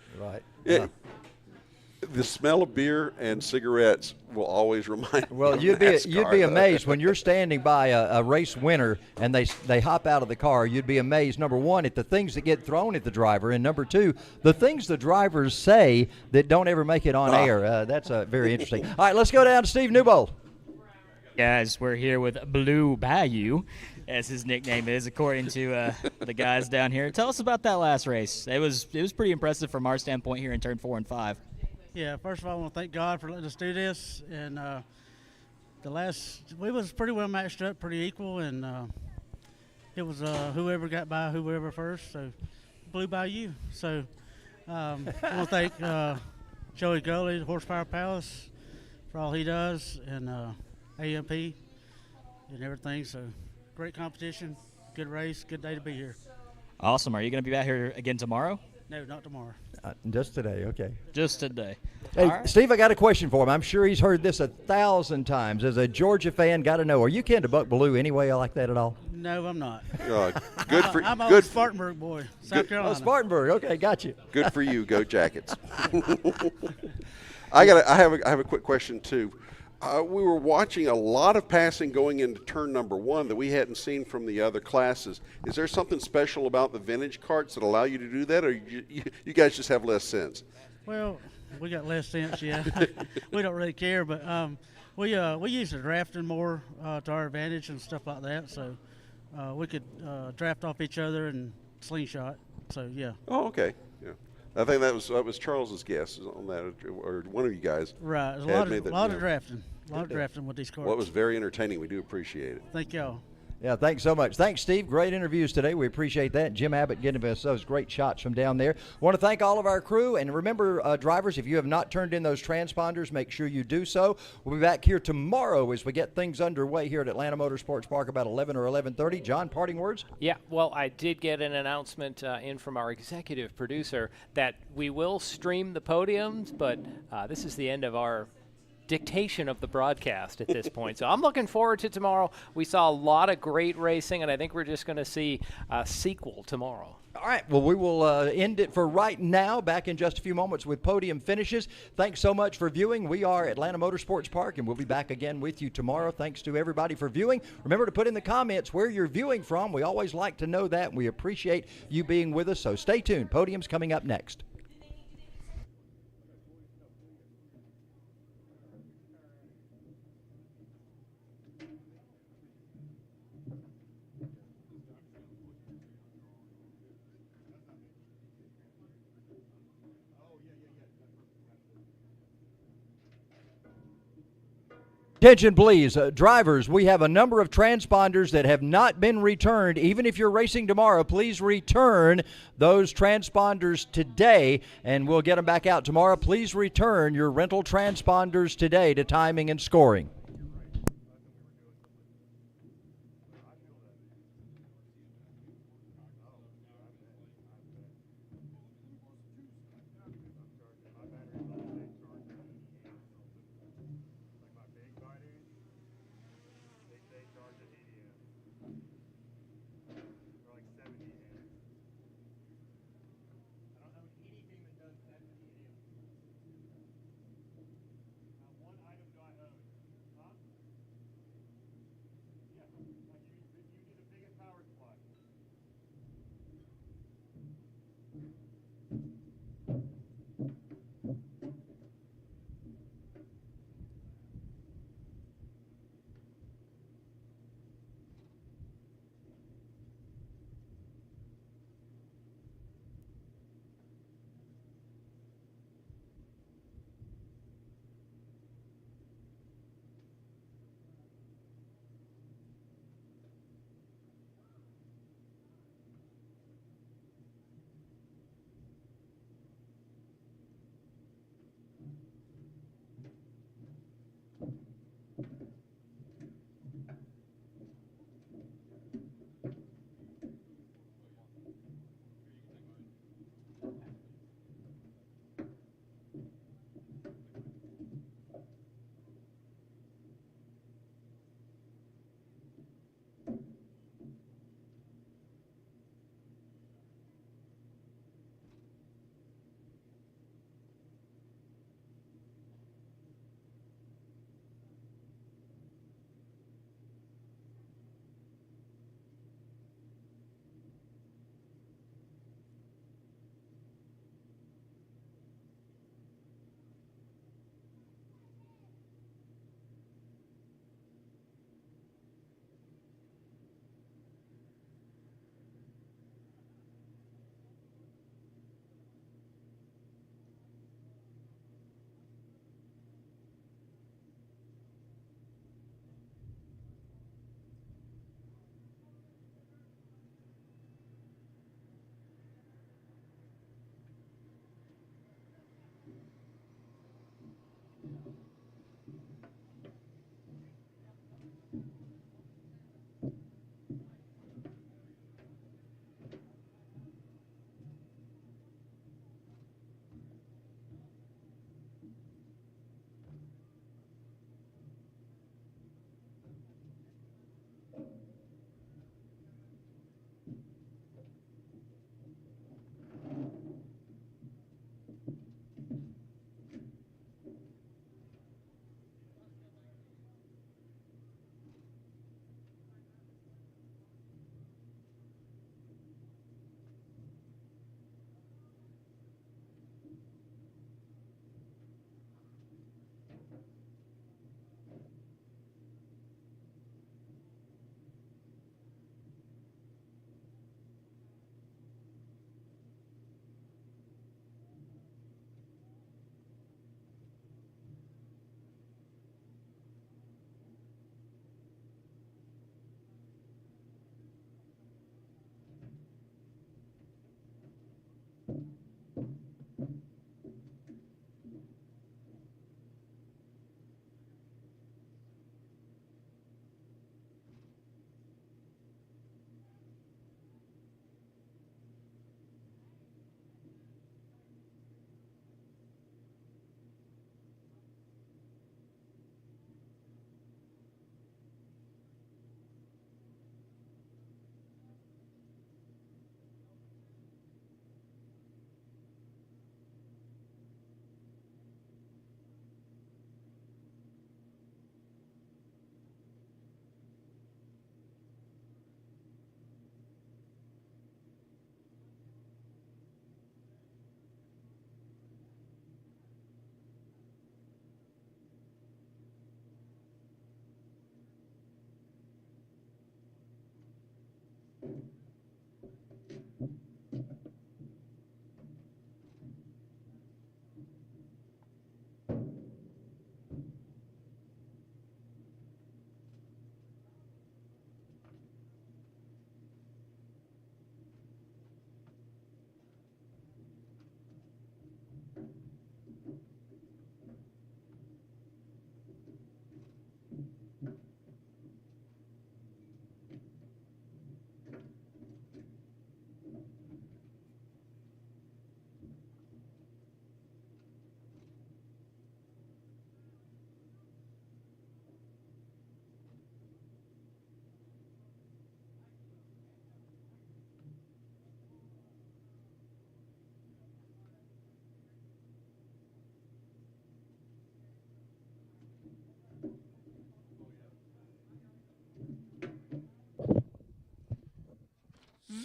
the smell of beer and cigarettes will always remind me. Well, you'd be amazed when you're standing by a race winner and they hop out of the car. You'd be amazed, number one, at the things that get thrown at the driver, and number two, the things the drivers say that don't ever make it on air. That's very interesting. All right, let's go down to Steve Newbold. Guys, we're here with Blue Bayou, as his nickname is, according to the guys down here. Tell us about that last race. It was pretty impressive from our standpoint here in turn 4 and 5. Yeah, first of all, I want to thank God for letting us do this. And we was pretty well matched up, pretty equal, and it was whoever got by whoever first, so blew by you. So I want to thank Joey Gully, Horsepower Palace, for all he does, and AMP and everything. So great competition, good race, good day to be here. Awesome. Are you going to be back here again tomorrow? No, not tomorrow. Just today, okay. Just today. Hey, All right. Steve, I got a question for him. I'm sure he's heard this 1,000 times. As a Georgia fan, got to know, are you kin to Buck Bellew anyway like that at all? No, I'm not. Good for I'm a good Spartanburg boy, South Carolina. Oh, Spartanburg. Okay, got you. Good for you. Go Jackets. I have a quick question too. We were watching a lot of passing going into turn number 1 that we hadn't seen from the other classes. Is there something special about the vintage carts that allow you to do that, or you guys just have less sense? Well, we got less sense, yeah. We don't really care, but we use the drafting more to our advantage and stuff like that. So we could draft off each other and slingshot. So yeah. Oh, okay. Yeah. I think that was Charles's guess on that, or one of you guys. Right. There's a lot of drafting. A lot of drafting with these carts. Well, it was very entertaining. We do appreciate it. Thank y'all. Yeah, thanks so much. Thanks, Steve. Great interviews today. We appreciate that. Jim Abbott getting us those great shots from down there. Want to thank all of our crew. And remember, drivers, if you have not turned in those transponders, make sure you do so. We'll be back here tomorrow as we get things underway here at Atlanta Motorsports Park about 11 or 11:30. John, parting words? Yeah, well, I did get an announcement in from our executive producer that we will stream the podiums, but this is the end of our dictation of the broadcast at this point. So I'm looking forward to tomorrow. We saw a lot of great racing, and I think we're just going to see a sequel tomorrow. All right, well, we will end it for right now. Back in just a few moments with podium finishes. Thanks so much for viewing. We are Atlanta Motorsports Park, and we'll be back again with you tomorrow. Thanks to everybody for viewing. Remember to put in the comments where you're viewing from. We always like to know that, and we appreciate you being with us. So stay tuned. Podium's coming up next. Attention, please. Drivers, we have a number of transponders that have not been returned. Even if you're racing tomorrow, please return those transponders today, and we'll get them back out tomorrow. Please return your rental transponders today to timing and scoring.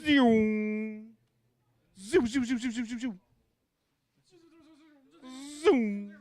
Zoom. Zoom, zoom, zoom, zoom, zoom, zoom, zoom. Zoom.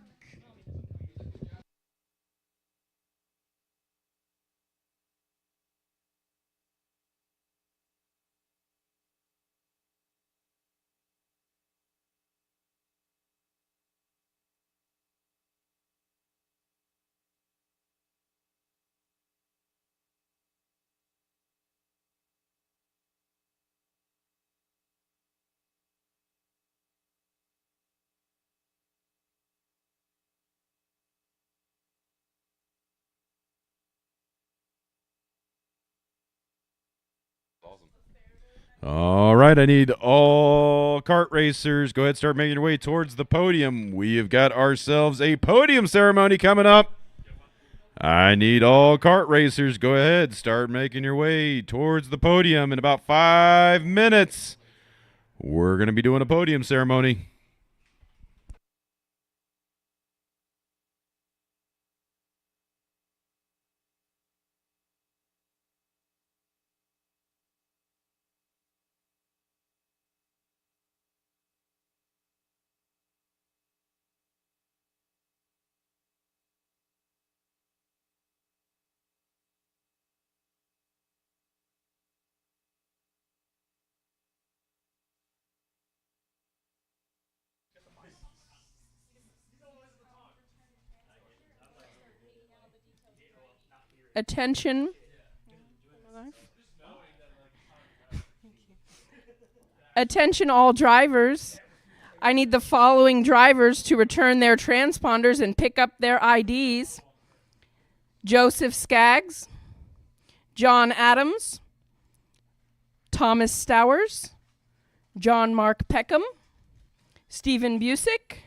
All right, I need all kart racers. Go ahead, start making your way towards the podium. We have got ourselves a podium ceremony coming up. I need all kart racers. Go ahead, start making your way towards the podium in about 5 minutes. We're going to be doing a podium ceremony. Attention. Attention all drivers. I need the following drivers to return their transponders and pick up their IDs. Joseph Skaggs, John Adams, Thomas Stowers, John Mark Peckham, Stephen Busick,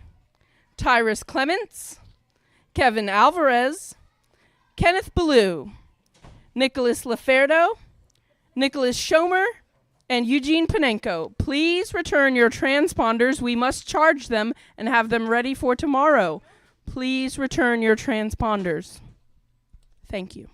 Tyrus Clements, Kevin Alvarez, Kenneth Ballou, Nicholas Laferdo, Nicholas Schomer, and Eugene Panenko. Please return your transponders. We must charge them and have them ready for tomorrow. Please return your transponders. Thank you.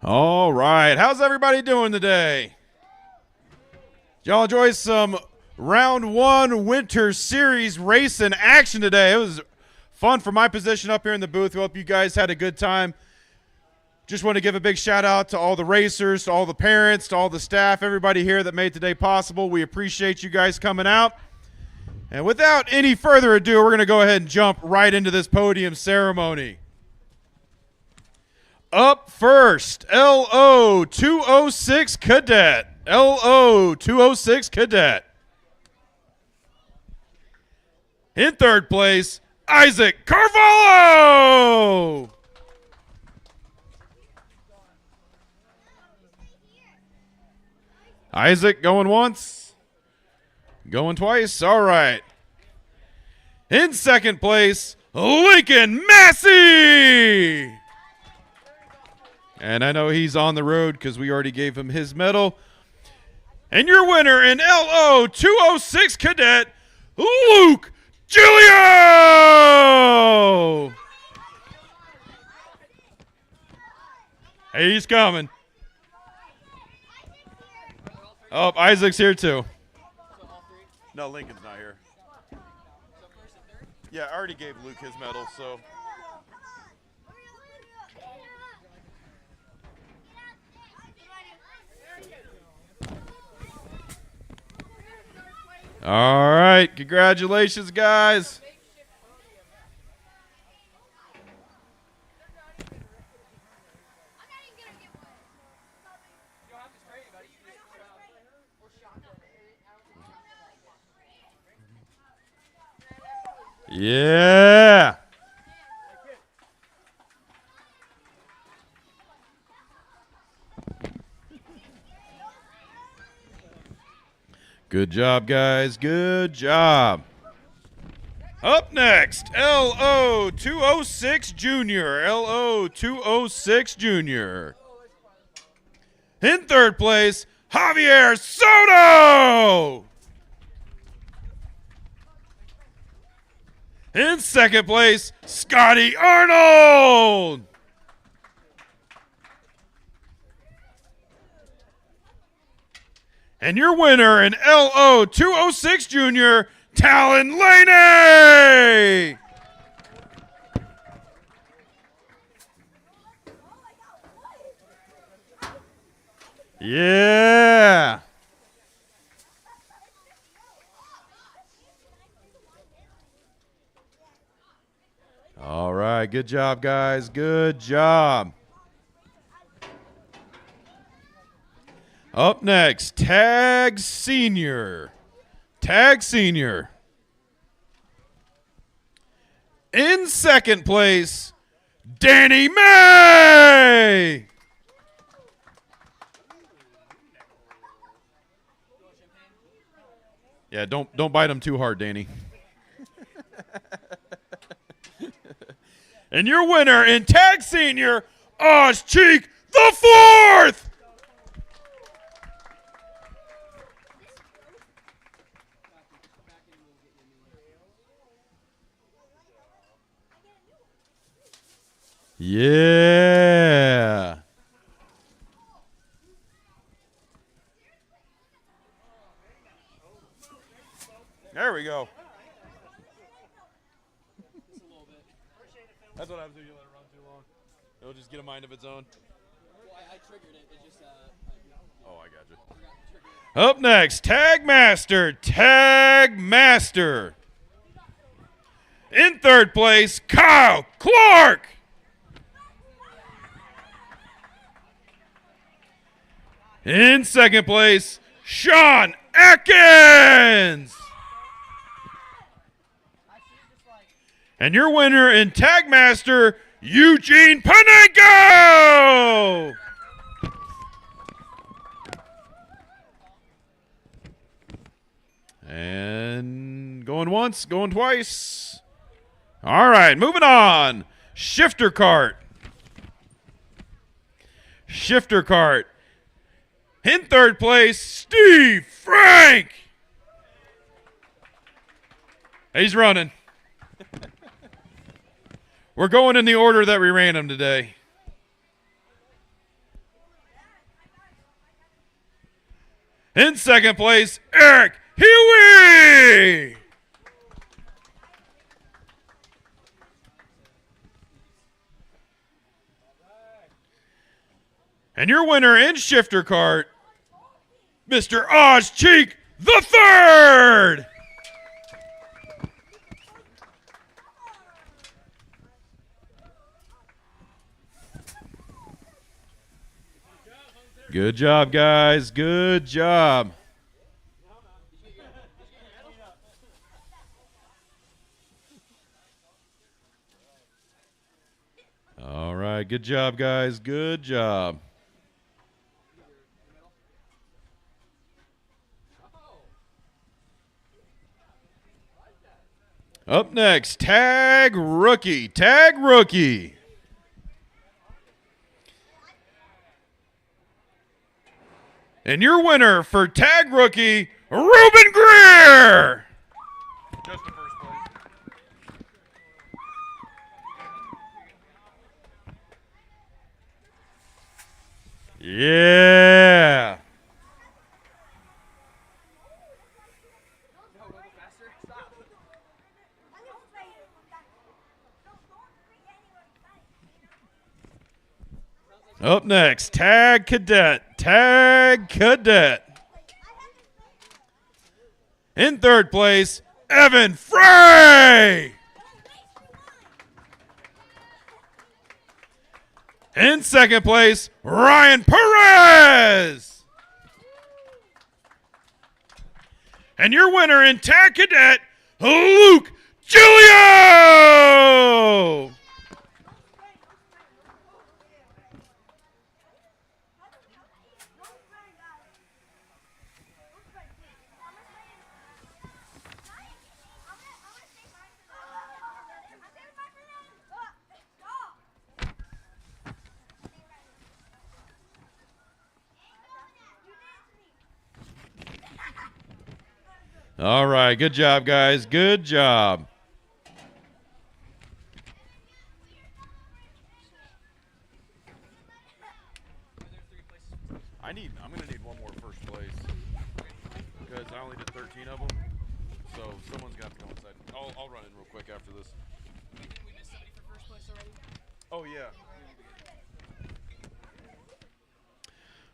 All right. How's everybody doing today? Did y'all enjoy some round 1 winter series racing action today? It was fun for my position up here in the booth. We hope you guys had a good time. Just want to give a big shout out to all the racers, to all the parents, to all the staff, everybody here that made today possible. We appreciate you guys coming out. And without any further ado, we're going to go ahead and jump right into this podium ceremony. Up first, LO206 Cadet. LO206 Cadet. In third place, Isaac Carvalho. Isaac going once, going twice. All right. In second place, Lincoln Massey. And I know he's on the road because we already gave him his medal. And your winner in LO206 Cadet, Luke Giulio. Hey, he's coming. Oh, Isaac's here too. No, Lincoln's not here. Yeah, I already gave Luke his medal, so. All right, congratulations, guys. Yeah. Good job, guys. Good job. Up next, LO206 Junior. LO206 Junior. In third place, Javier Soto. In second place, Scotty Arnold. And your winner in LO206 Junior, Talon Laney. Yeah. All right, good job, guys. Good job. Up next, Tag Senior. Tag Senior. In second place, Danny May. Yeah, don't bite him too hard, Danny. And your winner in Tag Senior, Oz Cheek the Fourth. Yeah. There we go. That's what happens if you let it run too long. It'll just get a mind of its own. Well, I triggered it. It just, Oh, I got you. Up next, Tag Master. Tag Master. In third place, Kyle Clark. In second place, Sean Atkins. And your winner in Tag Master, Eugene Panenko. And going once, going twice. All right, moving on. Shifter Kart. Shifter Kart. In third place, Steve Frank. He's running. We're going in the order that we ran him today. In second place, Eric Huey. And your winner in shifter kart, Mr. Oz Cheek the third. Good job, guys. Good job. All right. Good job, guys. Good job. Up next, tag rookie. Tag rookie. And your winner for tag rookie, Ruben Greer. Just the first place. Yeah. Up next, tag cadet. Tag cadet. In third place, Evan Frey. In second place, Ryan Perez. And your winner in tag cadet, Luke Giglio. All right, good job, guys. Good job. I'm going to need one more first place because I only did 13 of them. So someone's got to go inside. I'll run in real quick after this. We missed somebody for first place already? Oh, yeah.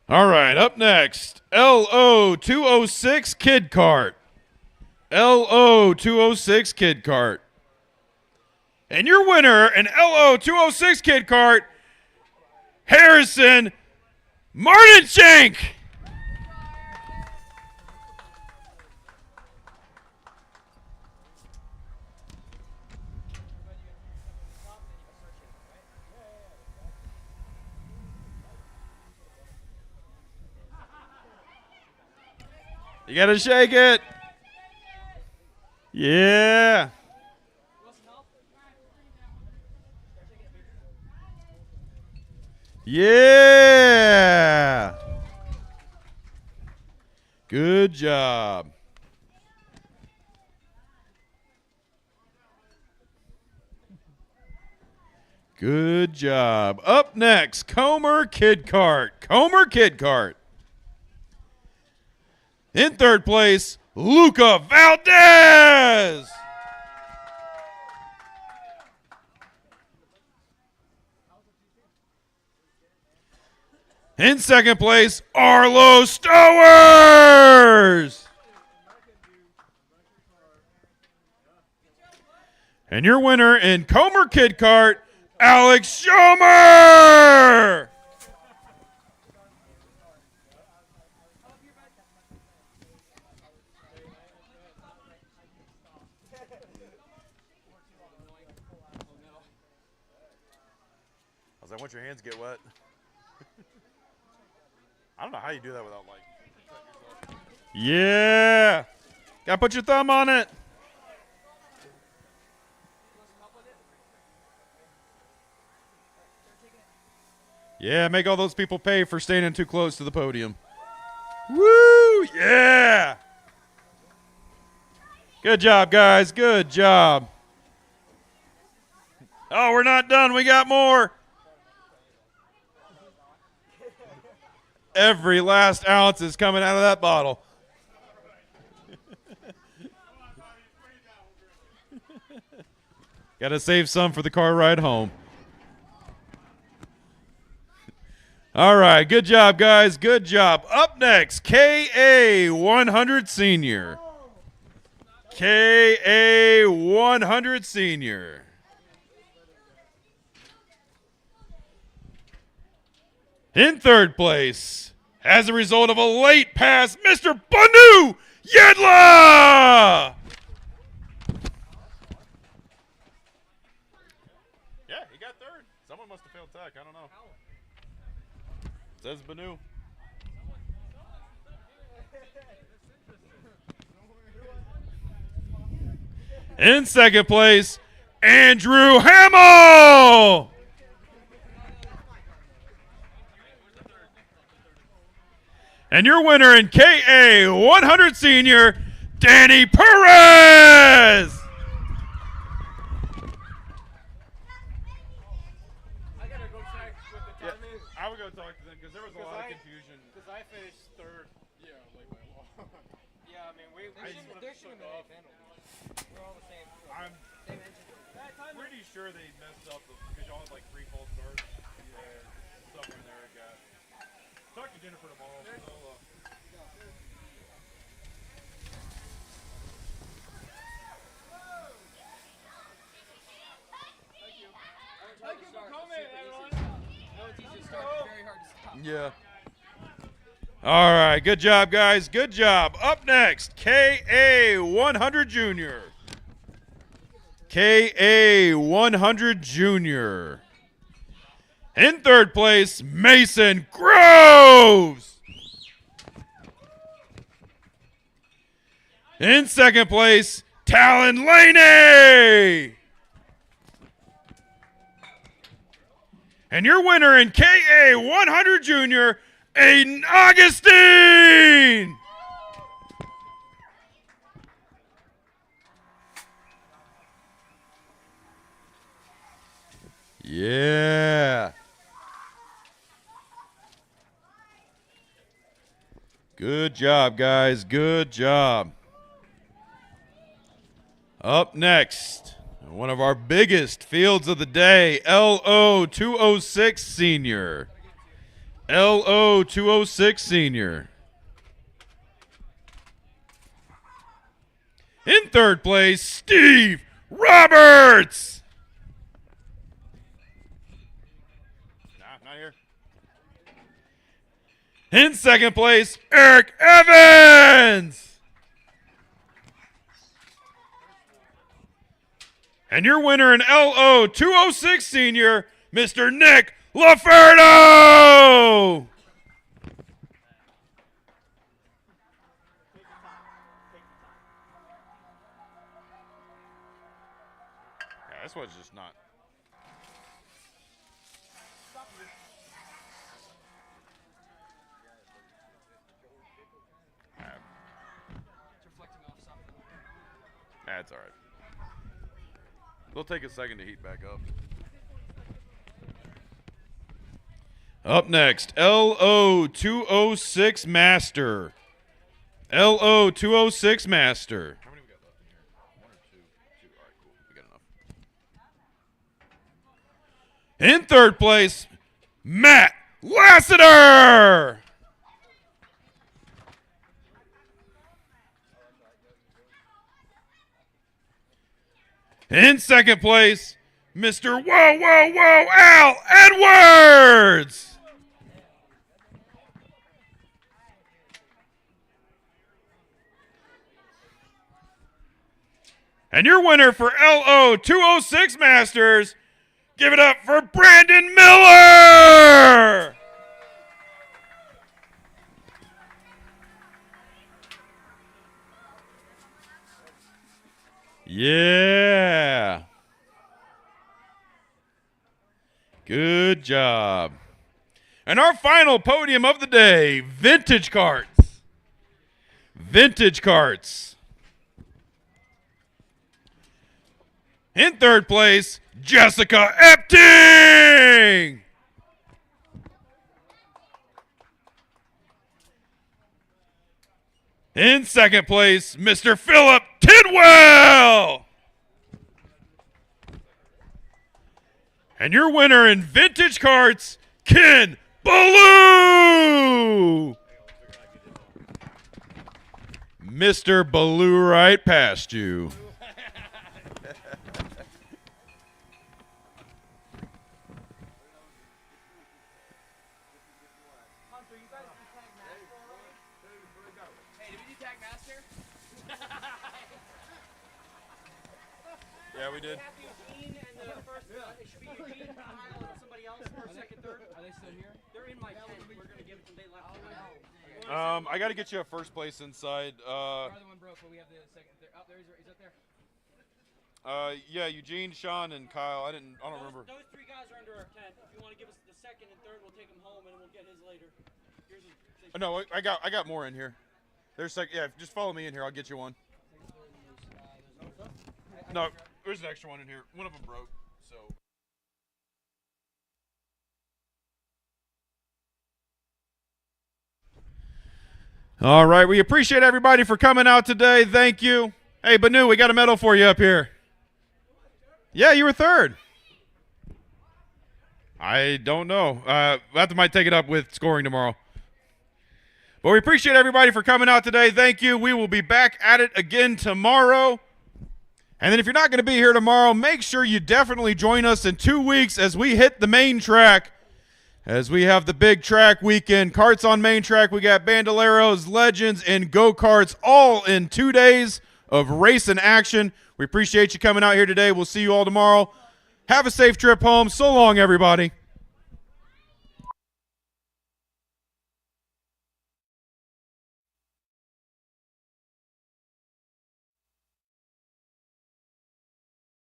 All right, up next, LO206 Kid Kart. LO206 Kid Kart. And your winner in LO206 Kid Kart, Harrison Martinshank. You gotta shake it. Yeah. Yeah. Good job. Good job. Up next, Comer Kid Kart. Comer Kid Kart. In third place, Luca Valdez. In second place, Arlo Stowers. And your winner in Comer Kid Kart, Alex Schomer. I was like, once your hands get wet. I don't know how you do that without like. Yeah. Gotta put your thumb on it. Yeah, make all those people pay for standing too close to the podium. Woo! Yeah! Good job, guys. Good job. Oh, we're not done. We got more. Every last ounce is coming out of that bottle. Got to save some for the car ride home. All right, good job, guys. Good job. Up next, KA100 Senior. KA100 Senior. In third place, as a result of a late pass, Mr. Banu Yedla! Yeah, he got third. Someone must have failed tech. I don't know. Says Banu. In second place, Andrew Hamill! And your winner in KA100 Senior, Danny Perez! I would go talk to them because there was a lot of confusion. Because I finished third. Yeah, like by law. Yeah, I mean, there should have been a penalty. We're all the same. I'm pretty sure they messed up because y'all had like 3 false starts. Yeah, somewhere there it got. Talk to Jennifer tomorrow. Thank you for coming, everyone. Yeah. All right. Good job, guys. Good job. Up next, KA100 Junior. KA100 Junior. In third place, Mason Groves. In second place, Talon Laney. And your winner in KA100 Junior, Aiden Augustine! Yeah. Good job, guys. Good job. Up next, one of our biggest fields of the day, LO206 Senior. LO206 Senior. In third place, Steve Roberts. Nah, not here. In second place, Eric Evans. And your winner in LO206 Senior, Mr. Nick LaFerdo! Yeah, this one's just not. That's all right. They'll take a second to heat back up. Up next, LO206 Master. LO206 Master. How many we got left in here? 1 or 2? 2. All right, cool. We got enough. In third place, Matt Lassiter. In second place, Mr. Al Edwards. And your winner for LO206 Masters, give it up for Brandon Miller. Yeah. Good job. And our final podium of the day, Vintage Karts. Vintage Karts. In third place, Jessica Epting. In second place, Mr. Philip Tidwell. And your winner in vintage karts, Ken Ballou. Mr. Ballou right past you. Yeah, we did. I got to get you a first place inside. Yeah, Eugene, Sean, and Kyle. I don't remember. Those three guys are under our tent. If you want to give us the second and third, we'll take them home and we'll get his later. No, I got more in here. There's yeah, just follow me in here. I'll get you one. No, there's an extra one in here. One of them broke, so. All right, we appreciate everybody for coming out today. Thank you. Hey, Banu, we got a medal for you up here. Yeah, you were third. I don't know. We'll might take it up with scoring tomorrow. But we appreciate everybody for coming out today. Thank you. We will be back at it again tomorrow. And then if you're not going to be here tomorrow, make sure you definitely join us in 2 weeks as we hit the main track. As we have the big track weekend. Karts on main track. We got Bandoleros, Legends, and Go-Karts all in 2 days of race and action. We appreciate you coming out here today. We'll see you all tomorrow. Have a safe trip home. So long, everybody.